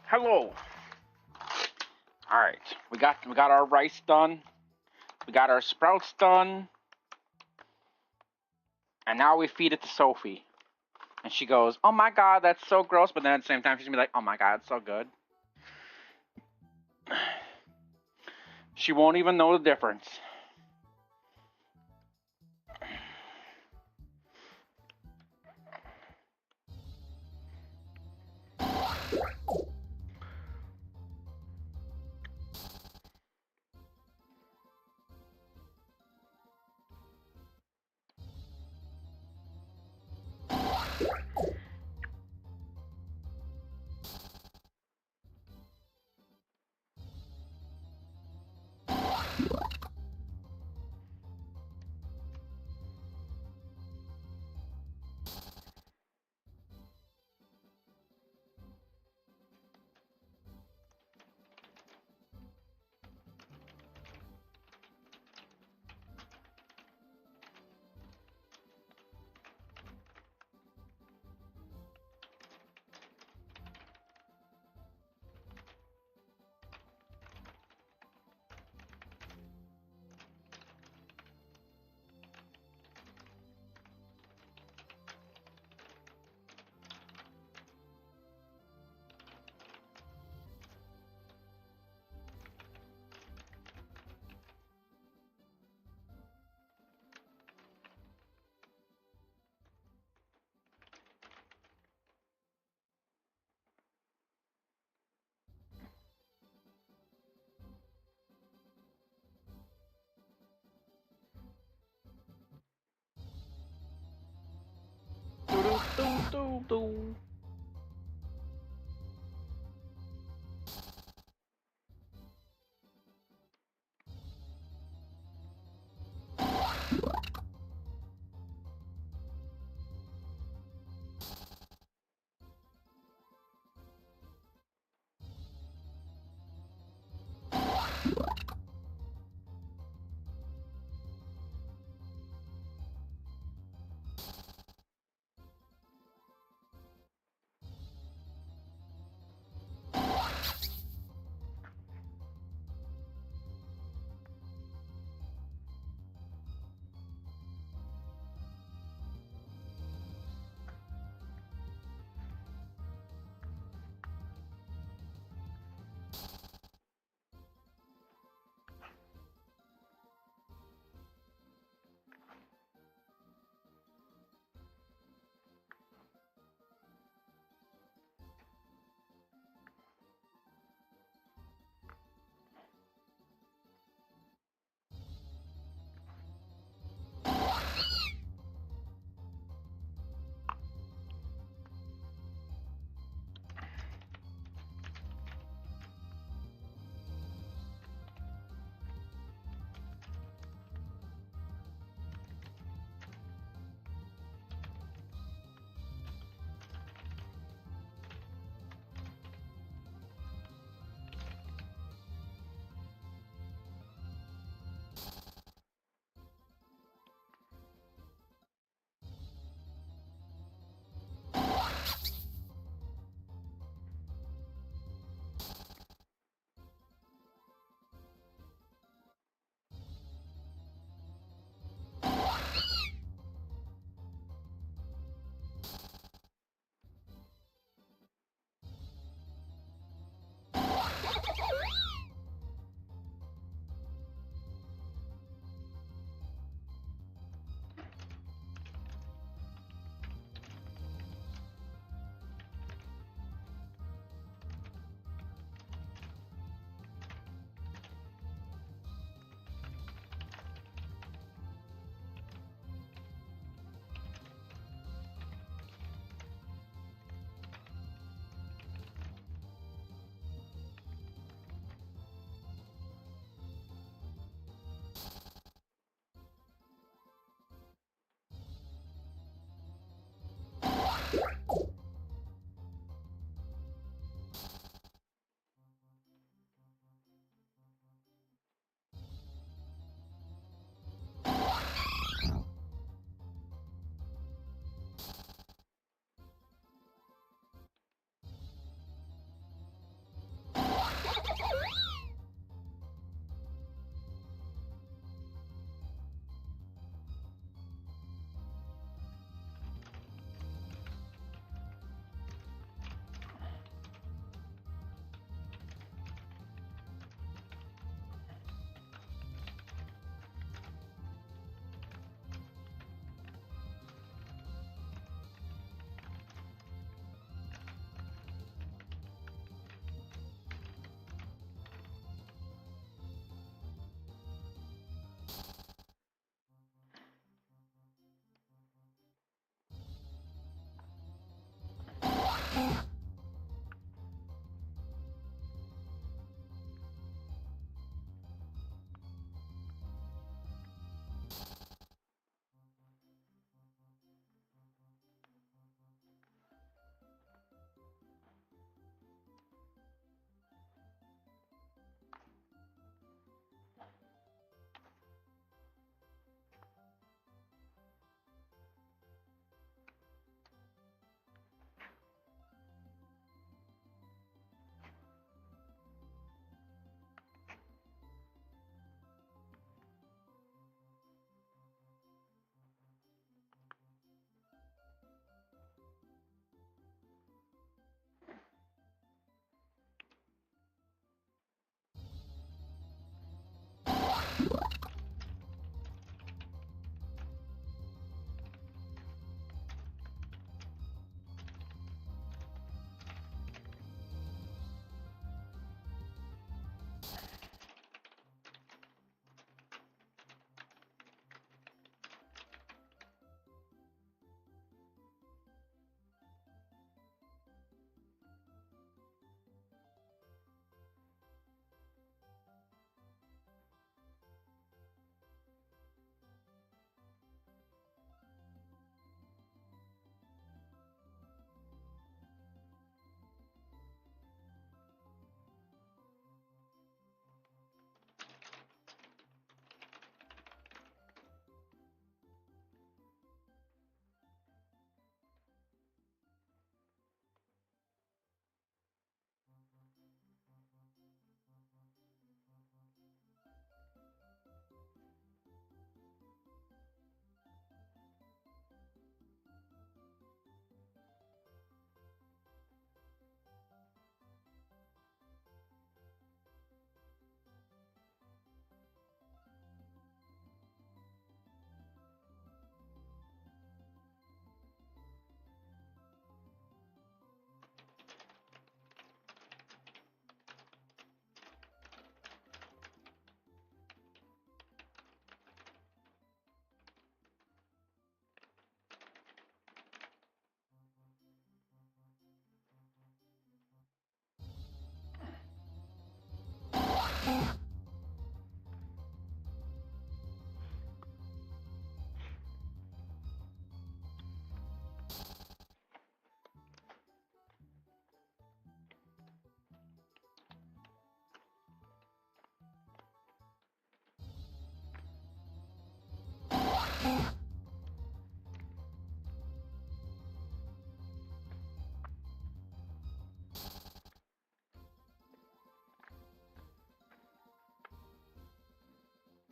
Hello. All right, we got our rice done. We got our sprouts done, and now we feed it to Sophie. And she goes, "Oh my god, that's so gross," but then at the same time she's gonna be like, "Oh my god, it's so good." She won't even know the difference. Do-do-do-do-do.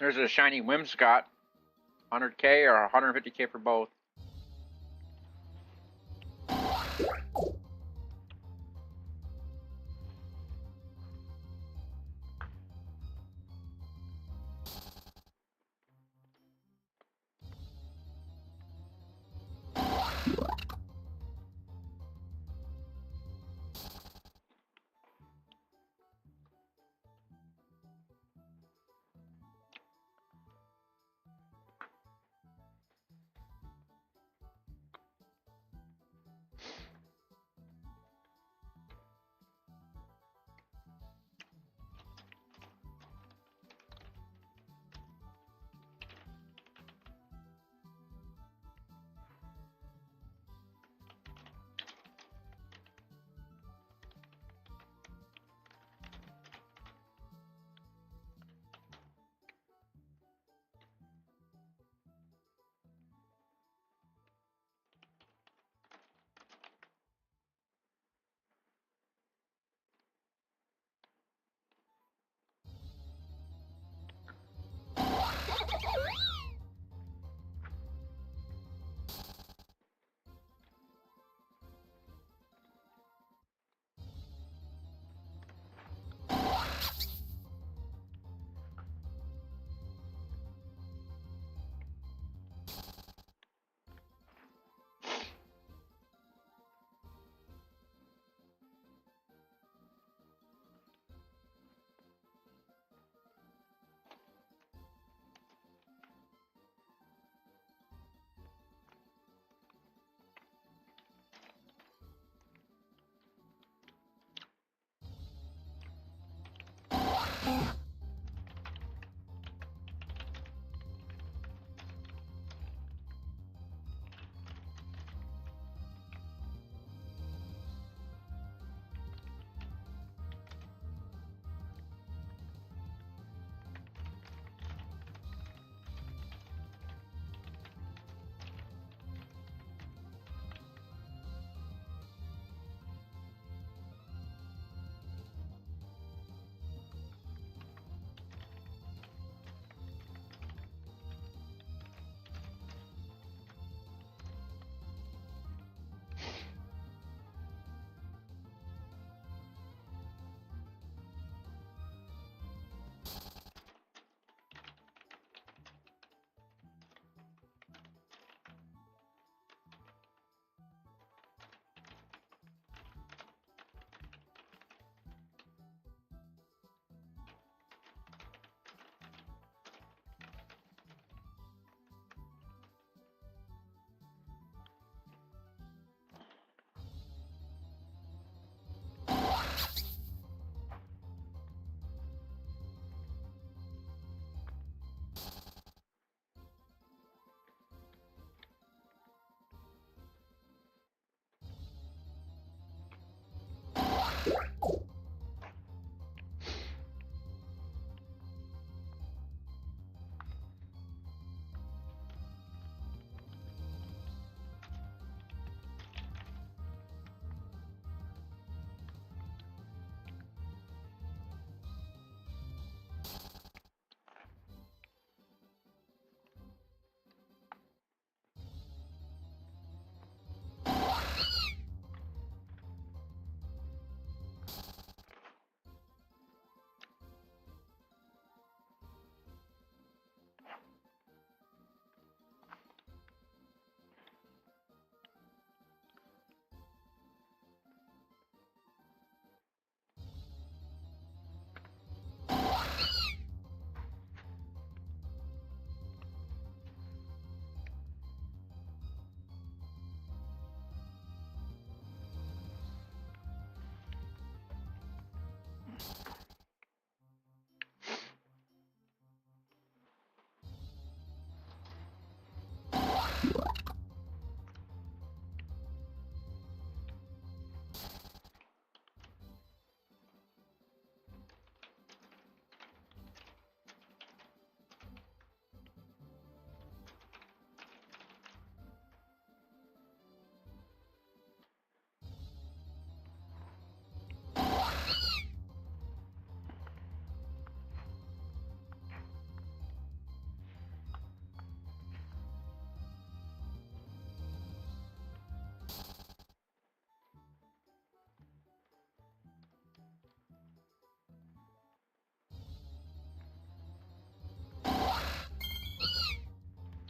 There's a shiny Whimsicott. 100k or 150k for both.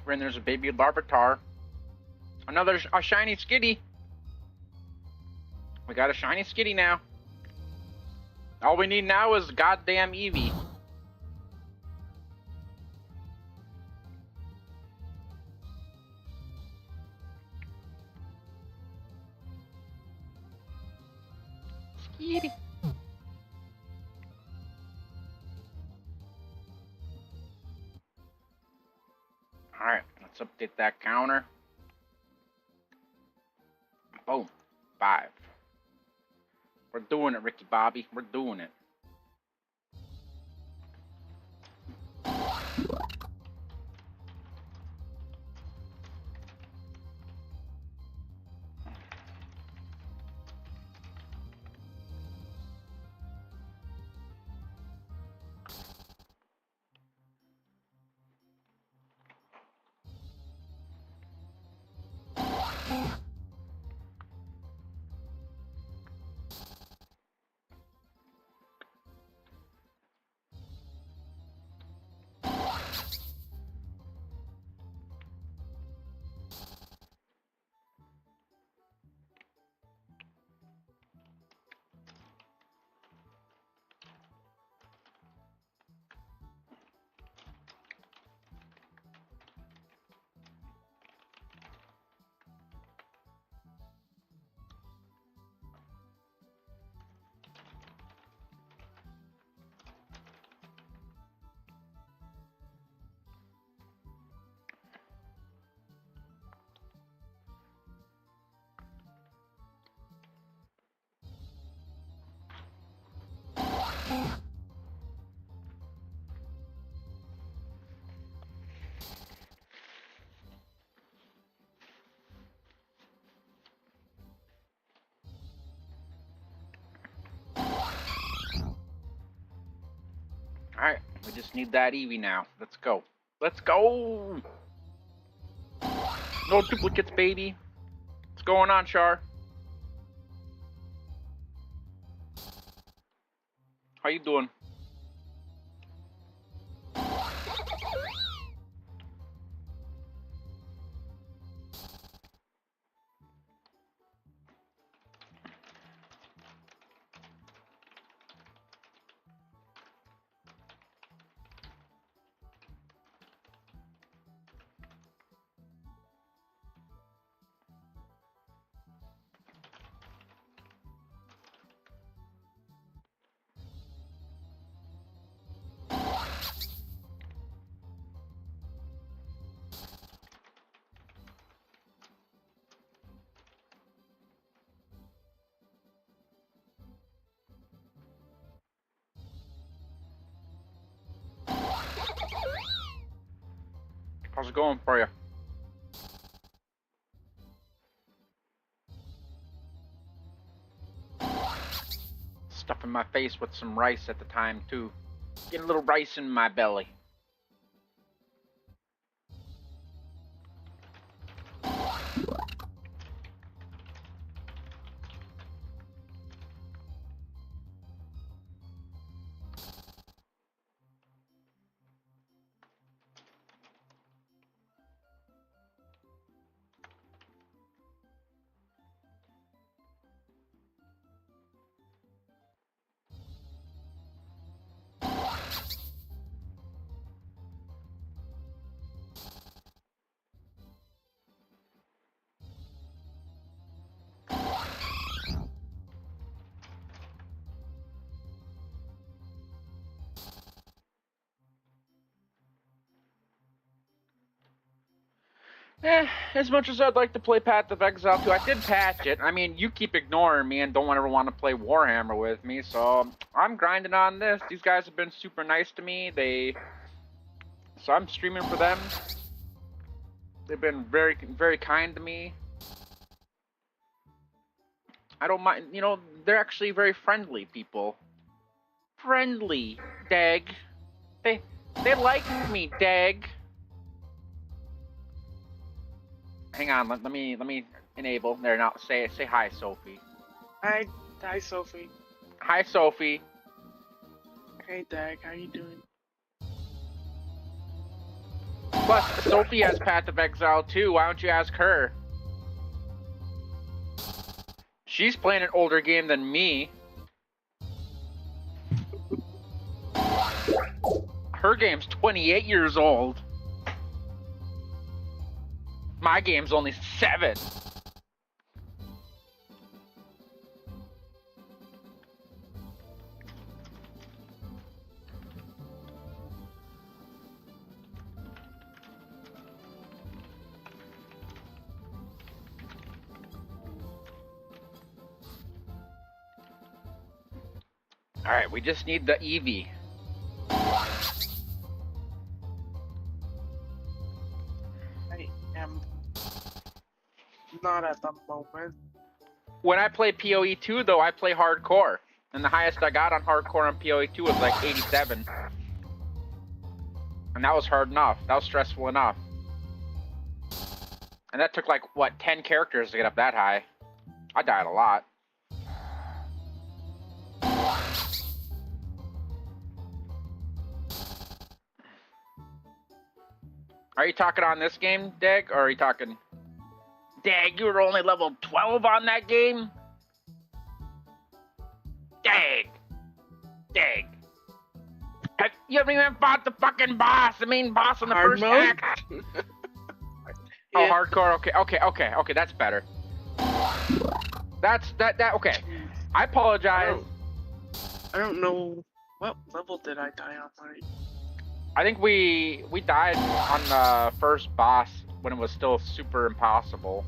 And there's a baby Larvitar. Another a shiny Skitty. We got a shiny Skitty now. All we need now is goddamn Eevee. Skitty. Alright, let's update that counter. Boom. 5. We're doing it, Ricky Bobby. We're doing it. Alright, we just need that Eevee now. Let's go. Let's go! No duplicates, baby. What's going on, Char? How you doing? How's it going for you? Stuffing my face with some rice at the time, too. Get a little rice in my belly. As much as I'd like to play Path of Exile 2, I did patch it. I mean, you keep ignoring me and don't ever want to play Warhammer with me, so I'm grinding on this. These guys have been super nice to me. So I'm streaming for them. They've been very, very kind to me. I don't mind, you know, they're actually very friendly people. Friendly, Dag. They like me, Dag. Hang on, let me enable. There, now say hi, Sophie. Hi, Sophie. Hi, Sophie. Hey, Dag, how you doing? Plus, Sophie has Path of Exile too. Why don't you ask her? She's playing an older game than me. Her game's 28 years old. My game's only 7. Alright, we just need the Eevee. I am not at the moment. When I play PoE 2, though, I play hardcore. And the highest I got on hardcore on PoE 2 was like 87. And that was hard enough. That was stressful enough. And that took like, what, 10 characters to get up that high. I died a lot. Are you talking on this game, Dag? Or are you talking... Dag, you were only level 12 on that game? Dag! Dag! You haven't even fought the fucking boss, the main boss in the Hard first mode? act! Yeah. Oh, hardcore, okay, that's better. Okay. I apologize. I don't know what level did I die on. I think we died on the first boss when it was still super impossible.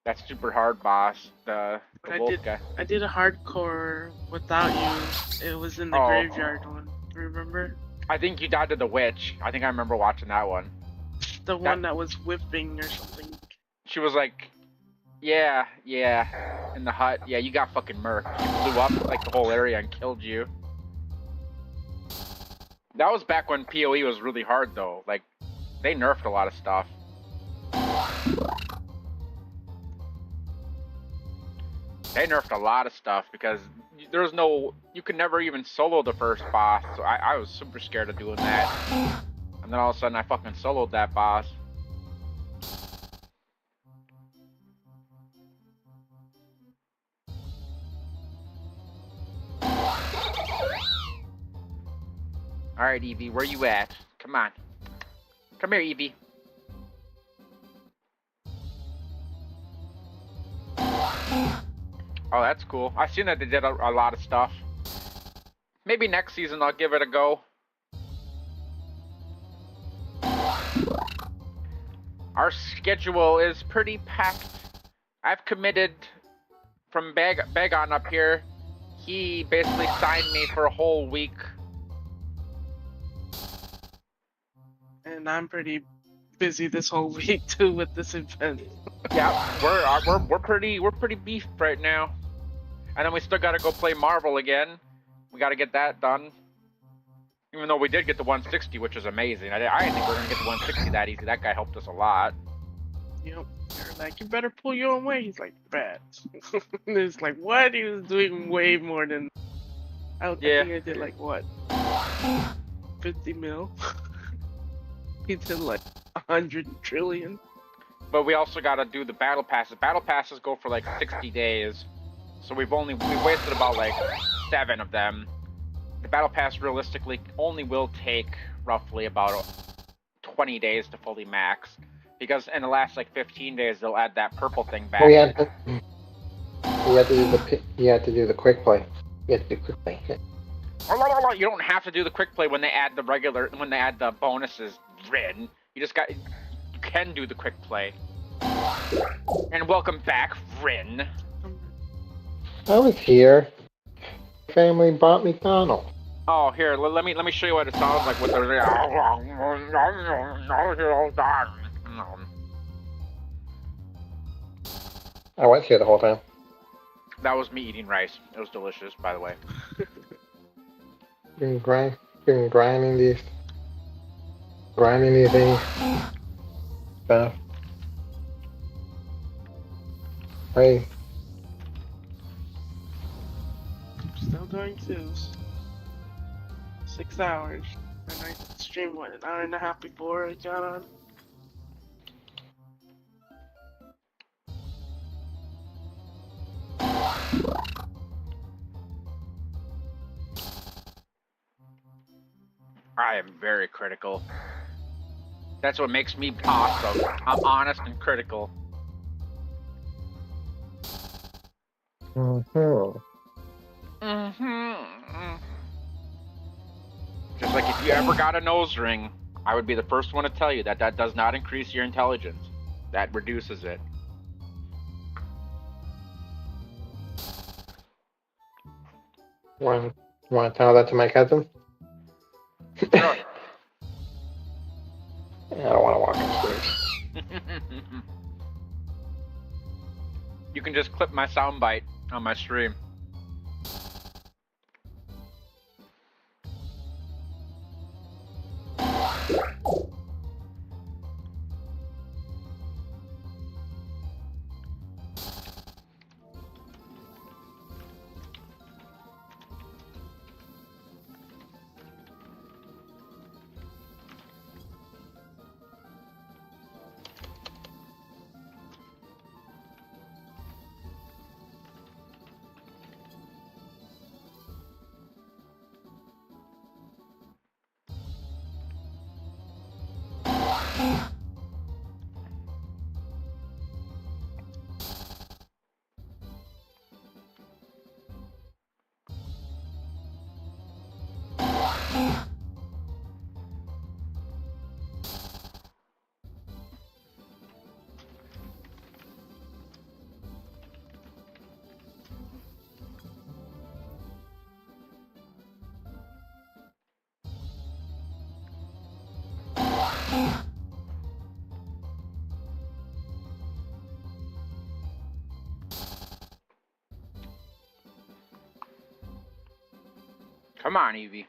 That super hard boss, the wolf guy. I did a hardcore without you. It was in the graveyard one. Remember? I think you died to the witch. I think I remember watching that one. The one that was whipping or something. She was like, yeah, in the hut. Yeah, you got fucking murked. She blew up like the whole area and killed you. That was back when PoE was really hard though. Like, they nerfed a lot of stuff. They nerfed a lot of stuff because there was no... You could never even solo the first boss, so I was super scared of doing that. And then all of a sudden I fucking soloed that boss. Alright, Eevee, where you at? Come on. Come here, Eevee. Oh, that's cool. I've seen that they did a lot of stuff. Maybe next season I'll give it a go. Our schedule is pretty packed. I've committed from Begon up here. He basically signed me for a whole week. And I'm pretty busy this whole week too with this event. Yeah, we're pretty beefed right now. And then we still gotta go play Marvel again. We gotta get that done. Even though we did get the 160, which is amazing. I didn't think we were gonna get the 160 that easy. That guy helped us a lot. Yep. They're like, you better pull your own weight. He's like, bad. And it's like, what? He was doing way more than... I think I did like, what? 50 mil? He did like 100 trillion. But we also gotta do the battle passes. Battle passes go for like 60 days. So we've wasted about like 7 of them. The battle pass realistically only will take roughly about 20 days to fully max. Because in the last like 15 days they'll add that purple thing back. You have to do the quick play. You have to do quick play. You don't have to do the quick play when they add the bonuses written. You can do the quick play. And welcome back, Rin. I was here. Family bought McDonald's. Oh, here, let me show you what it sounds like with the... I was here the whole time. That was me eating rice. It was delicious, by the way. Been grinding these things. Stuff. Hey. Still doing twos. 6 hours. And I stream, what, an hour and a half before I got on? I am very critical. That's what makes me awesome. I'm honest and critical. Just like if you ever got a nose ring, I would be the first one to tell you that that does not increase your intelligence. That reduces it. Want to tell that to my cousin? Sure. I don't want to walk upstairs. You can just clip my soundbite on my stream. Come on, Eevee.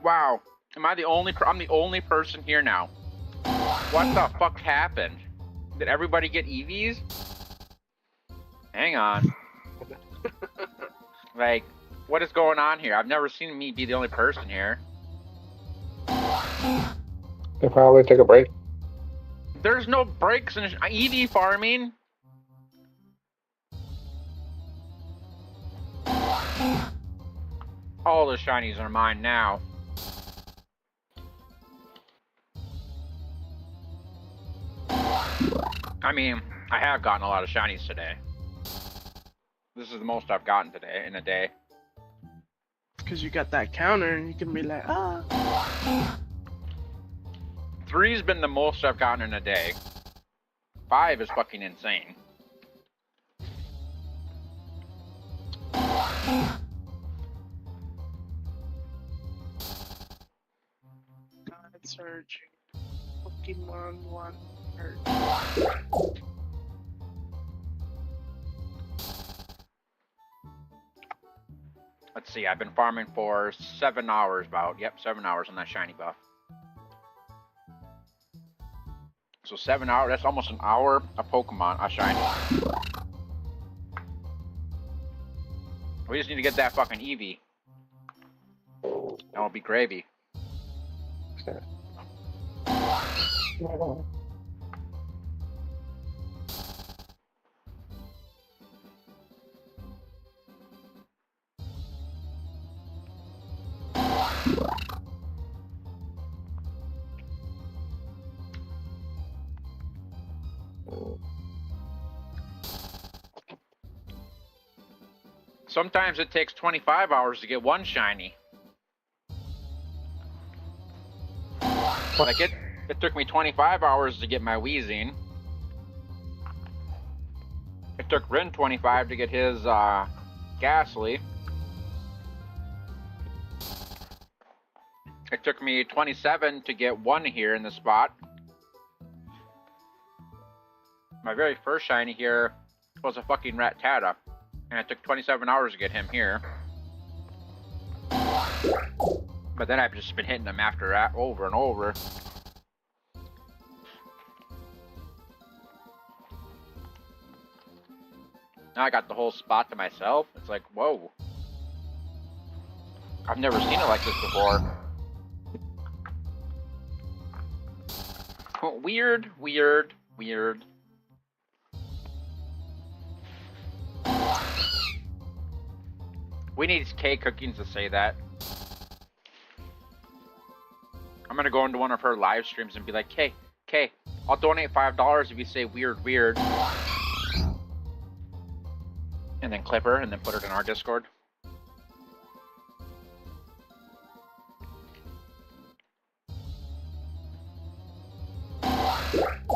Wow. Am I the only I'm the only person here now. What the fuck happened? Did everybody get Eevees? Hang on. Like, what is going on here? I've never seen me be the only person here. They probably took a break. There's no breaks in Eevee farming. All the shinies are mine now. I mean, I have gotten a lot of shinies today. This is the most I've gotten today in a day. Because you got that counter and you can be like, ah. 3's been the most I've gotten in a day. 5 is fucking insane. God Surge. Pokemon 1 Surge. Let's see, I've been farming for 7 hours about. Yep, 7 hours on that shiny buff. So 7 hours, that's almost an hour a Pokemon, a shiny. We just need to get that fucking Eevee. That'll be gravy. Sometimes it takes 25 hours to get one shiny. Like it took me 25 hours to get my Weezing. It took Rin 25 to get his Ghastly. It took me 27 to get one here in the spot. My very first shiny here was a fucking Rattata. And it took 27 hours to get him here. But then I've just been hitting them after that over and over. Now I got the whole spot to myself. It's like, whoa. I've never seen it like this before. Weird, weird, weird. We need Kay Cookings to say that. I'm gonna go into one of her live streams and be like, Kay, I'll donate $5 if you say weird, weird. And then clip her and then put it in our Discord.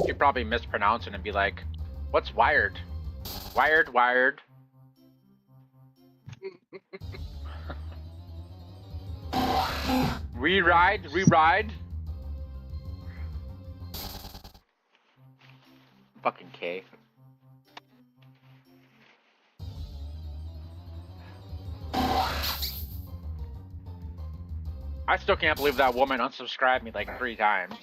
She'd probably mispronounce it and be like, what's wired? Wired, wired. Re-ride, re-ride. Fucking K. I still can't believe that woman unsubscribed me like 3 times.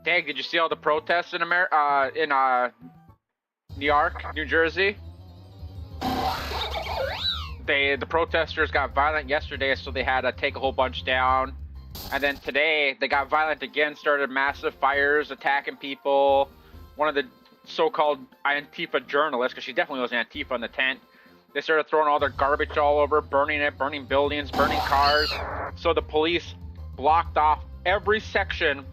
Dang, did you see all the protests in New York, New Jersey? The protesters got violent yesterday, so they had to take a whole bunch down. And then today, they got violent again, started massive fires, attacking people. One of the so-called Antifa journalists, because she definitely was Antifa in the tent, they started throwing all their garbage all over, burning it, burning buildings, burning cars. So the police blocked off every section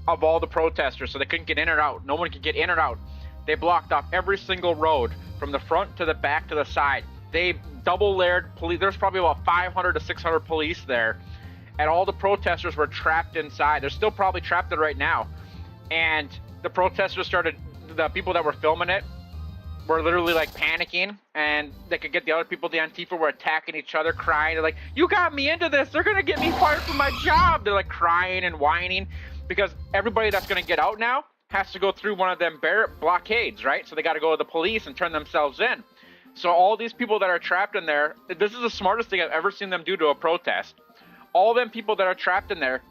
of all the protesters, so they couldn't get in or out. No one could get in or out. They blocked off every single road, from the front to the back to the side. They double-layered police. There's probably about 500 to 600 police there. And all the protesters were trapped inside. They're still probably trapped there right now. And the protesters started, the people that were filming it were literally like panicking, and they could get the other people, the Antifa, were attacking each other, crying. They're like, you got me into this. They're going to get me fired from my job. They're like crying and whining because everybody that's going to get out now has to go through one of them blockades, right? So they got to go to the police and turn themselves in. So all these people that are trapped in there, this is the smartest thing I've ever seen them do to a protest. All them people that are trapped in there,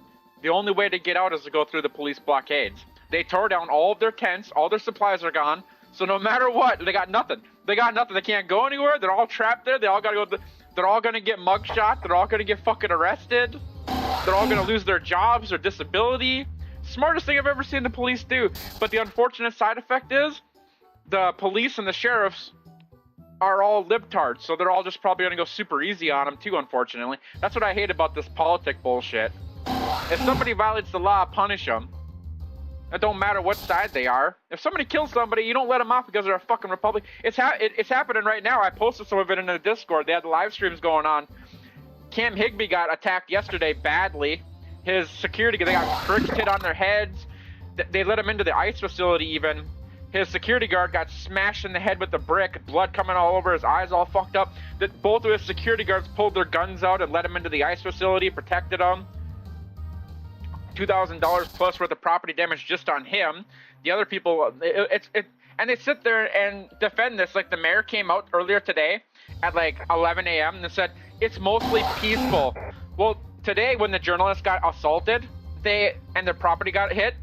the only way to get out is to go through the police blockades. They tore down all of their tents, all their supplies are gone, so no matter what, they got nothing. They got nothing. They can't go anywhere. They're all trapped there. They all got to go. They're all going to get mugshot. They're all going to get fucking arrested. They're all going to lose their jobs or disability. Smartest thing I've ever seen the police do. But the unfortunate side effect is the police and the sheriffs are all libtards, so they're all just probably going to go super easy on them too, unfortunately. That's what I hate about this politic bullshit. If somebody violates the law, punish them. It don't matter what side they are. If somebody kills somebody, you don't let them off because they're a fucking Republican. It's happening right now. I posted some of it in the Discord. They had the live streams going on. Cam Higbee got attacked yesterday badly. His security, they got bricks hit on their heads. They let him into the ICE facility even. His security guard got smashed in the head with a brick, blood coming all over, his eyes all fucked up. Both of his security guards pulled their guns out and let him into the ICE facility, protected him. $2,000 plus worth of property damage just on him. The other people, and they sit there and defend this. Like the mayor came out earlier today at like 11 a.m. and said, it's mostly peaceful. Well, today when the journalist got assaulted, and their property got hit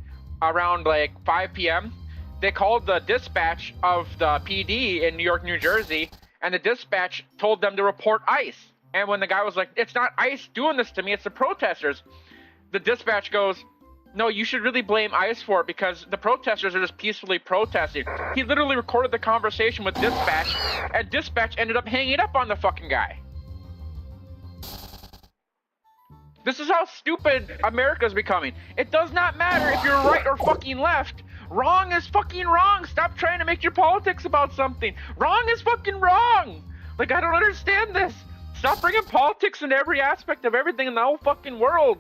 around like 5 p.m., they called the dispatch of the PD in New York, New Jersey, and the dispatch told them to report ICE. And when the guy was like, it's not ICE doing this to me, it's the protesters, the dispatch goes, no, you should really blame ICE for it because the protesters are just peacefully protesting. He literally recorded the conversation with dispatch, and dispatch ended up hanging up on the fucking guy. This is how stupid America's becoming. It does not matter if you're right or fucking left. Wrong is fucking wrong. Stop trying to make your politics about something. Wrong is fucking wrong. Like, I don't understand this. Stop bringing politics into every aspect of everything in the whole fucking world.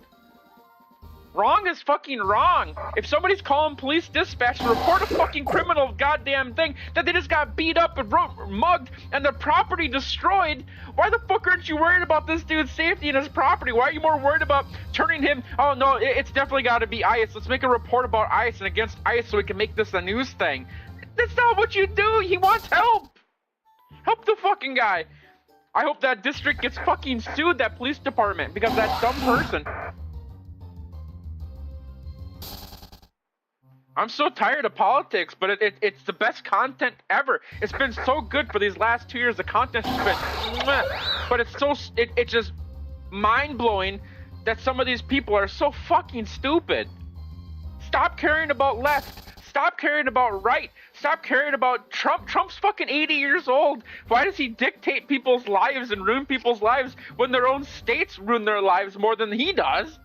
Wrong is fucking wrong. If somebody's calling police dispatch to report a fucking criminal goddamn thing that they just got beat up and mugged and their property destroyed, why the fuck aren't you worried about this dude's safety and his property? Why are you more worried about turning him? Oh no, it's definitely got to be ICE. Let's make a report about ICE and against ICE so we can make this a news thing. That's not what you do. He wants help. Help the fucking guy. I hope that district gets fucking sued, that police department, because of that dumb person. I'm so tired of politics, but it's the best content ever. It's been so good for these last 2 years. The content's just been, but it's just mind-blowing that some of these people are so fucking stupid. Stop caring about left. Stop caring about right. Stop caring about Trump. Trump's fucking 80 years old. Why does he dictate people's lives and ruin people's lives when their own states ruin their lives more than he does?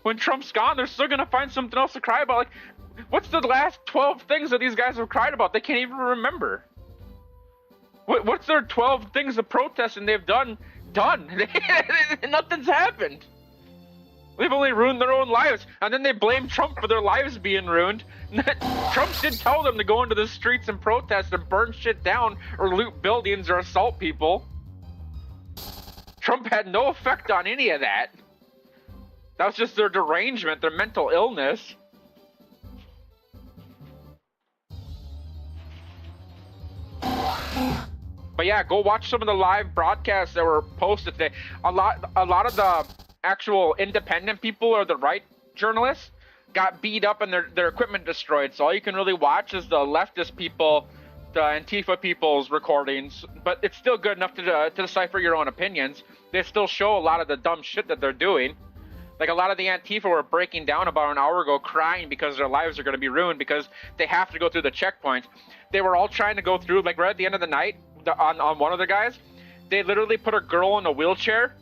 When Trump's gone, they're still gonna find something else to cry about. Like, what's the last 12 things that these guys have cried about? They can't even remember. What's their 12 things of protesting they've done? Nothing's happened. They've only ruined their own lives, and then they blame Trump for their lives being ruined. Trump did tell them to go into the streets and protest and burn shit down or loot buildings or assault people. Trump had no effect on any of that. That was just their derangement, their mental illness. But yeah, go watch some of the live broadcasts that were posted today. A lot of the actual independent people or the right journalists got beat up and their equipment destroyed. So all you can really watch is the leftist people, the Antifa people's recordings. But it's still good enough to decipher your own opinions. They still show a lot of the dumb shit that they're doing. Like, a lot of the Antifa were breaking down about an hour ago, crying because their lives are going to be ruined because they have to go through the checkpoints. They were all trying to go through, like, right at the end of the night, on one of the guys, they literally put a girl in a wheelchair,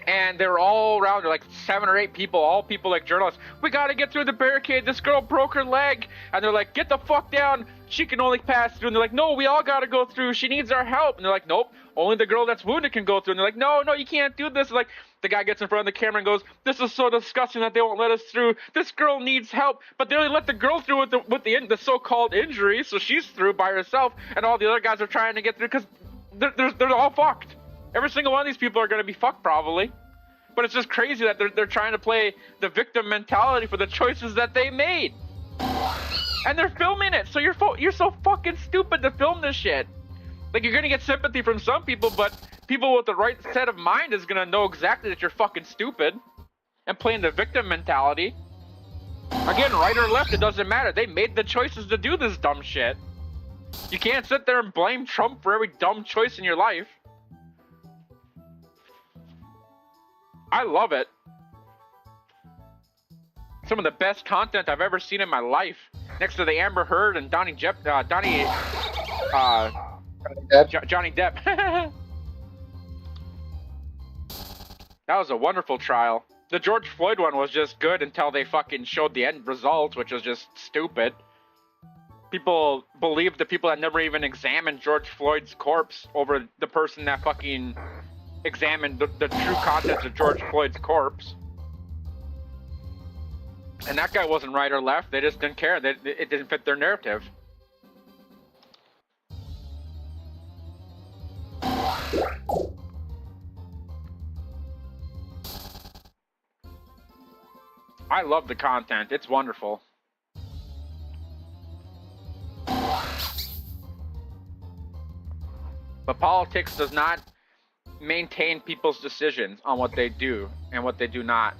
and they were all around, like 7 or 8 people, all people like journalists. We got to get through the barricade. This girl broke her leg. And they're like, get the fuck down. She can only pass through. And they're like, no, we all got to go through. She needs our help. And they're like, nope, only the girl that's wounded can go through. And they're like, no, you can't do this. Like, the guy gets in front of the camera and goes, this is so disgusting that they won't let us through. This girl needs help. But they only let the girl through with the so-called injury. So she's through by herself. And all the other guys are trying to get through because they're all fucked. Every single one of these people are going to be fucked probably. But it's just crazy that they're trying to play the victim mentality for the choices that they made. And they're filming it, so you're so fucking stupid to film this shit. Like, you're gonna get sympathy from some people, but people with the right set of mind is gonna know exactly that you're fucking stupid and playing the victim mentality. Again, right or left, it doesn't matter. They made the choices to do this dumb shit. You can't sit there and blame Trump for every dumb choice in your life. I love it. Some of the best content I've ever seen in my life. Next to the Amber Heard and Johnny Depp. That was a wonderful trial. The George Floyd one was just good until they fucking showed the end results, which was just stupid. People believe the people that never even examined George Floyd's corpse over the person that fucking examined the true contents of George Floyd's corpse. And that guy wasn't right or left. They just didn't care. It didn't fit their narrative. I love the content. It's wonderful. But politics does not maintain people's decisions on what they do and what they do not.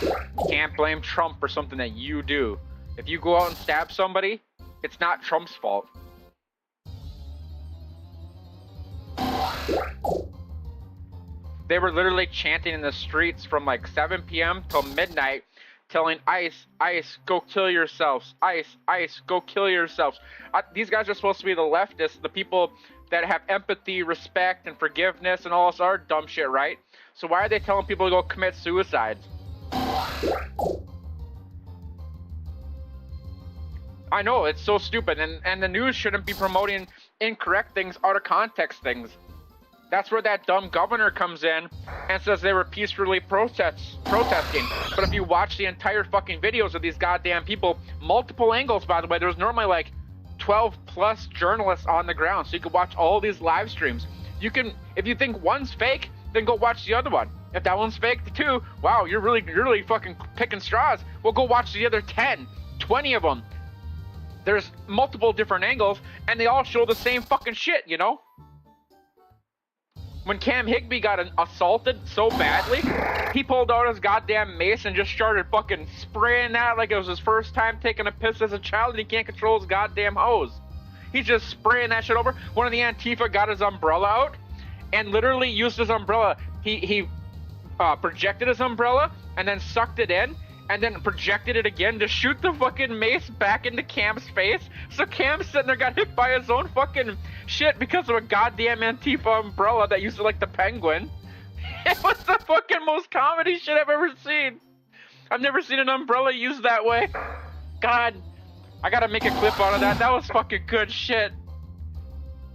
You can't blame Trump for something that you do. If you go out and stab somebody, it's not Trump's fault. They were literally chanting in the streets from like 7 p.m. till midnight, telling ICE, ICE, go kill yourselves. ICE, ICE, go kill yourselves. These guys are supposed to be the leftists, the people that have empathy, respect, and forgiveness, and all this other dumb shit, right? So why are they telling people to go commit suicide? I know, it's so stupid, and the news shouldn't be promoting incorrect things, out of context things. That's where that dumb governor comes in and says they were peacefully protesting. But if you watch the entire fucking videos of these goddamn people, multiple angles, by the way, there's normally like 12 plus journalists on the ground, so you can watch all these live streams. You can, if you think one's fake, then go watch the other one. If that one's fake too, wow, you're really fucking picking straws. Well, go watch the other 10, 20 of them. There's multiple different angles, and they all show the same fucking shit, you know? When Cam Higby got assaulted so badly, he pulled out his goddamn mace and just started fucking spraying that like it was his first time taking a piss as a child and he can't control his goddamn hose. He's just spraying that shit over. One of the Antifa got his umbrella out and literally used his umbrella. He projected his umbrella and then sucked it in and then projected it again to shoot the fucking mace back into Cam's face. So Cam's sitting there got hit by his own fucking shit because of a goddamn Antifa umbrella that used to like the Penguin. It was the fucking most comedy shit I've ever seen. I've never seen an umbrella used that way. God, I gotta make a clip out of that. That was fucking good shit.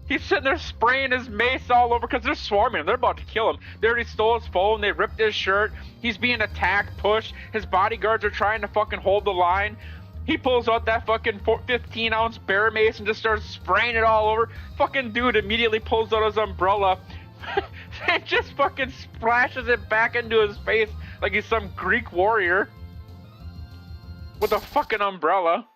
He's sitting there spraying his mace all over because they're swarming him. They're about to kill him. They already stole his phone. They ripped his shirt. He's being attacked, pushed. His bodyguards are trying to fucking hold the line. He pulls out that fucking 15-ounce bear mace and just starts spraying it all over. Fucking dude immediately pulls out his umbrella and just fucking splashes it back into his face like he's some Greek warrior with a fucking umbrella.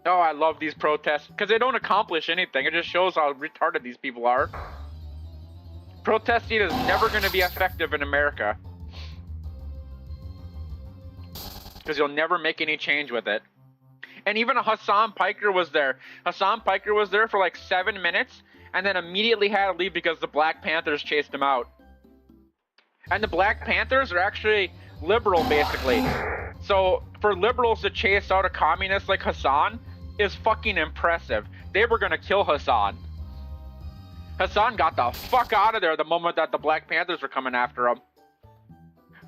Oh, I love these protests because they don't accomplish anything. It just shows how retarded these people are. Protesting is never going to be effective in America because you'll never make any change with it. And even Hassan Piker was there. Hassan Piker was there for like 7 minutes and then immediately had to leave because the Black Panthers chased him out. And the Black Panthers are actually liberal, basically. So for liberals to chase out a communist like Hassan is fucking impressive. They were gonna kill Hassan. Hassan got the fuck out of there the moment that the Black Panthers were coming after him.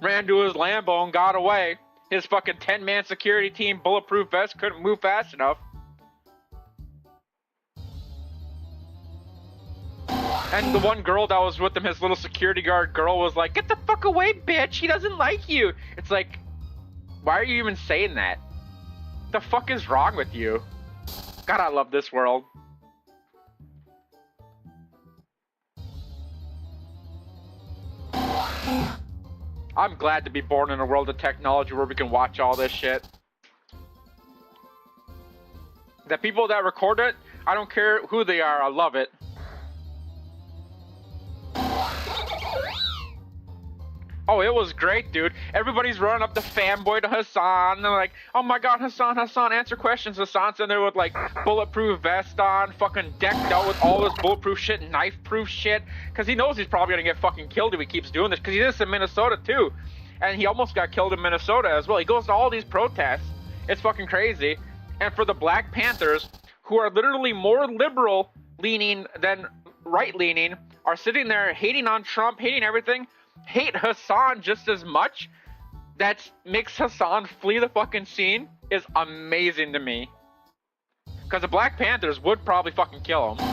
Ran to his Lambo and got away. His fucking 10-man security team bulletproof vest couldn't move fast enough. And the one girl that was with him, his little security guard girl, was like, "Get the fuck away, bitch! He doesn't like you!" It's like, why are you even saying that? The fuck is wrong with you? God, I love this world. I'm glad to be born in a world of technology where we can watch all this shit. The people that record it, I don't care who they are, I love it. Oh, it was great, dude. Everybody's running up to fanboy to Hassan. And they're like, "Oh my god, Hassan, answer questions." Hassan's in there with like bulletproof vest on, fucking decked out with all this bulletproof shit, knife-proof shit. Because he knows he's probably gonna get fucking killed if he keeps doing this. Because he did this in Minnesota too. And he almost got killed in Minnesota as well. He goes to all these protests. It's fucking crazy. And for the Black Panthers, who are literally more liberal-leaning than right-leaning, are sitting there hating on Trump, hating everything, hate Hassan just as much, that makes Hassan flee the fucking scene, is amazing to me. Because the Black Panthers would probably fucking kill him.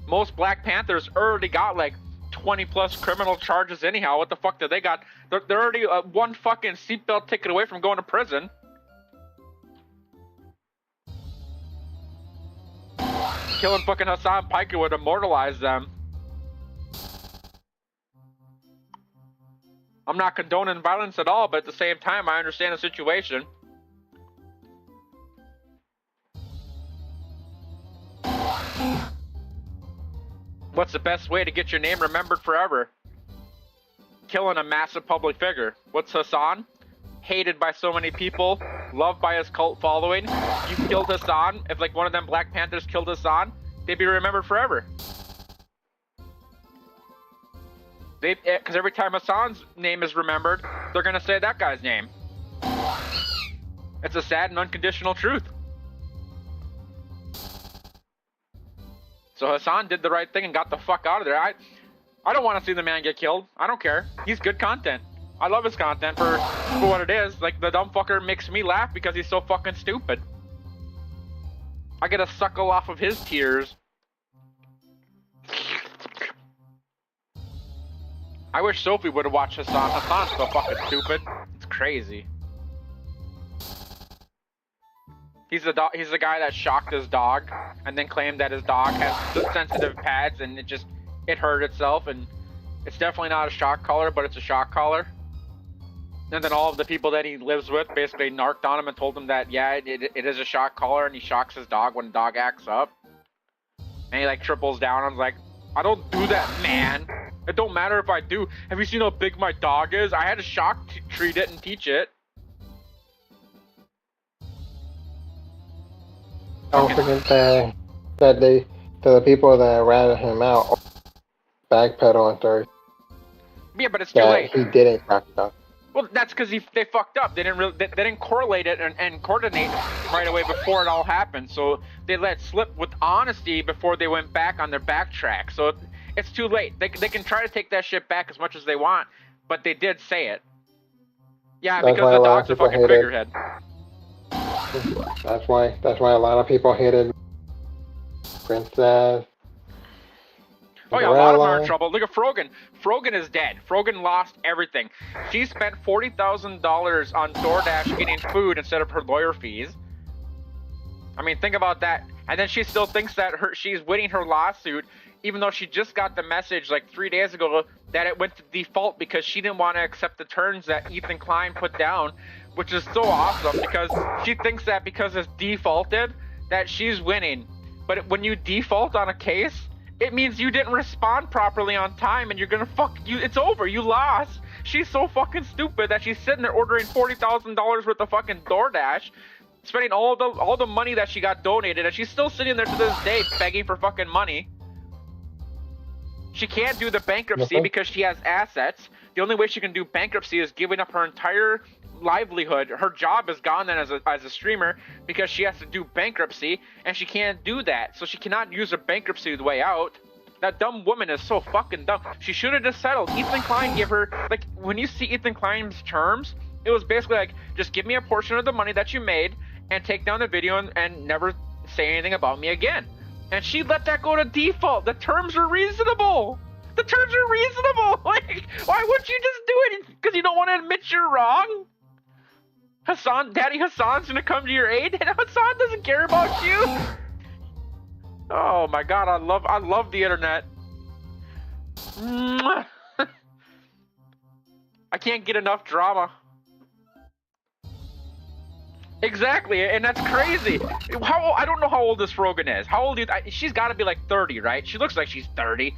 Most Black Panthers already got like 20 plus criminal charges anyhow. What the fuck do they got? They're already one fucking seatbelt ticket away from going to prison. Killing fucking Hassan Piker would immortalize them. I'm not condoning violence at all, but at the same time, I understand the situation. What's the best way to get your name remembered forever? Killing a massive public figure. What's Hassan? Hated by so many people, loved by his cult following. You killed Hassan. If like one of them Black Panthers killed Hassan, they'd be remembered forever. Because every time Hassan's name is remembered, they're gonna say that guy's name. It's a sad and unconditional truth. So Hassan did the right thing and got the fuck out of there. I don't want to see the man get killed. I don't care. He's good content. I love his content for what it is. Like, the dumb fucker makes me laugh because he's so fucking stupid. I get a suckle off of his tears. I wish Sophie would have watched Hassan. Hassan's so fucking stupid. It's crazy. He's the guy that shocked his dog and then claimed that his dog has sensitive pads and it hurt itself, and it's definitely not a shock collar, but it's a shock collar. And then all of the people that he lives with basically narked on him and told him that, yeah, it is a shock collar, and he shocks his dog when the dog acts up. And he like triples down. I was like, I don't do that, man. It don't matter if I do. Have you seen how big my dog is? I had to shock treat it and teach it. Don't forget that the people that ratted him out backpedal on Thursday. Yeah, but it's too That late. he didn't crack it up. Well, that's because they fucked up. They didn't correlate it and coordinate right away before it all happened. So they let slip with honesty before they went back on their backtrack. So it's too late. They can try to take that shit back as much as they want, but they did say it. Yeah, That's because the dog's a fucking triggerhead. That's why a lot of people hated Princess. Oh yeah, a lot of them are in trouble. Look at Frogan. Frogan is dead. Frogan lost everything. She spent $40,000 on DoorDash getting food instead of her lawyer fees. I mean, think about that. And then she still thinks that she's winning her lawsuit, even though she just got the message like 3 days ago that it went to default because she didn't want to accept the terms that Ethan Klein put down, which is so awesome because she thinks that because it's defaulted that she's winning. But when you default on a case, it means you didn't respond properly on time and you're gonna it's over, you lost. She's so fucking stupid that she's sitting there ordering $40,000 worth of fucking DoorDash, spending all the money that she got donated, and she's still sitting there to this day begging for fucking money. She can't do the bankruptcy because she has assets. The only way she can do bankruptcy is giving up her entire livelihood. Her job is gone then as a streamer because she has to do bankruptcy, and she can't do that. So she cannot use a bankruptcy way out. That dumb woman is so fucking dumb. She should have just settled. Ethan Klein gave her, like, when you see Ethan Klein's terms, it was basically like, just give me a portion of the money that you made and take down the video and never say anything about me again. And she let that go to default. The terms are reasonable. The terms are reasonable. Like, why wouldn't you just do it? Because you don't want to admit you're wrong? Daddy Hassan's gonna come to your aid, and Hassan doesn't care about you. Oh my god, I love the internet. I can't get enough drama. Exactly, and that's crazy. I don't know how old this Rogan is. How old is she's got to be like 30, right? She looks like she's 30.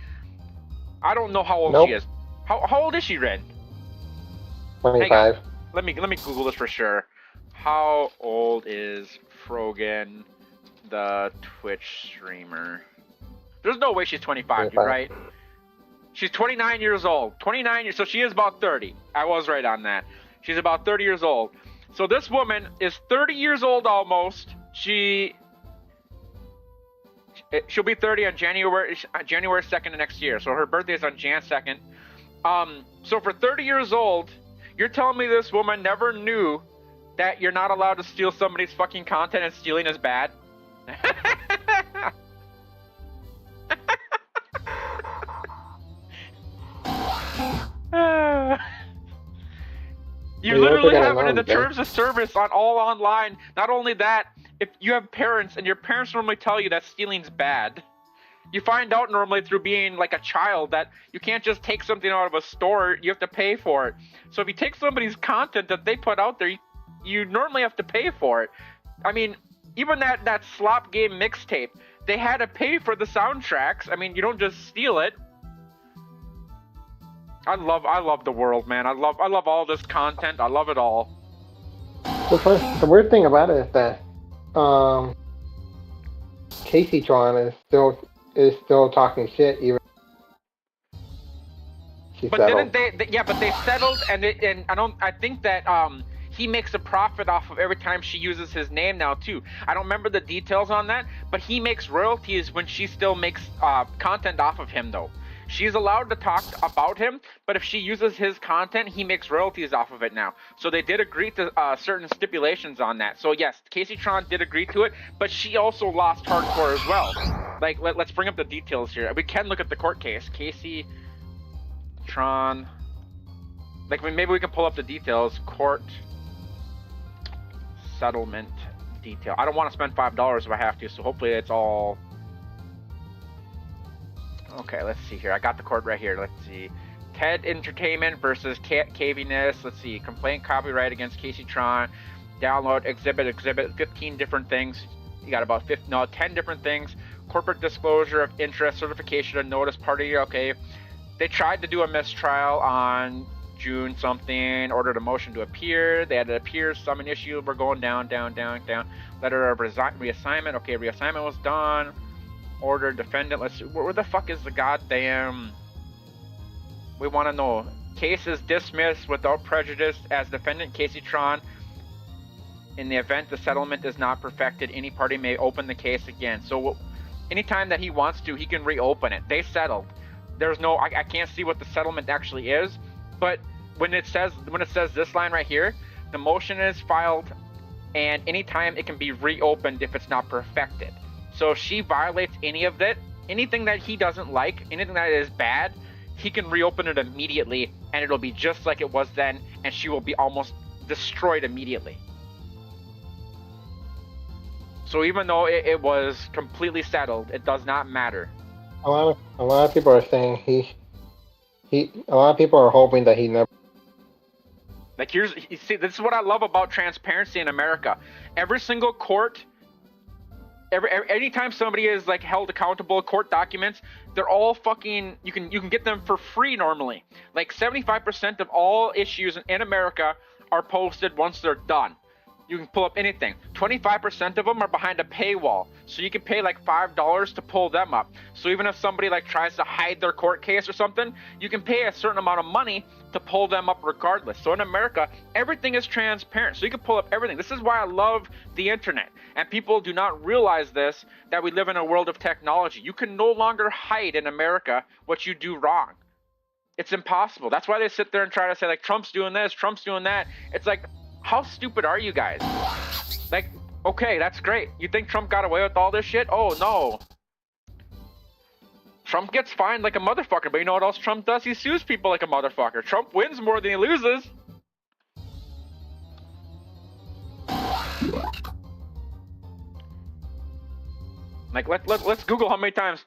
I don't know how old she is. How old is she, Ren? 25. Let me Google this for sure. How old is Frogan, the Twitch streamer? There's no way she's 25, right? She's 29 years old. 29 years, so she is about 30. I was right on that. She's about 30 years old. So this woman is 30 years old almost. She'll be 30 on January 2nd of next year. So her birthday is on Jan 2nd. So for 30 years old, you're telling me this woman never knew that you're not allowed to steal somebody's fucking content and stealing is bad? You literally have it in the terms of service on all online. Not only that, if you have parents and your parents normally tell you that stealing's bad, you find out normally through being like a child that you can't just take something out of a store, you have to pay for it. So if you take somebody's content that they put out there, you normally have to pay for it. I mean, even that slop game mixtape, they had to pay for the soundtracks. I mean, you don't just steal it. I love the world, man. I love all this content. I love it all. The weird thing about it is that Casey Tron is still talking shit even. But settled. Didn't they? Yeah, but they settled, and I think that he makes a profit off of every time she uses his name now too. I don't remember the details on that, but he makes royalties when she still makes content off of him though. She's allowed to talk about him, but if she uses his content, he makes royalties off of it now. So they did agree to certain stipulations on that. So yes, Casey Tron did agree to it, but she also lost hardcore as well. Like, let's bring up the details here. We can look at the court case. Casey Tron. Like, maybe we can pull up the details. Court settlement detail. I don't want to spend $5 if I have to, so hopefully it's all... Okay, let's see here. I got the court right here. Let's see. TED Entertainment versus KVNess. Let's see. Complaint copyright against Casey Tron. Download exhibit 15 different things. You got about 10 different things. Corporate disclosure of interest, certification of notice party. Okay. They tried to do a mistrial on June something, ordered a motion to appear. They had to appear, summon issue. We're going down. Letter of reassignment. Okay, reassignment was done. Order defendant. Let's see. Where the fuck is the goddamn... We want to know. Case is dismissed without prejudice as defendant Casey Tron. In the event the settlement is not perfected, any party may open the case again. So anytime that he wants to, he can reopen it. They settled. There's no... I can't see what the settlement actually is. But when it says this line right here, the motion is filed, and anytime it can be reopened if it's not perfected. So if she violates any of that, anything that he doesn't like, anything that is bad, he can reopen it immediately, and it'll be just like it was then, and she will be almost destroyed immediately. So even though it was completely settled, it does not matter. A lot of people are saying a lot of people are hoping that he never. Like, you see, this is what I love about transparency in America. Every single court, anytime somebody is like held accountable, court documents, they're all fucking. You can get them for free normally. Like 75% of all issues in America are posted once they're done. You can pull up anything. 25% of them are behind a paywall, so you can pay like $5 to pull them up. So even if somebody like tries to hide their court case or something, you can pay a certain amount of money to pull them up regardless. So in America, everything is transparent, so you can pull up everything. This is why I love the internet, and people do not realize this, that we live in a world of technology. You can no longer hide in America what you do wrong. It's impossible. That's why they sit there and try to say like Trump's doing this, Trump's doing that. It's like, how stupid are you guys? Like, okay, that's great. You think Trump got away with all this shit? Oh, no. Trump gets fined like a motherfucker, but you know what else Trump does? He sues people like a motherfucker. Trump wins more than he loses. Like, let's Google how many times.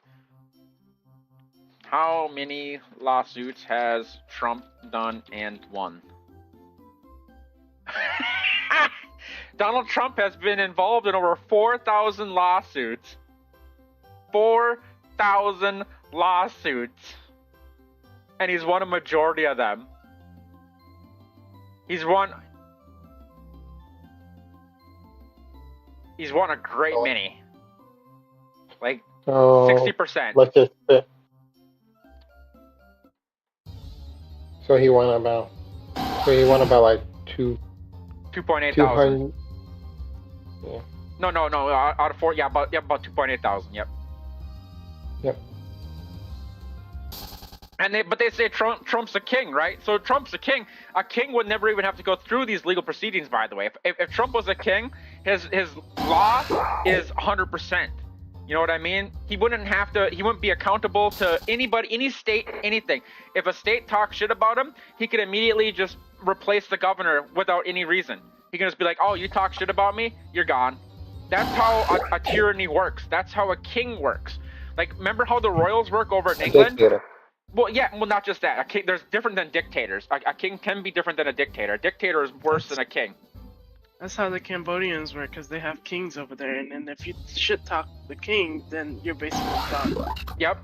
How many lawsuits has Trump done and won? Donald Trump has been involved in over 4,000 lawsuits. 4,000 lawsuits. And he's won a majority of them. He's won a great many. Like 60%. Let's just say. So he won about like 2.8 thousand. 200. Yeah. No. Out of 4, about 2.8 thousand. Yep. But they say Trump's a king, right? So Trump's a king. A king would never even have to go through these legal proceedings. By the way, if Trump was a king, his law is 100%. You know what I mean? He wouldn't have to. He wouldn't be accountable to anybody, any state, anything. If a state talks shit about him, he could immediately just replace the governor without any reason. He can just be like, "Oh, you talk shit about me, you're gone." That's how a tyranny works. That's how a king works. Like, remember how the royals work over in England? Dictator. Well, yeah. Well, not just that. A king. There's different than dictators. A king can be different than a dictator. A dictator is worse than a king. That's how the Cambodians work, because they have kings over there, and then if you shit talk the king, then you're basically done. Yep.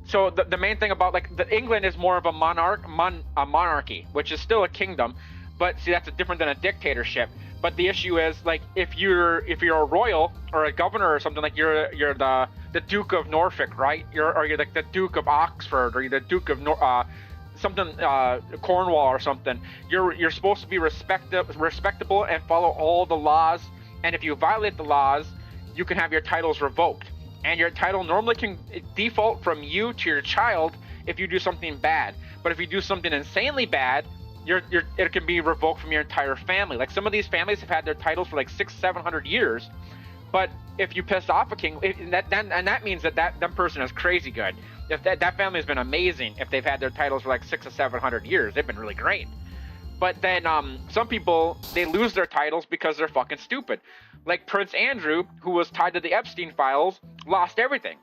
So the main thing about like England is more of a monarchy, which is still a kingdom, but see that's different than a dictatorship. But the issue is like if you're a royal or a governor or something, like you're the Duke of Norfolk, right? You're like the Duke of Oxford, or you're the Duke of Cornwall or something. You're supposed to be respectable and follow all the laws, and if you violate the laws, you can have your titles revoked. And your title normally can default from you to your child if you do something bad. But if you do something insanely bad, it can be revoked from your entire family. Like some of these families have had their titles for like 600-700 years. But if you piss off a king, that means that person is crazy good. If that family has been amazing, if they've had their titles for like 600 or 700 years, they've been really great. But then some people, they lose their titles because they're fucking stupid. Like Prince Andrew, who was tied to the Epstein files, lost everything.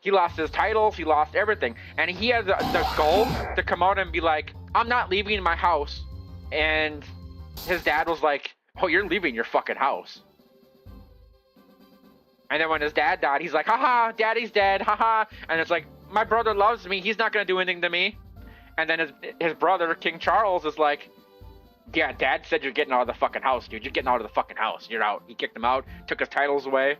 He lost his titles, he lost everything. And he had the goal to come out and be like, I'm not leaving my house. And his dad was like, oh, you're leaving your fucking house. And then when his dad died, he's like, haha, daddy's dead, haha. And it's like, my brother loves me, he's not gonna do anything to me. And then his brother, King Charles, is like, yeah, dad said you're getting out of the fucking house, dude. You're getting out of the fucking house. You're out. He kicked him out, took his titles away.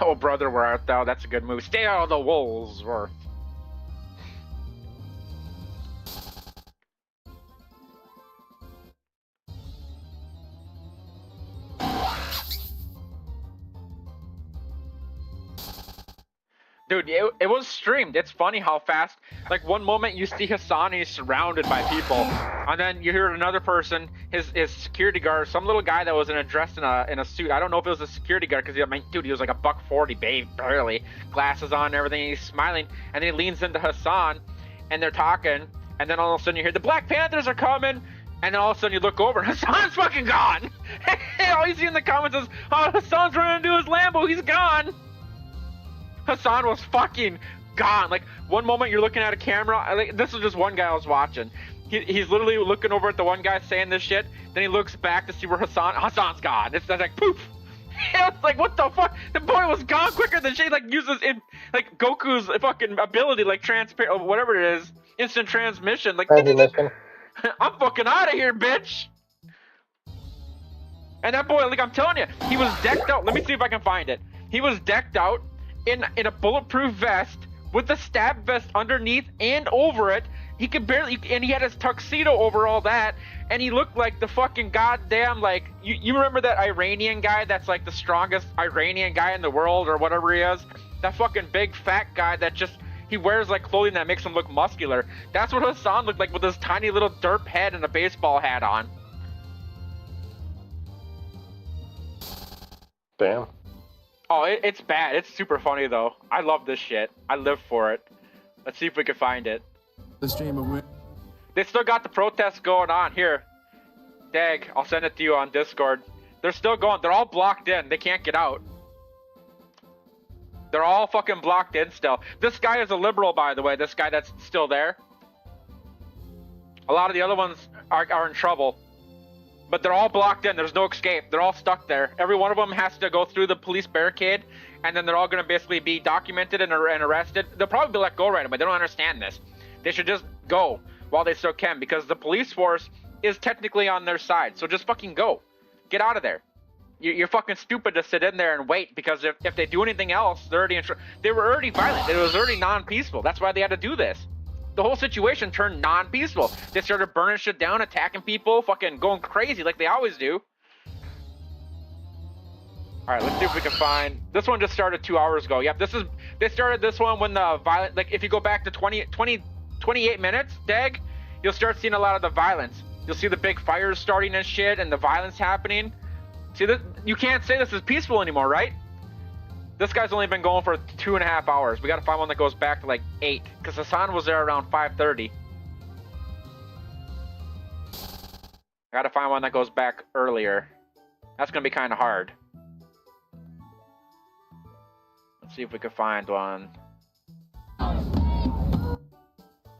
Oh, brother, where art thou? That's a good movie. Stay out of the Woolsworth. Dude, it was streamed. It's funny how fast, like one moment you see Hassan and he's surrounded by people, and then you hear another person, his security guard, some little guy that was dressed in a suit. I don't know if it was a security guard because dude, he was like a $140, babe, barely, glasses on and everything. And he's smiling, and then he leans into Hassan, and they're talking, and then all of a sudden you hear the Black Panthers are coming. And then all of a sudden you look over and Hassan's fucking gone. All you see in the comments is, oh, Hassan's running into his Lambo, he's gone. Hassan was fucking gone. Like, one moment you're looking at a camera, like, this was just one guy I was watching. He's literally looking over at the one guy saying this shit, then he looks back to see where Hassan's gone. It's like, poof! It's like, what the fuck? The boy was gone quicker than she, like, uses, like, Goku's fucking ability, like, whatever it is, instant transmission. Like, Transmission. I'm fucking out of here, bitch! And that boy, like, I'm telling you, he was decked out. Let me see if I can find it. He was decked out in a bulletproof vest with the stab vest underneath and over it. He could barely, and he had his tuxedo over all that, and he looked like the fucking goddamn, like, you remember that Iranian guy that's like the strongest Iranian guy in the world or whatever he is? That fucking big fat guy that just, he wears like clothing that makes him look muscular. That's what Hassan looked like with his tiny little derp head and a baseball hat on. Damn. Oh, it's bad. It's super funny though. I love this shit. I live for it. Let's see if we can find it. The stream of They still got the protests going on. Here, Dag, I'll send it to you on Discord. They're still going. They're all blocked in. They can't get out. They're all fucking blocked in still. This guy is a liberal, by the way. This guy that's still there. A lot of the other ones are in trouble. But they're all blocked in. There's no escape. They're all stuck there. Every one of them has to go through the police barricade, and then they're all going to basically be documented and arrested. They'll probably be let go right away. They don't understand this. They should just go while they still can, because the police force is technically on their side. So just fucking go. Get out of there. You're fucking stupid to sit in there and wait, because if they do anything else, they're already they were already violent. It was already non-peaceful. That's why they had to do this. The whole situation turned non-peaceful. They started burning shit down, attacking people, fucking going crazy like they always do. Alright, let's see if we can find... This one just started 2 hours ago. Yep, they started this one when the violent... Like, if you go back to 28 minutes, Dag, you'll start seeing a lot of the violence. You'll see the big fires starting and shit, and the violence happening. See, you can't say this is peaceful anymore, right? This guy's only been going for 2.5 hours. We gotta find one that goes back to like 8, because Hassan was there around 5:30. I gotta find one that goes back earlier. That's gonna be kind of hard. Let's see if we can find one.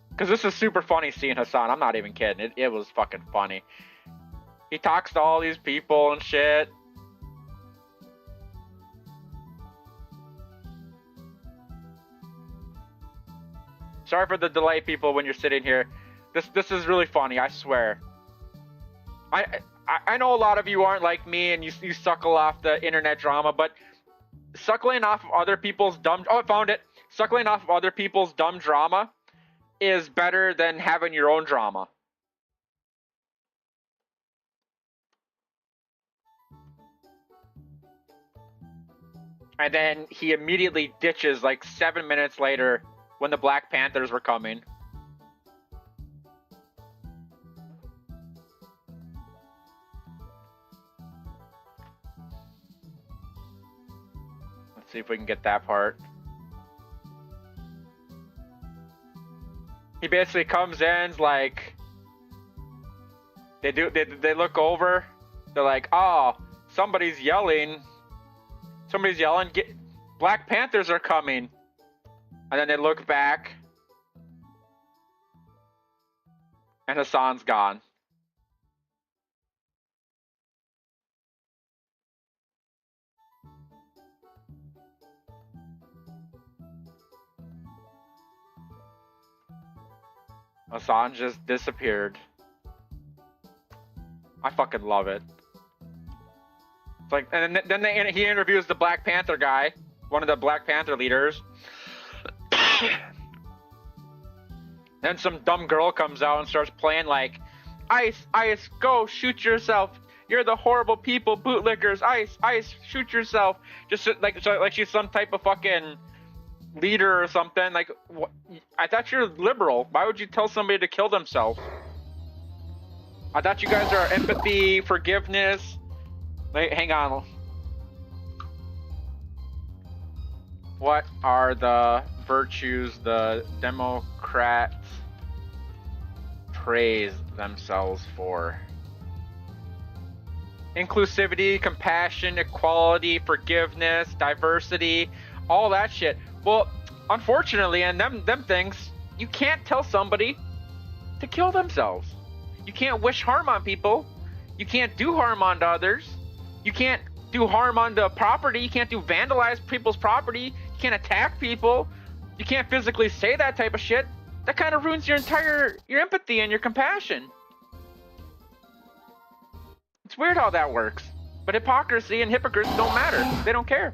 Because this is super funny seeing Hassan. I'm not even kidding. It was fucking funny. He talks to all these people and shit. Sorry for the delay, people, when you're sitting here. This is really funny, I swear. I know a lot of you aren't like me and you suckle off the internet drama, but suckling off of other people's dumb... Oh, I found it! Suckling off of other people's dumb drama is better than having your own drama. And then he immediately ditches like 7 minutes later when the Black Panthers were coming. Let's see if we can get that part. He basically comes in like, They look over. They're like, oh, somebody's yelling. Somebody's yelling. Black Panthers are coming. And then they look back. And Hassan's gone. Hassan just disappeared. I fucking love it. It's like, and then he interviews the Black Panther guy, one of the Black Panther leaders. Then some dumb girl comes out and starts playing like, Ice, Ice, go shoot yourself. You're the horrible people, bootlickers. Ice, Ice, shoot yourself. Just like she's some type of fucking leader or something. Like, what? I thought you're liberal. Why would you tell somebody to kill themselves? I thought you guys are empathy, forgiveness. Wait, hang on. What are the virtues the Democrats praise themselves for? Inclusivity, compassion, equality, forgiveness, diversity, all that shit. Well, unfortunately, and them things, you can't tell somebody to kill themselves. You can't wish harm on people. You can't do harm onto others. You can't do harm onto property. You can't vandalize people's property. You can't attack people. You can't physically say that type of shit. That kind of ruins your empathy and your compassion. It's weird how that works. But hypocrisy and hypocrites don't matter. They don't care.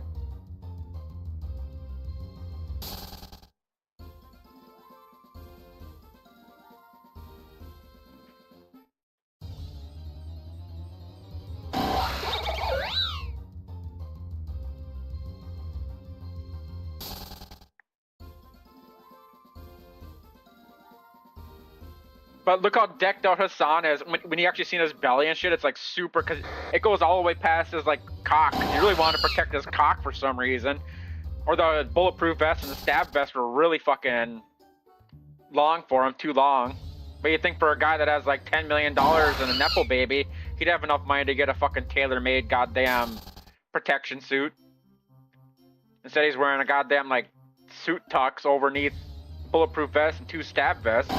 But look how decked out Hassan is. When you actually seen his belly and shit, it's like super, because it goes all the way past his like cock. You really want to protect his cock for some reason. Or the bulletproof vest and the stab vest were really fucking long for him, too long. But you think for a guy that has like $10 million and a Nepo baby, he'd have enough money to get a fucking tailor-made goddamn protection suit. Instead he's wearing a goddamn like suit tux overneath bulletproof vest and 2 stab vests.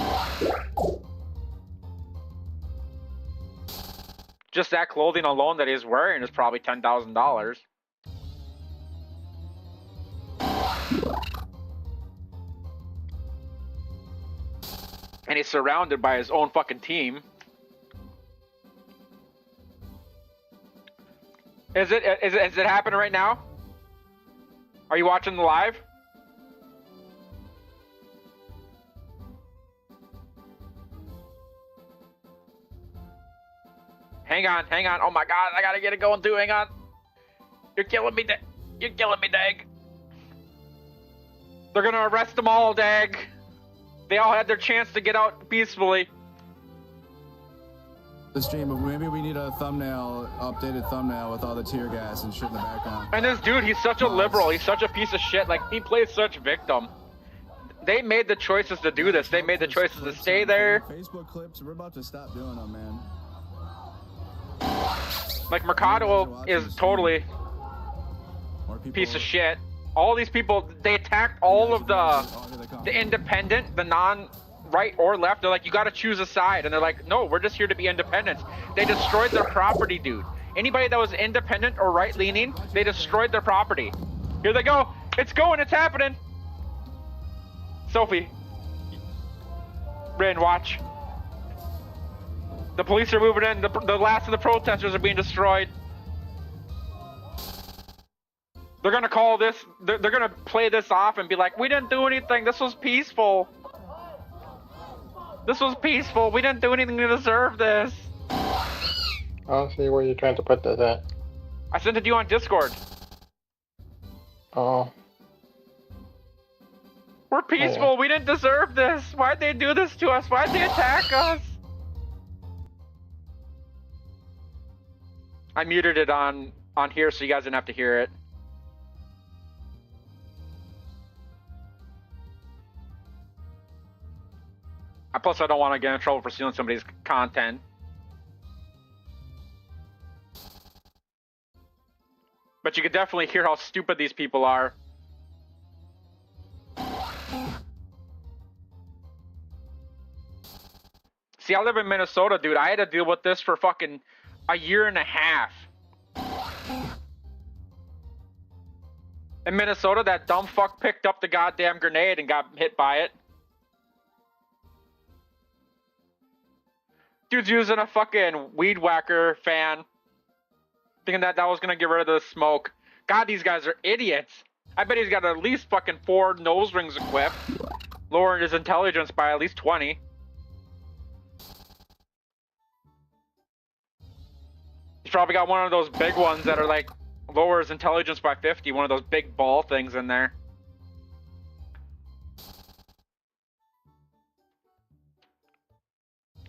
Just that clothing alone that he's wearing is probably $10,000. And he's surrounded by his own fucking team. Is it happening right now? Are you watching the live? Hang on. Oh my god, I gotta get it going too. Hang on. You're killing me, Dag. They're gonna arrest them all, Dag. They all had their chance to get out peacefully. The stream, but maybe we need a updated thumbnail with all the tear gas and shit in the background. And this dude, he's such a liberal. He's such a piece of shit. Like, he plays such victim. They made the choices to do this. They made the choices to stay there. Facebook clips, we're about to stop doing them, man. Like, Mercado is totally piece of shit. All these people, they attacked all of the independent, the non-right or left. They're like, you gotta choose a side. And they're like, no, we're just here to be independent. They destroyed their property, dude. Anybody that was independent or right-leaning, they destroyed their property. Here they go. It's going. It's happening. Sophie. Rin, watch. The police are moving in. The last of the protesters are being destroyed. They're gonna call this, they're gonna play this off and be like, we didn't do anything, this was peaceful. This was peaceful, we didn't do anything to deserve this. I don't see where you're trying to put this at. I sent it to you on Discord. Oh. We're peaceful, we didn't deserve this. Why'd they do this to us? Why'd they attack us? I muted it on here so you guys didn't have to hear it. Plus, I don't want to get in trouble for stealing somebody's content. But you can definitely hear how stupid these people are. See, I live in Minnesota, dude. I had to deal with this for fucking a year and a half. In Minnesota, that dumb fuck picked up the goddamn grenade and got hit by it. Dude's using a fucking weed whacker fan, thinking that was gonna get rid of the smoke. God, these guys are idiots. I bet he's got at least fucking 4 nose rings equipped, lowering his intelligence by at least 20. He's probably got one of those big ones that are like lowers intelligence by 50, one of those big ball things in there.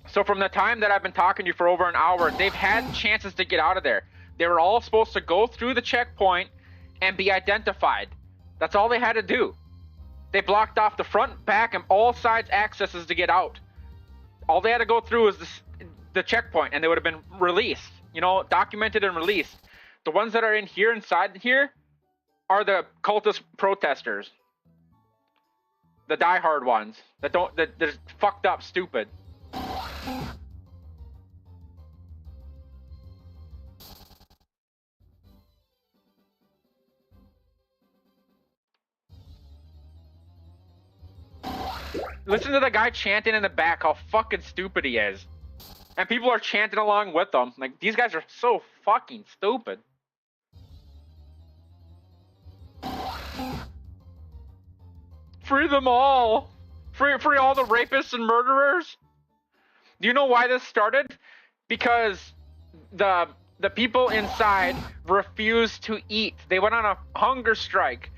So from the time that I've been talking to you for over an hour, they've had chances to get out of there. They were all supposed to go through the checkpoint and be identified. That's all they had to do. They blocked off the front, back, and all sides accesses to get out. All they had to go through was the checkpoint, and they would have been released. You know, documented and released. The ones that are in here, inside here, are the cultist protesters. The diehard ones that they're fucked up, stupid. Listen to the guy chanting in the back how fucking stupid he is. And people are chanting along with them. Like, these guys are so fucking stupid. Free them all. Free all the rapists and murderers. Do you know why this started? Because the people inside refused to eat. They went on a hunger strike.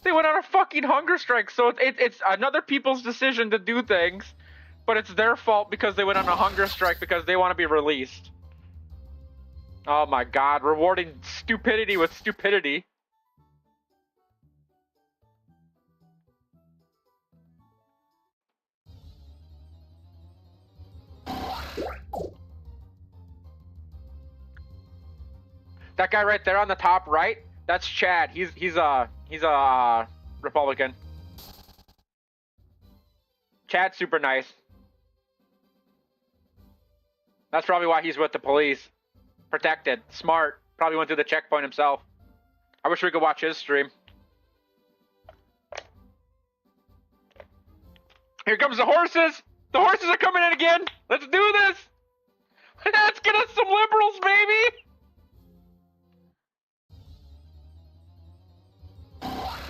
They went on a fucking hunger strike. So it's another people's decision to do things, but it's their fault because they went on a hunger strike because they want to be released. Oh my god, rewarding stupidity with stupidity. That guy right there on the top right, that's Chad. He's a Republican. Chad's super nice. That's probably why he's with the police. Protected, smart. Probably went through the checkpoint himself. I wish we could watch his stream. Here comes the horses. The horses are coming in again. Let's do this. Let's get us some liberals, baby.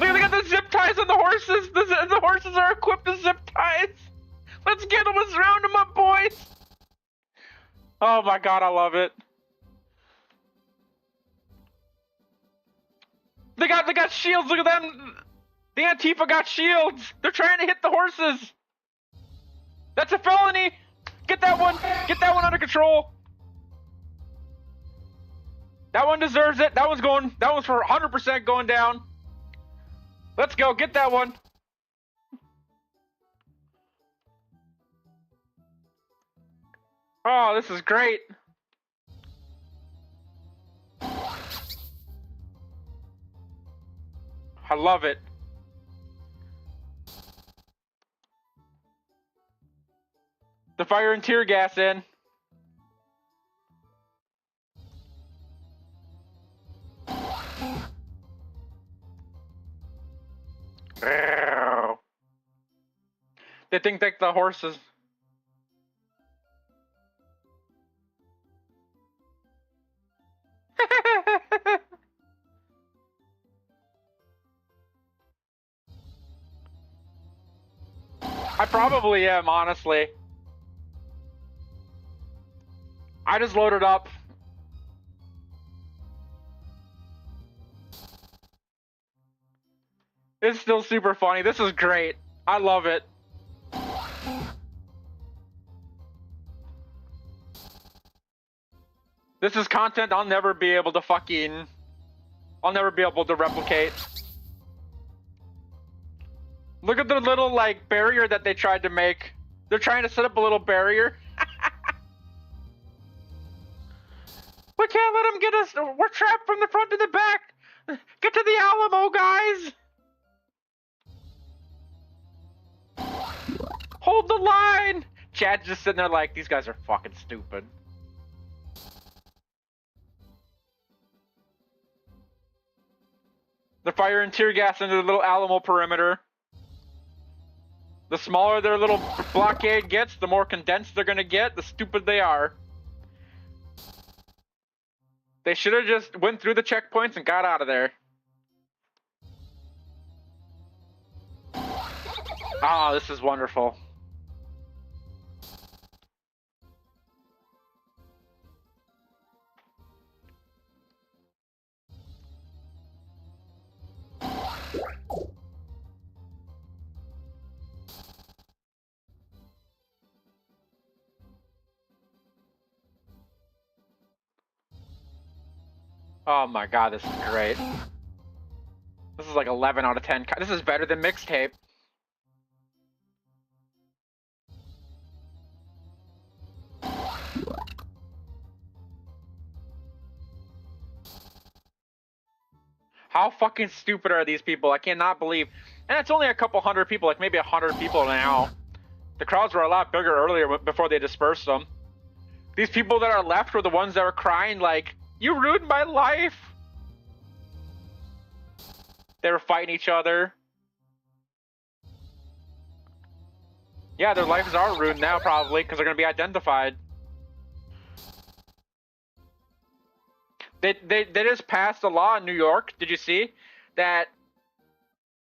Look, they got the zip ties on the horses. The horses are equipped with zip ties. Let's get them. Let's round them up, boys. Oh my god, I love it. They got shields. Look at them. The Antifa got shields. They're trying to hit the horses. That's a felony. Get that one. Get that one under control. That one deserves it. That one's for 100% going down. Let's go, get that one. Oh, this is great. I love it. The fire and tear gas in. They think that the horses. I probably am, honestly. I just loaded up. It's still super funny. This is great. I love it. This is content I'll never be able to replicate. Look at the little, like, barrier that they tried to make. They're trying to set up a little barrier. We can't let him get us. We're trapped from the front to the back. Get to the Alamo, guys. Hold the line. Chad's just sitting there like, these guys are fucking stupid. They're firing tear gas into the little Alamo perimeter. The smaller their little blockade gets, the more condensed they're gonna get, the stupid they are. They should have just went through the checkpoints and got out of there. Ah, this is wonderful. Oh my god, this is great. This is like 11 out of 10. This is better than mixtape. How fucking stupid are these people? I cannot believe. And it's only a couple hundred people, like maybe 100 people now. The crowds were a lot bigger earlier before they dispersed them. These people that are left were the ones that were crying like, you ruined my life! They were fighting each other. Yeah, their lives are ruined now probably, because they're going to be identified. They just passed a law in New York, did you see? That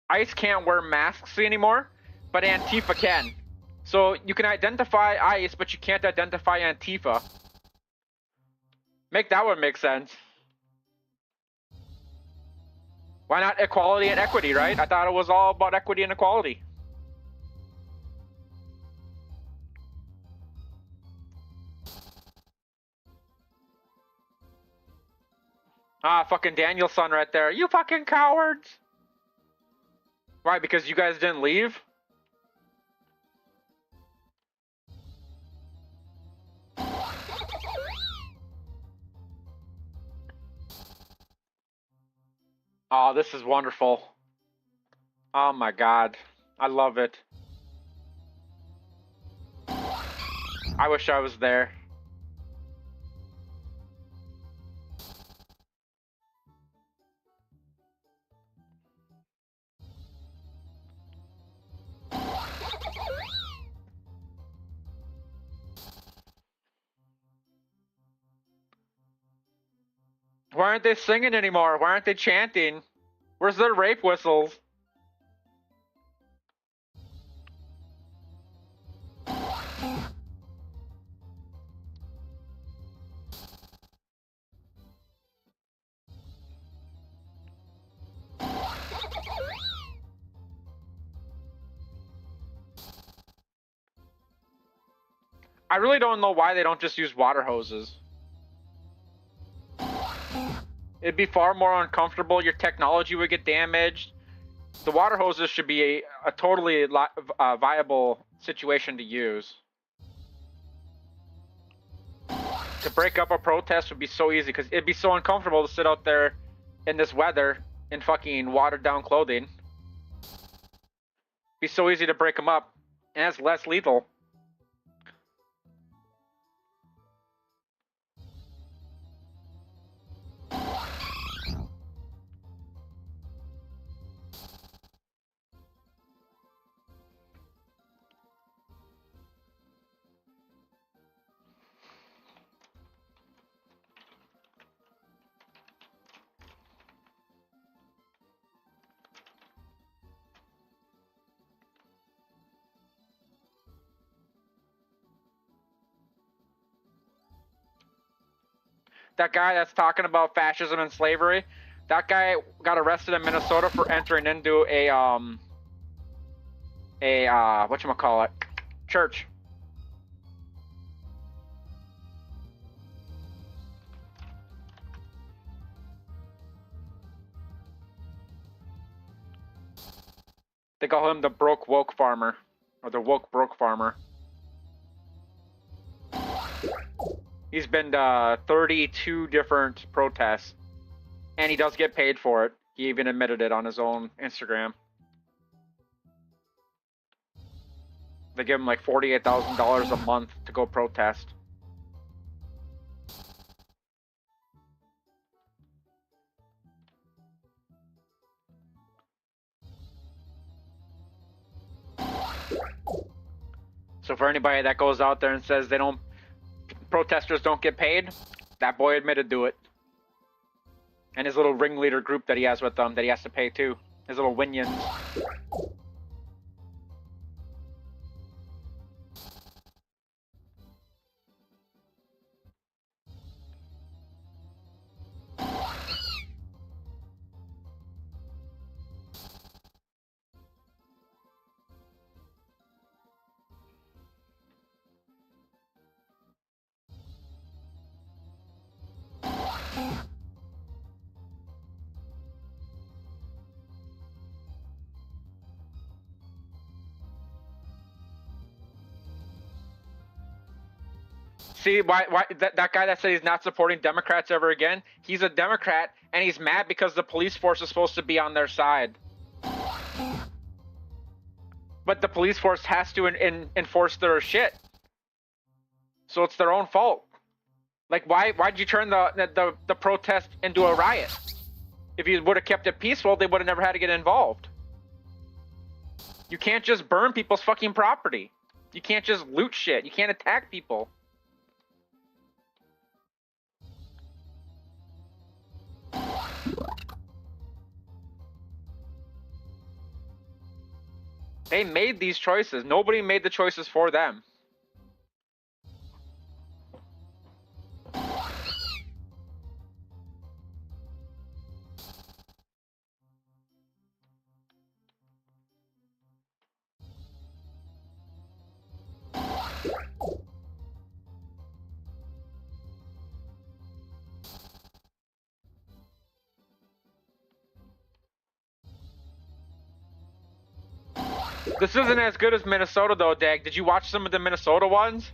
ICE can't wear masks anymore, but Antifa can. So you can identify ICE, but you can't identify Antifa. Make that one make sense. Why not equality and equity, right? I thought it was all about equity and equality. Ah, fucking Daniel's son right there. You fucking cowards! Why, because you guys didn't leave? Oh, this is wonderful. Oh my god. I love it. I wish I was there. Why aren't they singing anymore? Why aren't they chanting? Where's their rape whistles? I really don't know why they don't just use water hoses. It'd be far more uncomfortable. Your technology would get damaged. The water hoses should be a totally viable situation to use. To break up a protest would be so easy because it'd be so uncomfortable to sit out there in this weather in fucking watered down clothing. It'd be so easy to break them up, and it's less lethal. That guy that's talking about fascism and slavery, that guy got arrested in Minnesota for entering into a whatchamacallit, church. They call him the broke woke farmer, or the woke broke farmer. He's been to 32 different protests, and he does get paid for it. He even admitted it on his own Instagram. They give him like $48,000 a month to go protest. So for anybody that goes out there and says protesters don't get paid, that boy admitted to it. And his little ringleader group that he has with them that he has to pay too. His little winions. See, why that guy that said he's not supporting Democrats ever again, he's a Democrat, and he's mad because the police force is supposed to be on their side. But the police force has to enforce their shit. So it's their own fault. Like, why'd you turn the protest into a riot? If you would have kept it peaceful, they would have never had to get involved. You can't just burn people's fucking property. You can't just loot shit. You can't attack people. They made these choices. Nobody made the choices for them. This isn't as good as Minnesota, though, Dag. Did you watch some of the Minnesota ones?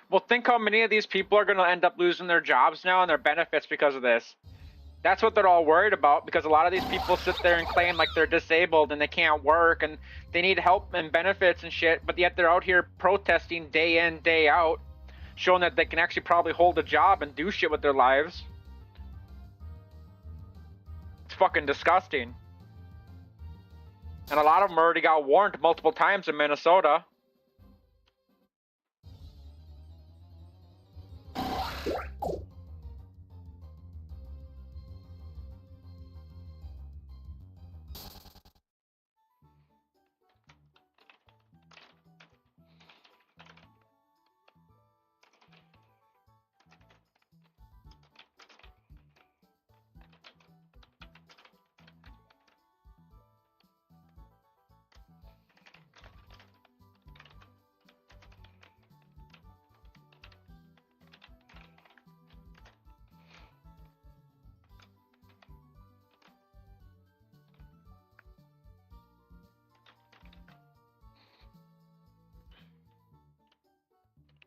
Well, think how many of these people are going to end up losing their jobs now and their benefits because of this. That's what they're all worried about, because a lot of these people sit there and claim like they're disabled and they can't work and they need help and benefits and shit, but yet they're out here protesting day in, day out, showing that they can actually probably hold a job and do shit with their lives. It's fucking disgusting. And a lot of them already got warned multiple times in Minnesota.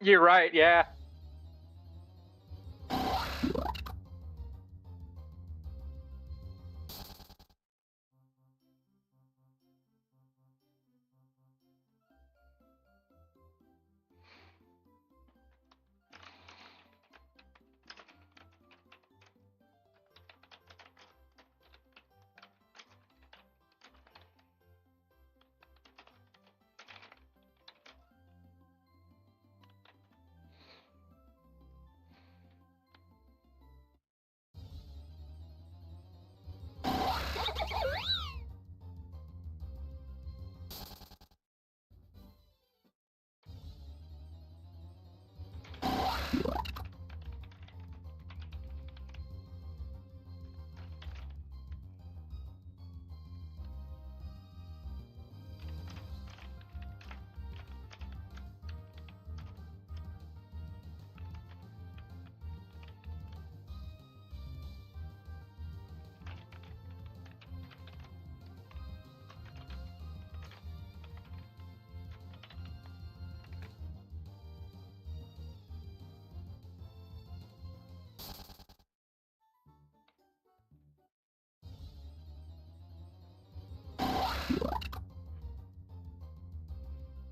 You're right, yeah.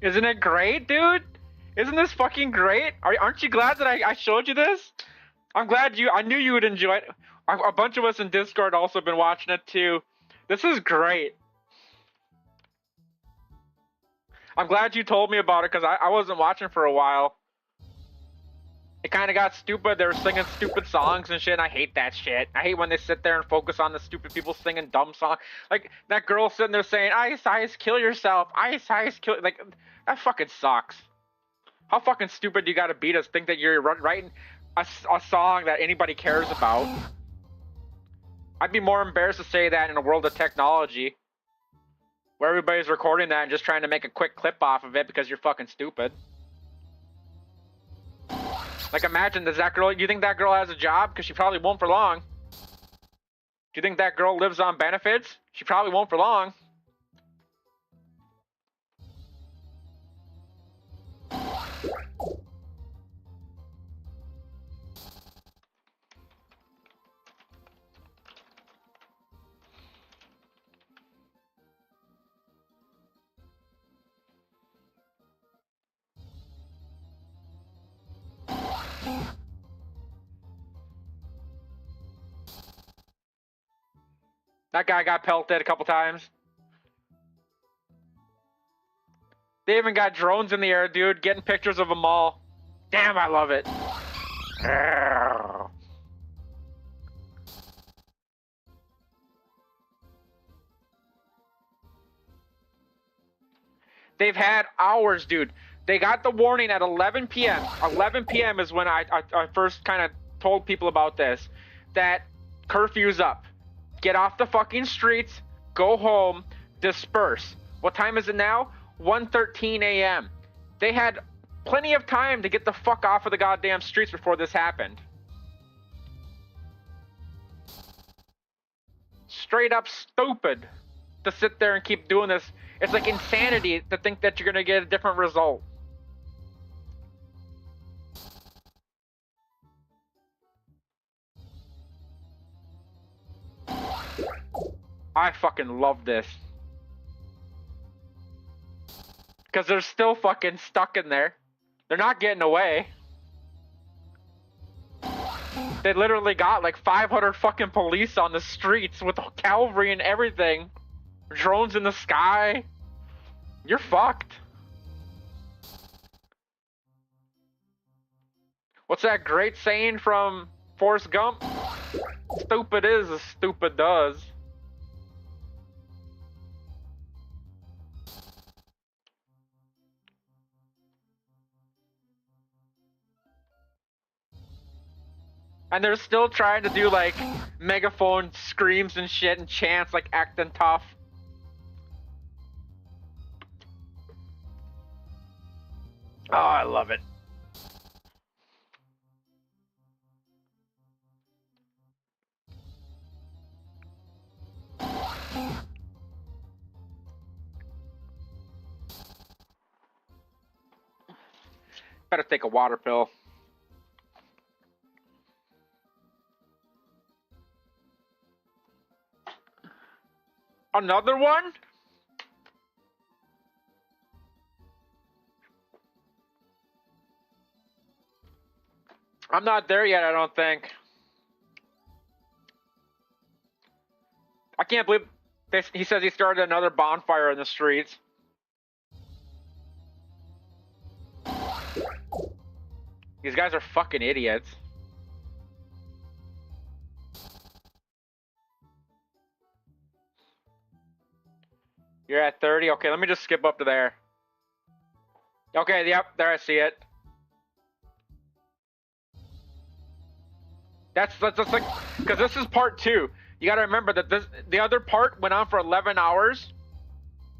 Isn't it great, dude? Isn't this fucking great? Aren't you glad that I showed you this? I'm glad I knew you would enjoy it. A bunch of us in Discord also been watching it too. This is great. I'm glad you told me about it, because I wasn't watching for a while. It kind of got stupid. They were singing stupid songs and shit, and I hate that shit. I hate when they sit there and focus on the stupid people singing dumb songs. Like, that girl sitting there saying, "Ice, ice, kill yourself. Ice, ice, kill..." Like, that fucking sucks. How fucking stupid do you gotta be to think that you're writing a song that anybody cares about? I'd be more embarrassed to say that in a world of technology, where everybody's recording that and just trying to make a quick clip off of it because you're fucking stupid. Like, imagine, do you think that girl has a job? Because she probably won't for long. Do you think that girl lives on benefits? She probably won't for long. That guy got pelted a couple times. They even got drones in the air, dude, getting pictures of them all. Damn, I love it. They've had hours, dude. They got the warning at 11 p.m. 11 p.m. is when I first kind of told people about this. That curfew's up. Get off the fucking streets. Go home. Disperse. What time is it now? 1:13 a.m. They had plenty of time to get the fuck off of the goddamn streets before this happened. Straight up stupid to sit there and keep doing this. It's like insanity to think that you're gonna get a different result. I fucking love this. Because they're still fucking stuck in there. They're not getting away. They literally got like 500 fucking police on the streets with cavalry and everything. Drones in the sky. You're fucked. What's that great saying from Forrest Gump? Stupid is as stupid does. And they're still trying to do like megaphone screams and shit and chants like acting tough. Oh, I love it. Better take a water pill. Another one? I'm not there yet, I don't think. I can't believe this. He says he started another bonfire in the streets. These guys are fucking idiots. You're at 30? Okay, let me just skip up to there. Okay, yep, there I see it. That's like, because this is part 2. You gotta remember that the other part went on for 11 hours.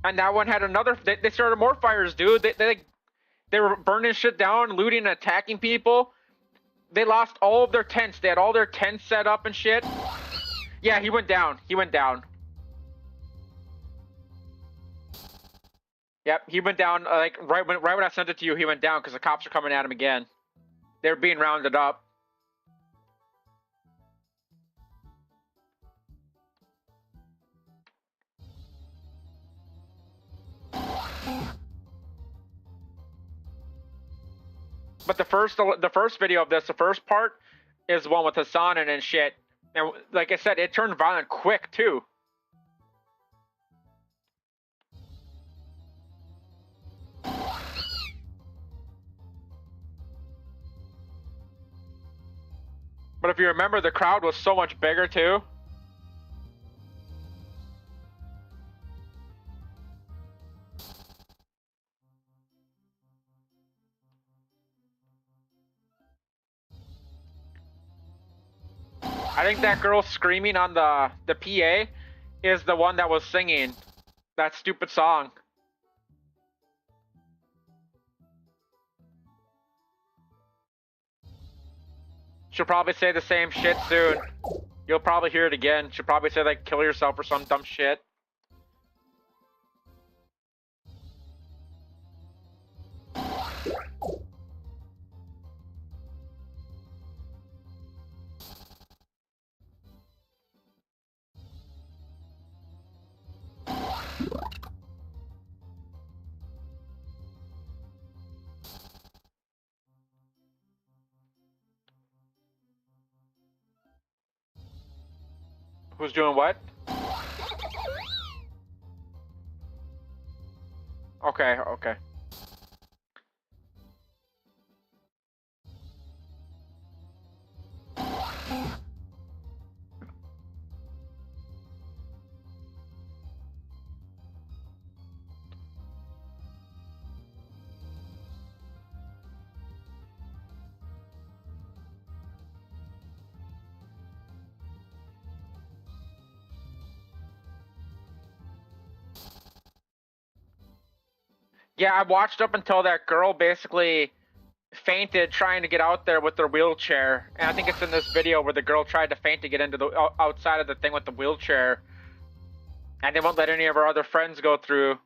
And that one had another, they started more fires, dude. They were burning shit down, looting and attacking people. They lost all of their tents. They had all their tents set up and shit. Yeah, he went down. He went down. Yep, he went down, like, right when I sent it to you, he went down because the cops are coming at him again. They were being rounded up. But the first video of this, the first part, is the one with Hassan and shit. And like I said, it turned violent quick, too. But if you remember, the crowd was so much bigger, too. I think that girl screaming on the PA is the one that was singing that stupid song. She'll probably say the same shit soon. You'll probably hear it again. She'll probably say, like, kill yourself or some dumb shit. Who's doing what? Okay, okay. Yeah, I watched up until that girl basically fainted trying to get out there with their wheelchair. And I think it's in this video where the girl tried to faint to get into the outside of the thing with the wheelchair. And they won't let any of our other friends go through.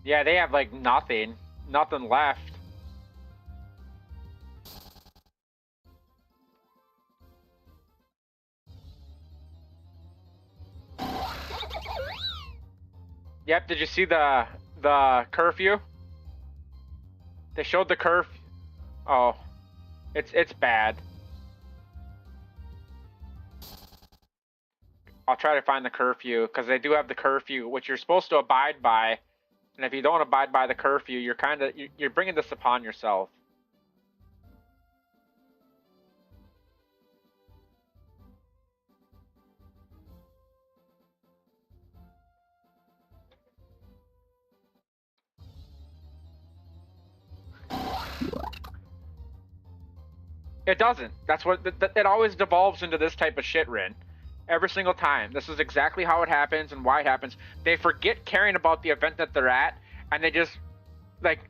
Yeah, they have like nothing left. Yep, did you see the curfew? They showed the curfew. Oh, it's bad. I'll try to find the curfew because they do have the curfew, which you're supposed to abide by. And if you don't abide by the curfew, you're bringing this upon yourself. It doesn't. That's what it always devolves into this type of shit, Rin. Every single time. This is exactly how it happens and why it happens. They forget caring about the event that they're at, and they just like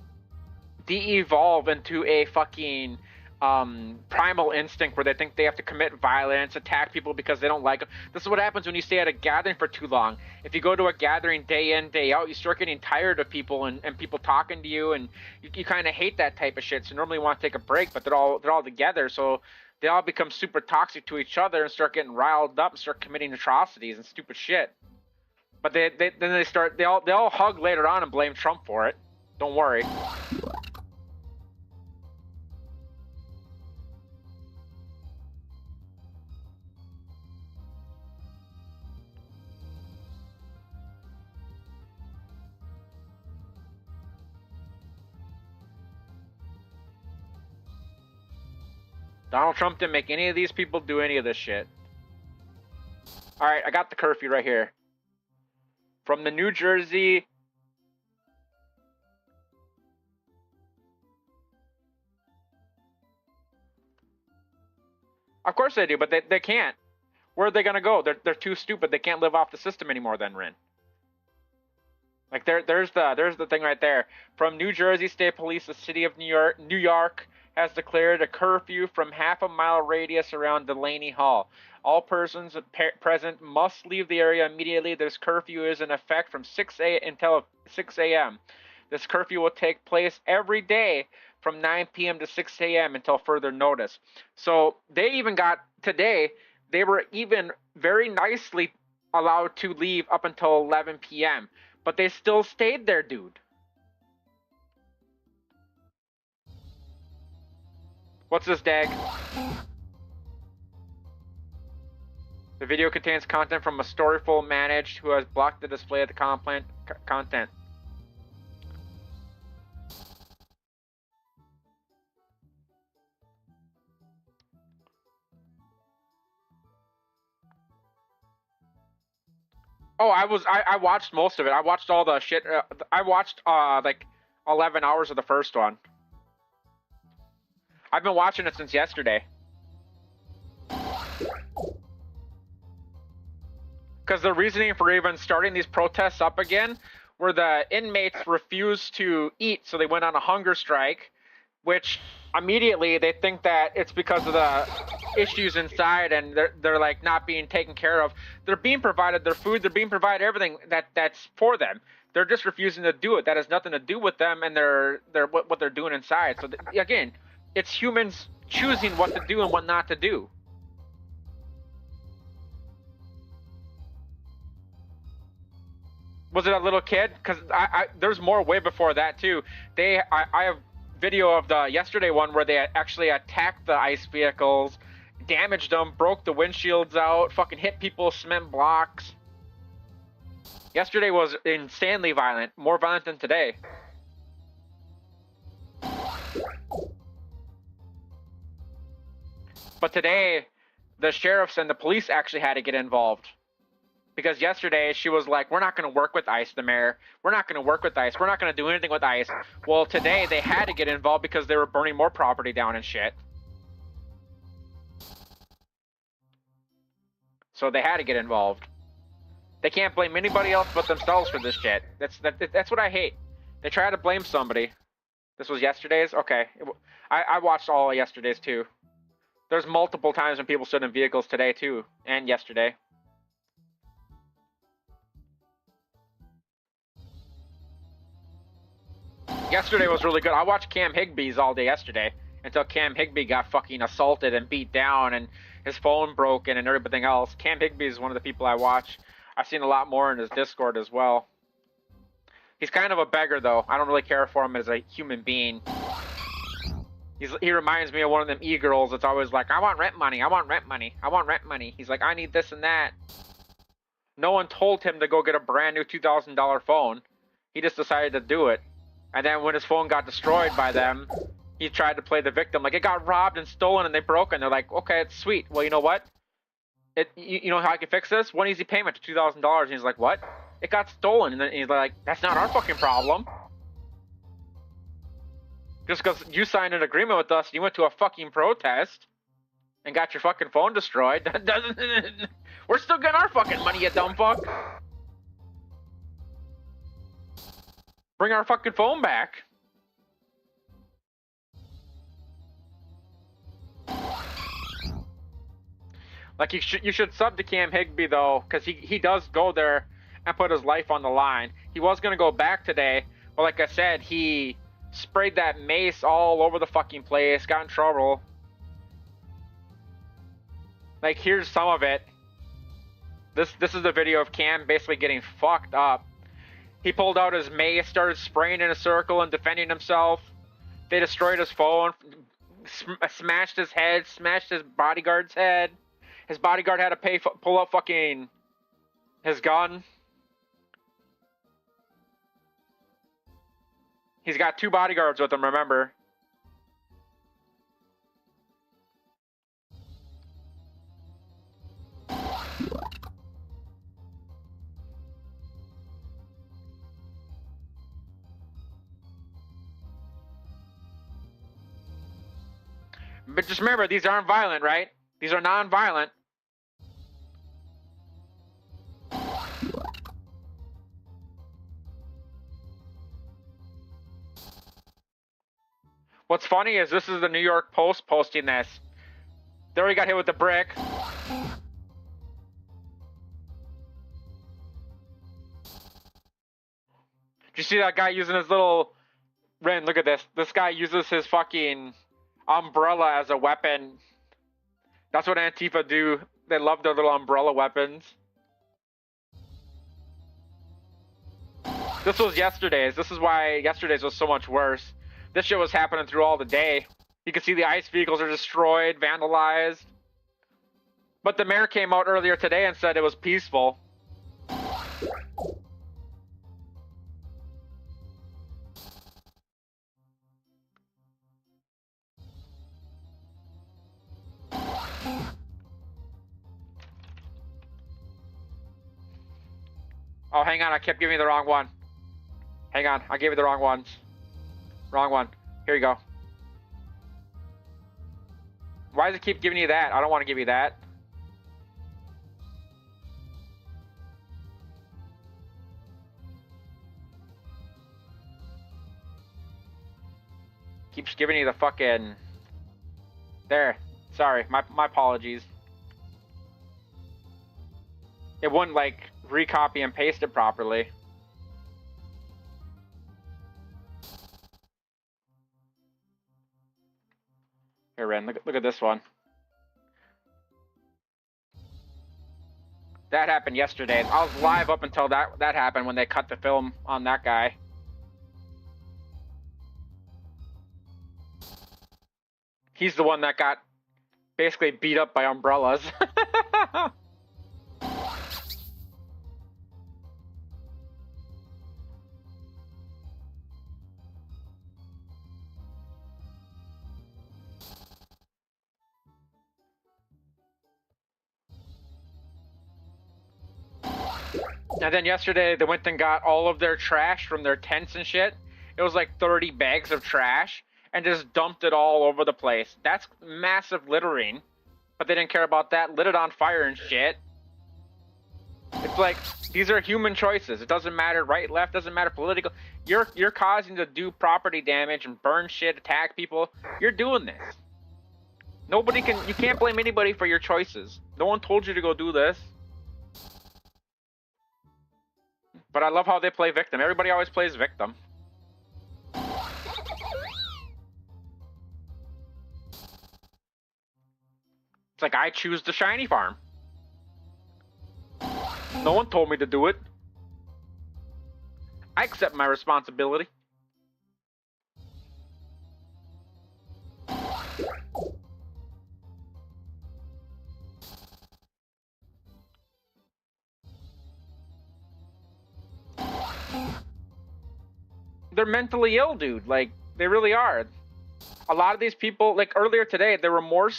de-evolve into a fucking primal instinct where they think they have to commit violence, attack people because they don't like them. This is what happens when you stay at a gathering for too long. If you go to a gathering day in, day out, you start getting tired of people and people talking to you, and you kind of hate that type of shit. So you normally want to take a break, but they're all together, so they all become super toxic to each other and start getting riled up and start committing atrocities and stupid shit. But they all hug later on and blame Trump for it. Don't worry. Donald Trump didn't make any of these people do any of this shit. Alright, I got the curfew right here. From the New Jersey... Of course they do, but they can't. Where are they gonna go? They're too stupid. They can't live off the system anymore then, Rin. Like there's the thing right there. From New Jersey State Police, the city of New York has declared a curfew from half-a-mile radius around Delaney Hall. All persons present must leave the area immediately. This curfew is in effect from 6 until 6 a.m. This curfew will take place every day from 9 p.m. to 6 a.m. until further notice. So they even got today, they were even very nicely allowed to leave up until 11 p.m. But they still stayed there, dude. What's this, Dag? The video contains content from a Storyful managed who has blocked the display of the content. Oh, I watched most of it. I watched all the shit. I watched like 11 hours of the first one. I've been watching it since yesterday. Because the reasoning for even starting these protests up again were the inmates refused to eat, so they went on a hunger strike, which immediately they think that it's because of the issues inside and they're like not being taken care of. They're being provided their food, they're being provided everything that's for them. They're just refusing to do it. That has nothing to do with them and what they're doing inside. So again, it's humans choosing what to do and what not to do. Was it a little kid? Because there's more way before that too. I have video of the yesterday one where they actually attacked the ICE vehicles, damaged them, broke the windshields out, fucking hit people with cement blocks. Yesterday was insanely violent, more violent than today. But today, the sheriffs and the police actually had to get involved. Because yesterday, she was like, we're not going to work with ICE, the mayor. We're not going to work with ICE. We're not going to do anything with ICE. Well, today, they had to get involved because they were burning more property down and shit. So they had to get involved. They can't blame anybody else but themselves for this shit. That's what I hate. They try to blame somebody. This was yesterday's? Okay. I watched all of yesterday's, too. There's multiple times when people stood in vehicles today, too. And yesterday. Yesterday was really good. I watched Cam Higbee's all day yesterday. Until Cam Higbee got fucking assaulted and beat down and his phone broken and everything else. Cam Higbee is one of the people I watch. I've seen a lot more in his Discord as well. He's kind of a beggar, though. I don't really care for him as a human being. He reminds me of one of them e-girls that's always like, I want rent money, I want rent money, I want rent money. He's like, I need this and that. No one told him to go get a brand new $2,000 phone. He just decided to do it. And then when his phone got destroyed by them, he tried to play the victim. Like, it got robbed and stolen and they broke it. And they're like, okay, it's sweet. Well, you know what? You know how I can fix this? One easy payment to $2,000. And he's like, what? It got stolen. And then he's like, that's not our fucking problem. Just because you signed an agreement with us and you went to a fucking protest and got your fucking phone destroyed, that doesn't... We're still getting our fucking money, you dumb fuck. Bring our fucking phone back. Like, you should sub to Cam Higbee, though, because he does go there and put his life on the line. He was going to go back today, but like I said, he sprayed that mace all over the fucking place, got in trouble. Like, here's some of it. This is the video of Cam basically getting fucked up. He pulled out his mace, started spraying in a circle and defending himself. They destroyed his phone, smashed his head, smashed his bodyguard's head. His bodyguard had to pull out fucking his gun. He's got 2 bodyguards with him, remember. But just remember, these aren't violent, right? These are non-violent. What's funny is this is the New York Post posting this. They already got hit with the brick. Did you see that guy using his little... Ren, look at this. This guy uses his fucking umbrella as a weapon. That's what Antifa do. They love their little umbrella weapons. This was yesterday's. This is why yesterday's was so much worse. This shit was happening through all the day. You can see the ICE vehicles are destroyed, vandalized. But the mayor came out earlier today and said it was peaceful. Oh, hang on, I kept giving you the wrong one. Hang on, I gave you the wrong ones. Wrong one. Here you go. Why does it keep giving you that? I don't want to give you that. Keeps giving you the fucking... There. Sorry, my apologies. It wouldn't, like, recopy and paste it properly. Here, Ren, look at this one. That happened yesterday. I was live up until that happened when they cut the film on that guy. He's the one that got basically beat up by umbrellas. And then yesterday they went and got all of their trash from their tents and shit. It was like 30 bags of trash and just dumped it all over the place. That's massive littering. But they didn't care about that. Lit it on fire and shit. It's like, these are human choices. It doesn't matter right, left, doesn't matter political. You're causing to do property damage and burn shit, attack people. You're doing this. You can't blame anybody for your choices. No one told you to go do this. But I love how they play victim. Everybody always plays victim. It's like I choose the shiny farm. No one told me to do it. I accept my responsibility. They're mentally ill, dude. Like, they really are. A lot of these people, like earlier today, they were more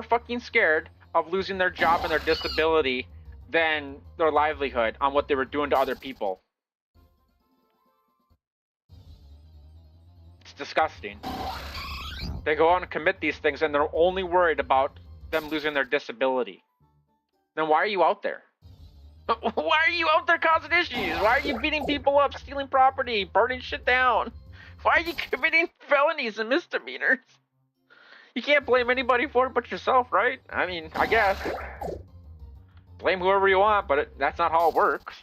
fucking scared of losing their job and their disability than their livelihood on what they were doing to other people. It's disgusting. They go out and commit these things and they're only worried about them losing their disability. Then why are you out there? Why are you out there causing issues? Why are you beating people up, stealing property, burning shit down? Why are you committing felonies and misdemeanors? You can't blame anybody for it but yourself, right? I mean, I guess. Blame whoever you want, but that's not how it works.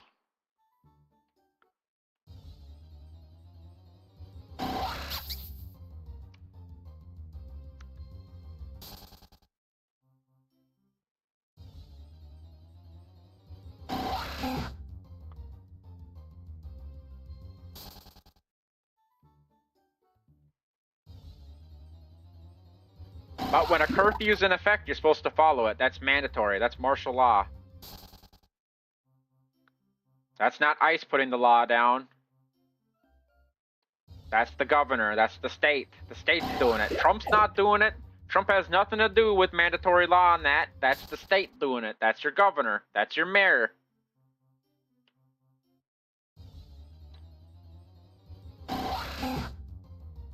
But when a curfew is in effect, you're supposed to follow it. That's mandatory. That's martial law. That's not ICE putting the law down. That's the governor. That's the state. The state's doing it. Trump's not doing it. Trump has nothing to do with mandatory law on that. That's the state doing it. That's your governor. That's your mayor.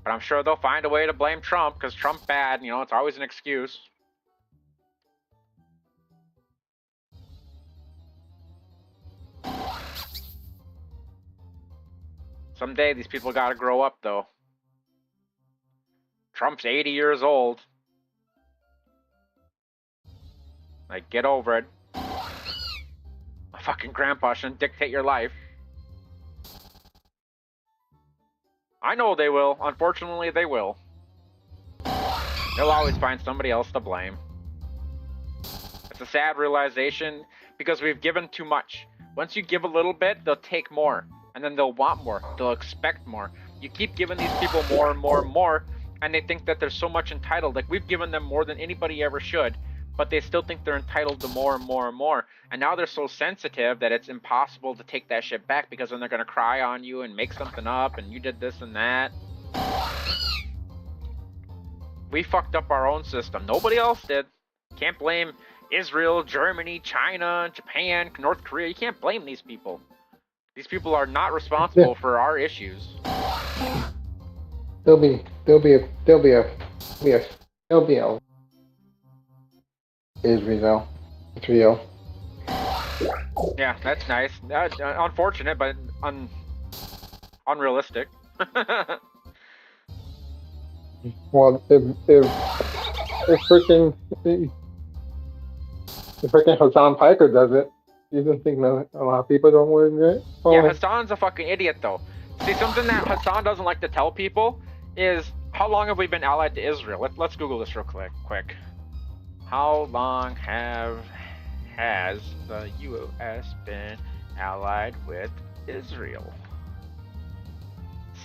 But I'm sure they'll find a way to blame Trump because Trump's bad. You know, it's always an excuse. Someday these people gotta grow up, though. Trump's 80 years old. Like, get over it. My fucking grandpa shouldn't dictate your life. I know they will. Unfortunately, they will. They'll always find somebody else to blame. It's a sad realization because we've given too much. Once you give a little bit, they'll take more. And then they'll want more. They'll expect more. You keep giving these people more and more and more, and they think that they're so much entitled. Like, we've given them more than anybody ever should, but they still think they're entitled to more and more and more. And now they're so sensitive that it's impossible to take that shit back because then they're going to cry on you and make something up and you did this and that. We fucked up our own system. Nobody else did. Can't blame Israel, Germany, China, Japan, North Korea. You can't blame these people. These people are not responsible for our issues. There'll be Israel. It's real. Yeah, that's nice. Unfortunate, but unrealistic. Well, if freaking Hassan Piker does it, you don't think that a lot of people don't want it? Oh. Yeah, Hassan's a fucking idiot, though. See, something that Hassan doesn't like to tell people is how long have we been allied to Israel? Let's Google this real quick. How long has the U.S. been allied with Israel?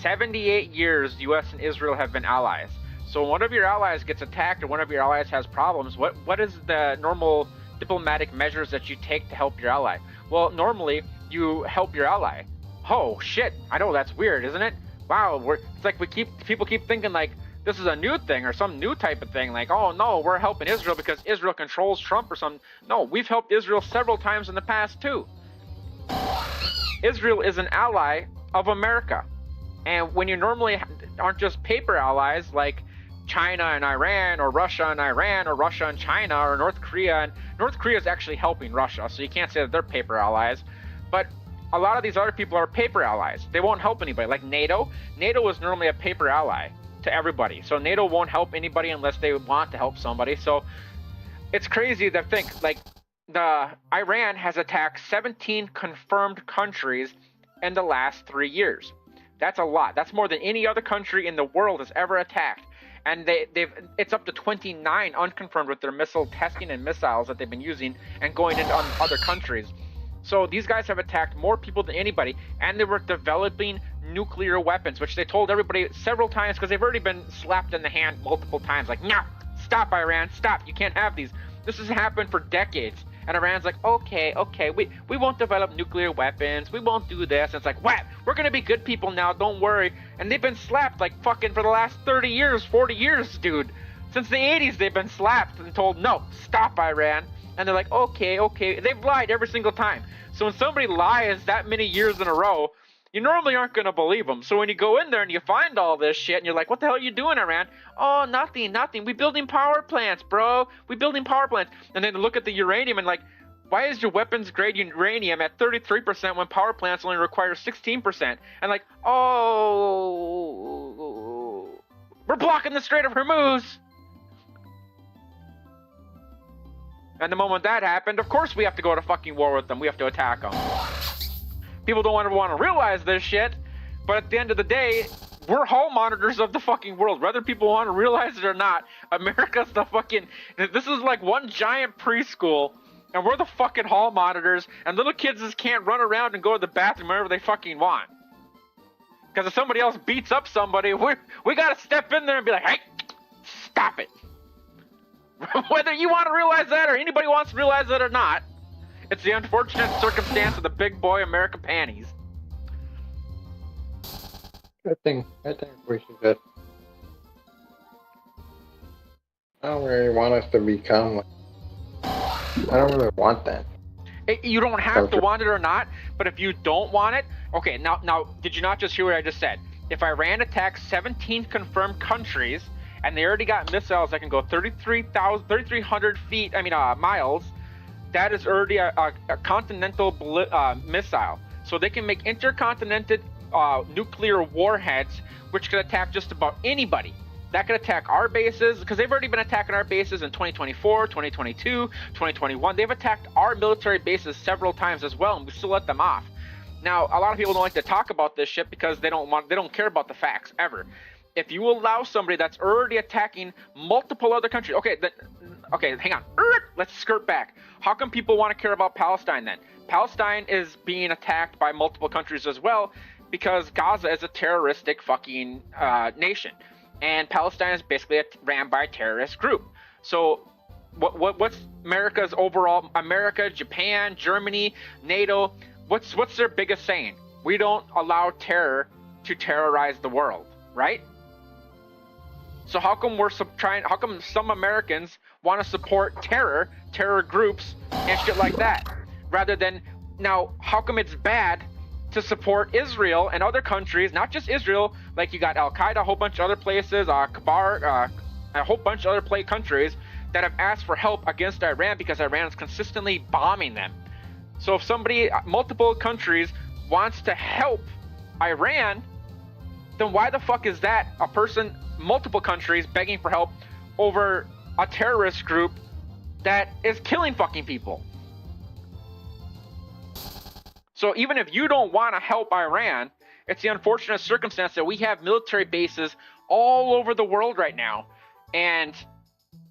78 years U.S. and Israel have been allies. So when one of your allies gets attacked or one of your allies has problems, what is the normal diplomatic measures that you take to help your ally? Well, normally you help your ally. Oh shit, I know that's weird, isn't it? Wow, it's like people keep thinking like this is a new thing or some new type of thing, like, oh no, we're helping Israel because Israel controls Trump or something. No, we've helped Israel several times in the past too. Israel is an ally of America. And when you normally aren't just paper allies like China and Iran or Russia and Iran or Russia and China or North Korea, and North Korea is actually helping Russia, so you can't say that they're paper allies. But a lot of these other people are paper allies. They won't help anybody. Like NATO is normally a paper ally to everybody. So NATO won't help anybody unless they want to help somebody. So it's crazy to think like Iran has attacked 17 confirmed countries in the last 3 years. That's a lot. That's more than any other country in the world has ever attacked. And it's up to 29 unconfirmed with their missile testing and missiles that they've been using and going into other countries. So these guys have attacked more people than anybody, and they were developing nuclear weapons, which they told everybody several times because they've already been slapped in the hand multiple times. Like, no, stop, Iran, stop. You can't have these. This has happened for decades. And Iran's like, okay, we won't develop nuclear weapons. We won't do this. And it's like, what? We're going to be good people now. Don't worry. And they've been slapped like fucking for the last 30 years, 40 years, dude. Since the 80s, they've been slapped and told, no, stop, Iran. And they're like, okay. They've lied every single time. So when somebody lies that many years in a row, you normally aren't going to believe them. So when you go in there and you find all this shit and you're like, what the hell are you doing, Iran? Oh, nothing. We building power plants, bro. We building power plants. And then look at the uranium and like, why is your weapons grade uranium at 33% when power plants only require 16%? And like, oh, we're blocking the Strait of Hormuz. And the moment that happened, of course we have to go to fucking war with them. We have to attack them. People don't want to realize this shit, but at the end of the day, we're hall monitors of the fucking world. Whether people want to realize it or not, America's the fucking... This is like one giant preschool, and we're the fucking hall monitors, and little kids just can't run around and go to the bathroom whenever they fucking want. Because if somebody else beats up somebody, we gotta step in there and be like, hey, stop it. Whether you want to realize that or anybody wants to realize that or not, it's the unfortunate circumstance of the big boy America panties. I think we should just... I don't really want us to become like... I don't really want that. You don't have to want it or not, but if you don't want it... Okay, now, did you not just hear what I just said? If Iran attacks 17 confirmed countries, and they already got missiles that can go 3,300 feet, miles, that is already a continental missile. So they can make intercontinental nuclear warheads, which could attack just about anybody. That could attack our bases, because they've already been attacking our bases in 2024, 2022, 2021. They've attacked our military bases several times as well, and we still let them off. Now, a lot of people don't like to talk about this shit because they don't care about the facts ever. If you allow somebody that's already attacking multiple other countries, okay, hang on, let's skirt back. How come people want to care about Palestine then? Palestine is being attacked by multiple countries as well because Gaza is a terroristic fucking nation, and Palestine is basically ran by a terrorist group. So what's America's overall? America, Japan, Germany, NATO. What's their biggest saying? We don't allow terror to terrorize the world, right? So how come how come some Americans want to support terror groups and shit like that? Rather than, now, how come it's bad to support Israel and other countries, not just Israel, like you got Al-Qaeda, a whole bunch of other places, Kabar, a whole bunch of other countries that have asked for help against Iran because Iran is consistently bombing them. So if multiple countries wants to help Iran, then why the fuck is that multiple countries begging for help over a terrorist group that is killing fucking people? So even if you don't want to help Iran, it's the unfortunate circumstance that we have military bases all over the world right now, and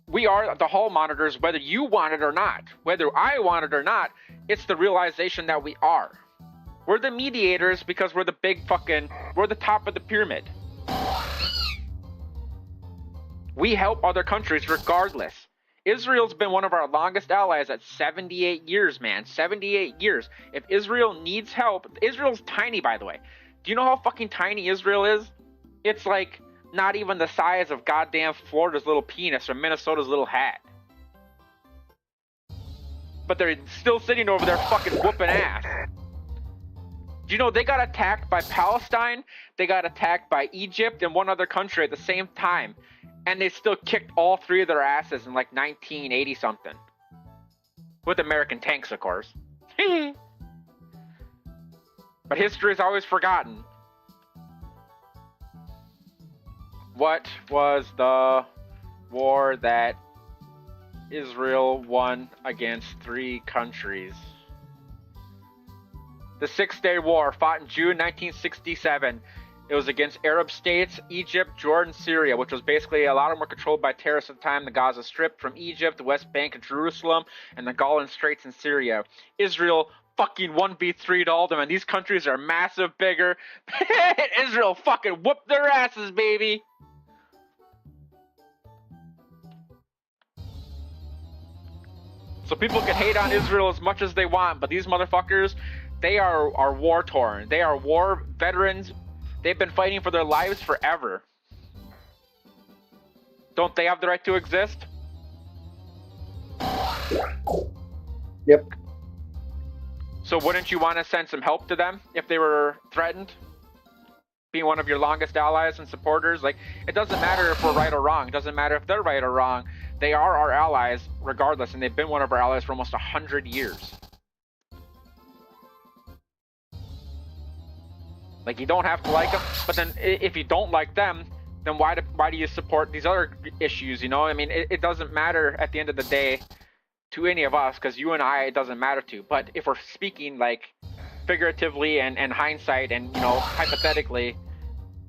we are the hall monitors, whether you want it or not. Whether I want it or not, it's the realization that we are. We're the mediators because we're the top of the pyramid. We help other countries regardless. Israel's been one of our longest allies at 78 years, man. 78 years. If Israel needs help, Israel's tiny, by the way. Do you know how fucking tiny Israel is? It's like not even the size of goddamn Florida's little penis or Minnesota's little hat. But they're still sitting over there fucking whooping ass. Do you know they got attacked by Palestine, they got attacked by Egypt and one other country at the same time, and they still kicked all three of their asses in like 1980 something. With American tanks, of course. But history is always forgotten. What was the war that Israel won against three countries? The Six-Day War, fought in June 1967. It was against Arab states, Egypt, Jordan, Syria, which was basically, a lot of them were controlled by terrorists at the time. The Gaza Strip from Egypt, the West Bank and Jerusalem, and the Golan Straits in Syria. Israel fucking 1v3'd all of them, and these countries are massive bigger. Israel fucking whooped their asses, baby. So people can hate on Israel as much as they want, but these motherfuckers, they are war-torn. They are war veterans. They've been fighting for their lives forever. Don't they have the right to exist? Yep. So wouldn't you want to send some help to them if they were threatened? Being one of your longest allies and supporters? Like, it doesn't matter if we're right or wrong. It doesn't matter if they're right or wrong. They are our allies regardless, and they've been one of our allies for almost 100 years. Like, you don't have to like them, but then if you don't like them, then why do you support these other issues, you know? I mean, it doesn't matter at the end of the day to any of us, because you and I, it doesn't matter to. But if we're speaking, like, figuratively and hindsight and, you know, hypothetically,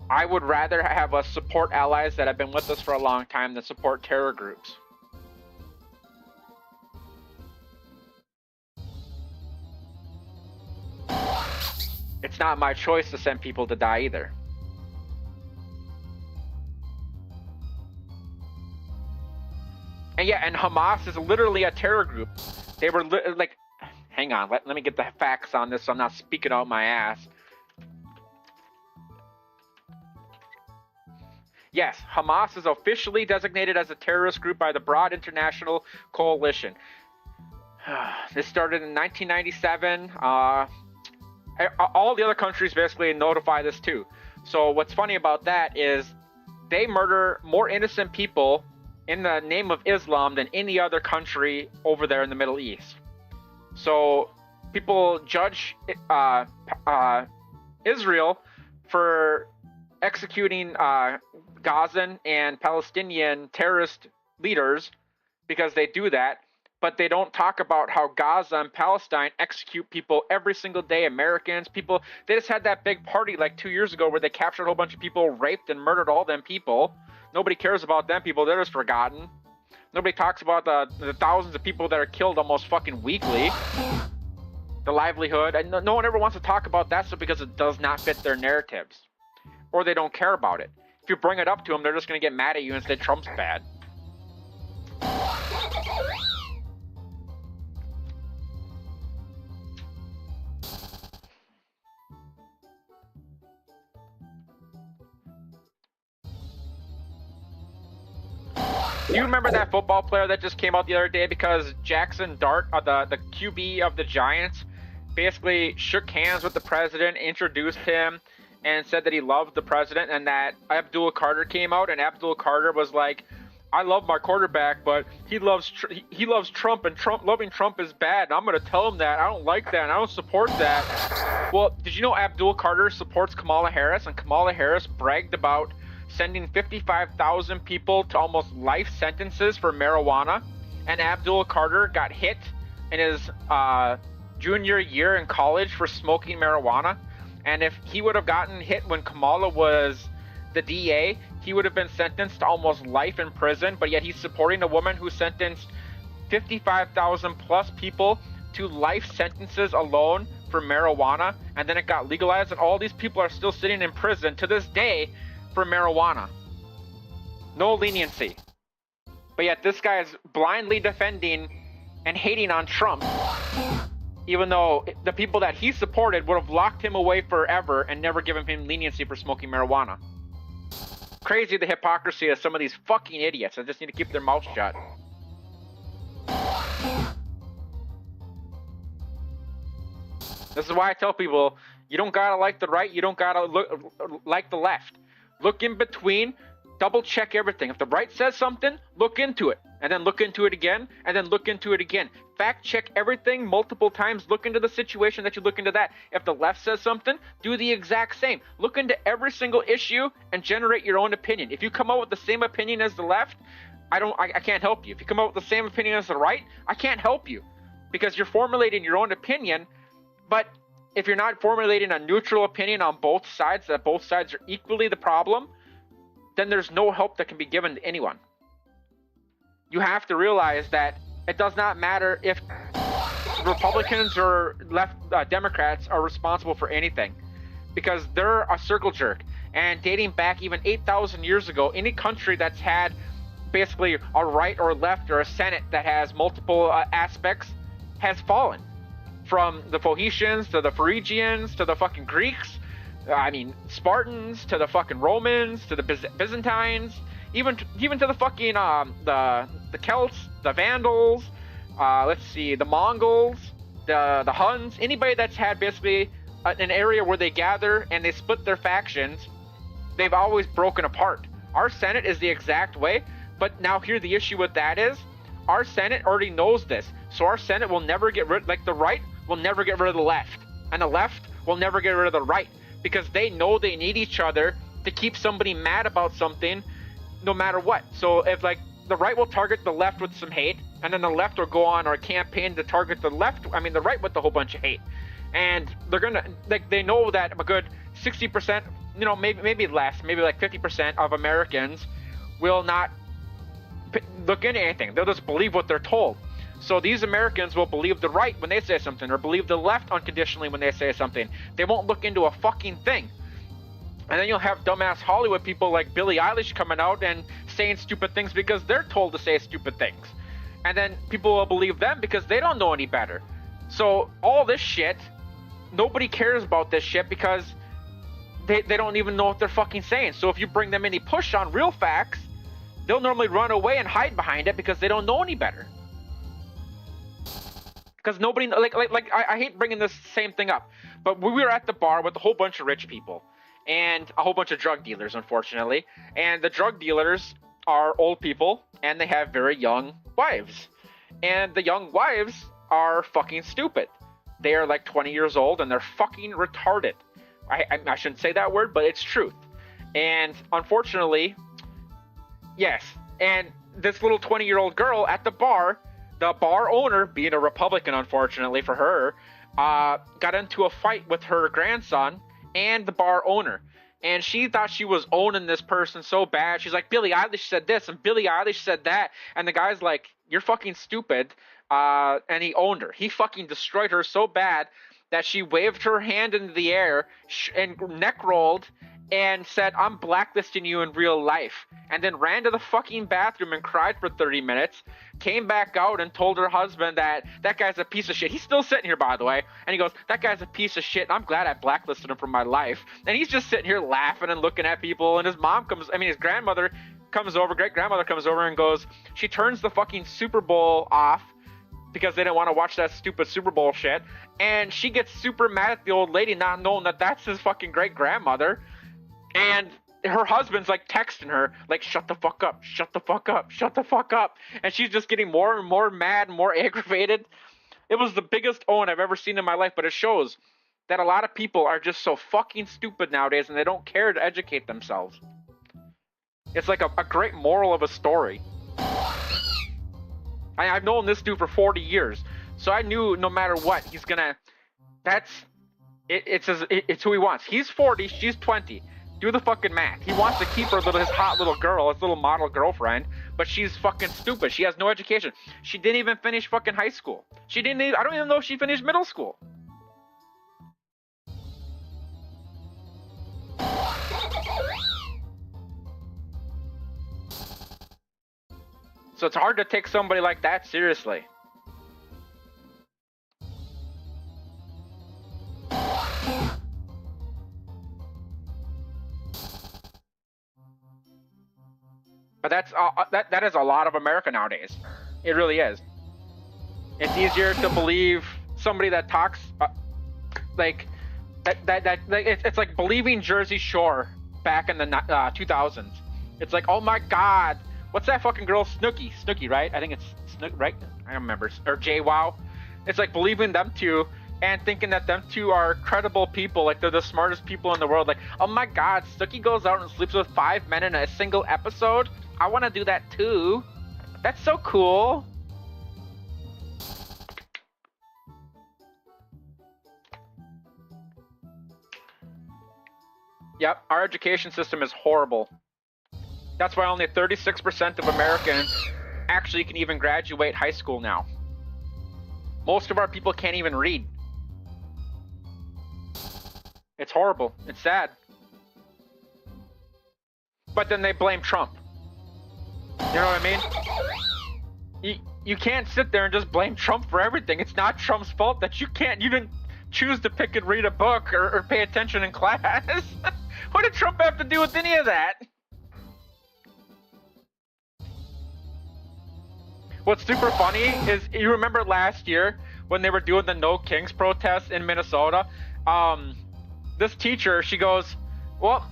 I would rather have us support allies that have been with us for a long time than support terror groups. It's not my choice to send people to die either. And yeah, and Hamas is literally a terror group. They were like, hang on, let me get the facts on this so I'm not speaking out my ass. Yes, Hamas is officially designated as a terrorist group by the Broad International Coalition. This started in 1997. All the other countries basically notify this too. So what's funny about that is they murder more innocent people in the name of Islam than any other country over there in the Middle East. So people judge Israel for executing Gazan and Palestinian terrorist leaders because they do that. But they don't talk about how Gaza and Palestine execute people every single day. Americans, people. They just had that big party like 2 years ago where they captured a whole bunch of people, raped and murdered all them people. Nobody cares about them people. They're just forgotten. Nobody talks about the thousands of people that are killed almost fucking weekly. The livelihood. And no one ever wants to talk about that stuff because it does not fit their narratives. Or they don't care about it. If you bring it up to them, they're just going to get mad at you and say Trump's bad. Do you remember that football player that just came out the other day because Jackson Dart, the QB of the Giants, basically shook hands with the president, introduced him, and said that he loved the president, and that Abdul Carter came out, and Abdul Carter was like, I love my quarterback, but he loves Trump, and loving Trump is bad, and I'm going to tell him that. I don't like that, and I don't support that. Well, did you know Abdul Carter supports Kamala Harris, and Kamala Harris bragged about sending 55,000 people to almost life sentences for marijuana, and Abdul Carter got hit in his junior year in college for smoking marijuana. And if he would have gotten hit when Kamala was the DA, he would have been sentenced to almost life in prison, but yet he's supporting a woman who sentenced 55,000 plus people to life sentences alone for marijuana, and then it got legalized, and all these people are still sitting in prison to this day for marijuana. No leniency. But yet this guy is blindly defending and hating on Trump, even though the people that he supported would have locked him away forever and never given him leniency for smoking marijuana. Crazy the hypocrisy of some of these fucking idiots that just need to keep their mouths shut. This is why I tell people, you don't gotta like the right, you don't gotta like the left. Look in between, double check everything. If the right says something, look into it. And then look into it again, and then look into it again. Fact check everything multiple times. Look into the situation that you look into that. If the left says something, do the exact same. Look into every single issue and generate your own opinion. If you come out with the same opinion as the left, I can't help you. If you come out with the same opinion as the right, I can't help you. Because you're formulating your own opinion, but if you're not formulating a neutral opinion on both sides, that both sides are equally the problem, then there's no help that can be given to anyone. You have to realize that it does not matter if Republicans or left Democrats are responsible for anything, because they're a circle jerk. And dating back even 8,000 years ago, any country that's had basically a right or left or a Senate that has multiple aspects has fallen. From the Phoenicians to the Phrygians to the fucking Greeks, Spartans to the fucking Romans to the Byzantines, even to the fucking the Celts, the Vandals, the Mongols, the Huns. Anybody that's had basically an area where they gather and they split their factions, they've always broken apart. Our Senate is the exact way, but now here the issue with that is our Senate already knows this, so our Senate will never get rid, like the right will never get rid of the left, and the left will never get rid of the right, because they know they need each other to keep somebody mad about something no matter what. So if like the right will target the left with some hate, and then the left will go on a campaign to target the right with a whole bunch of hate. And they're gonna, like, they know that a good 60%, maybe less, maybe like 50% of Americans will not look into anything. They'll just believe what they're told. So these Americans will believe the right when they say something, or believe the left unconditionally when they say something. They won't look into a fucking thing. And then you'll have dumbass Hollywood people like Billie Eilish coming out and saying stupid things because they're told to say stupid things. And then people will believe them because they don't know any better. So all this shit, nobody cares about this shit because they don't even know what they're fucking saying. So if you bring them any push on real facts, they'll normally run away and hide behind it because they don't know any better. Because nobody, I hate bringing this same thing up, but we were at the bar with a whole bunch of rich people and a whole bunch of drug dealers, unfortunately. And the drug dealers are old people and they have very young wives. And the young wives are fucking stupid. They are like 20 years old and they're fucking retarded. I shouldn't say that word, but it's truth. And unfortunately, yes. And this little 20-year-old girl at the bar, the bar owner, being a Republican, unfortunately for her, got into a fight with her grandson and the bar owner. And she thought she was owning this person so bad. She's like, Billie Eilish said this and Billie Eilish said that. And the guy's like, you're fucking stupid. And he owned her. He fucking destroyed her so bad that she waved her hand into the air and neck rolled and said, I'm blacklisting you in real life. And then ran to the fucking bathroom and cried for 30 minutes, came back out and told her husband that guy's a piece of shit. He's still sitting here, by the way. And he goes, that guy's a piece of shit. And I'm glad I blacklisted him from my life. And he's just sitting here laughing and looking at people. And his grandmother comes over, great-grandmother comes over and goes, she turns the fucking Super Bowl off because they didn't want to watch that stupid Super Bowl shit. And she gets super mad at the old lady, not knowing that that's his fucking great-grandmother. And her husband's like texting her, like, shut the fuck up, shut the fuck up, shut the fuck up. And she's just getting more and more mad and more aggravated. It was the biggest own I've ever seen in my life, but it shows that a lot of people are just so fucking stupid nowadays and they don't care to educate themselves. It's like a great moral of a story. I've known this dude for 40 years, so I knew no matter what, he's gonna, it's who he wants. He's 40, she's 20. Do the fucking math. He wants to keep his hot little girl, his little model girlfriend, but she's fucking stupid. She has no education. She didn't even finish fucking high school. I don't even know if she finished middle school. So it's hard to take somebody like that seriously. But that is a lot of America nowadays. It really is. It's easier to believe somebody that talks like it's like believing Jersey Shore back in the 2000s. It's like, oh my God, what's that fucking girl, Snooki, right? I think it's Snook, right? I don't remember. Or JWoww. It's like believing them two and thinking that them two are credible people, like they're the smartest people in the world. Like, oh my God, Snooki goes out and sleeps with 5 men in a single episode. I want to do that too. That's so cool. Yep, our education system is horrible. That's why only 36% of Americans actually can even graduate high school now. Most of our people can't even read. It's horrible. It's sad. But then they blame Trump. You know what I mean? You can't sit there and just blame Trump for everything. It's not Trump's fault that you didn't choose to pick and read a book or pay attention in class. What did Trump have to do with any of that? What's super funny is, you remember last year when they were doing the No Kings protest in Minnesota? This teacher, she goes, well,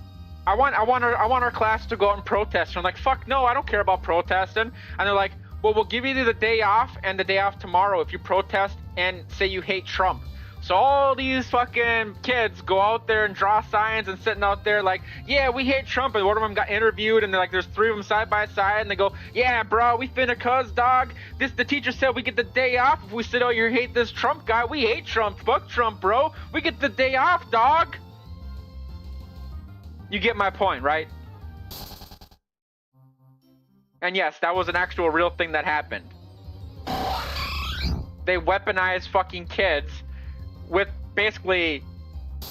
I want our class to go out and protest. And I'm like, fuck no, I don't care about protesting. And they're like, well, we'll give you the day off and the day off tomorrow if you protest and say you hate Trump. So all these fucking kids go out there and draw signs and sitting out there like, yeah, we hate Trump. And one of them got interviewed and they're like, there's 3 of them side by side. And they go, yeah, bro, we finna cuz, dog. The teacher said we get the day off if we sit out here hate this Trump guy. We hate Trump. Fuck Trump, bro. We get the day off, dog. You get my point, right? And yes, that was an actual real thing that happened. They weaponized fucking kids with basically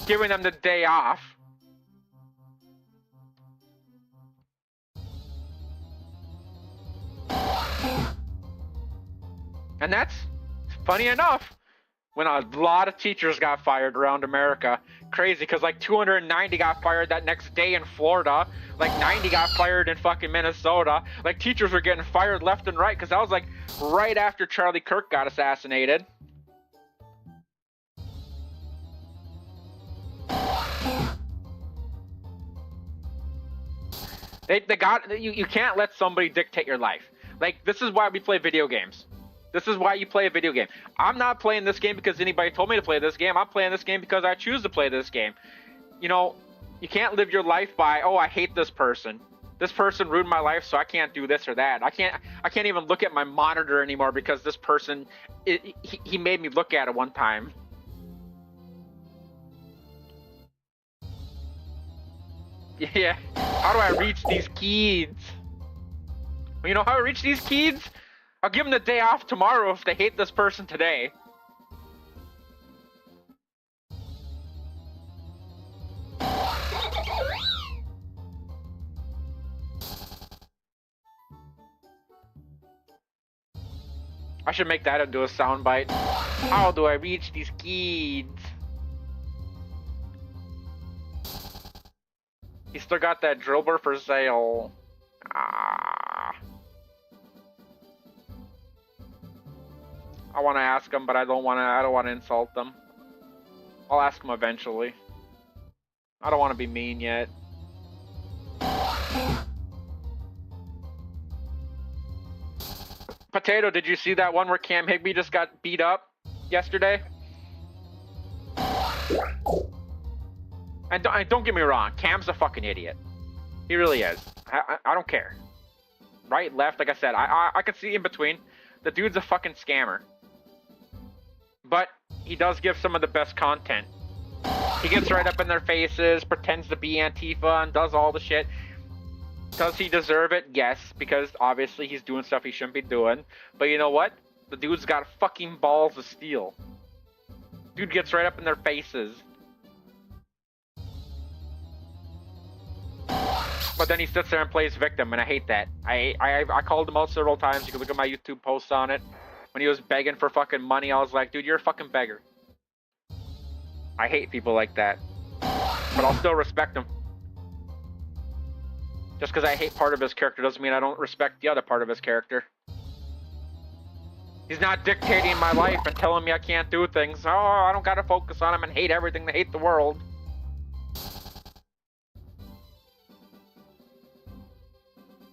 giving them the day off. And that's, funny enough, when a lot of teachers got fired around America. Crazy, because like 290 got fired that next day in Florida. Like 90 got fired in fucking Minnesota. Like teachers were getting fired left and right, because that was like right after Charlie Kirk got assassinated. You can't let somebody dictate your life. Like, this is why we play video games. This is why you play a video game. I'm not playing this game because anybody told me to play this game. I'm playing this game because I choose to play this game. You know, you can't live your life by, oh, I hate this person. This person ruined my life, so I can't do this or that. I can't even look at my monitor anymore because this person, he made me look at it one time. Yeah, how do I reach these kids? Well, you know how I reach these kids? I'll give them the day off tomorrow if they hate this person today. I should make that into a soundbite. How do I reach these kids? He still got that driller for sale. Ah. I want to ask him, but I don't want to insult them. I'll ask him eventually. I don't want to be mean yet. Potato, did you see that one where Cam Higby just got beat up yesterday? And don't get me wrong, Cam's a fucking idiot. He really is. I don't care. Right, left, like I said, I can see in between. The dude's a fucking scammer. But he does give some of the best content. He gets right up in their faces, pretends to be Antifa, and does all the shit. Does he deserve it? Yes, because obviously he's doing stuff he shouldn't be doing. But you know what? The dude's got fucking balls of steel. Dude gets right up in their faces. But then he sits there and plays victim, and I hate that. I called him out several times. You can look at my YouTube posts on it. When he was begging for fucking money, I was like, dude, you're a fucking beggar. I hate people like that. But I'll still respect him. Just because I hate part of his character doesn't mean I don't respect the other part of his character. He's not dictating my life and telling me I can't do things. Oh, I don't gotta focus on him and hate everything, to hate the world.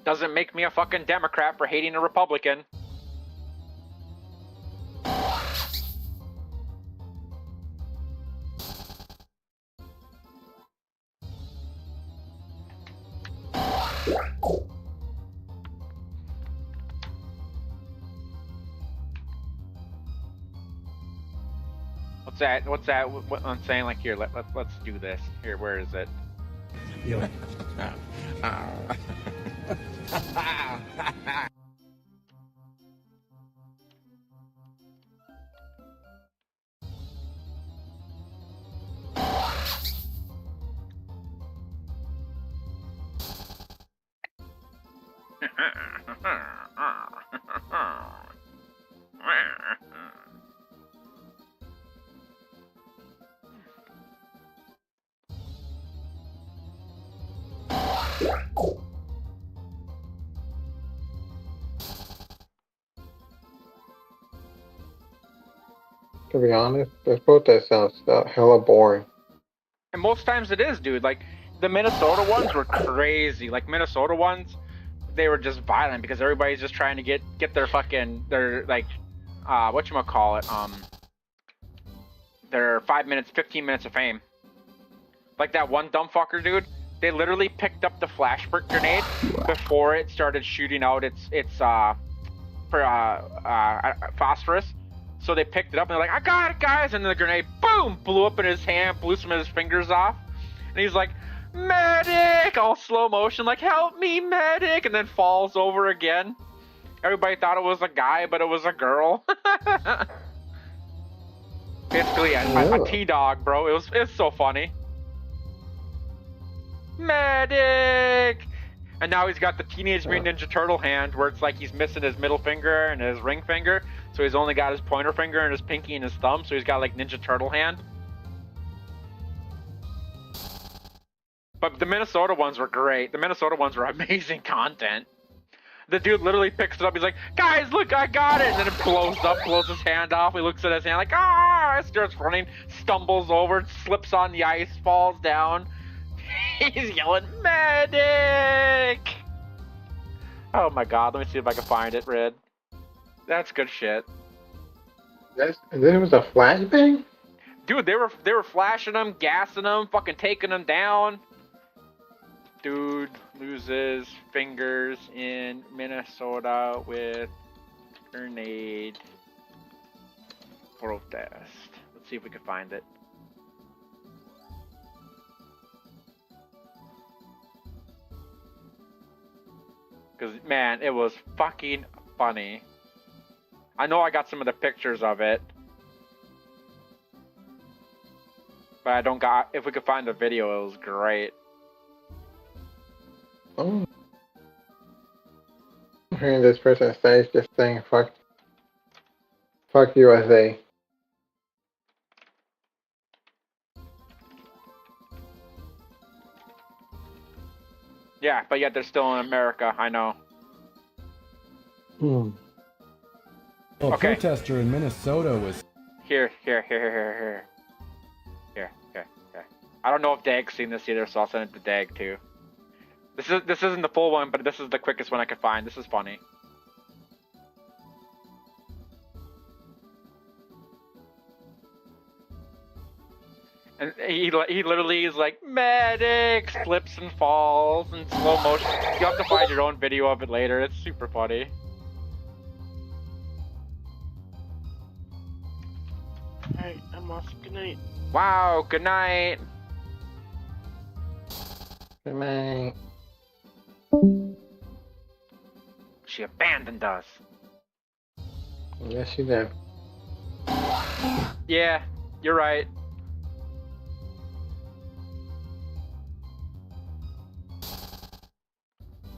Doesn't make me a fucking Democrat for hating a Republican. What's that? What I'm saying, like, here, let's do this. Here, where is it? To be honest, this protest sounds hella boring. And most times it is, dude. Like, the Minnesota ones were crazy. Like, Minnesota ones, they were just violent because everybody's just trying to get their fucking, their, like, whatchamacallit, their 5 minutes, 15 minutes of fame. Like that one dumb fucker, dude. They literally picked up the flash grenade before it started shooting out its phosphorus. So they picked it up and they're like, I got it, guys! And then the grenade, boom, blew up in his hand, blew some of his fingers off. And he's like, medic! All slow motion, like, help me, medic! And then falls over again. Everybody thought it was a guy, but it was a girl. Basically, a T-dog, bro. It was so funny. Medic! And now he's got the Teenage Mutant Ninja Turtle hand, where it's like he's missing his middle finger and his ring finger, so he's only got his pointer finger and his pinky and his thumb, so he's got like Ninja Turtle hand. But the Minnesota ones were great. The Minnesota ones were amazing content. The dude literally picks it up, he's like, guys, look, I got it! And then it blows up, blows his hand off, he looks at his hand like, ah! Starts running, stumbles over, slips on the ice, falls down. He's yelling, medic! Oh my god, let me see if I can find it, Red. That's good shit. This was a flashbang? Dude, they were flashing them, gassing them, fucking taking them down. Dude loses fingers in Minnesota with grenade protest. Let's see if we can find it. Because, man, it was fucking funny. I know I got some of the pictures of it. But I don't got... If we could find the video, it was great. Oh. I'm hearing this person say just saying, fuck USA. Yeah, but yet they're still in America, I know. A protester in Minnesota was... Here. I don't know if Dag's seen this either, so I'll send it to Dag too. This isn't the full one, but this is the quickest one I could find. This is funny. And he literally is like, medic! Slips and falls in slow motion. You have to find your own video of it later. It's super funny. Alright, I'm off. Good night. Wow, good night. Good night. She abandoned us. Yes, you did. Yeah, you're right.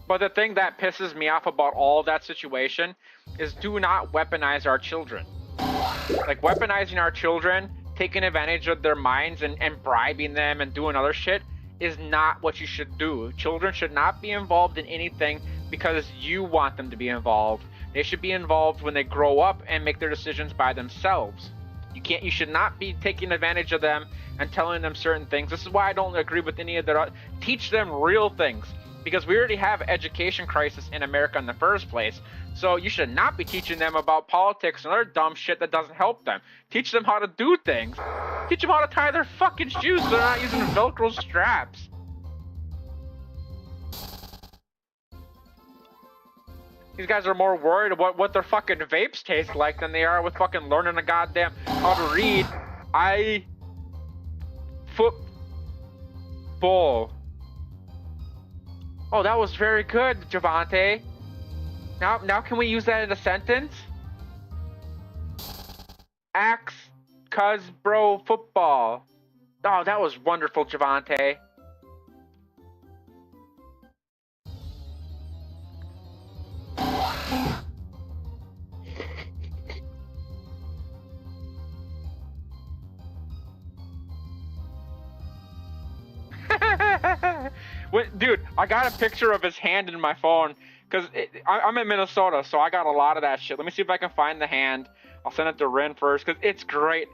But the thing that pisses me off about all of that situation is do not weaponize our children. Like, weaponizing our children, taking advantage of their minds and bribing them and doing other shit is not what you should do. Children should not be involved in anything because you want them to be involved. They should be involved when they grow up and make their decisions by themselves. You should not be taking advantage of them and telling them certain things. This is why I don't agree with any of their, teach them real things. Because we already have education crisis in America in the first place. So you should not be teaching them about politics and other dumb shit that doesn't help them. Teach them how to do things. Teach them how to tie their fucking shoes so they're not using Velcro straps. These guys are more worried about what their fucking vapes taste like than they are with fucking learning a goddamn how to read. Football. Oh, that was very good, Javante. Now can we use that in a sentence? Axe, cuz bro, football. Oh, that was wonderful, Javante. Dude, I got a picture of his hand in my phone because I'm in Minnesota, so I got a lot of that shit. Let me see if I can find the hand. I'll send it to Ren first because it's great.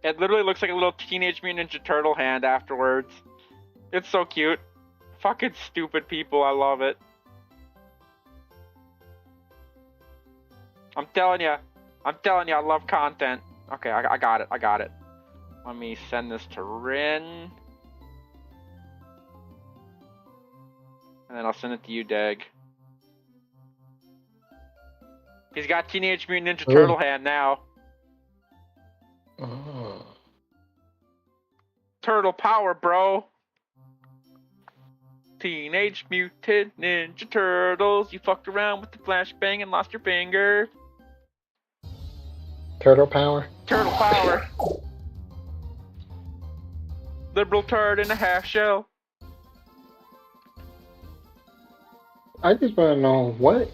It literally looks like a little Teenage Mutant Ninja Turtle hand afterwards. It's so cute. Fucking stupid people, I love it. I'm telling you, I love content. Okay, I got it. Let me send this to Rin. And then I'll send it to you, Dag. He's got Teenage Mutant Ninja Turtle hand now. Oh. Turtle power, bro. Teenage Mutant Ninja Turtles. You fucked around with the flashbang and lost your finger. Turtle power? Turtle power. Liberal turd in a half shell. I just want to know what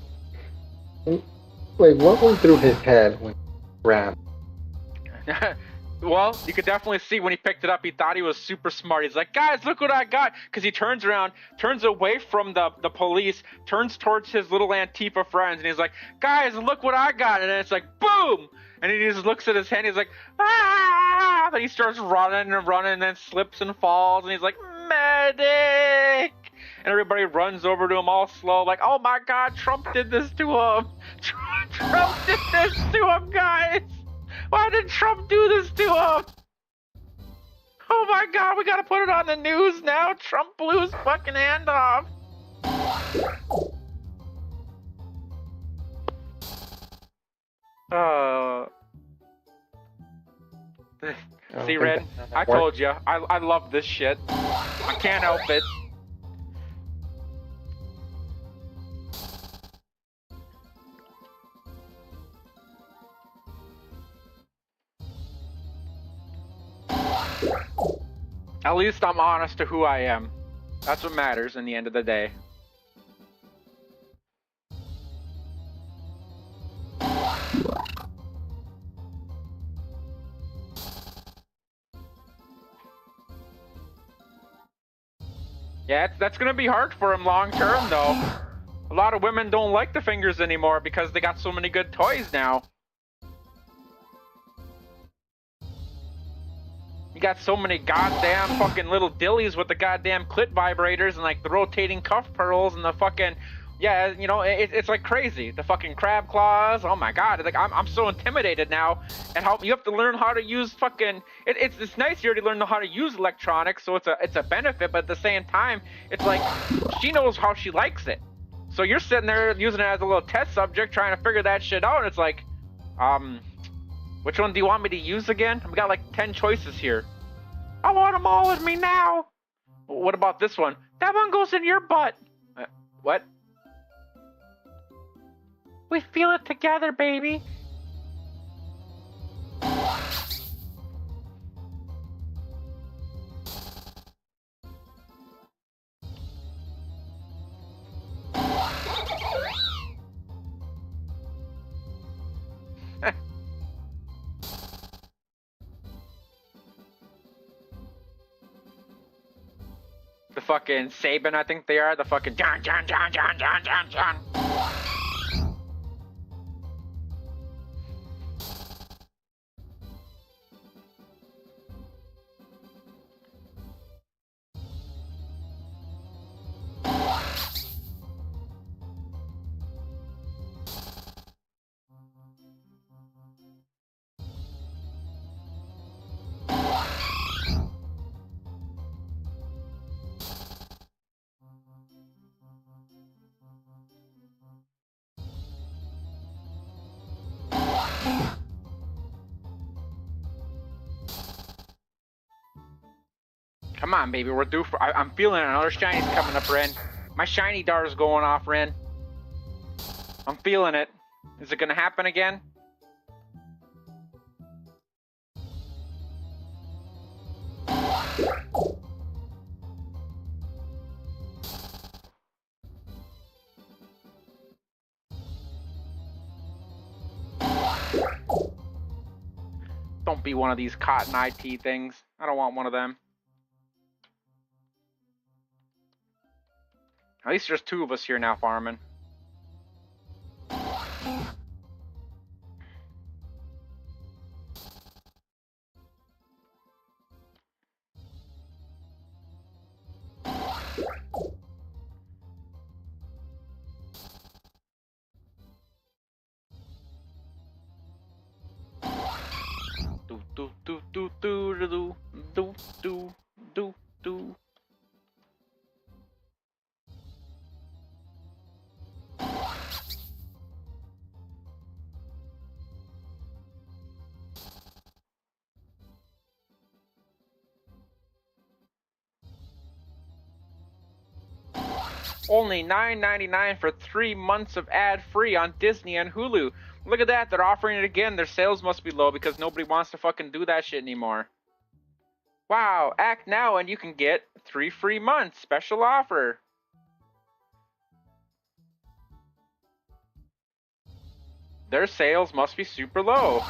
went through his head when he ran. Well, you could definitely see when he picked it up, he thought he was super smart. He's like, guys, look what I got. Because he turns around, turns away from the police, turns towards his little Antifa friends, and he's like, guys, look what I got. And then it's like, boom! And he just looks at his hand, he's like, ah! Then he starts running and then slips and falls, and he's like, medic! And everybody runs over to him all slow, like, oh my god, Trump did this to him! Trump did this to him, guys! Why did Trump do this to him? Oh my god, we gotta put it on the news now! Trump blew his fucking hand off! See, Red? I told you, I love this shit. I can't help it. At least I'm honest to who I am. That's what matters in the end of the day. Yeah, that's gonna be hard for him long term though. A lot of women don't like the fingers anymore because they got so many good toys now. You got so many goddamn fucking little dillies with the goddamn clit vibrators and like the rotating cuff pearls and the fucking, yeah, you know, it's like crazy. The fucking crab claws. Oh my god, like I'm so intimidated now. And how you have to learn how to use fucking. It's nice you already learn how to use electronics, so it's a benefit. But at the same time, it's like she knows how she likes it. So you're sitting there using it as a little test subject, trying to figure that shit out. And it's like, which one do you want me to use again? We got like 10 choices here. I want them all in me now. What about this one? That one goes in your butt. What? We feel it together, baby. The fucking Saban, I think they are. The fucking John. Come on, baby, we're due for. I'm feeling another shiny's coming up, Ren. My shiny dar's going off, Ren. I'm feeling it. Is it gonna happen again? Don't be one of these cotton IT things. I don't want one of them. At least there's 2 of us here now farming. Do. Only $9.99 for 3 months of ad-free on Disney and Hulu. Look at that, they're offering it again. Their sales must be low because nobody wants to fucking do that shit anymore. Wow, act now and you can get 3 free months. Special offer. Their sales must be super low.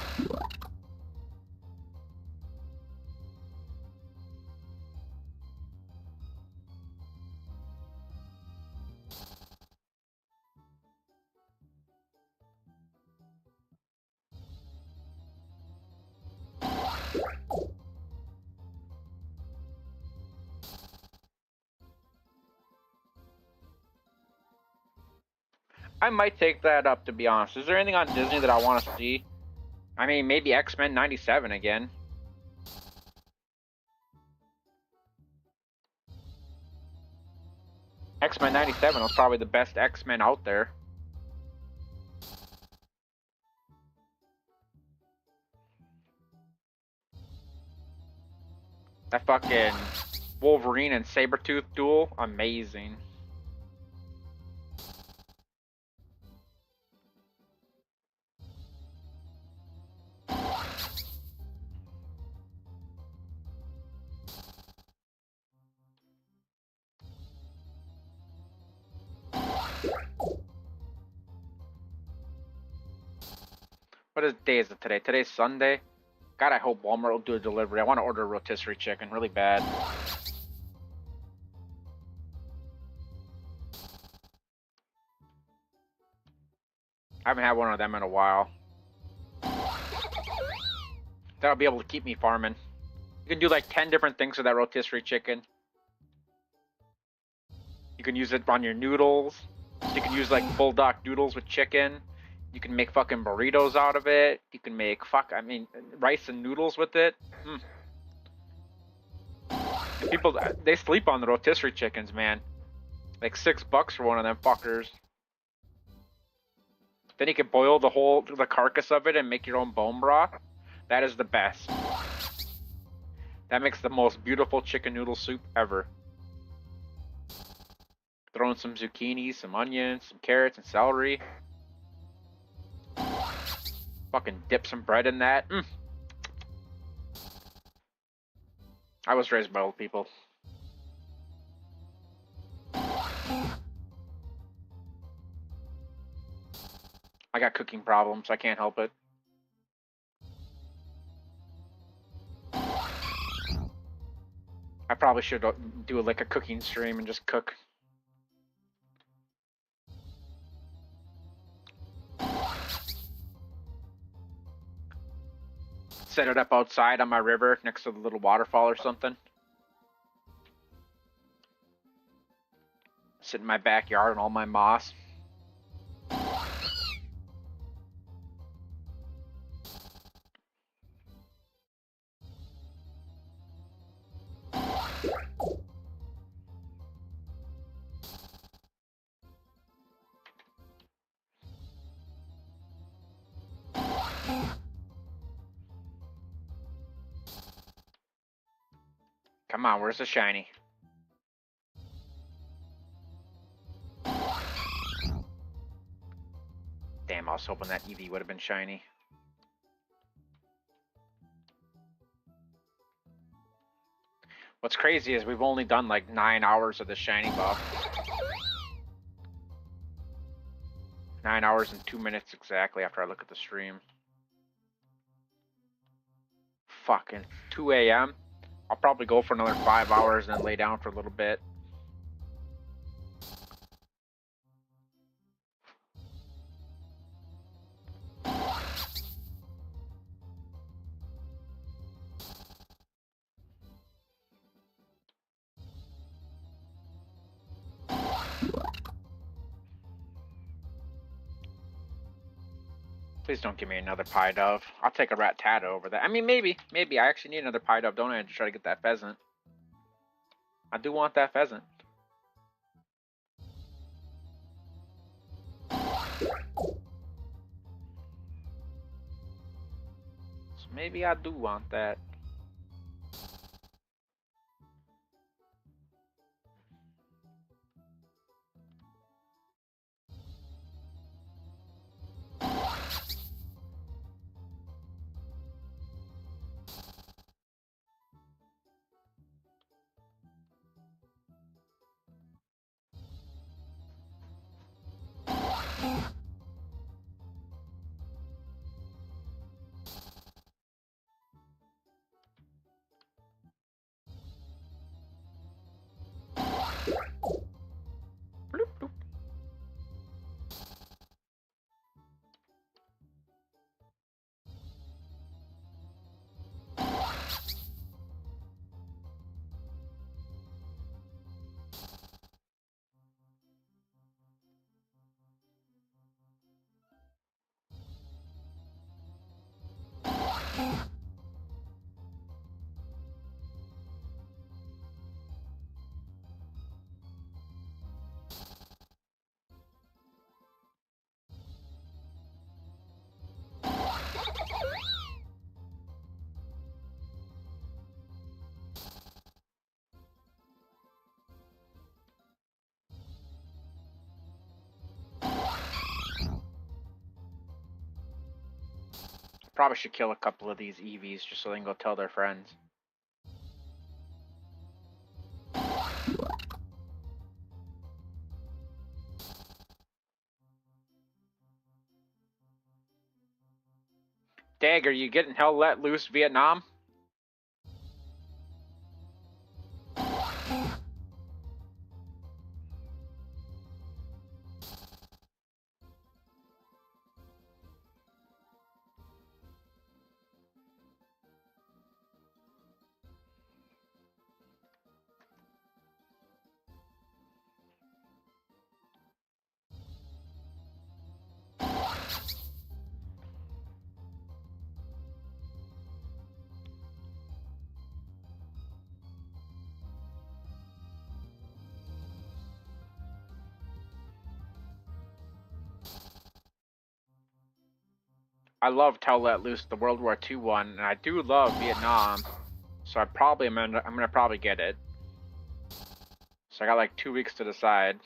I might take that up, to be honest. Is there anything on Disney that I want to see? I mean, maybe X-Men 97 again. X-Men 97 was probably the best X-Men out there. That fucking Wolverine and Sabretooth duel, amazing. What day is it today? Today's Sunday. God, I hope Walmart will do a delivery. I want to order a rotisserie chicken really bad. I haven't had one of them in a while. That'll be able to keep me farming. You can do like 10 different things with that rotisserie chicken. You can use it on your noodles. You can use like bulldog noodles with chicken. You can make fucking burritos out of it. You can make rice and noodles with it. And people, they sleep on the rotisserie chickens, man. Like $6 for one of them fuckers. Then you can boil the carcass of it and make your own bone broth. That is the best. That makes the most beautiful chicken noodle soup ever. Throw in some zucchini, some onions, some carrots, and celery. Fucking dip some bread in that. I was raised by old people. I got cooking problems. I can't help it. I probably should do like a cooking stream and just cook. Set it up outside on my river next to the little waterfall or something. Sit in my backyard and all my moss. Come on, where's the shiny? Damn, I was hoping that Eevee would have been shiny. What's crazy is we've only done like 9 hours of the shiny buff. 9 hours and 2 minutes exactly after I look at the stream. Fucking 2 a.m. I'll probably go for another 5 hours and then lay down for a little bit. Please don't give me another pie dove. I'll take a rattata over that. I mean, maybe. I actually need another pie dove, don't I, to try to get that pheasant. I do want that pheasant. So maybe I do want that. Bloop, bloop. Probably should kill a couple of these Eevees just so they can go tell their friends. Dag, are you getting hell let loose, Vietnam? I love Tell Let Loose, the World War II one, and I do love Vietnam, so I'm gonna probably get it. So I got like 2 weeks to decide.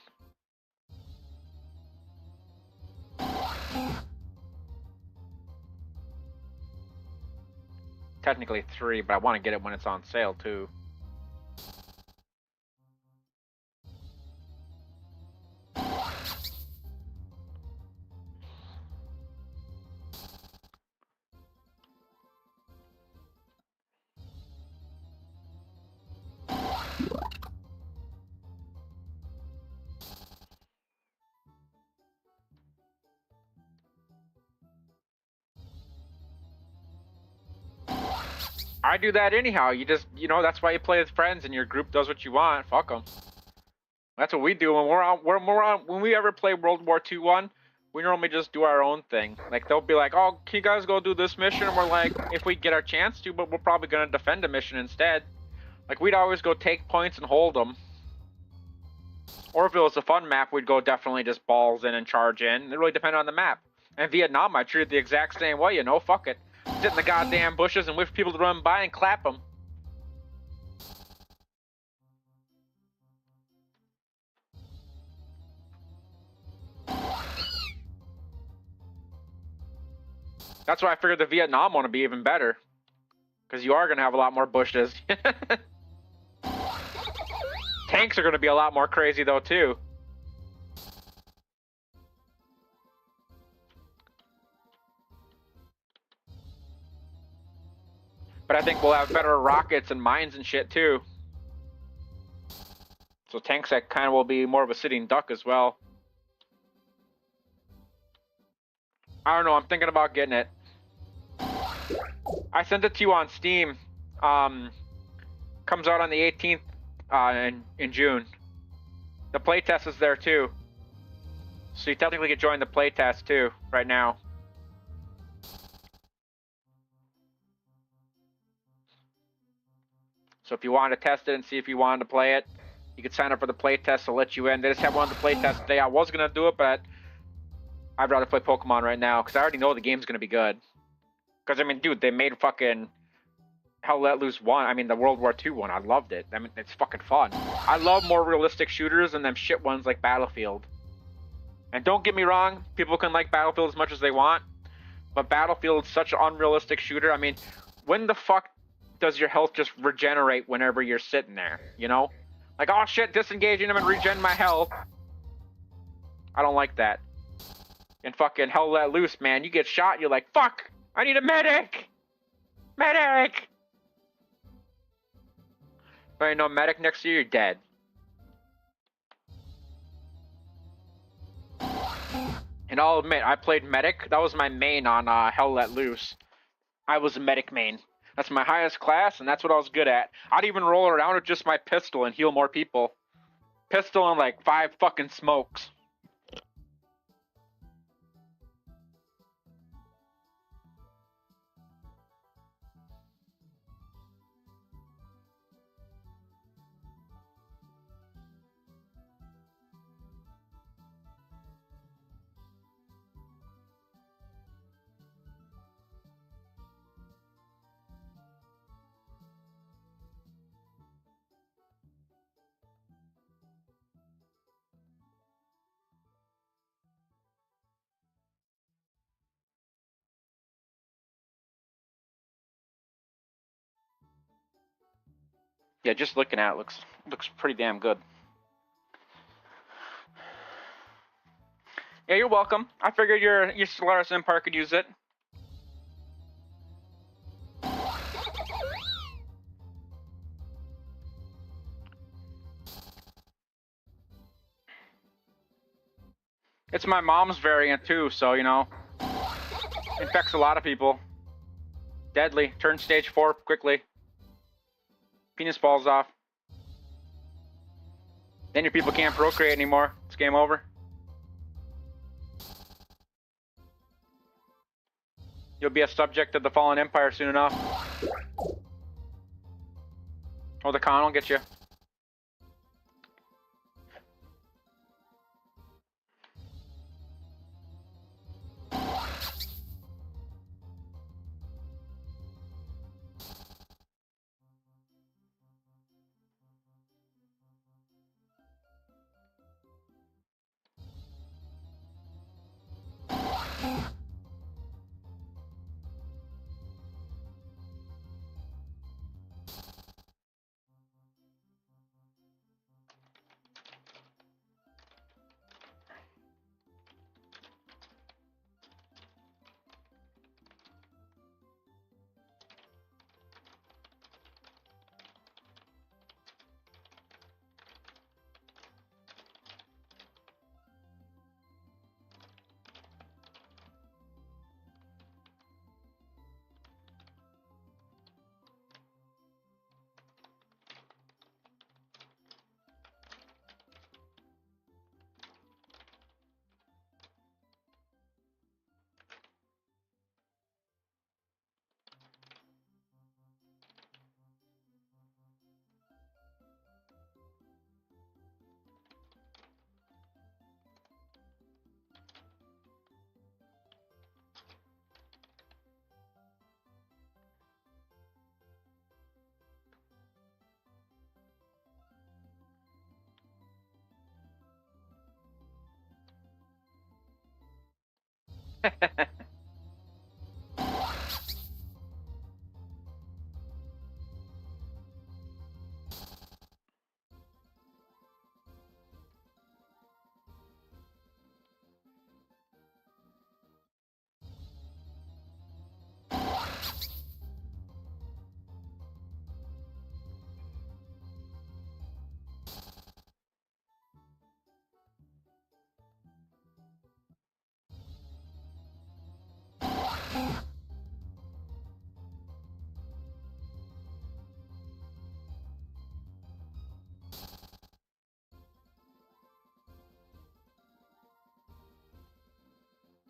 Technically 3, but I want to get it when it's on sale too. I do that anyhow. You just, that's why you play with friends and your group does what you want. Fuck them. That's what we do when when we ever play World War II 1, we normally just do our own thing. Like, they'll be like, oh, can you guys go do this mission? And we're like, if we get our chance to, but we're probably going to defend a mission instead. Like, we'd always go take points and hold them. Or if it was a fun map, we'd go definitely just balls in and charge in. It really depended on the map. And Vietnam, I treated the exact same way, fuck it. Sit in the goddamn bushes and wait for people to run by and clap them. That's why I figured the Vietnam one would be even better. Because you are going to have a lot more bushes. Tanks are going to be a lot more crazy, though, too. But I think we'll have better rockets and mines and shit, too. So tanks that kind of will be more of a sitting duck as well. I don't know, I'm thinking about getting it. I sent it to you on Steam. Comes out on the 18th in June. The playtest is there too. So you technically could join the playtest too, right now. So if you wanted to test it and see if you wanted to play it, you could sign up for the playtest. They'll let you in. They just have one of the playtests today. I was going to do it, but I'd rather play Pokemon right now because I already know the game's going to be good. Because, I mean, dude, they made fucking Hell Let Loose 1. I mean, the World War II one. I loved it. I mean, it's fucking fun. I love more realistic shooters than them shit ones like Battlefield. And don't get me wrong, people can like Battlefield as much as they want, but Battlefield's such an unrealistic shooter. I mean, when the fuck does your health just regenerate whenever you're sitting there, Like, oh shit, disengaging them and regen my health. I don't like that. And fucking Hell Let Loose, man, you get shot, you're like, fuck! I need a medic! Medic! If there ain't no medic next to you, you're dead. And I'll admit, I played medic. That was my main on Hell Let Loose. I was a medic main. That's my highest class, and that's what I was good at. I'd even roll around with just my pistol and heal more people. Pistol and like 5 fucking smokes. Yeah, just looking at it looks pretty damn good. Yeah, you're welcome. I figured your Solaris Empire could use it. It's my mom's variant too, so infects a lot of people. Deadly. Turn stage 4 quickly. Penis falls off. Then your people can't procreate anymore. It's game over. You'll be a subject of the Fallen Empire soon enough. Or the Khan will get you.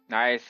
Nice.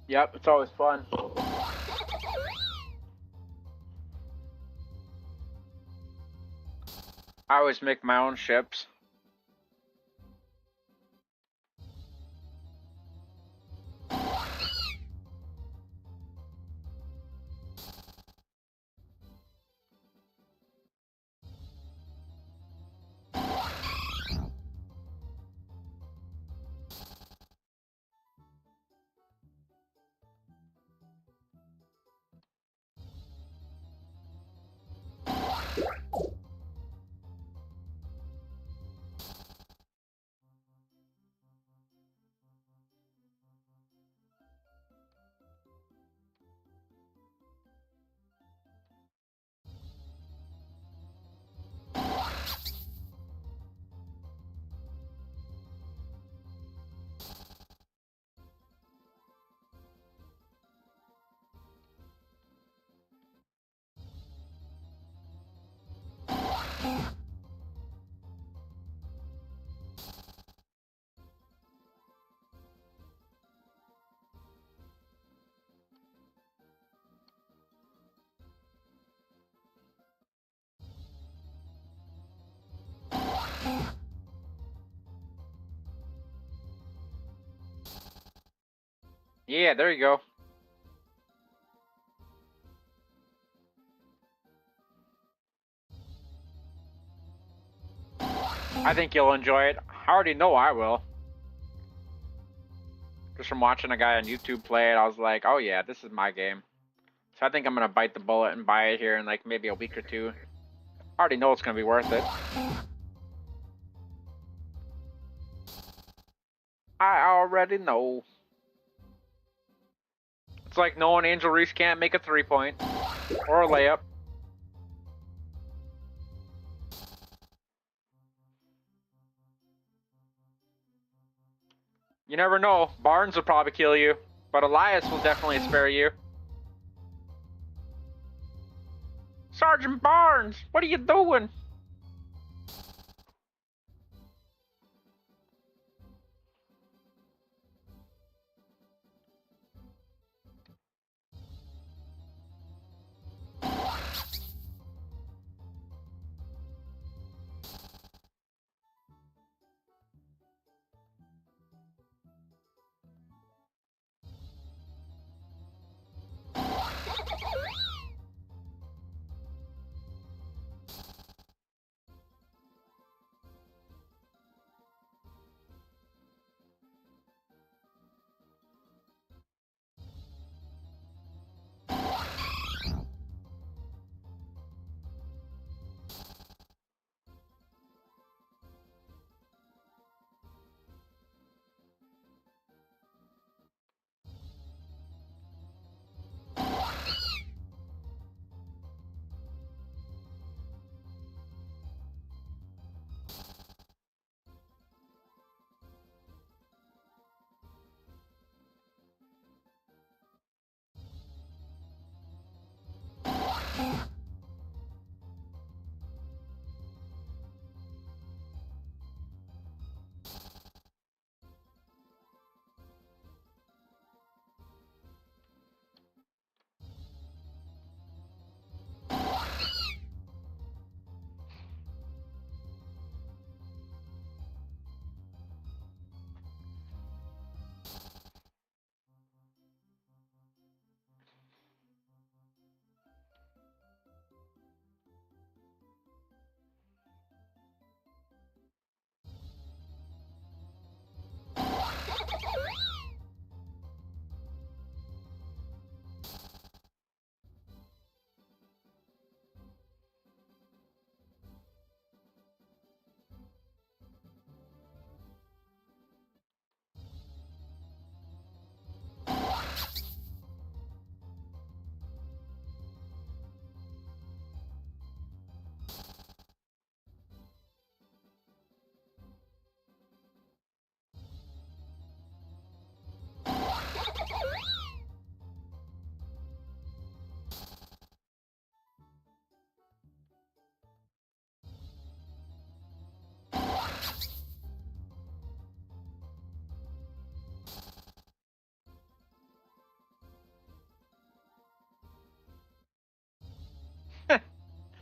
Yep, it's always fun. I always make my own ships. Yeah, there you go. I think you'll enjoy it. I already know I will. Just from watching a guy on YouTube play it, I was like, oh yeah, this is my game. So I think I'm gonna bite the bullet and buy it here in like maybe a week or two. I already know it's gonna be worth it. I already know. It's like knowing Angel Reese can't make a 3-point or a layup. You never know. Barnes will probably kill you, but Elias will definitely spare you. Sergeant Barnes, what are you doing?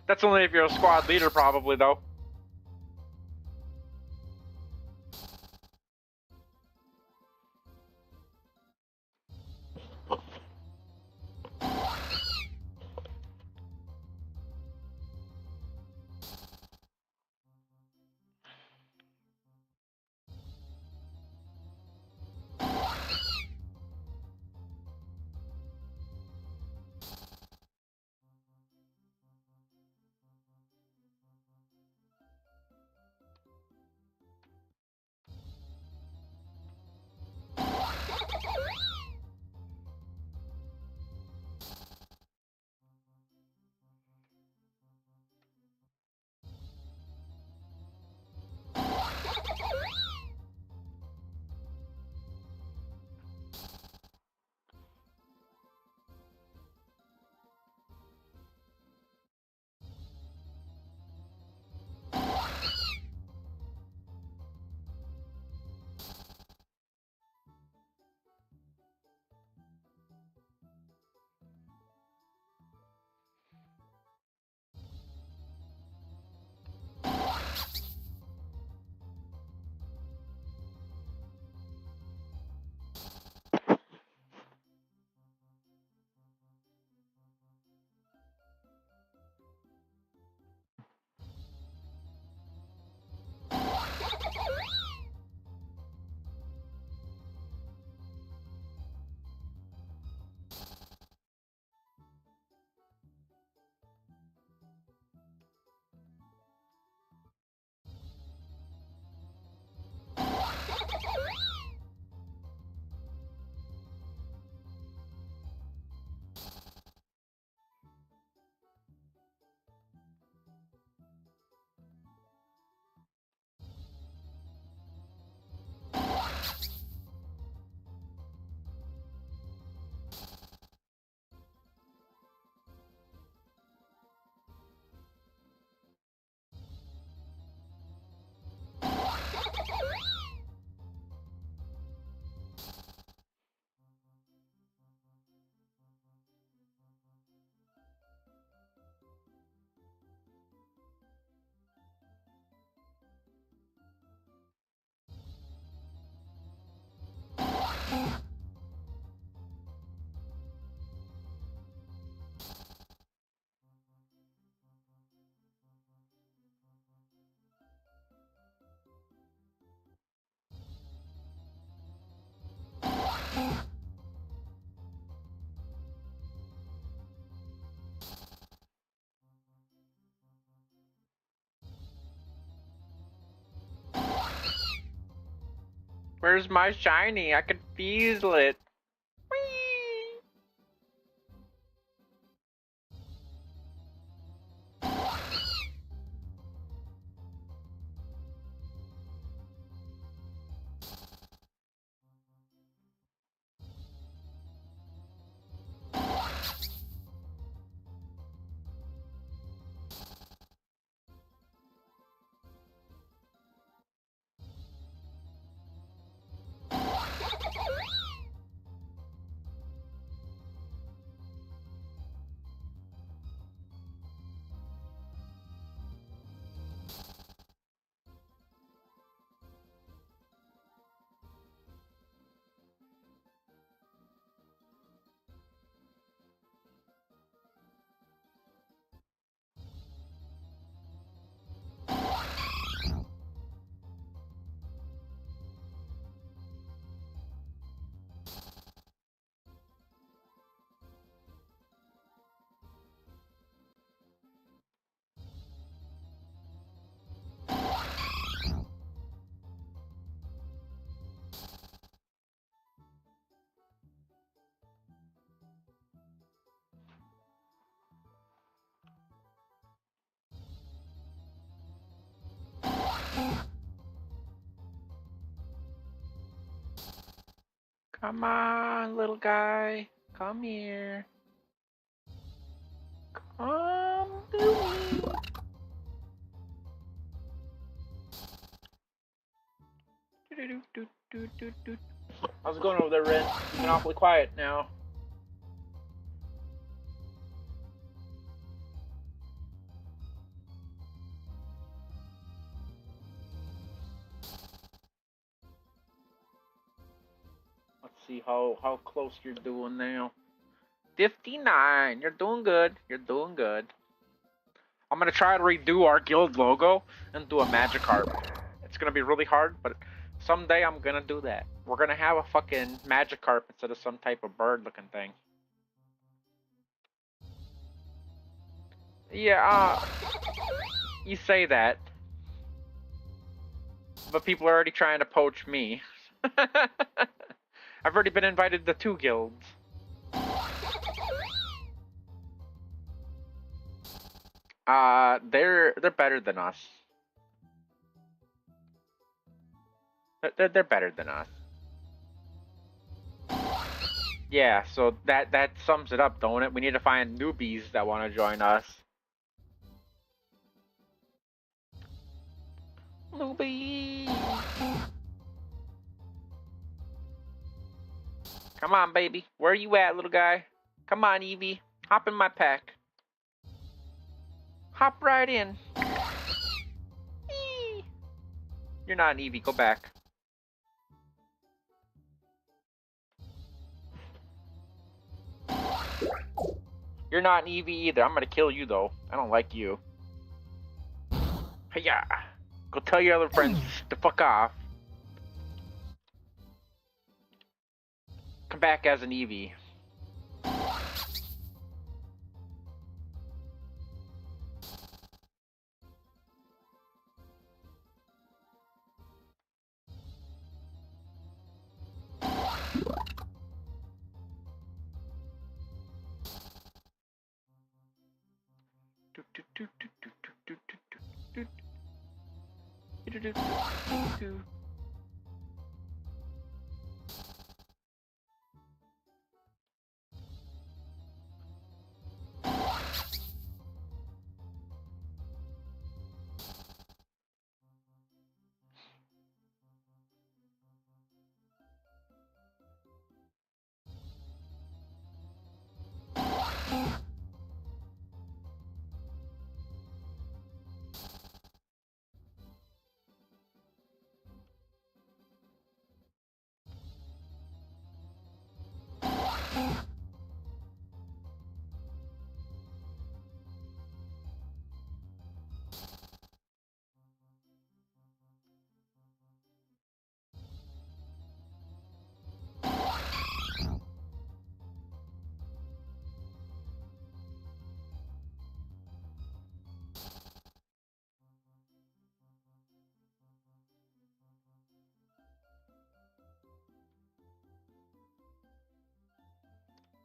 That's only if you're a squad leader, probably, though. Where's my shiny? I can feel it. Whee! Come on, little guy. Come here. Come to me. How's it going over there, Ren? You've been awfully quiet now. see how close you're doing now. 59. You're doing good. You're doing good. I'm gonna try to redo our guild logo and do a Magikarp. It's gonna be really hard, but someday I'm gonna do that. We're gonna have a fucking Magikarp instead of some type of bird-looking thing. Yeah, you say that, but people are already trying to poach me. I've already been invited to 2 guilds. They're better than us. They're better than us. Yeah, so that sums it up, don't it? We need to find newbies that want to join us. Newbie. Come on, baby. Where you at, little guy? Come on, Eevee. Hop in my pack. Hop right in. Eee. You're not an Eevee. Go back. You're not an Eevee either. I'm gonna kill you, though. I don't like you. Hey-ya. Go tell your other friends to fuck off. Come back as an Eevee.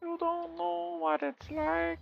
You don't know what it's like.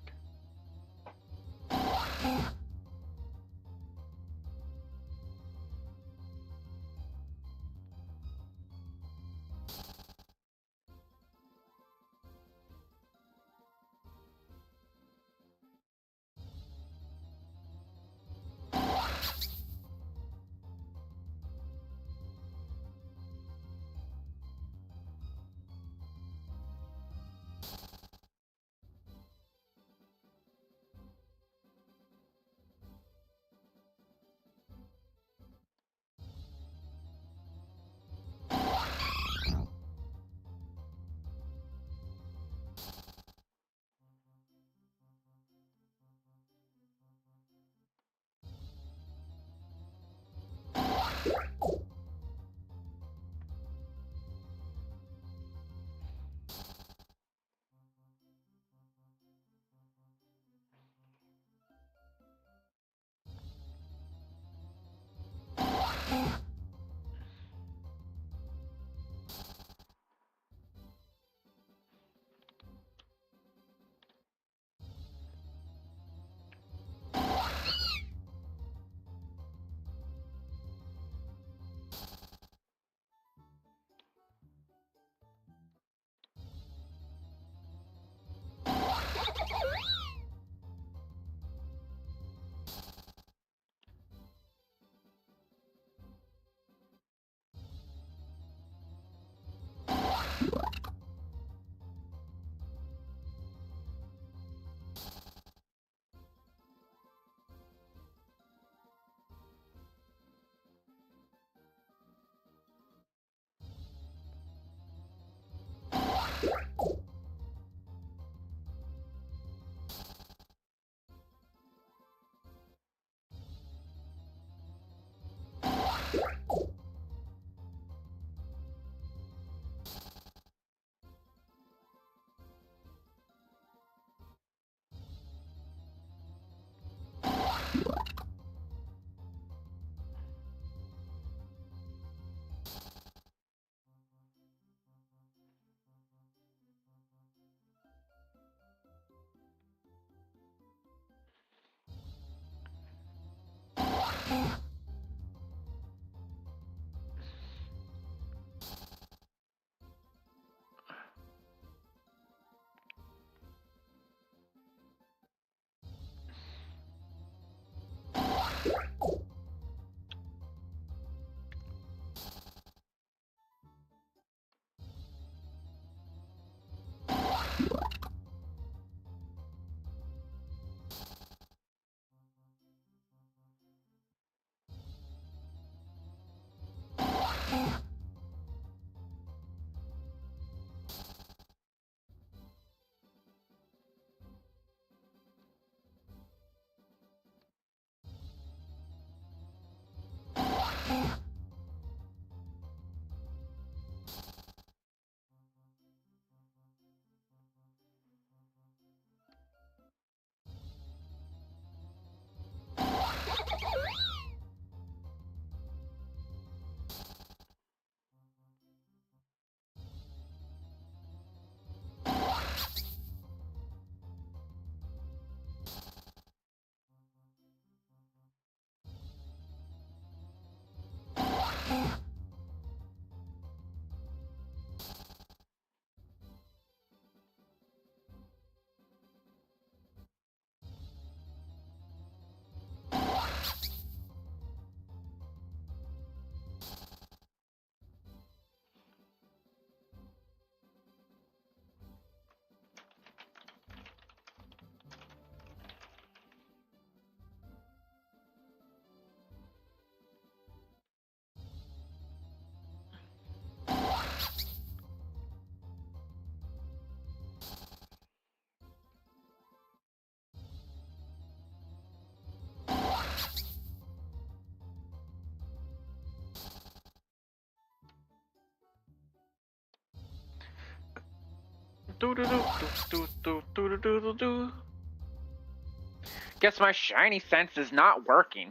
Guess my shiny sense is not working.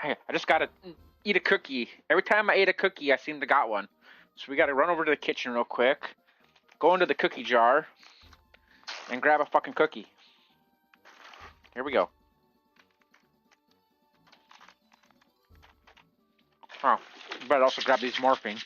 I just gotta eat a cookie. Every time I ate a cookie, I seem to got one. So we gotta run over to the kitchen real quick, go into the cookie jar, and grab a fucking cookie. Here we go. Oh, but also grab these morphine.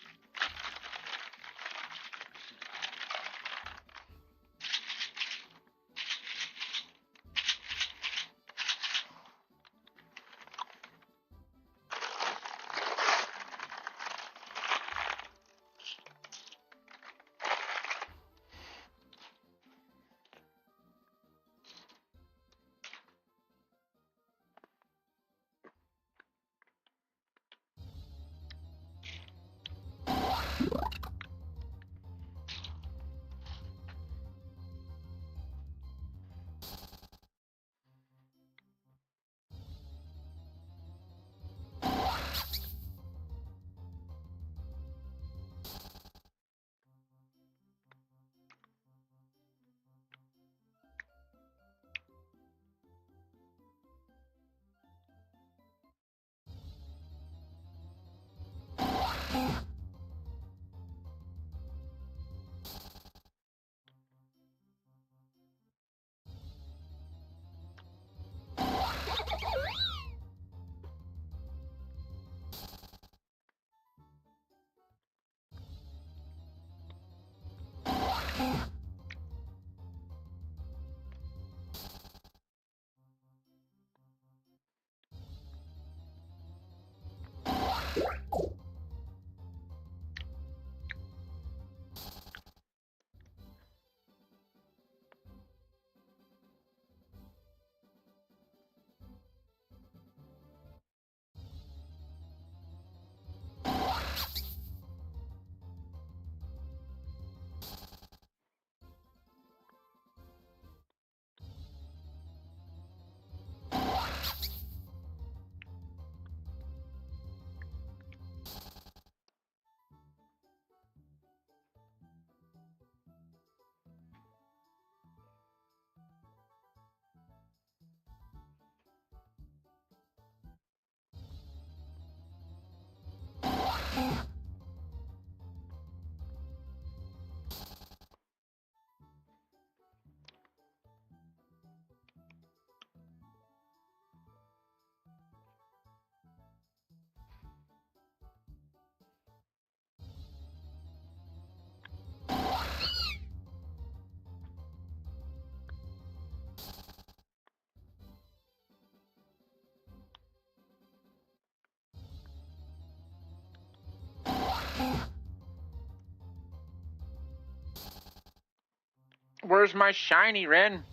Where's my shiny, Ren?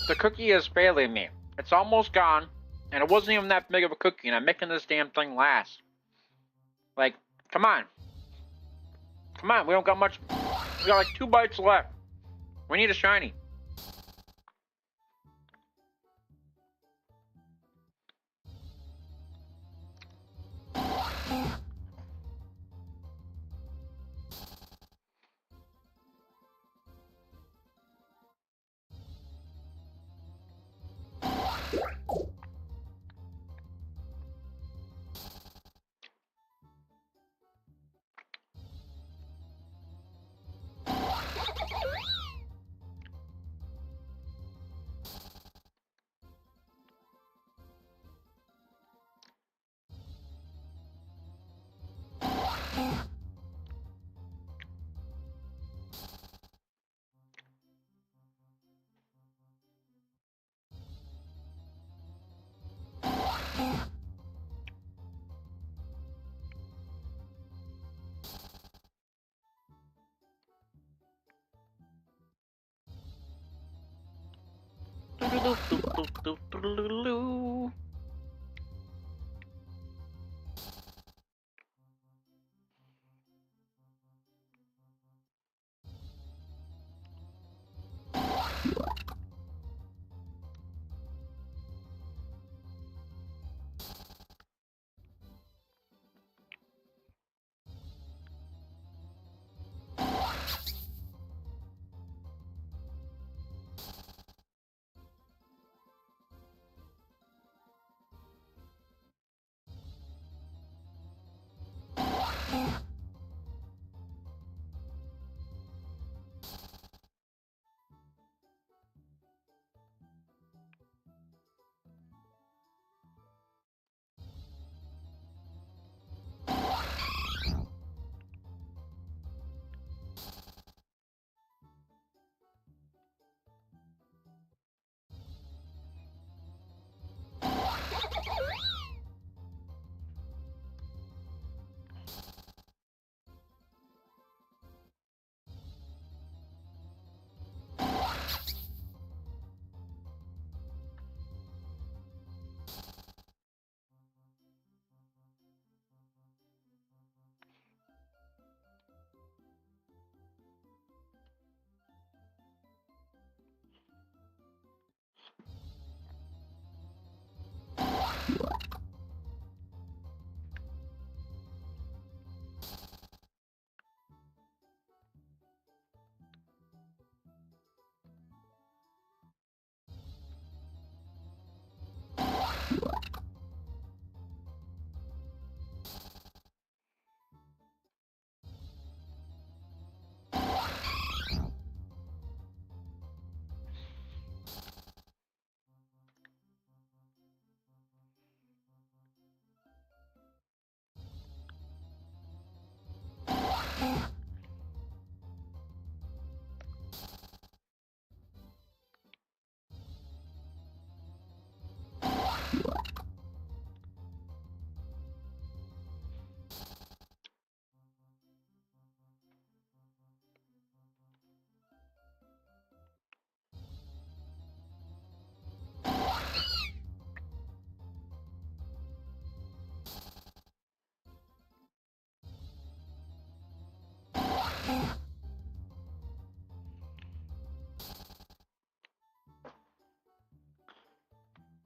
The cookie is failing me. It's almost gone, and it wasn't even that big of a cookie, and I'm making this damn thing last. Like, come on. Come on, we don't got much. We got like 2 bites left. We need a shiny.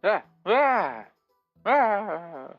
Ah, ah, ah.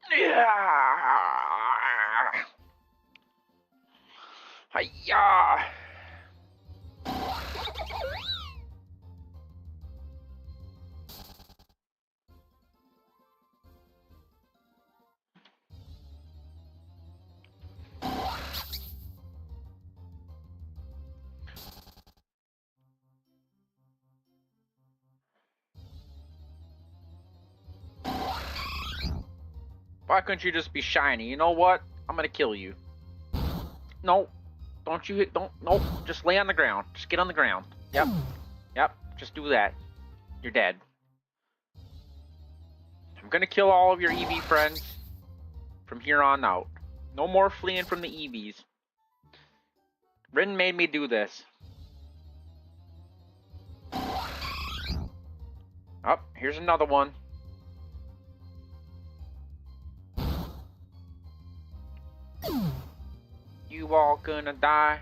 Yeah. Hiya. Why couldn't you just be shiny? You know what? I'm gonna kill you. No, don't you hit, don't, nope. Just lay on the ground. Just get on the ground. Yep. Yep. Just do that. You're dead. I'm gonna kill all of your Eevee friends from here on out. No more fleeing from the Eevees. Rin made me do this. Oh, here's another one. You all gonna die.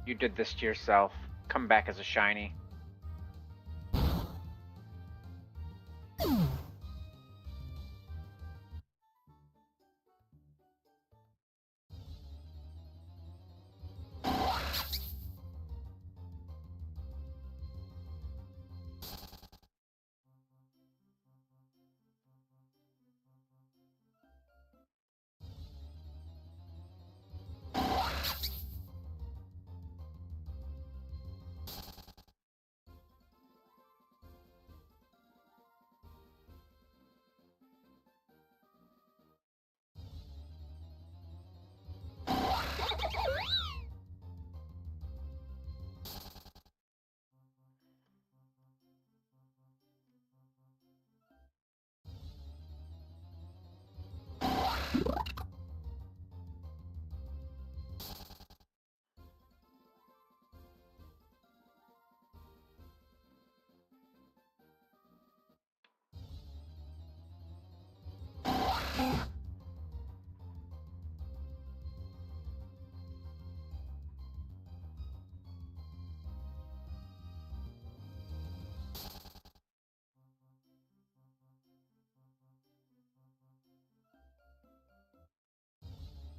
You did this to yourself. Come back as a shiny.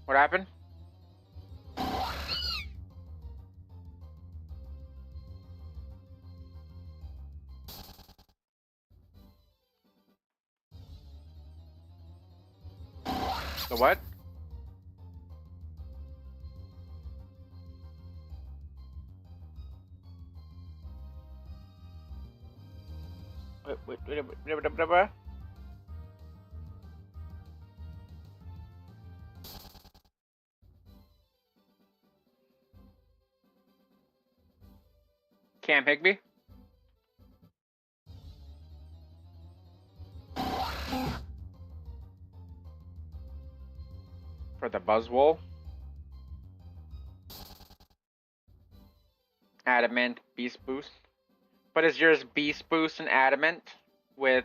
What happened? The what? Wait. Cam Higby? For the Buzzwole? Adamant Beast Boost? But is yours Beast Boost and Adamant with...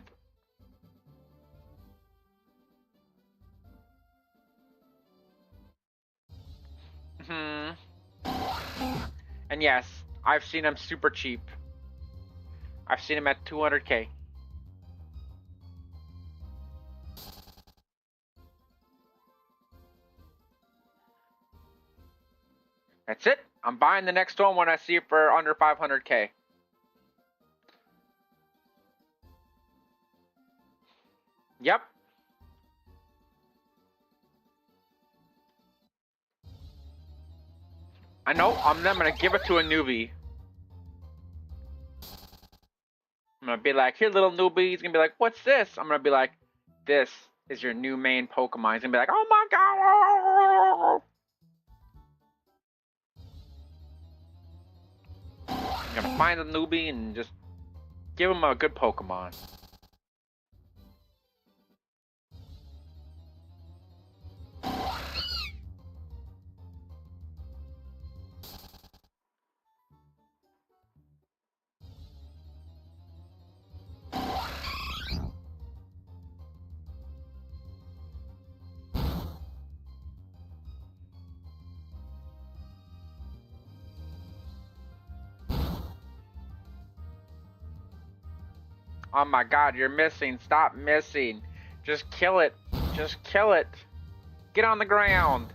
And yes, I've seen him super cheap. I've seen him at 200k. That's it. I'm buying the next one when I see it for under 500k. Yep. I know. I'm gonna give it to a newbie. I'm gonna be like, here, little newbie. He's gonna be like, what's this? I'm gonna be like, this is your new main Pokemon. He's gonna be like, oh my god. I'm gonna find the newbie and just give him a good Pokemon. Oh my god, you're missing. Stop missing. Just kill it. Just kill it. Get on the ground.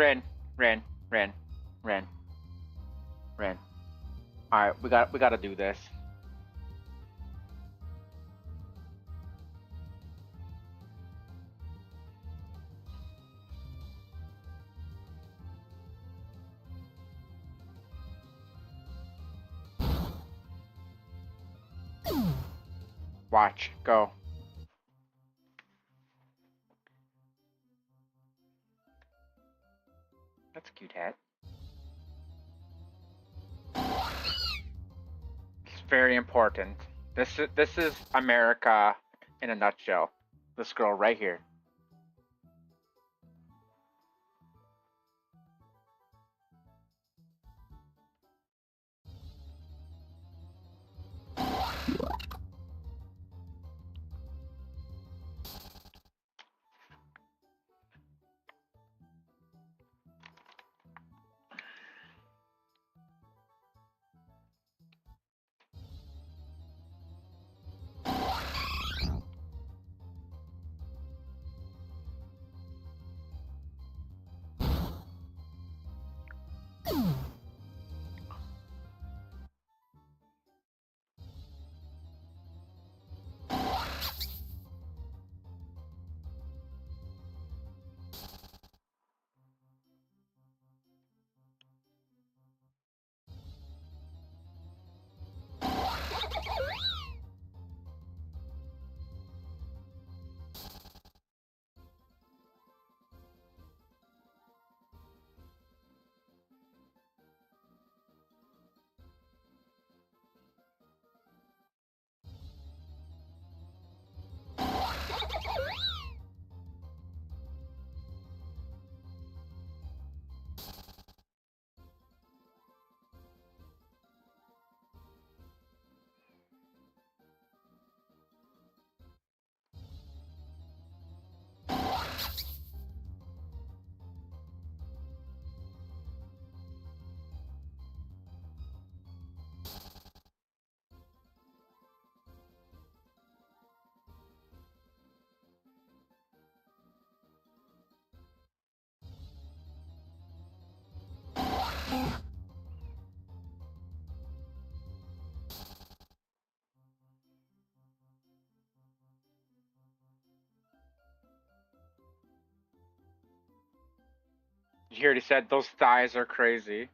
Ren, Ren, Ren, Ren, Ren. Alright, we gotta do this. Watch, go. That's a cute hat. It's very important. This is America in a nutshell. This girl right here. You hear what he said? Those thighs are crazy.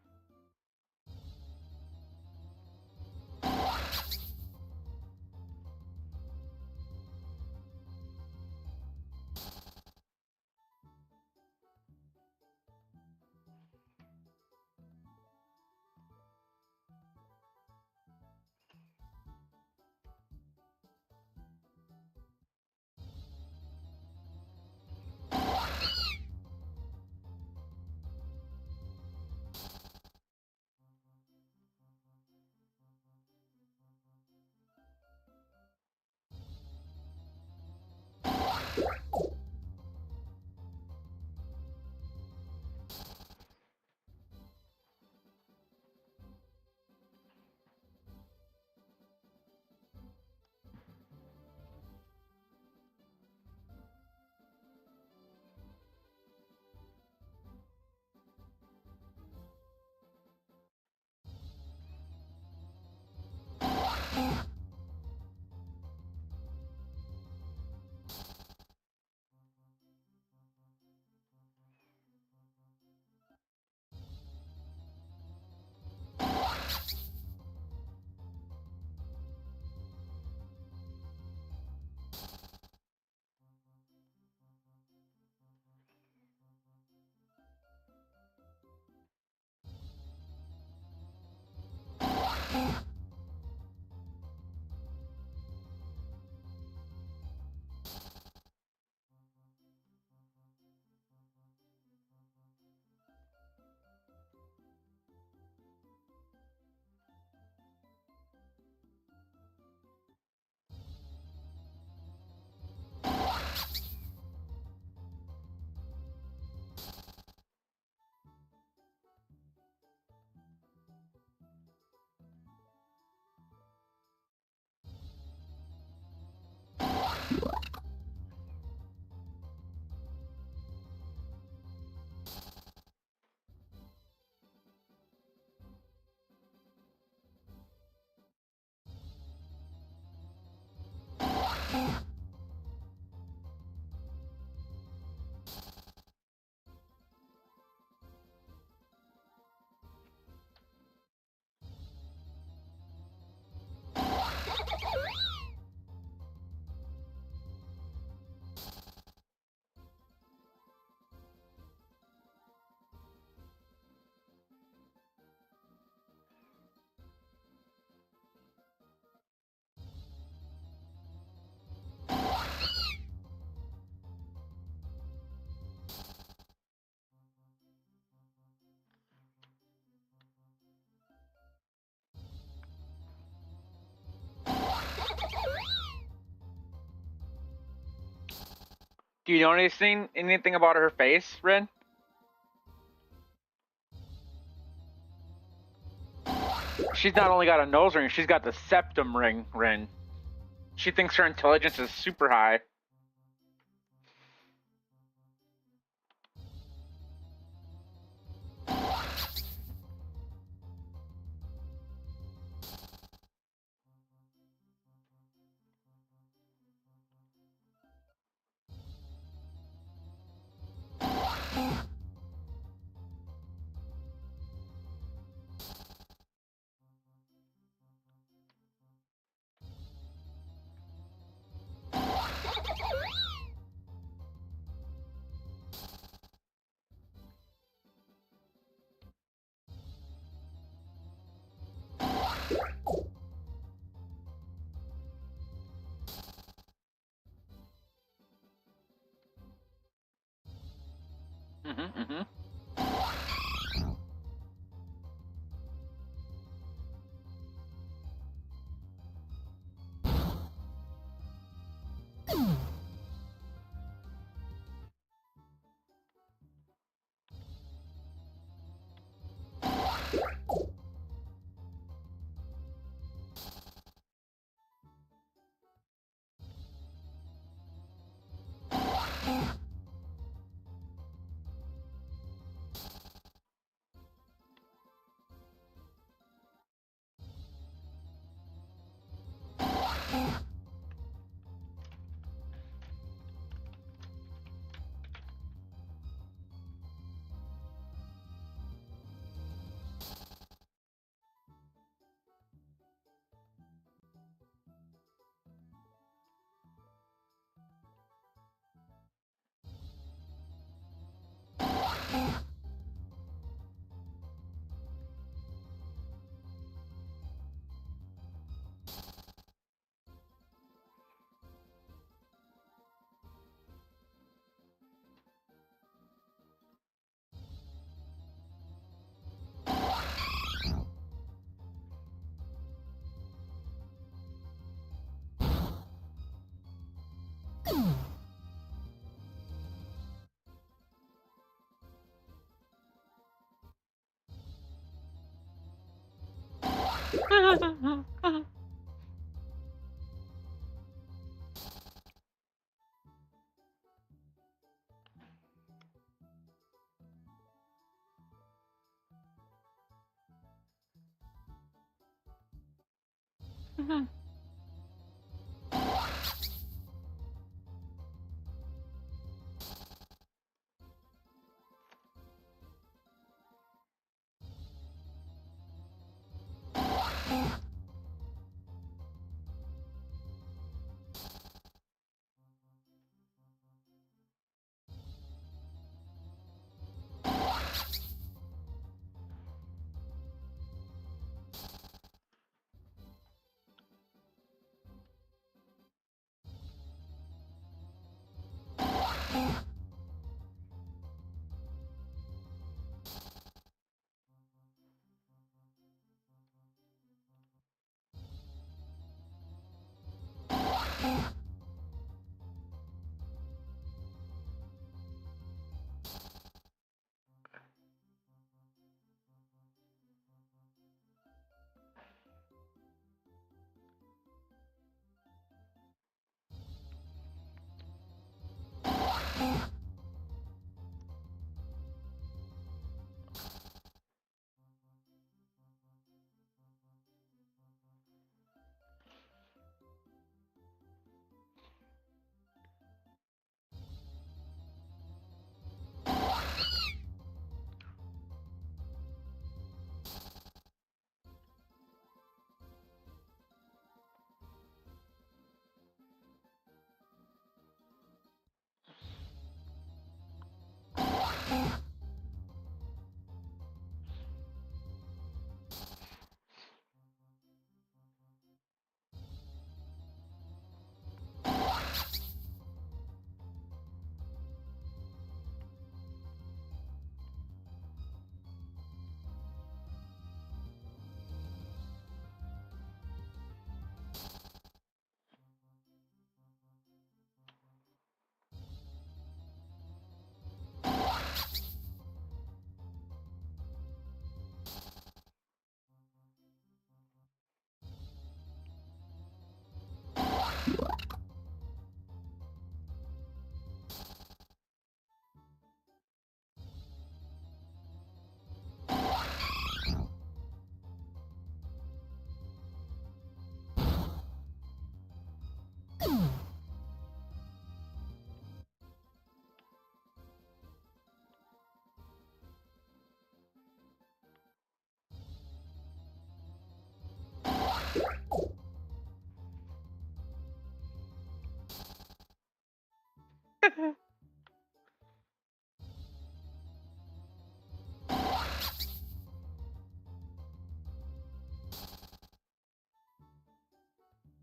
Do you know anything about her face, Rin? She's not only got a nose ring, she's got the septum ring, Rin. She thinks her intelligence is super high. Mm-hmm.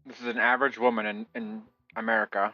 This is an average woman in America.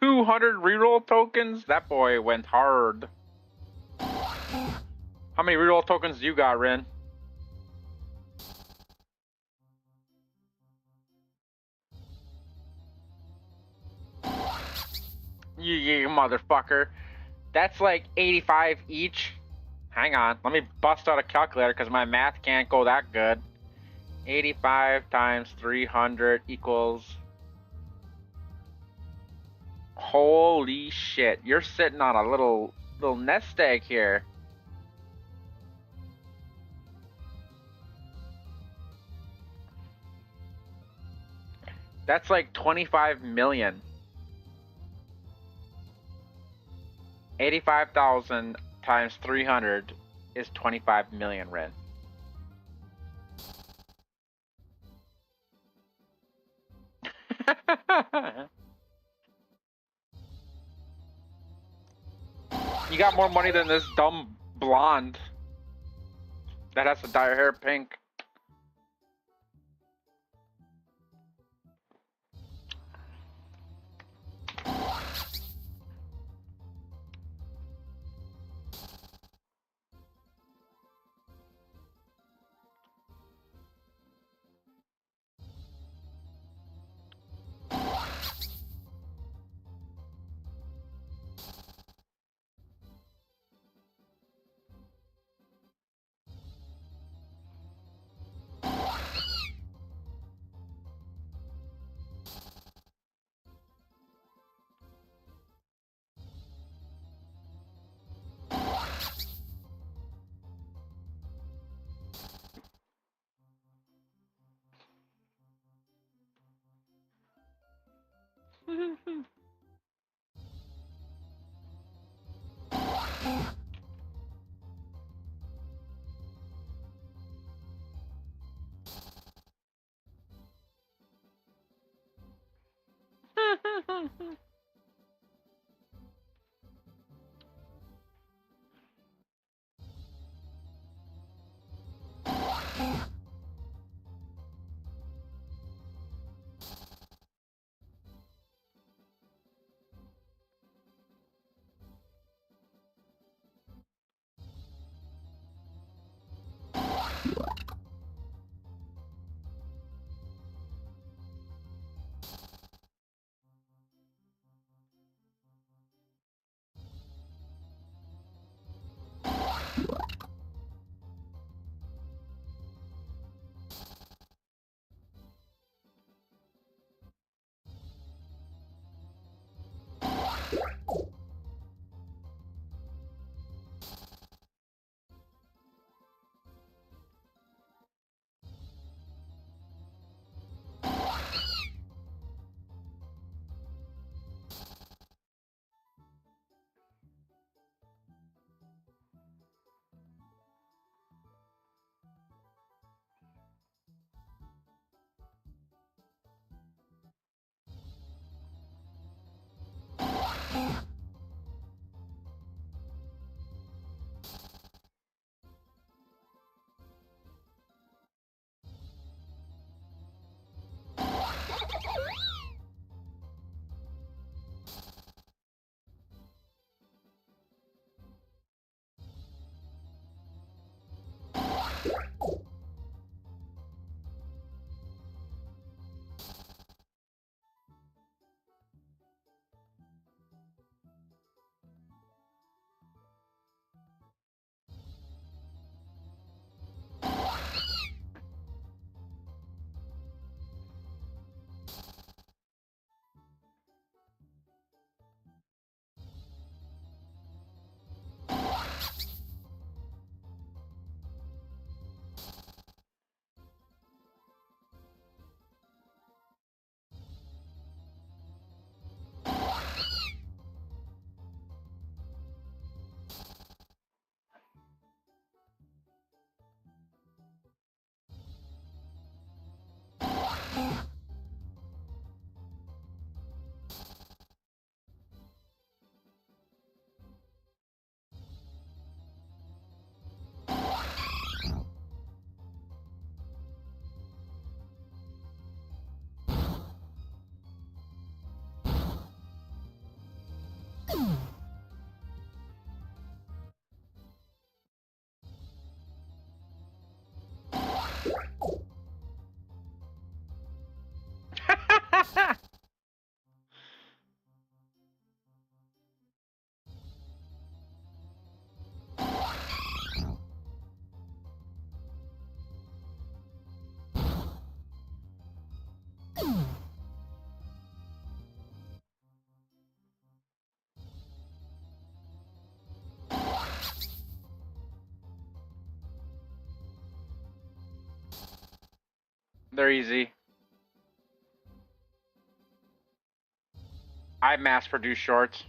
$200 reroll tokens? That boy went hard. How many reroll tokens do you got, Rin? You motherfucker. That's like 85 each. Hang on, let me bust out a calculator because my math can't go that good. 85 times 300 equals... Holy shit, you're sitting on a little nest egg here. That's like 25 million. 85,000 times 300 is 25 million, Ren. You got more money than this dumb blonde that has to dye her hair pink. They're easy. I mass produce shorts.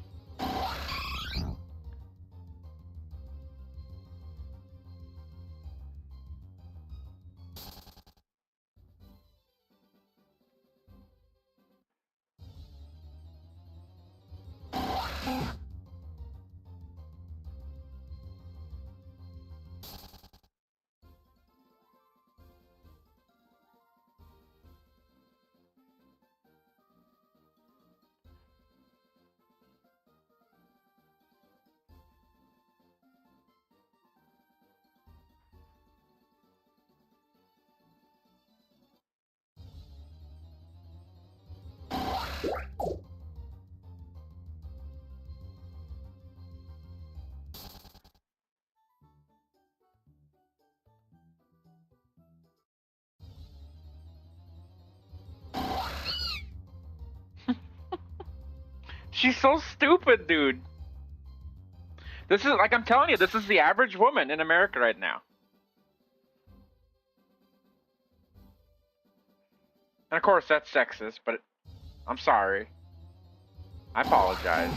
She's so stupid, dude. This is, like I'm telling you, this is the average woman in America right now. And of course, that's sexist, but I'm sorry. I apologize.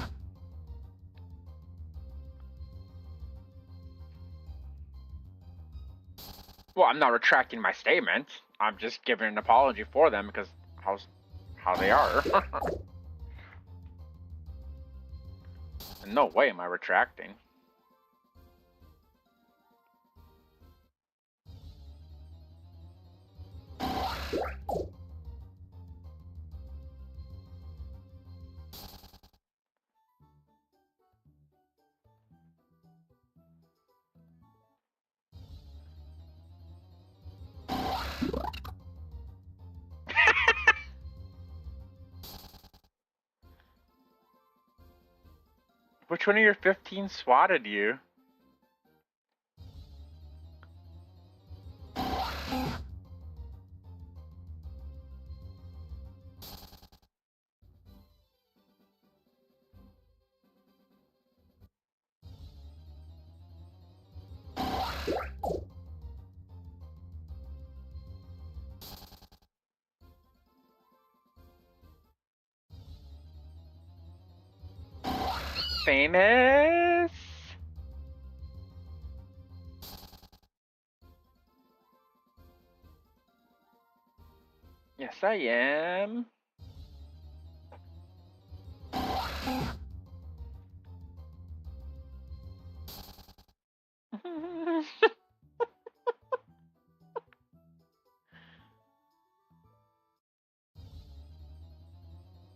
Well, I'm not retracting my statement. I'm just giving an apology for them because how they are. In no way am I retracting. Which one of your 15 swatted you? Famous? Yes, I am.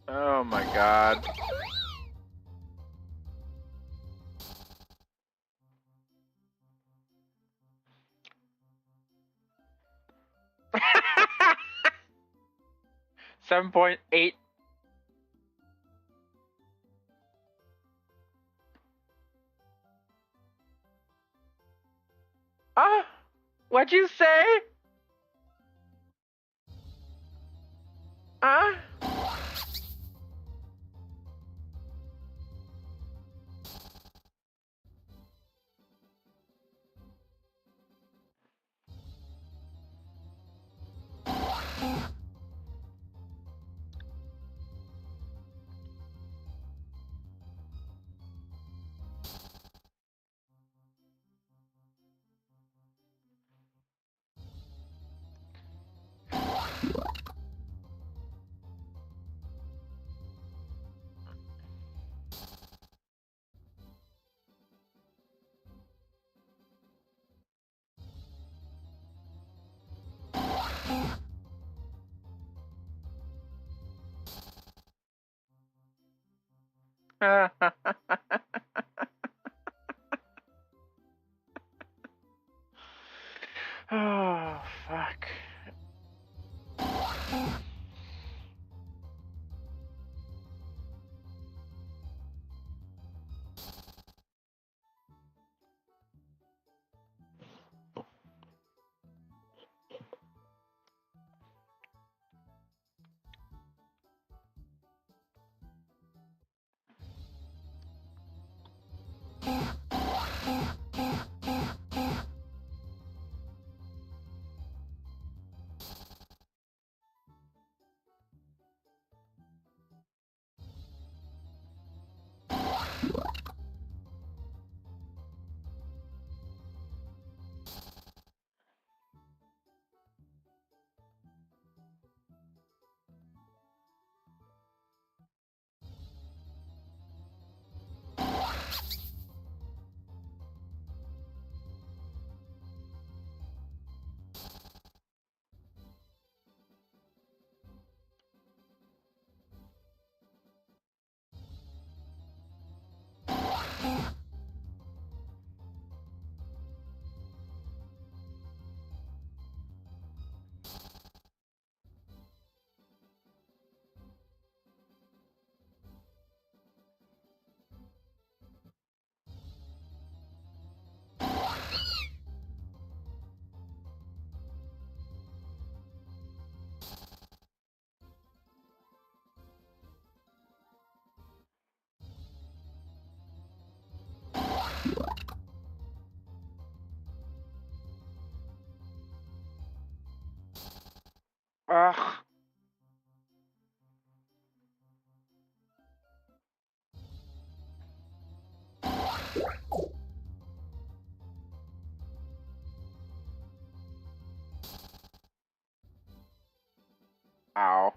Oh my god. $7.8. Ah, what'd you say? Ah? Oh, fuck. Ugh. Ow.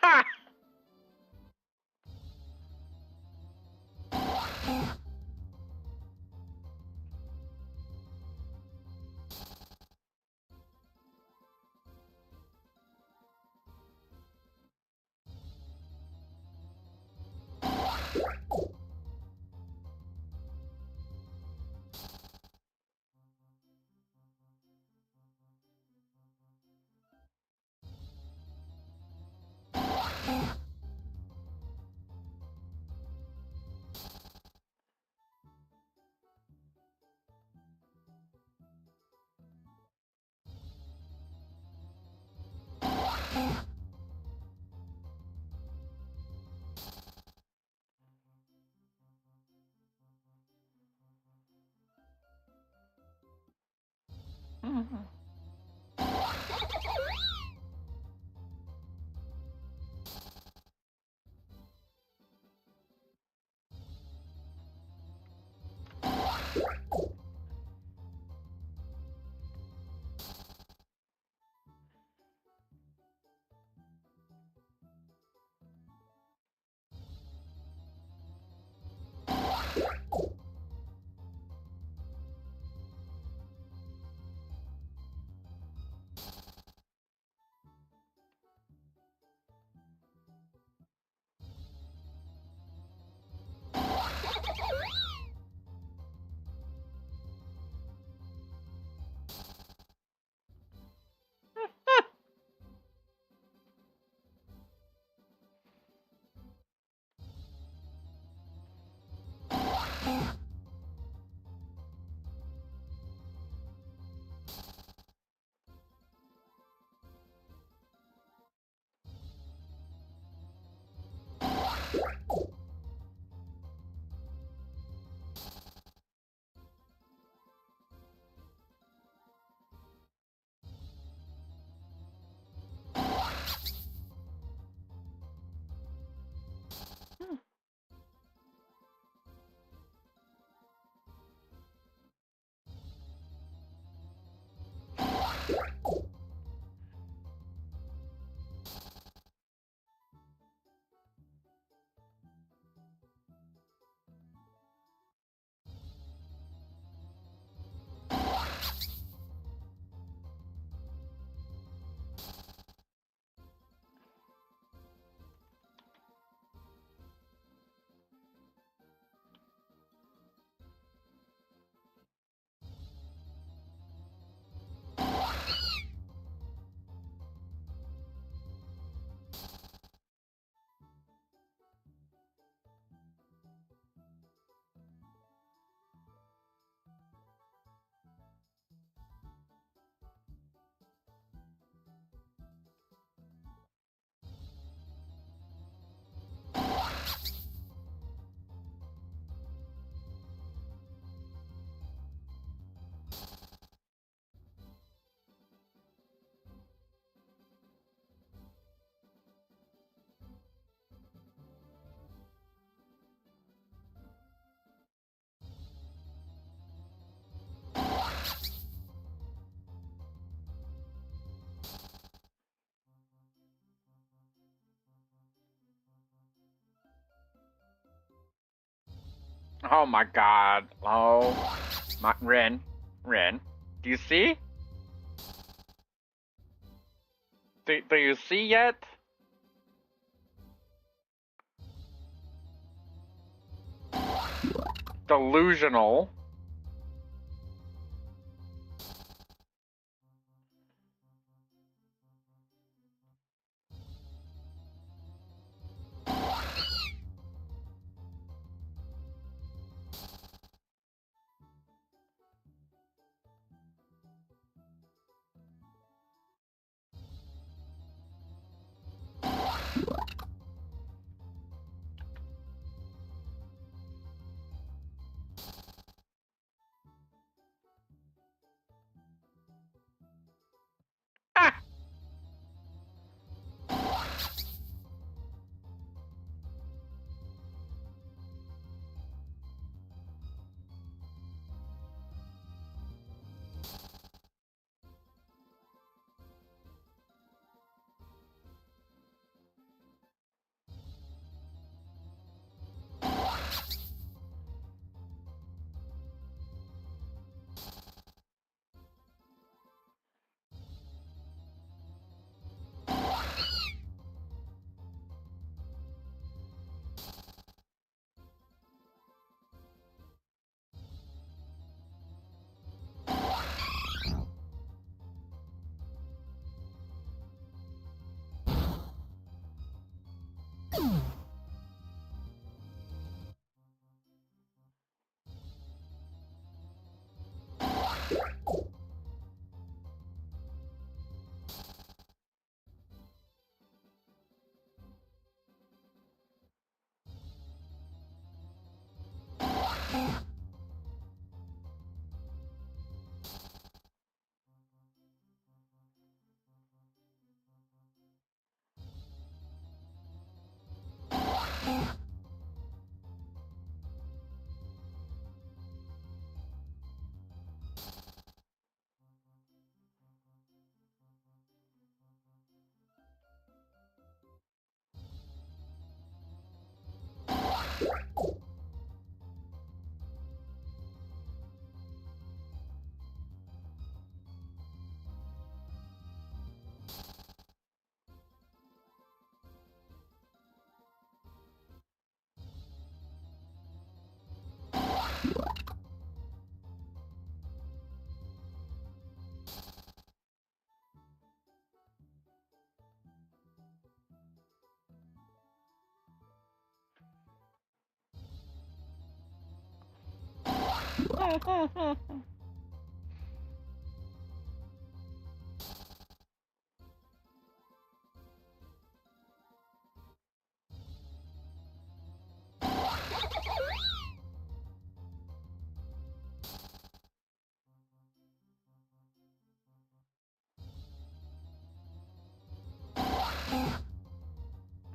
Ha! Oh my god. Oh. My, Ren. Do you see? Do you see yet? Delusional. Ah!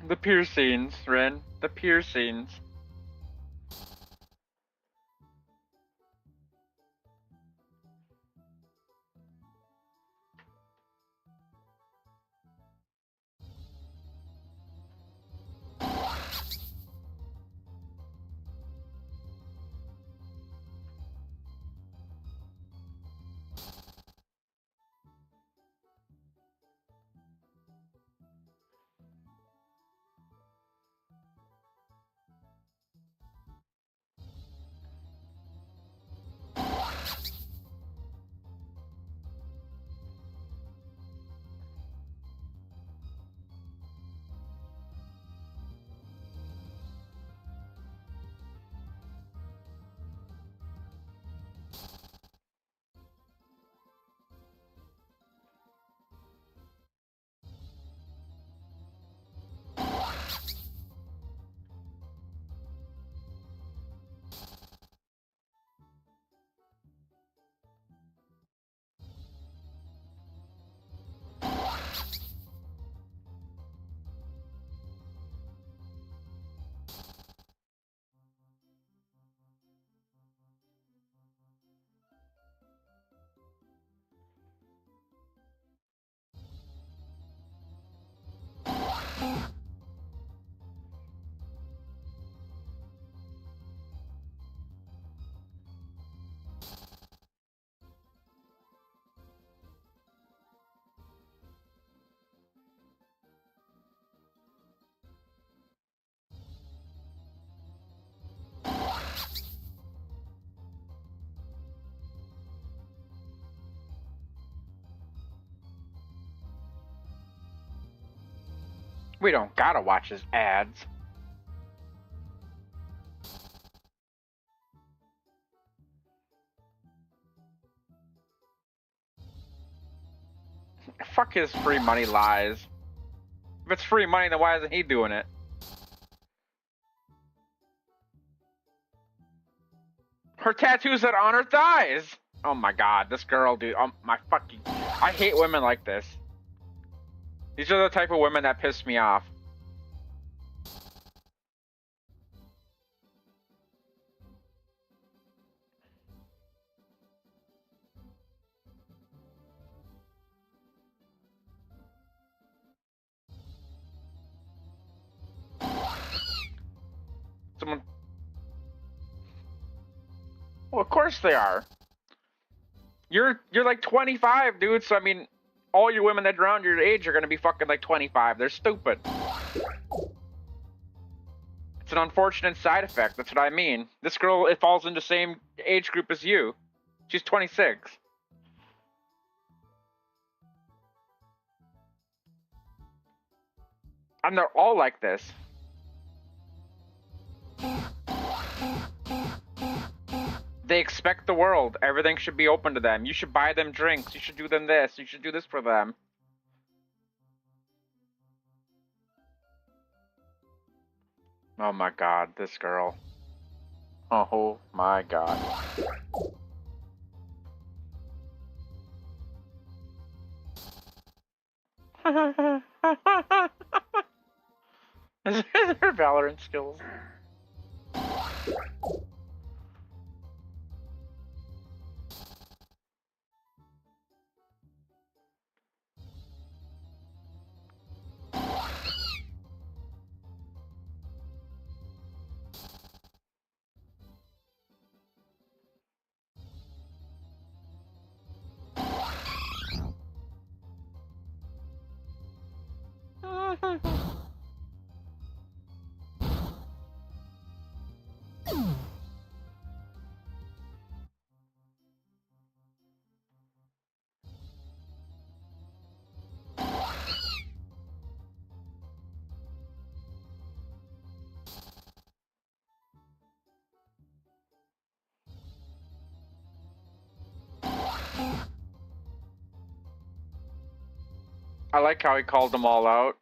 The piercings, Ren. The piercings. We don't gotta watch his ads. Fuck his free money lies. If it's free money, then why isn't he doing it? Her tattoos that on her thighs! Oh my god, this girl, dude. My fucking... I hate women like this. These are the type of women that piss me off. Someone... Well, of course they are. You're like 25, dude, so I mean, all your women that are around your age are gonna be fucking like 25. They're stupid. It's an unfortunate side effect, that's what I mean. This girl, it falls into the same age group as you. She's 26. And they're all like this. They expect the world. Everything should be open to them. You should buy them drinks. You should do them this. You should do this for them. Oh my god, this girl. Oh my god. Is her Valorant skills? I like how he called them all out.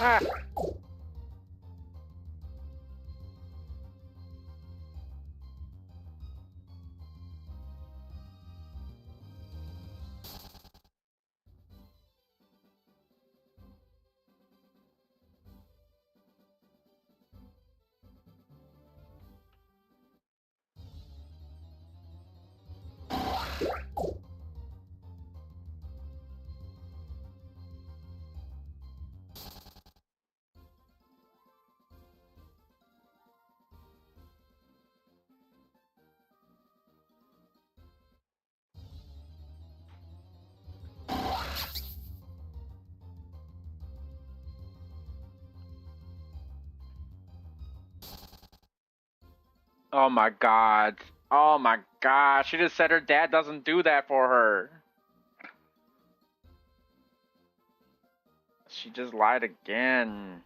Ah. Oh my god. Oh my god. She just said her dad doesn't do that for her. She just lied again.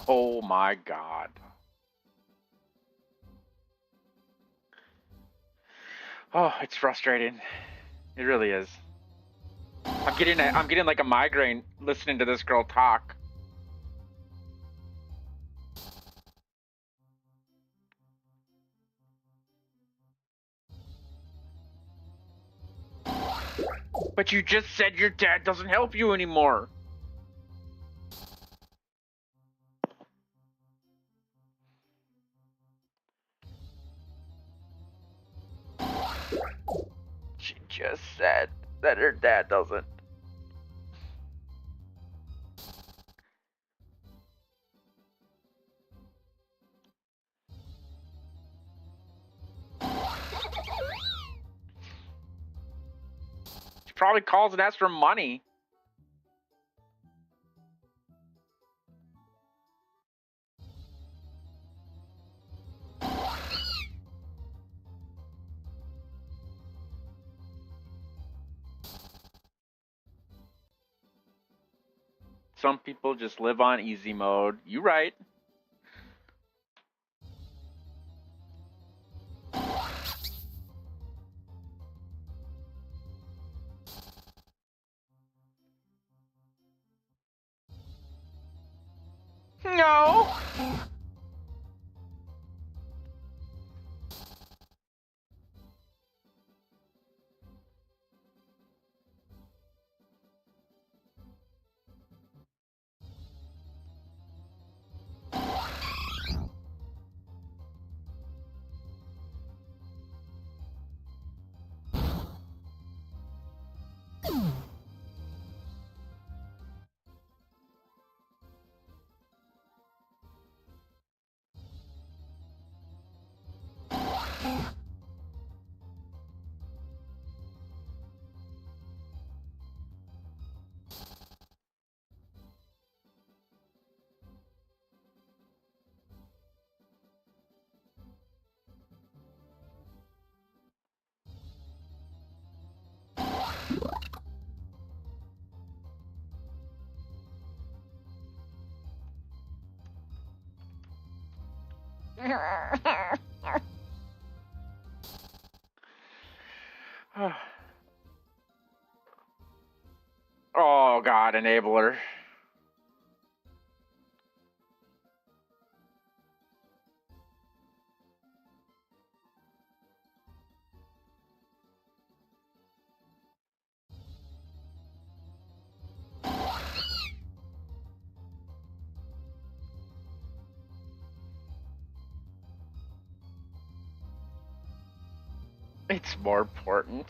Oh my god. Oh, it's frustrating. It really is. I'm getting like a migraine listening to this girl talk. But you just said your dad doesn't help you anymore. She just said that her dad doesn't. She probably calls and asks for money. Some people just live on easy mode. You right. No. Oh god, enabler. It's more important.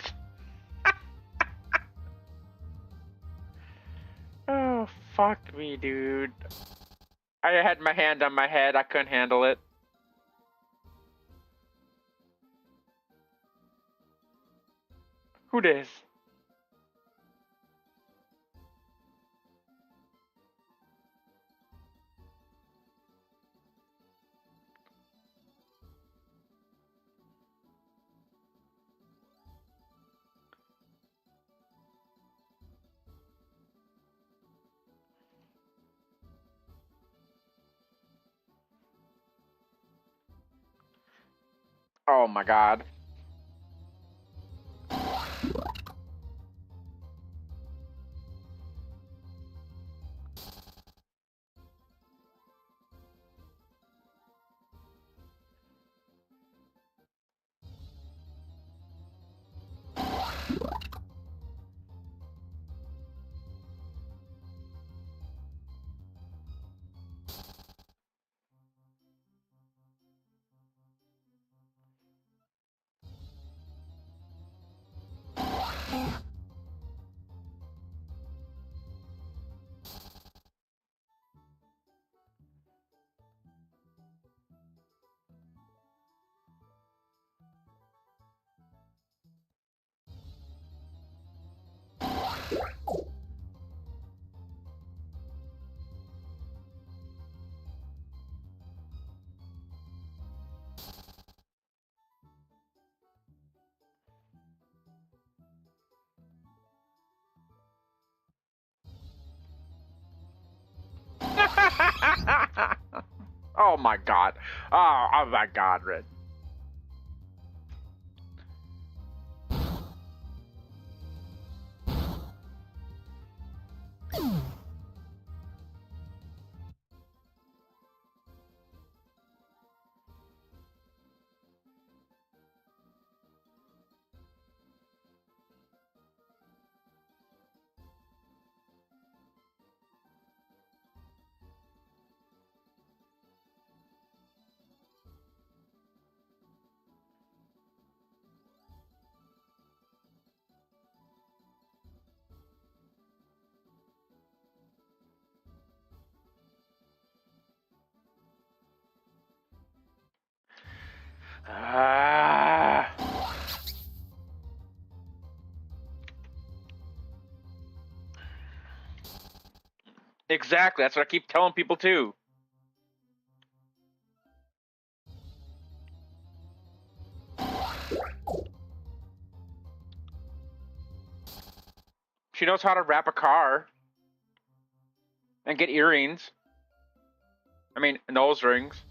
Oh, fuck me, dude. I had my hand on my head. I couldn't handle it. Who dis? Oh my god. Oh my god. Oh my god, Red. Ah. Exactly. That's what I keep telling people too. She knows how to wrap a car and get earrings. I mean, nose rings.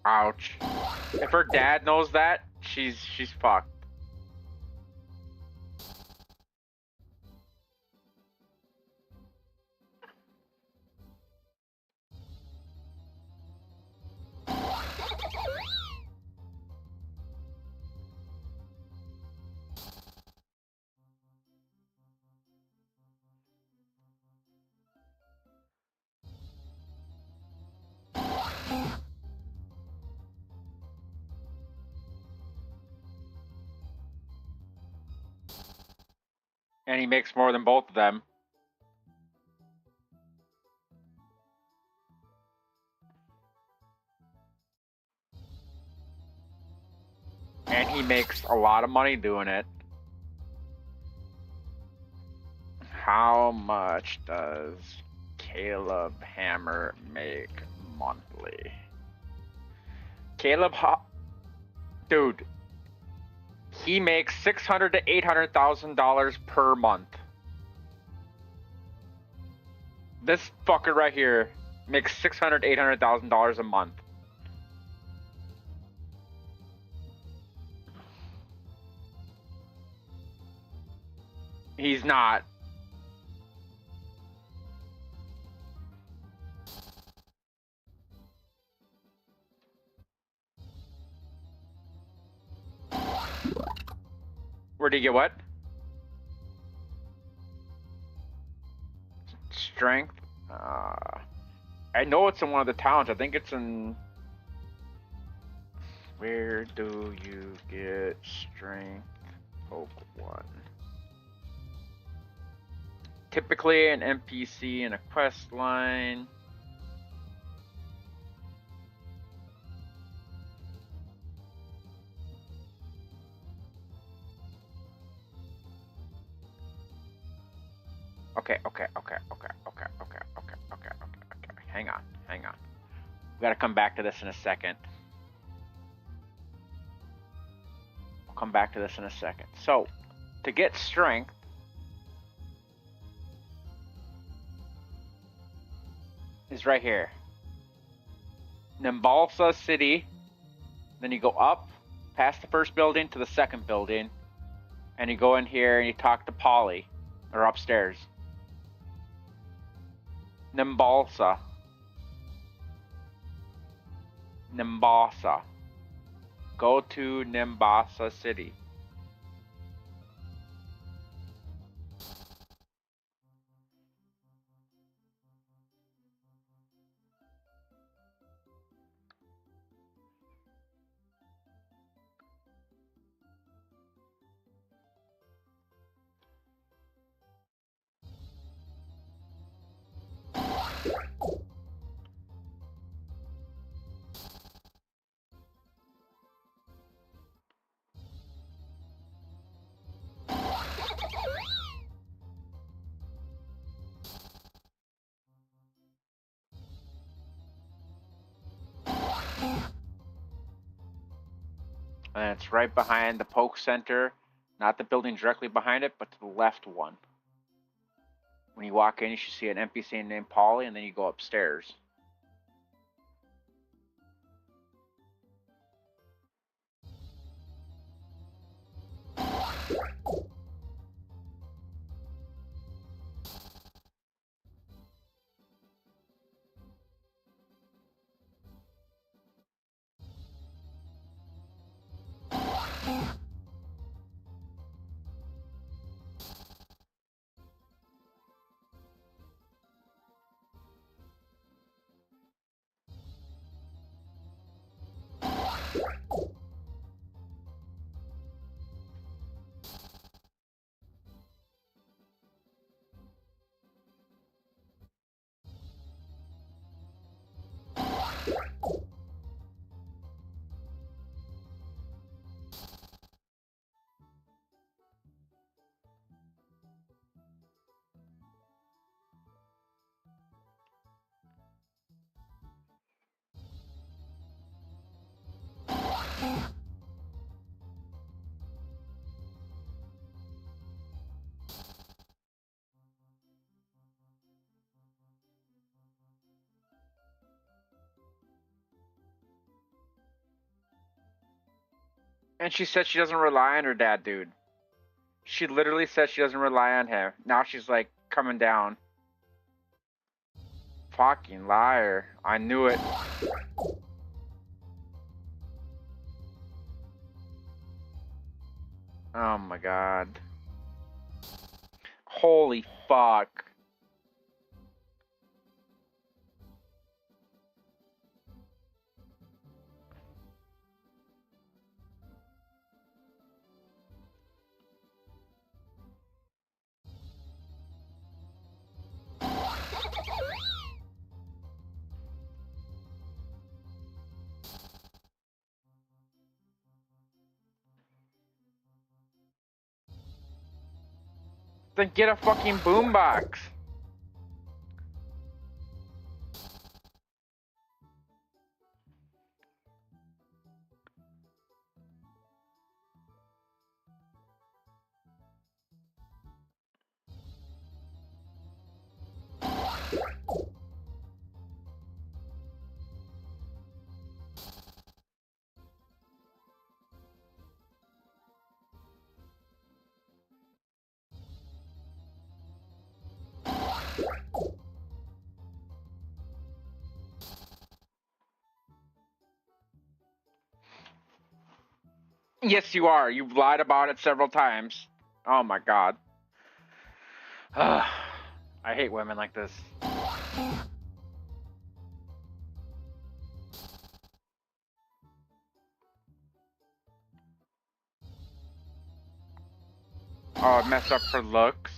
Ouch. If her dad knows that, she's fucked. And he makes more than both of them. And he makes a lot of money doing it. How much does Caleb Hammer make monthly? Dude, he makes $600,000 to $800,000 per month. This fucker right here makes $600,000 to $800,000 a month. He's not. Where do you get what? Strength? I know it's in one of the towns. I think it's in... Where do you get strength? PokéOne. Typically an NPC in a quest line. Okay. Hang on. We gotta come back to this in a second. We'll come back to this in a second. So, to get strength, is right here. Nimbalsa City. Then you go up past the first building to the second building. And you go in here and you talk to Polly. Or upstairs. Nimbalsa. Go to Nimbalsa City. And it's right behind the Poke Center. Not the building directly behind it, but to the left one. When you walk in, you should see an NPC named Polly, and then you go upstairs. And she said she doesn't rely on her dad, dude. She literally said she doesn't rely on him. Now she's like coming down. Fucking liar. I knew it. Oh my god. Holy fuck. Then get a fucking boombox. Yes, you are. You've lied about it several times. Oh my god. I hate women like this. Oh, it messed up her looks.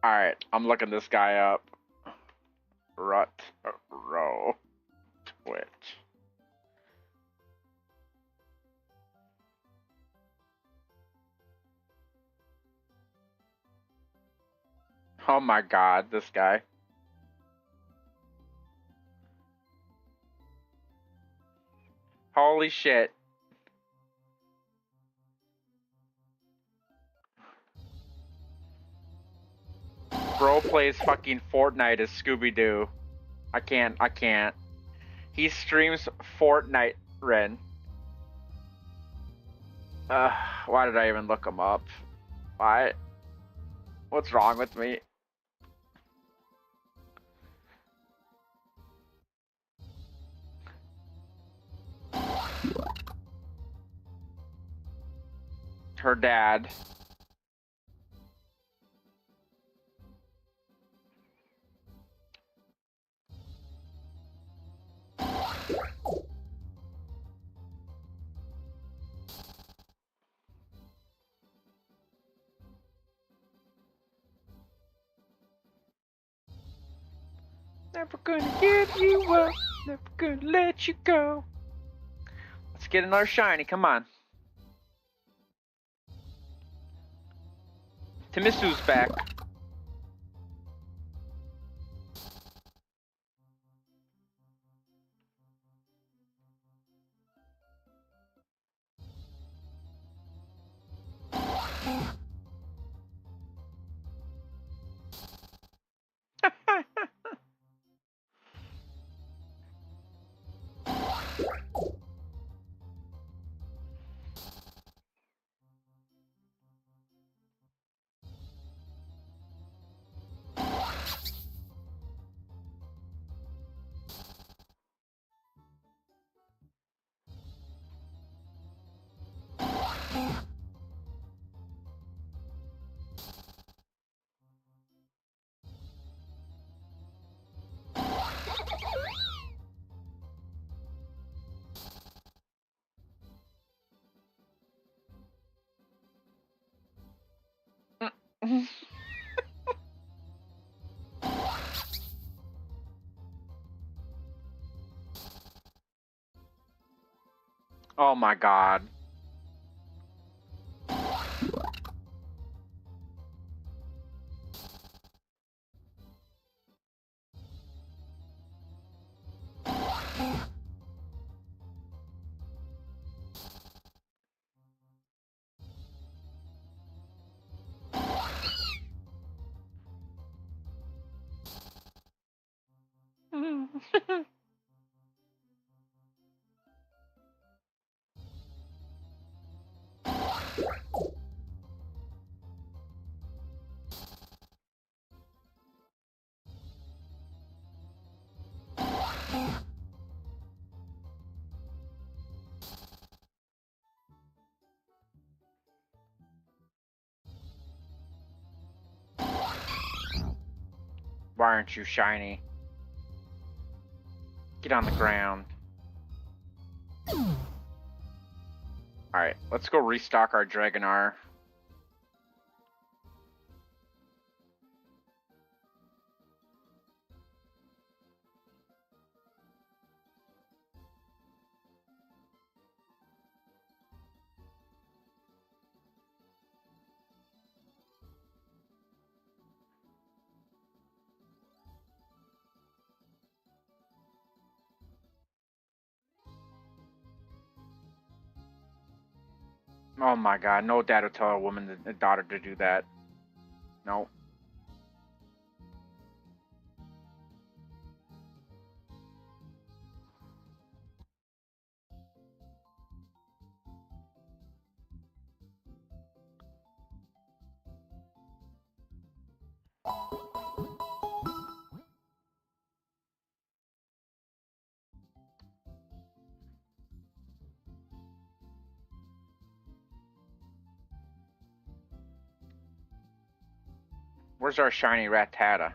Alright, I'm looking this guy up. Row Twitch. Oh my god, this guy. Holy shit. Bro plays fucking Fortnite as Scooby-Doo. I can't. He streams Fortnite, Ren. Why did I even look him up? Why? What's wrong with me? Her dad. Never gonna give you up, never gonna let you go. Let's get another shiny, come on. Timisu's back. Oh my god. Why aren't you shiny? Get on the ground. Alright, let's go restock our Dragonar. Oh my god, no dad would tell a woman, a daughter to do that. No. Where's our shiny Rattata?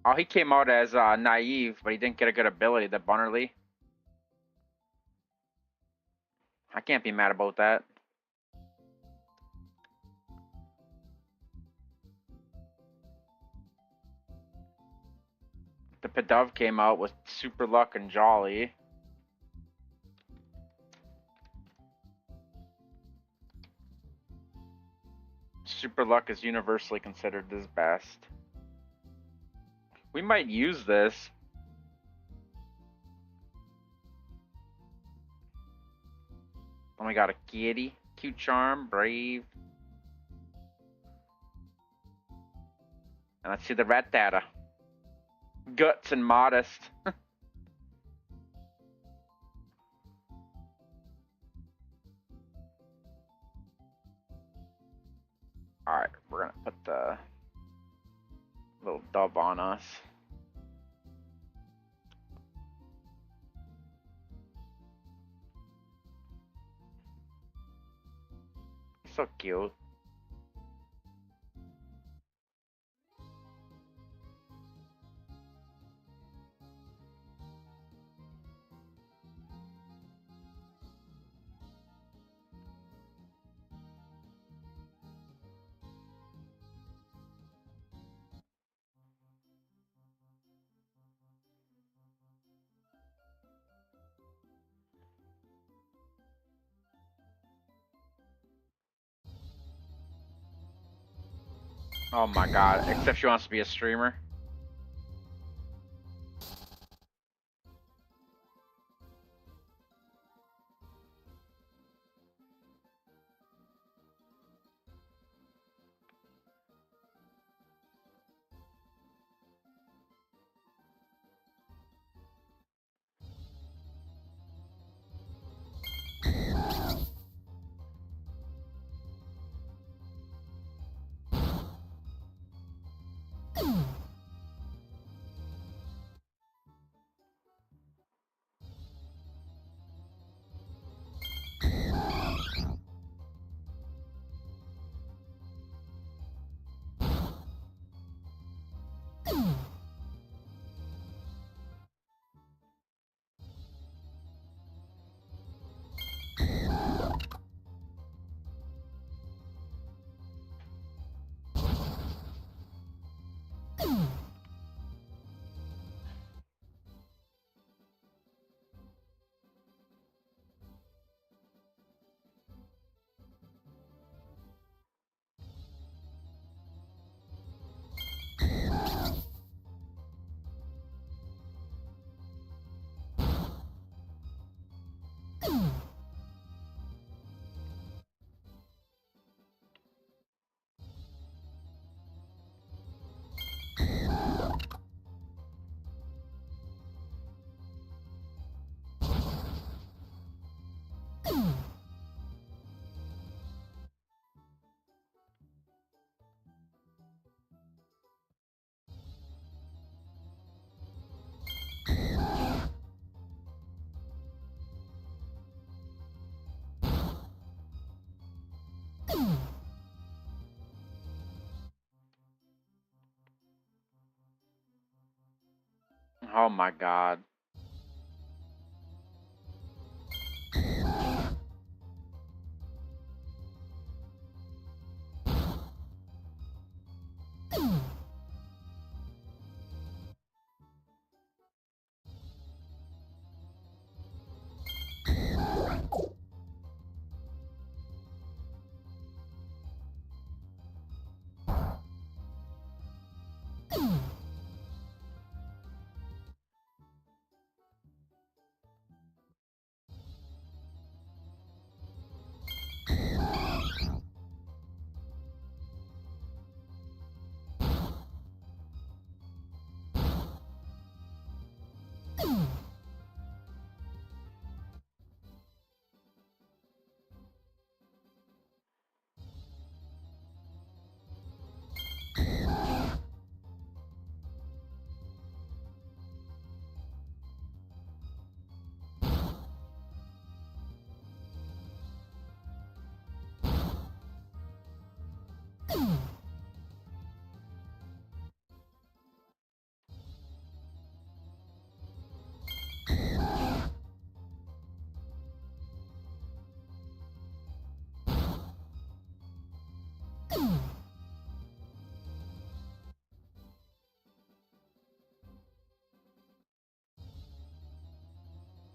Oh, he came out as naive, but he didn't get a good ability, the Bunnerly. I can't be mad about that. The Pidove came out with Super Luck and Jolly. Super Luck is universally considered his best. We might use this. Then we got a Kitty, Cute Charm, Brave. And let's see the Rattata. Guts and Modest. Alright, we're gonna put the little dub on us. So cute. Oh my god, except she wants to be a streamer. Oh my god.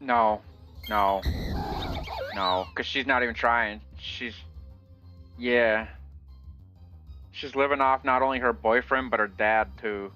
No, no, no, because she's not even trying. Yeah. She's living off not only her boyfriend, but her dad, too.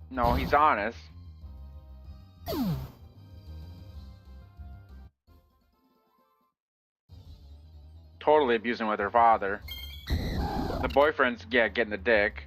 No, he's honest. Totally abusing with her father. The boyfriend's, yeah, getting the dick.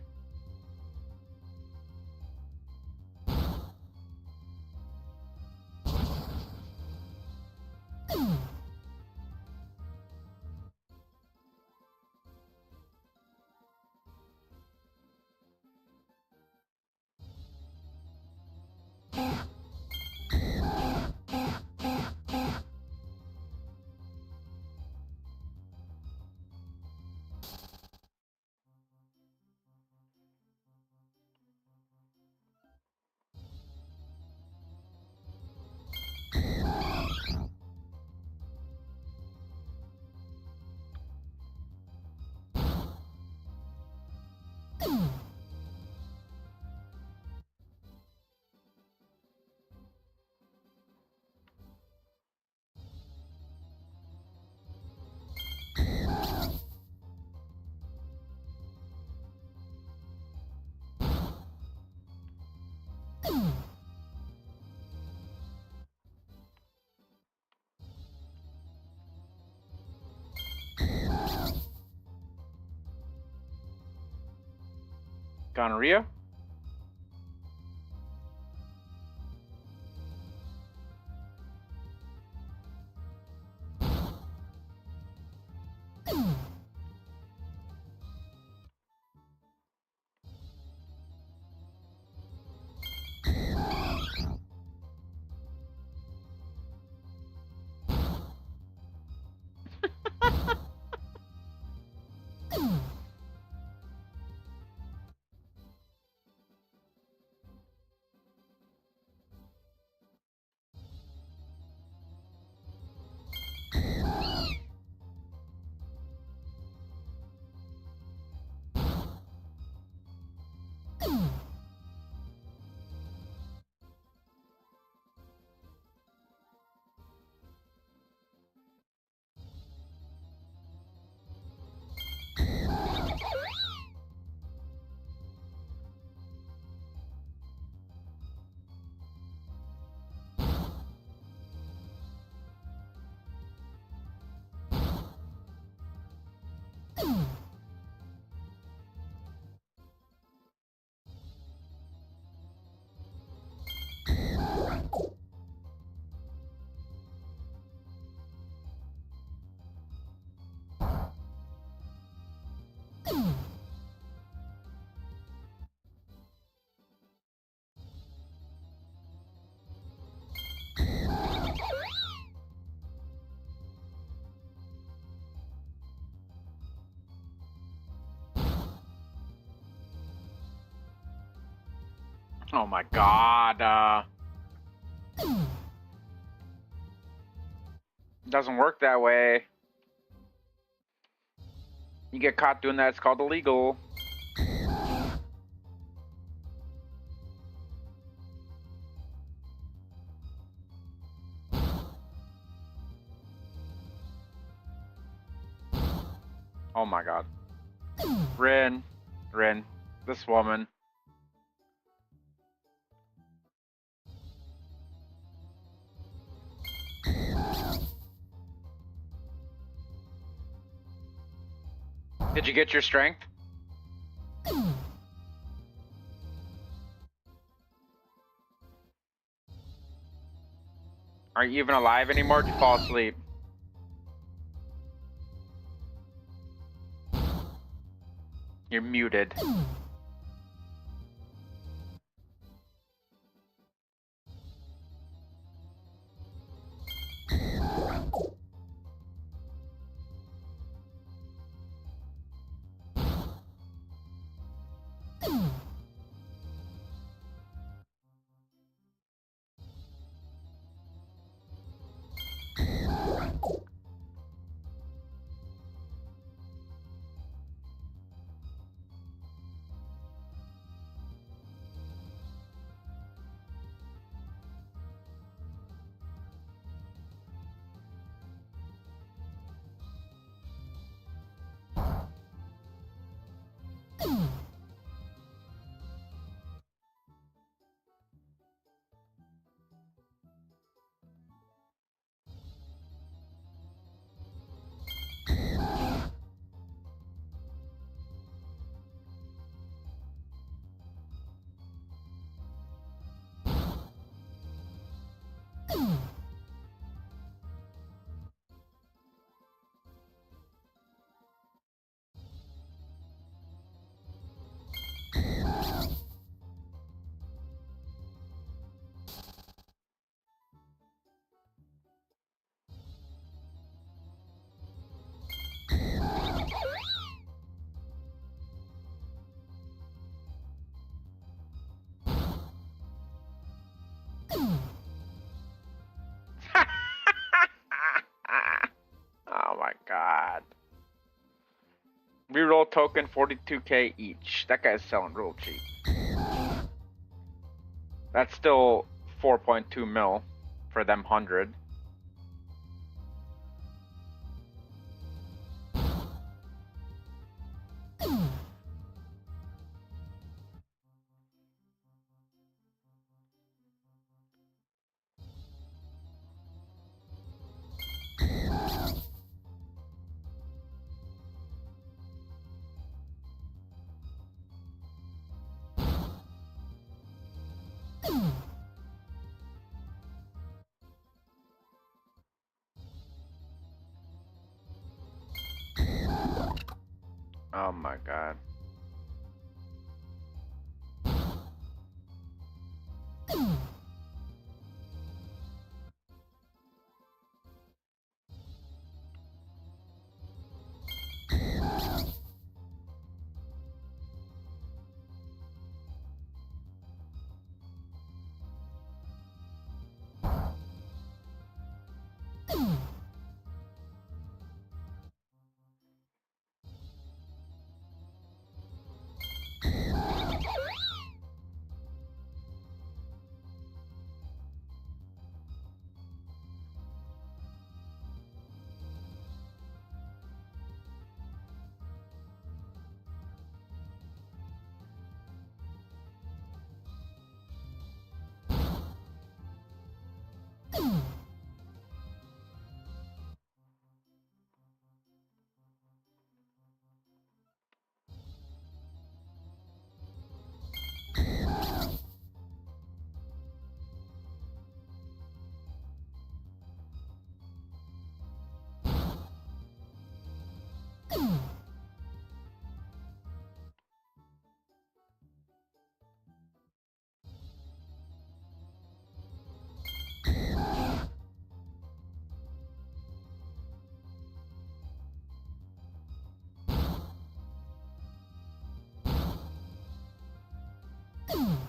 Gonorrhea? Oh my god, doesn't work that way. You get caught doing that, it's called illegal. Oh my god. Rin, this woman. Did you get your strength? Are you even alive anymore? Did you fall asleep? You're muted. Oh my god. Reroll token 42k each. That guy's selling real cheap. That's still 4.2 mil for them 100. Oh my god.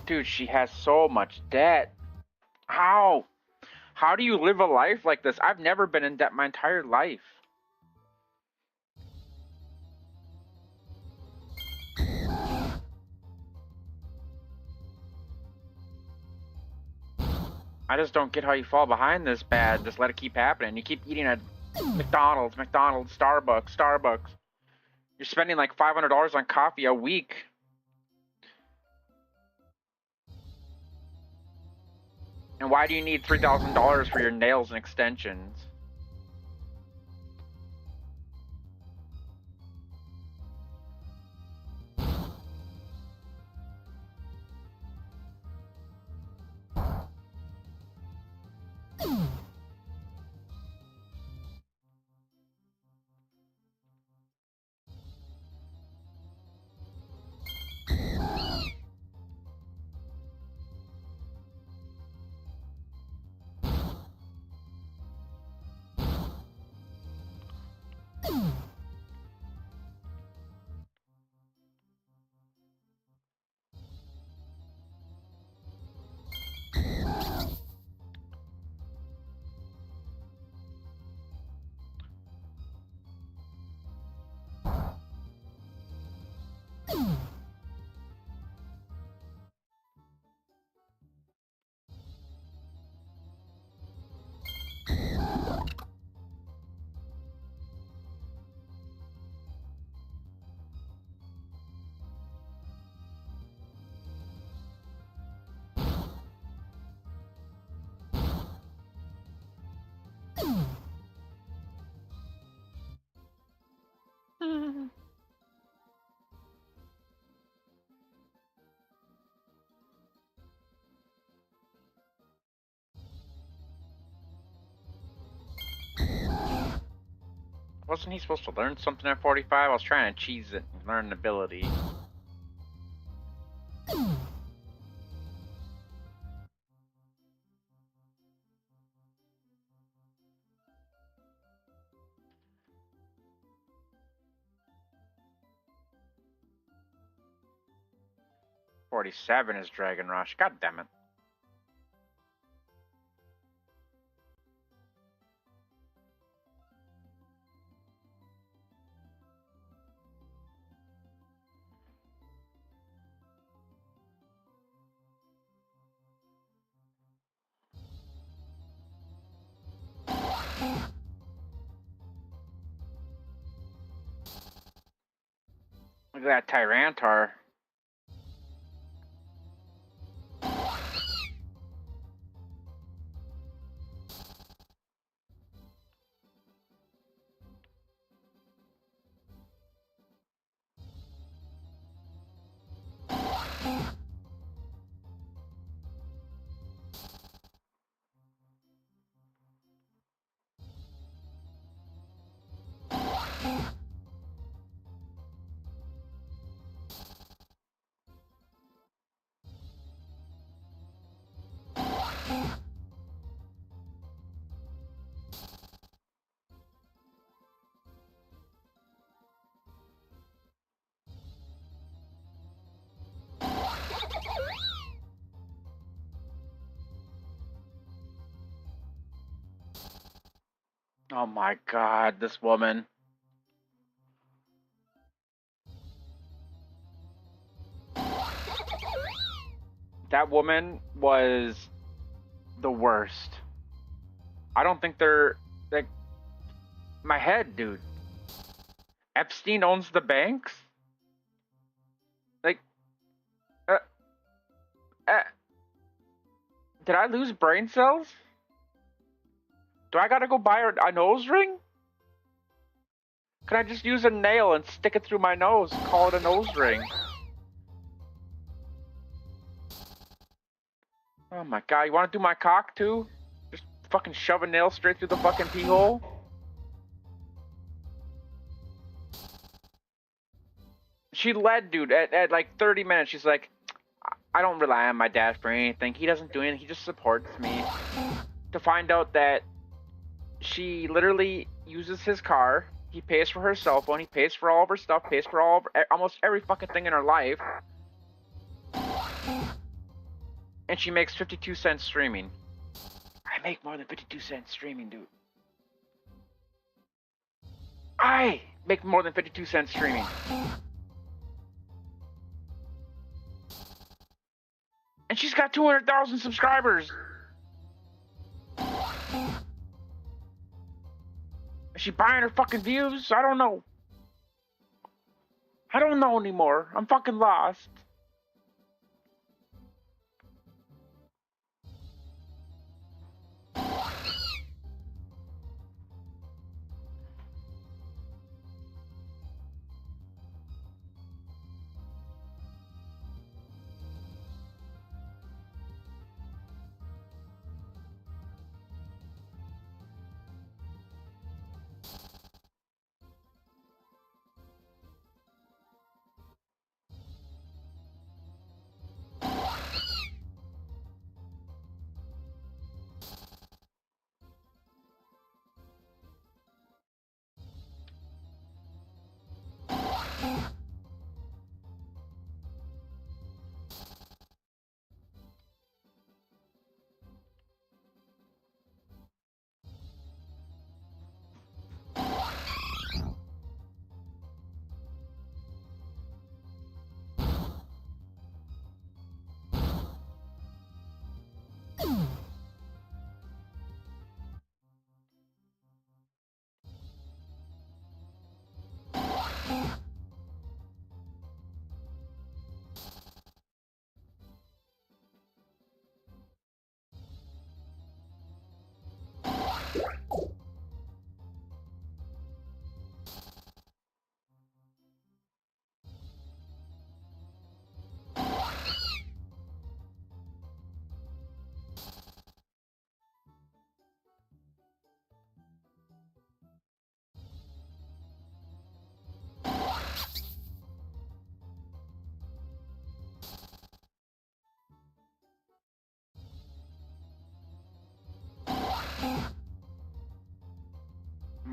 Dude, she has so much debt. How? How do you live a life like this? I've never been in debt my entire life. I just don't get how you fall behind this bad. Just let it keep happening. You keep eating at McDonald's, Starbucks. You're spending like $500 on coffee a week. And why do you need $3,000 for your nails and extensions? Wasn't he supposed to learn something at 45? I was trying to cheese it and learn an ability. $47 is Dragon Rush. God damn it. Look at that Tyrantar. Oh my god, this woman. That woman was the worst. I don't think they're like my head, dude. Epstein owns the banks? Like did I lose brain cells? Do I gotta go buy a nose ring? Can I just use a nail and stick it through my nose and call it a nose ring? Oh my god, you wanna do my cock too? Just fucking shove a nail straight through the fucking pee hole? She led, dude, at like 30 minutes. She's like, I don't rely on my dad for anything. He doesn't do anything. He just supports me. To find out that she literally uses his car. He pays for her cell phone. He pays for all of her stuff. Pays for almost every fucking thing in her life. And she makes 52 cents streaming. I make more than 52 cents streaming, dude. I make more than 52 cents streaming. And she's got 200,000 subscribers. Is she buying her fucking views? I don't know. I don't know anymore. I'm fucking lost.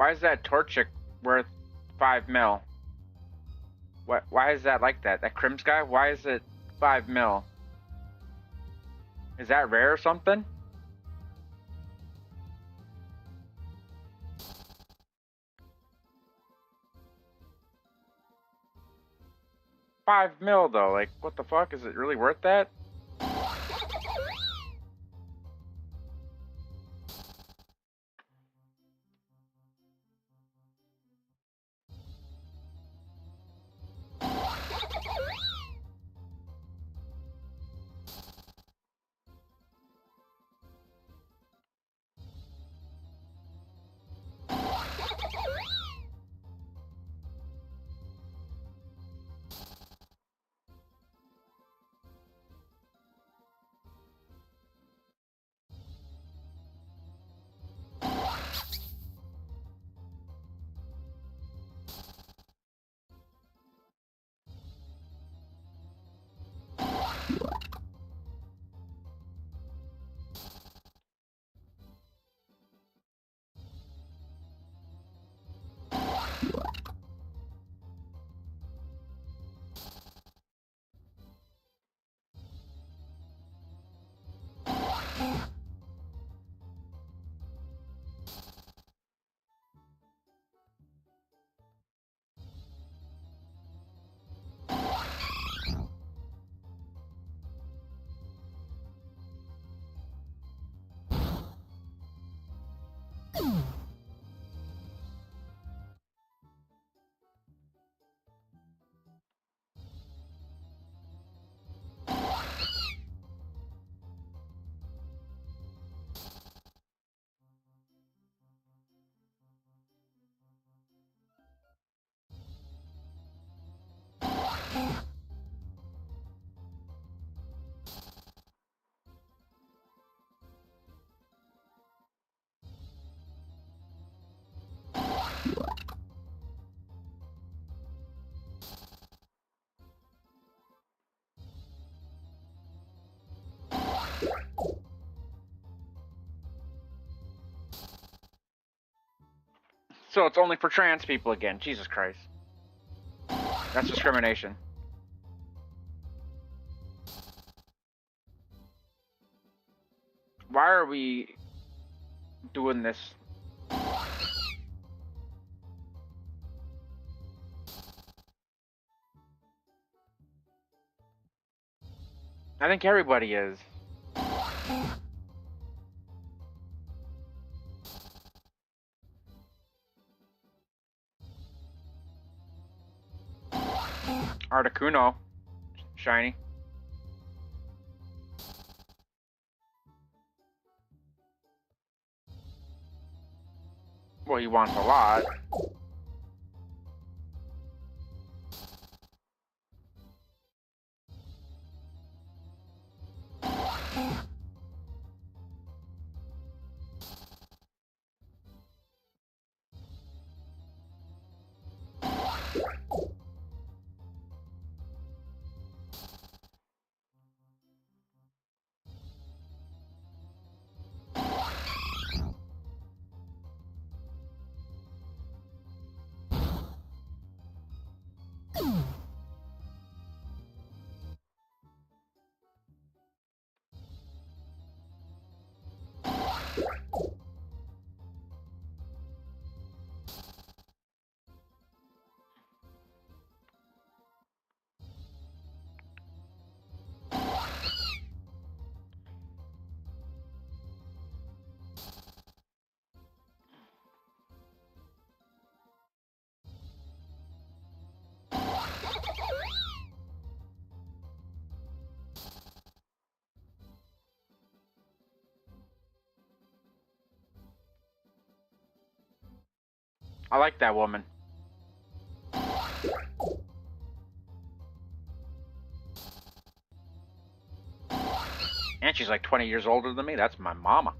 Why is that Torchic worth 5 mil? What? Why is that like that? That Crims guy? Why is it 5 mil? Is that rare or something? $5 mil though, like what the fuck? Is it really worth that? So it's only for trans people again. Jesus Christ. That's discrimination. Why are we doing this? I think everybody is. Articuno. Shiny. Well, he wants a lot. I like that woman. And she's like 20 years older than me. That's my mama.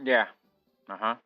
Yeah. Uh-huh.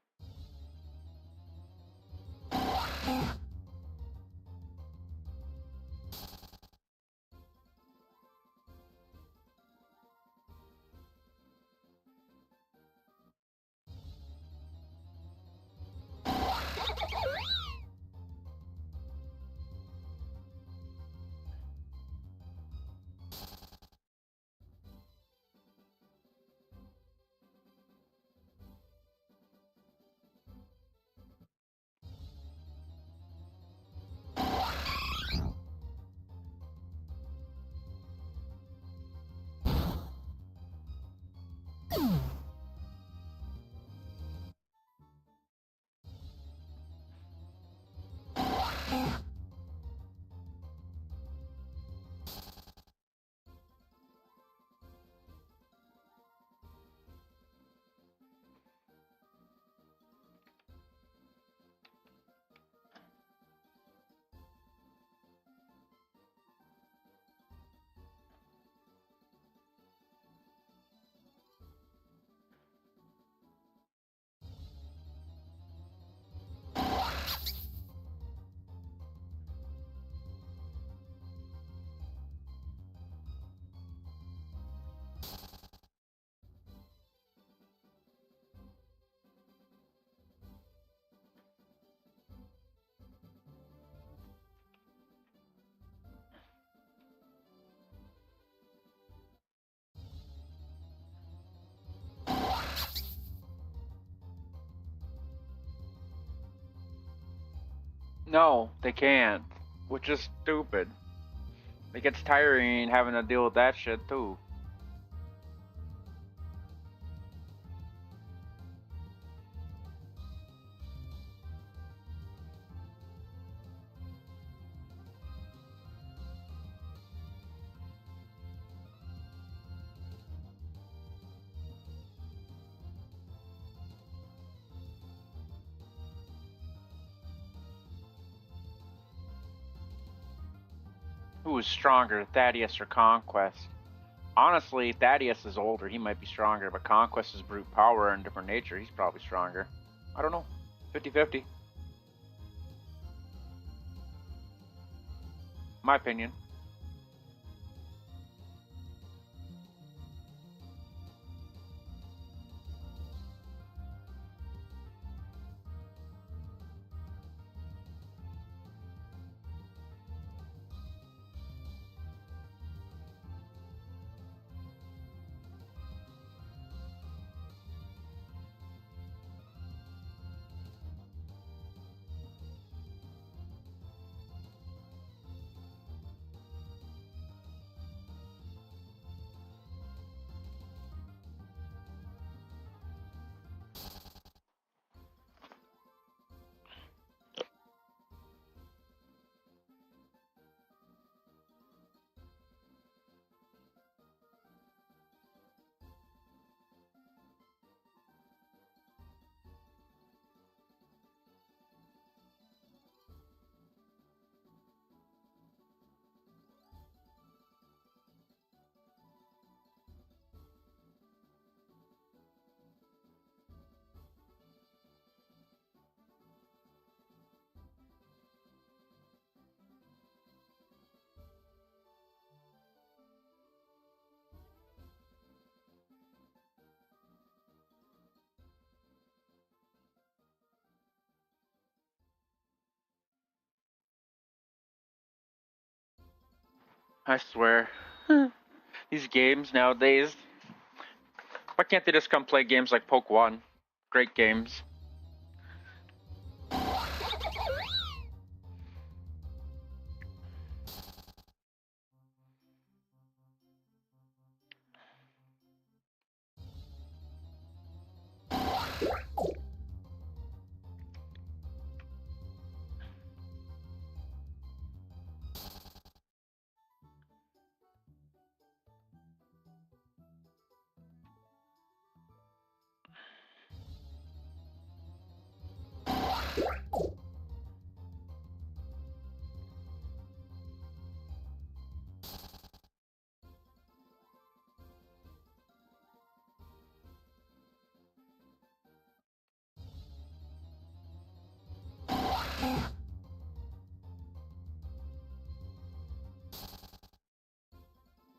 No, they can't. Which is stupid. It gets tiring having to deal with that shit too. Who is stronger, Thaddeus or Conquest? Honestly, Thaddeus is older. He might be stronger, but Conquest is brute power and different nature. He's probably stronger. I don't know. 50-50. My opinion. I swear. These games nowadays. Why can't they just come play games like PokéOne? Great games.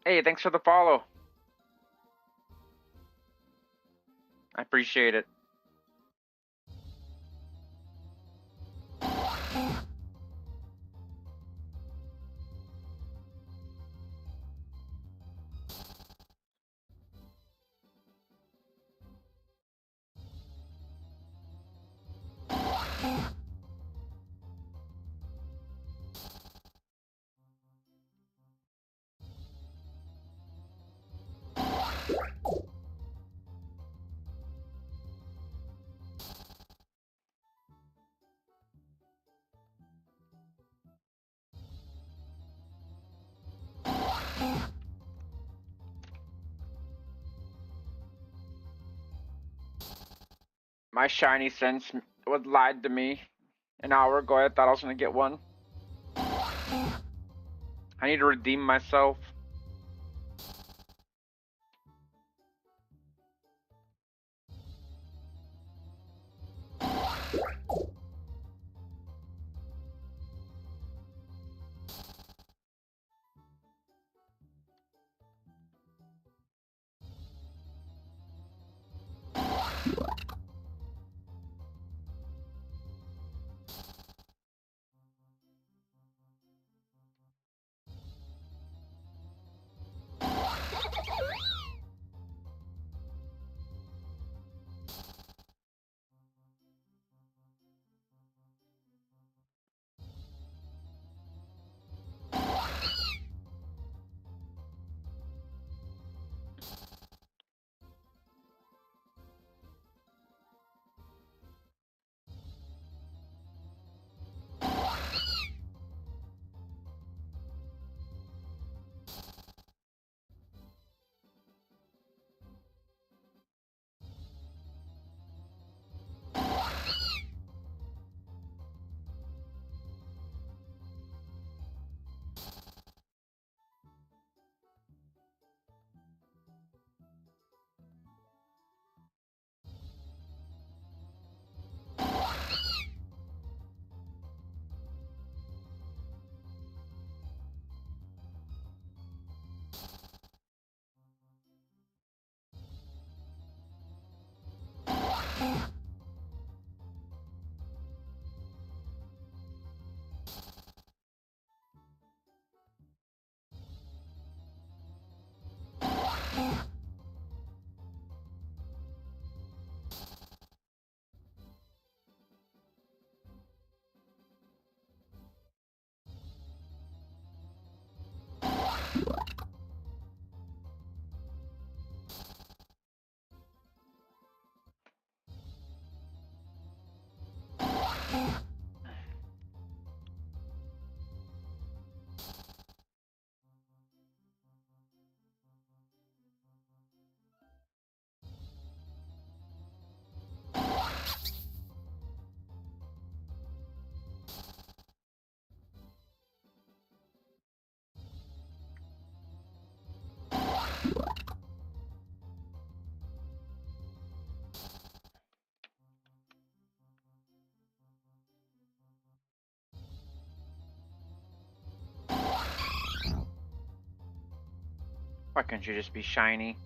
Hey, thanks for the follow. I appreciate it. My shiny sense was lied to me an hour ago. I thought I was gonna get one. I need to redeem myself. Why can't you just be shiny?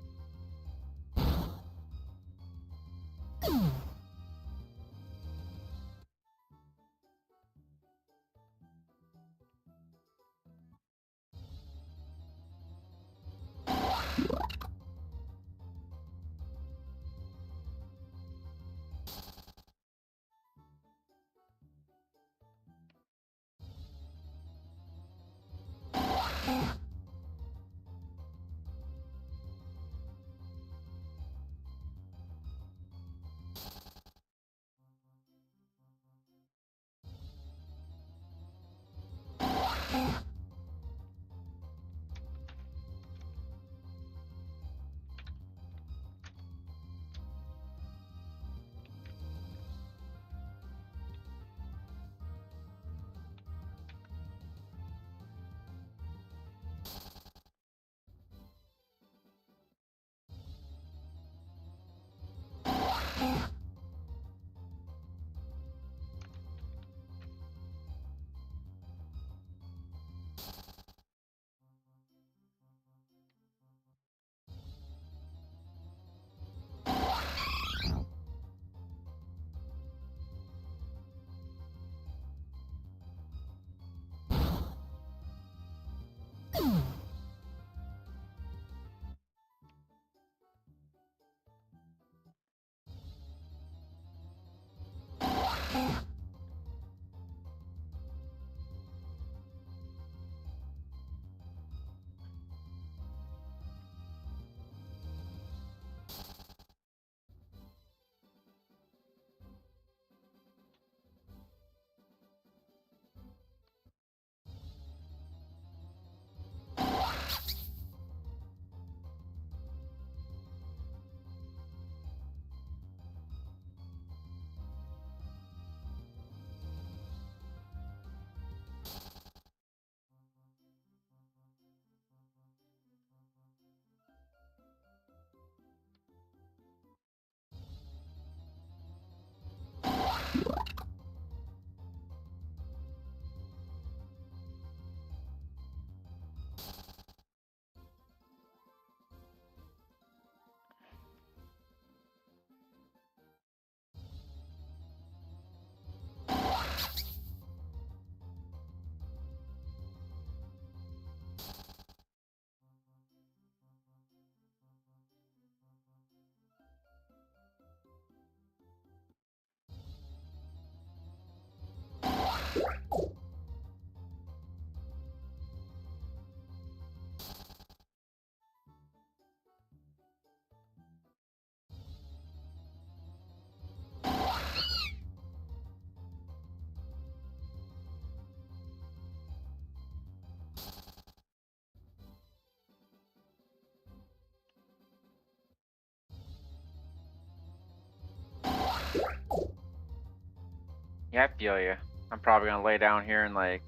Yeah, I feel you. I'm probably gonna lay down here in like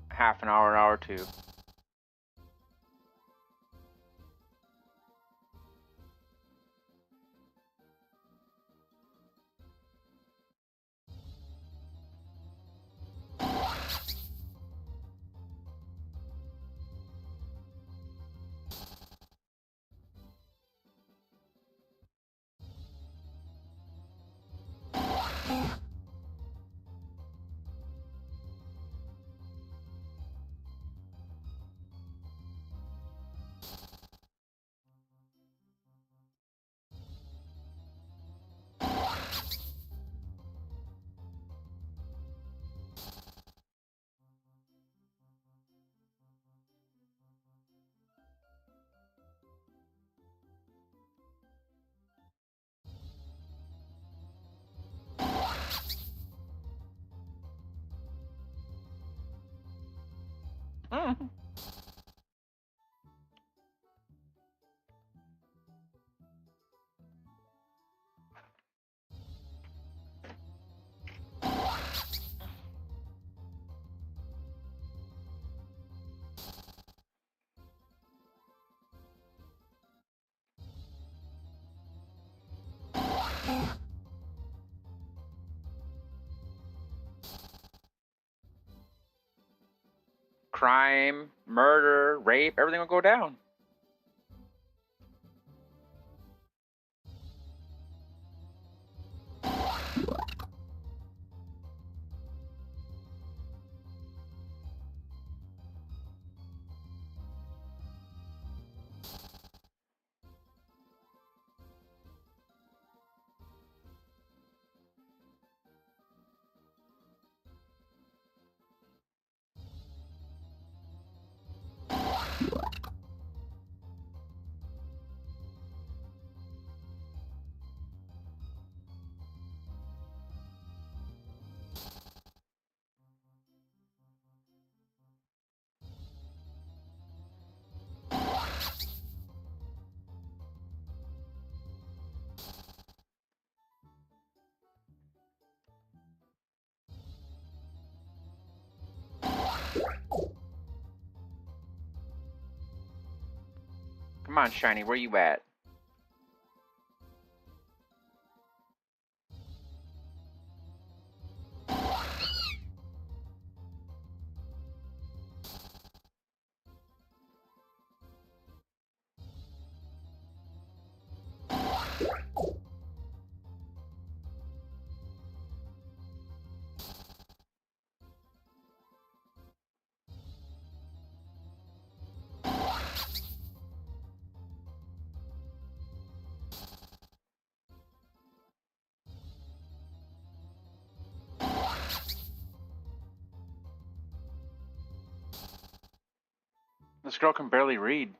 half an hour or two. Mm. Crime, murder, rape, everything will go down. Come on, Shiny, where you at? This girl can barely read.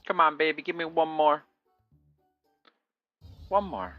Come on, baby, give me one more. One more.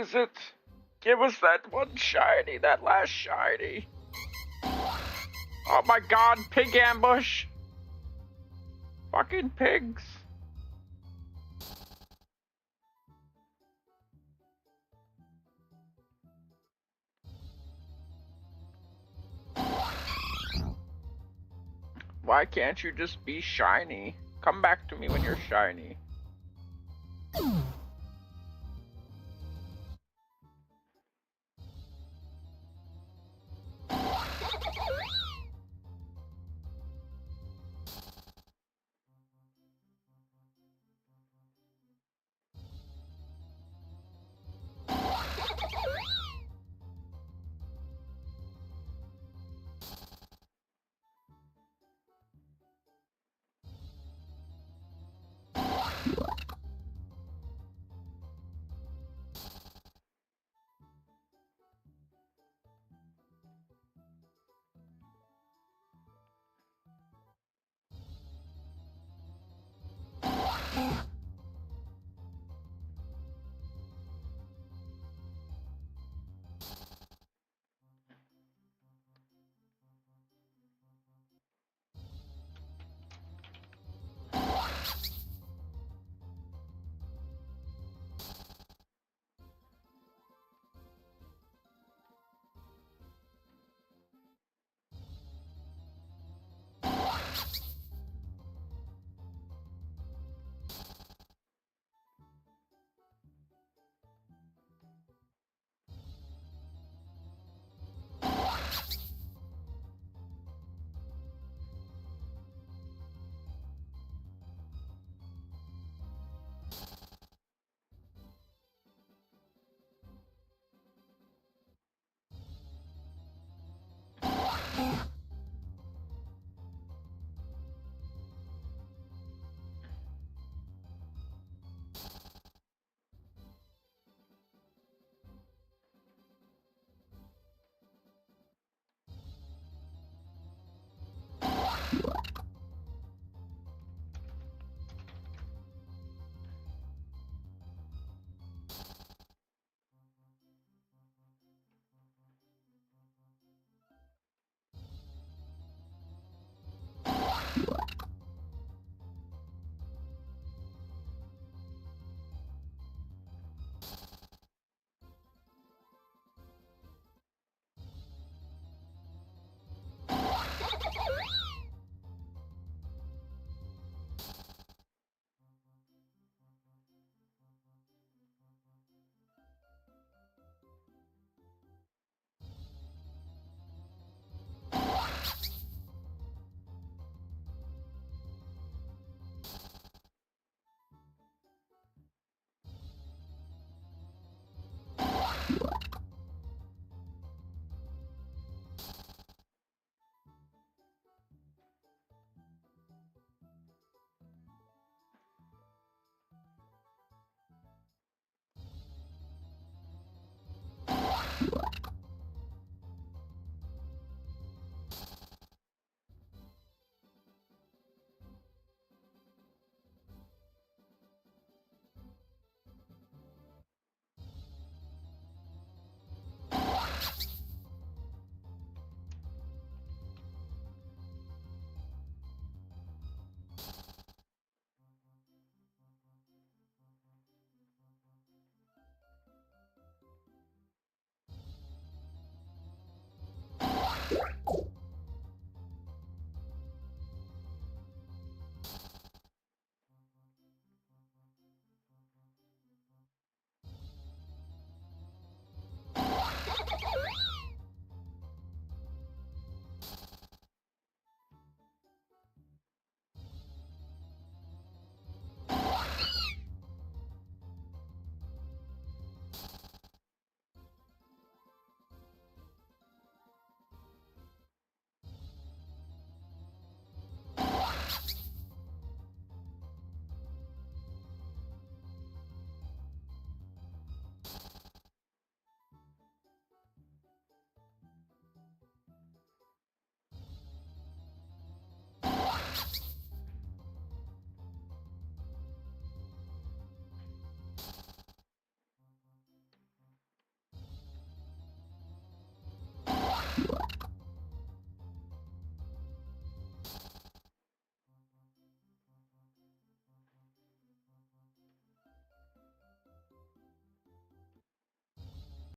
is it? Give us that one shiny, that last shiny. Oh my god, pig ambush! Fucking pigs. Why can't you just be shiny? Come back to me when you're shiny.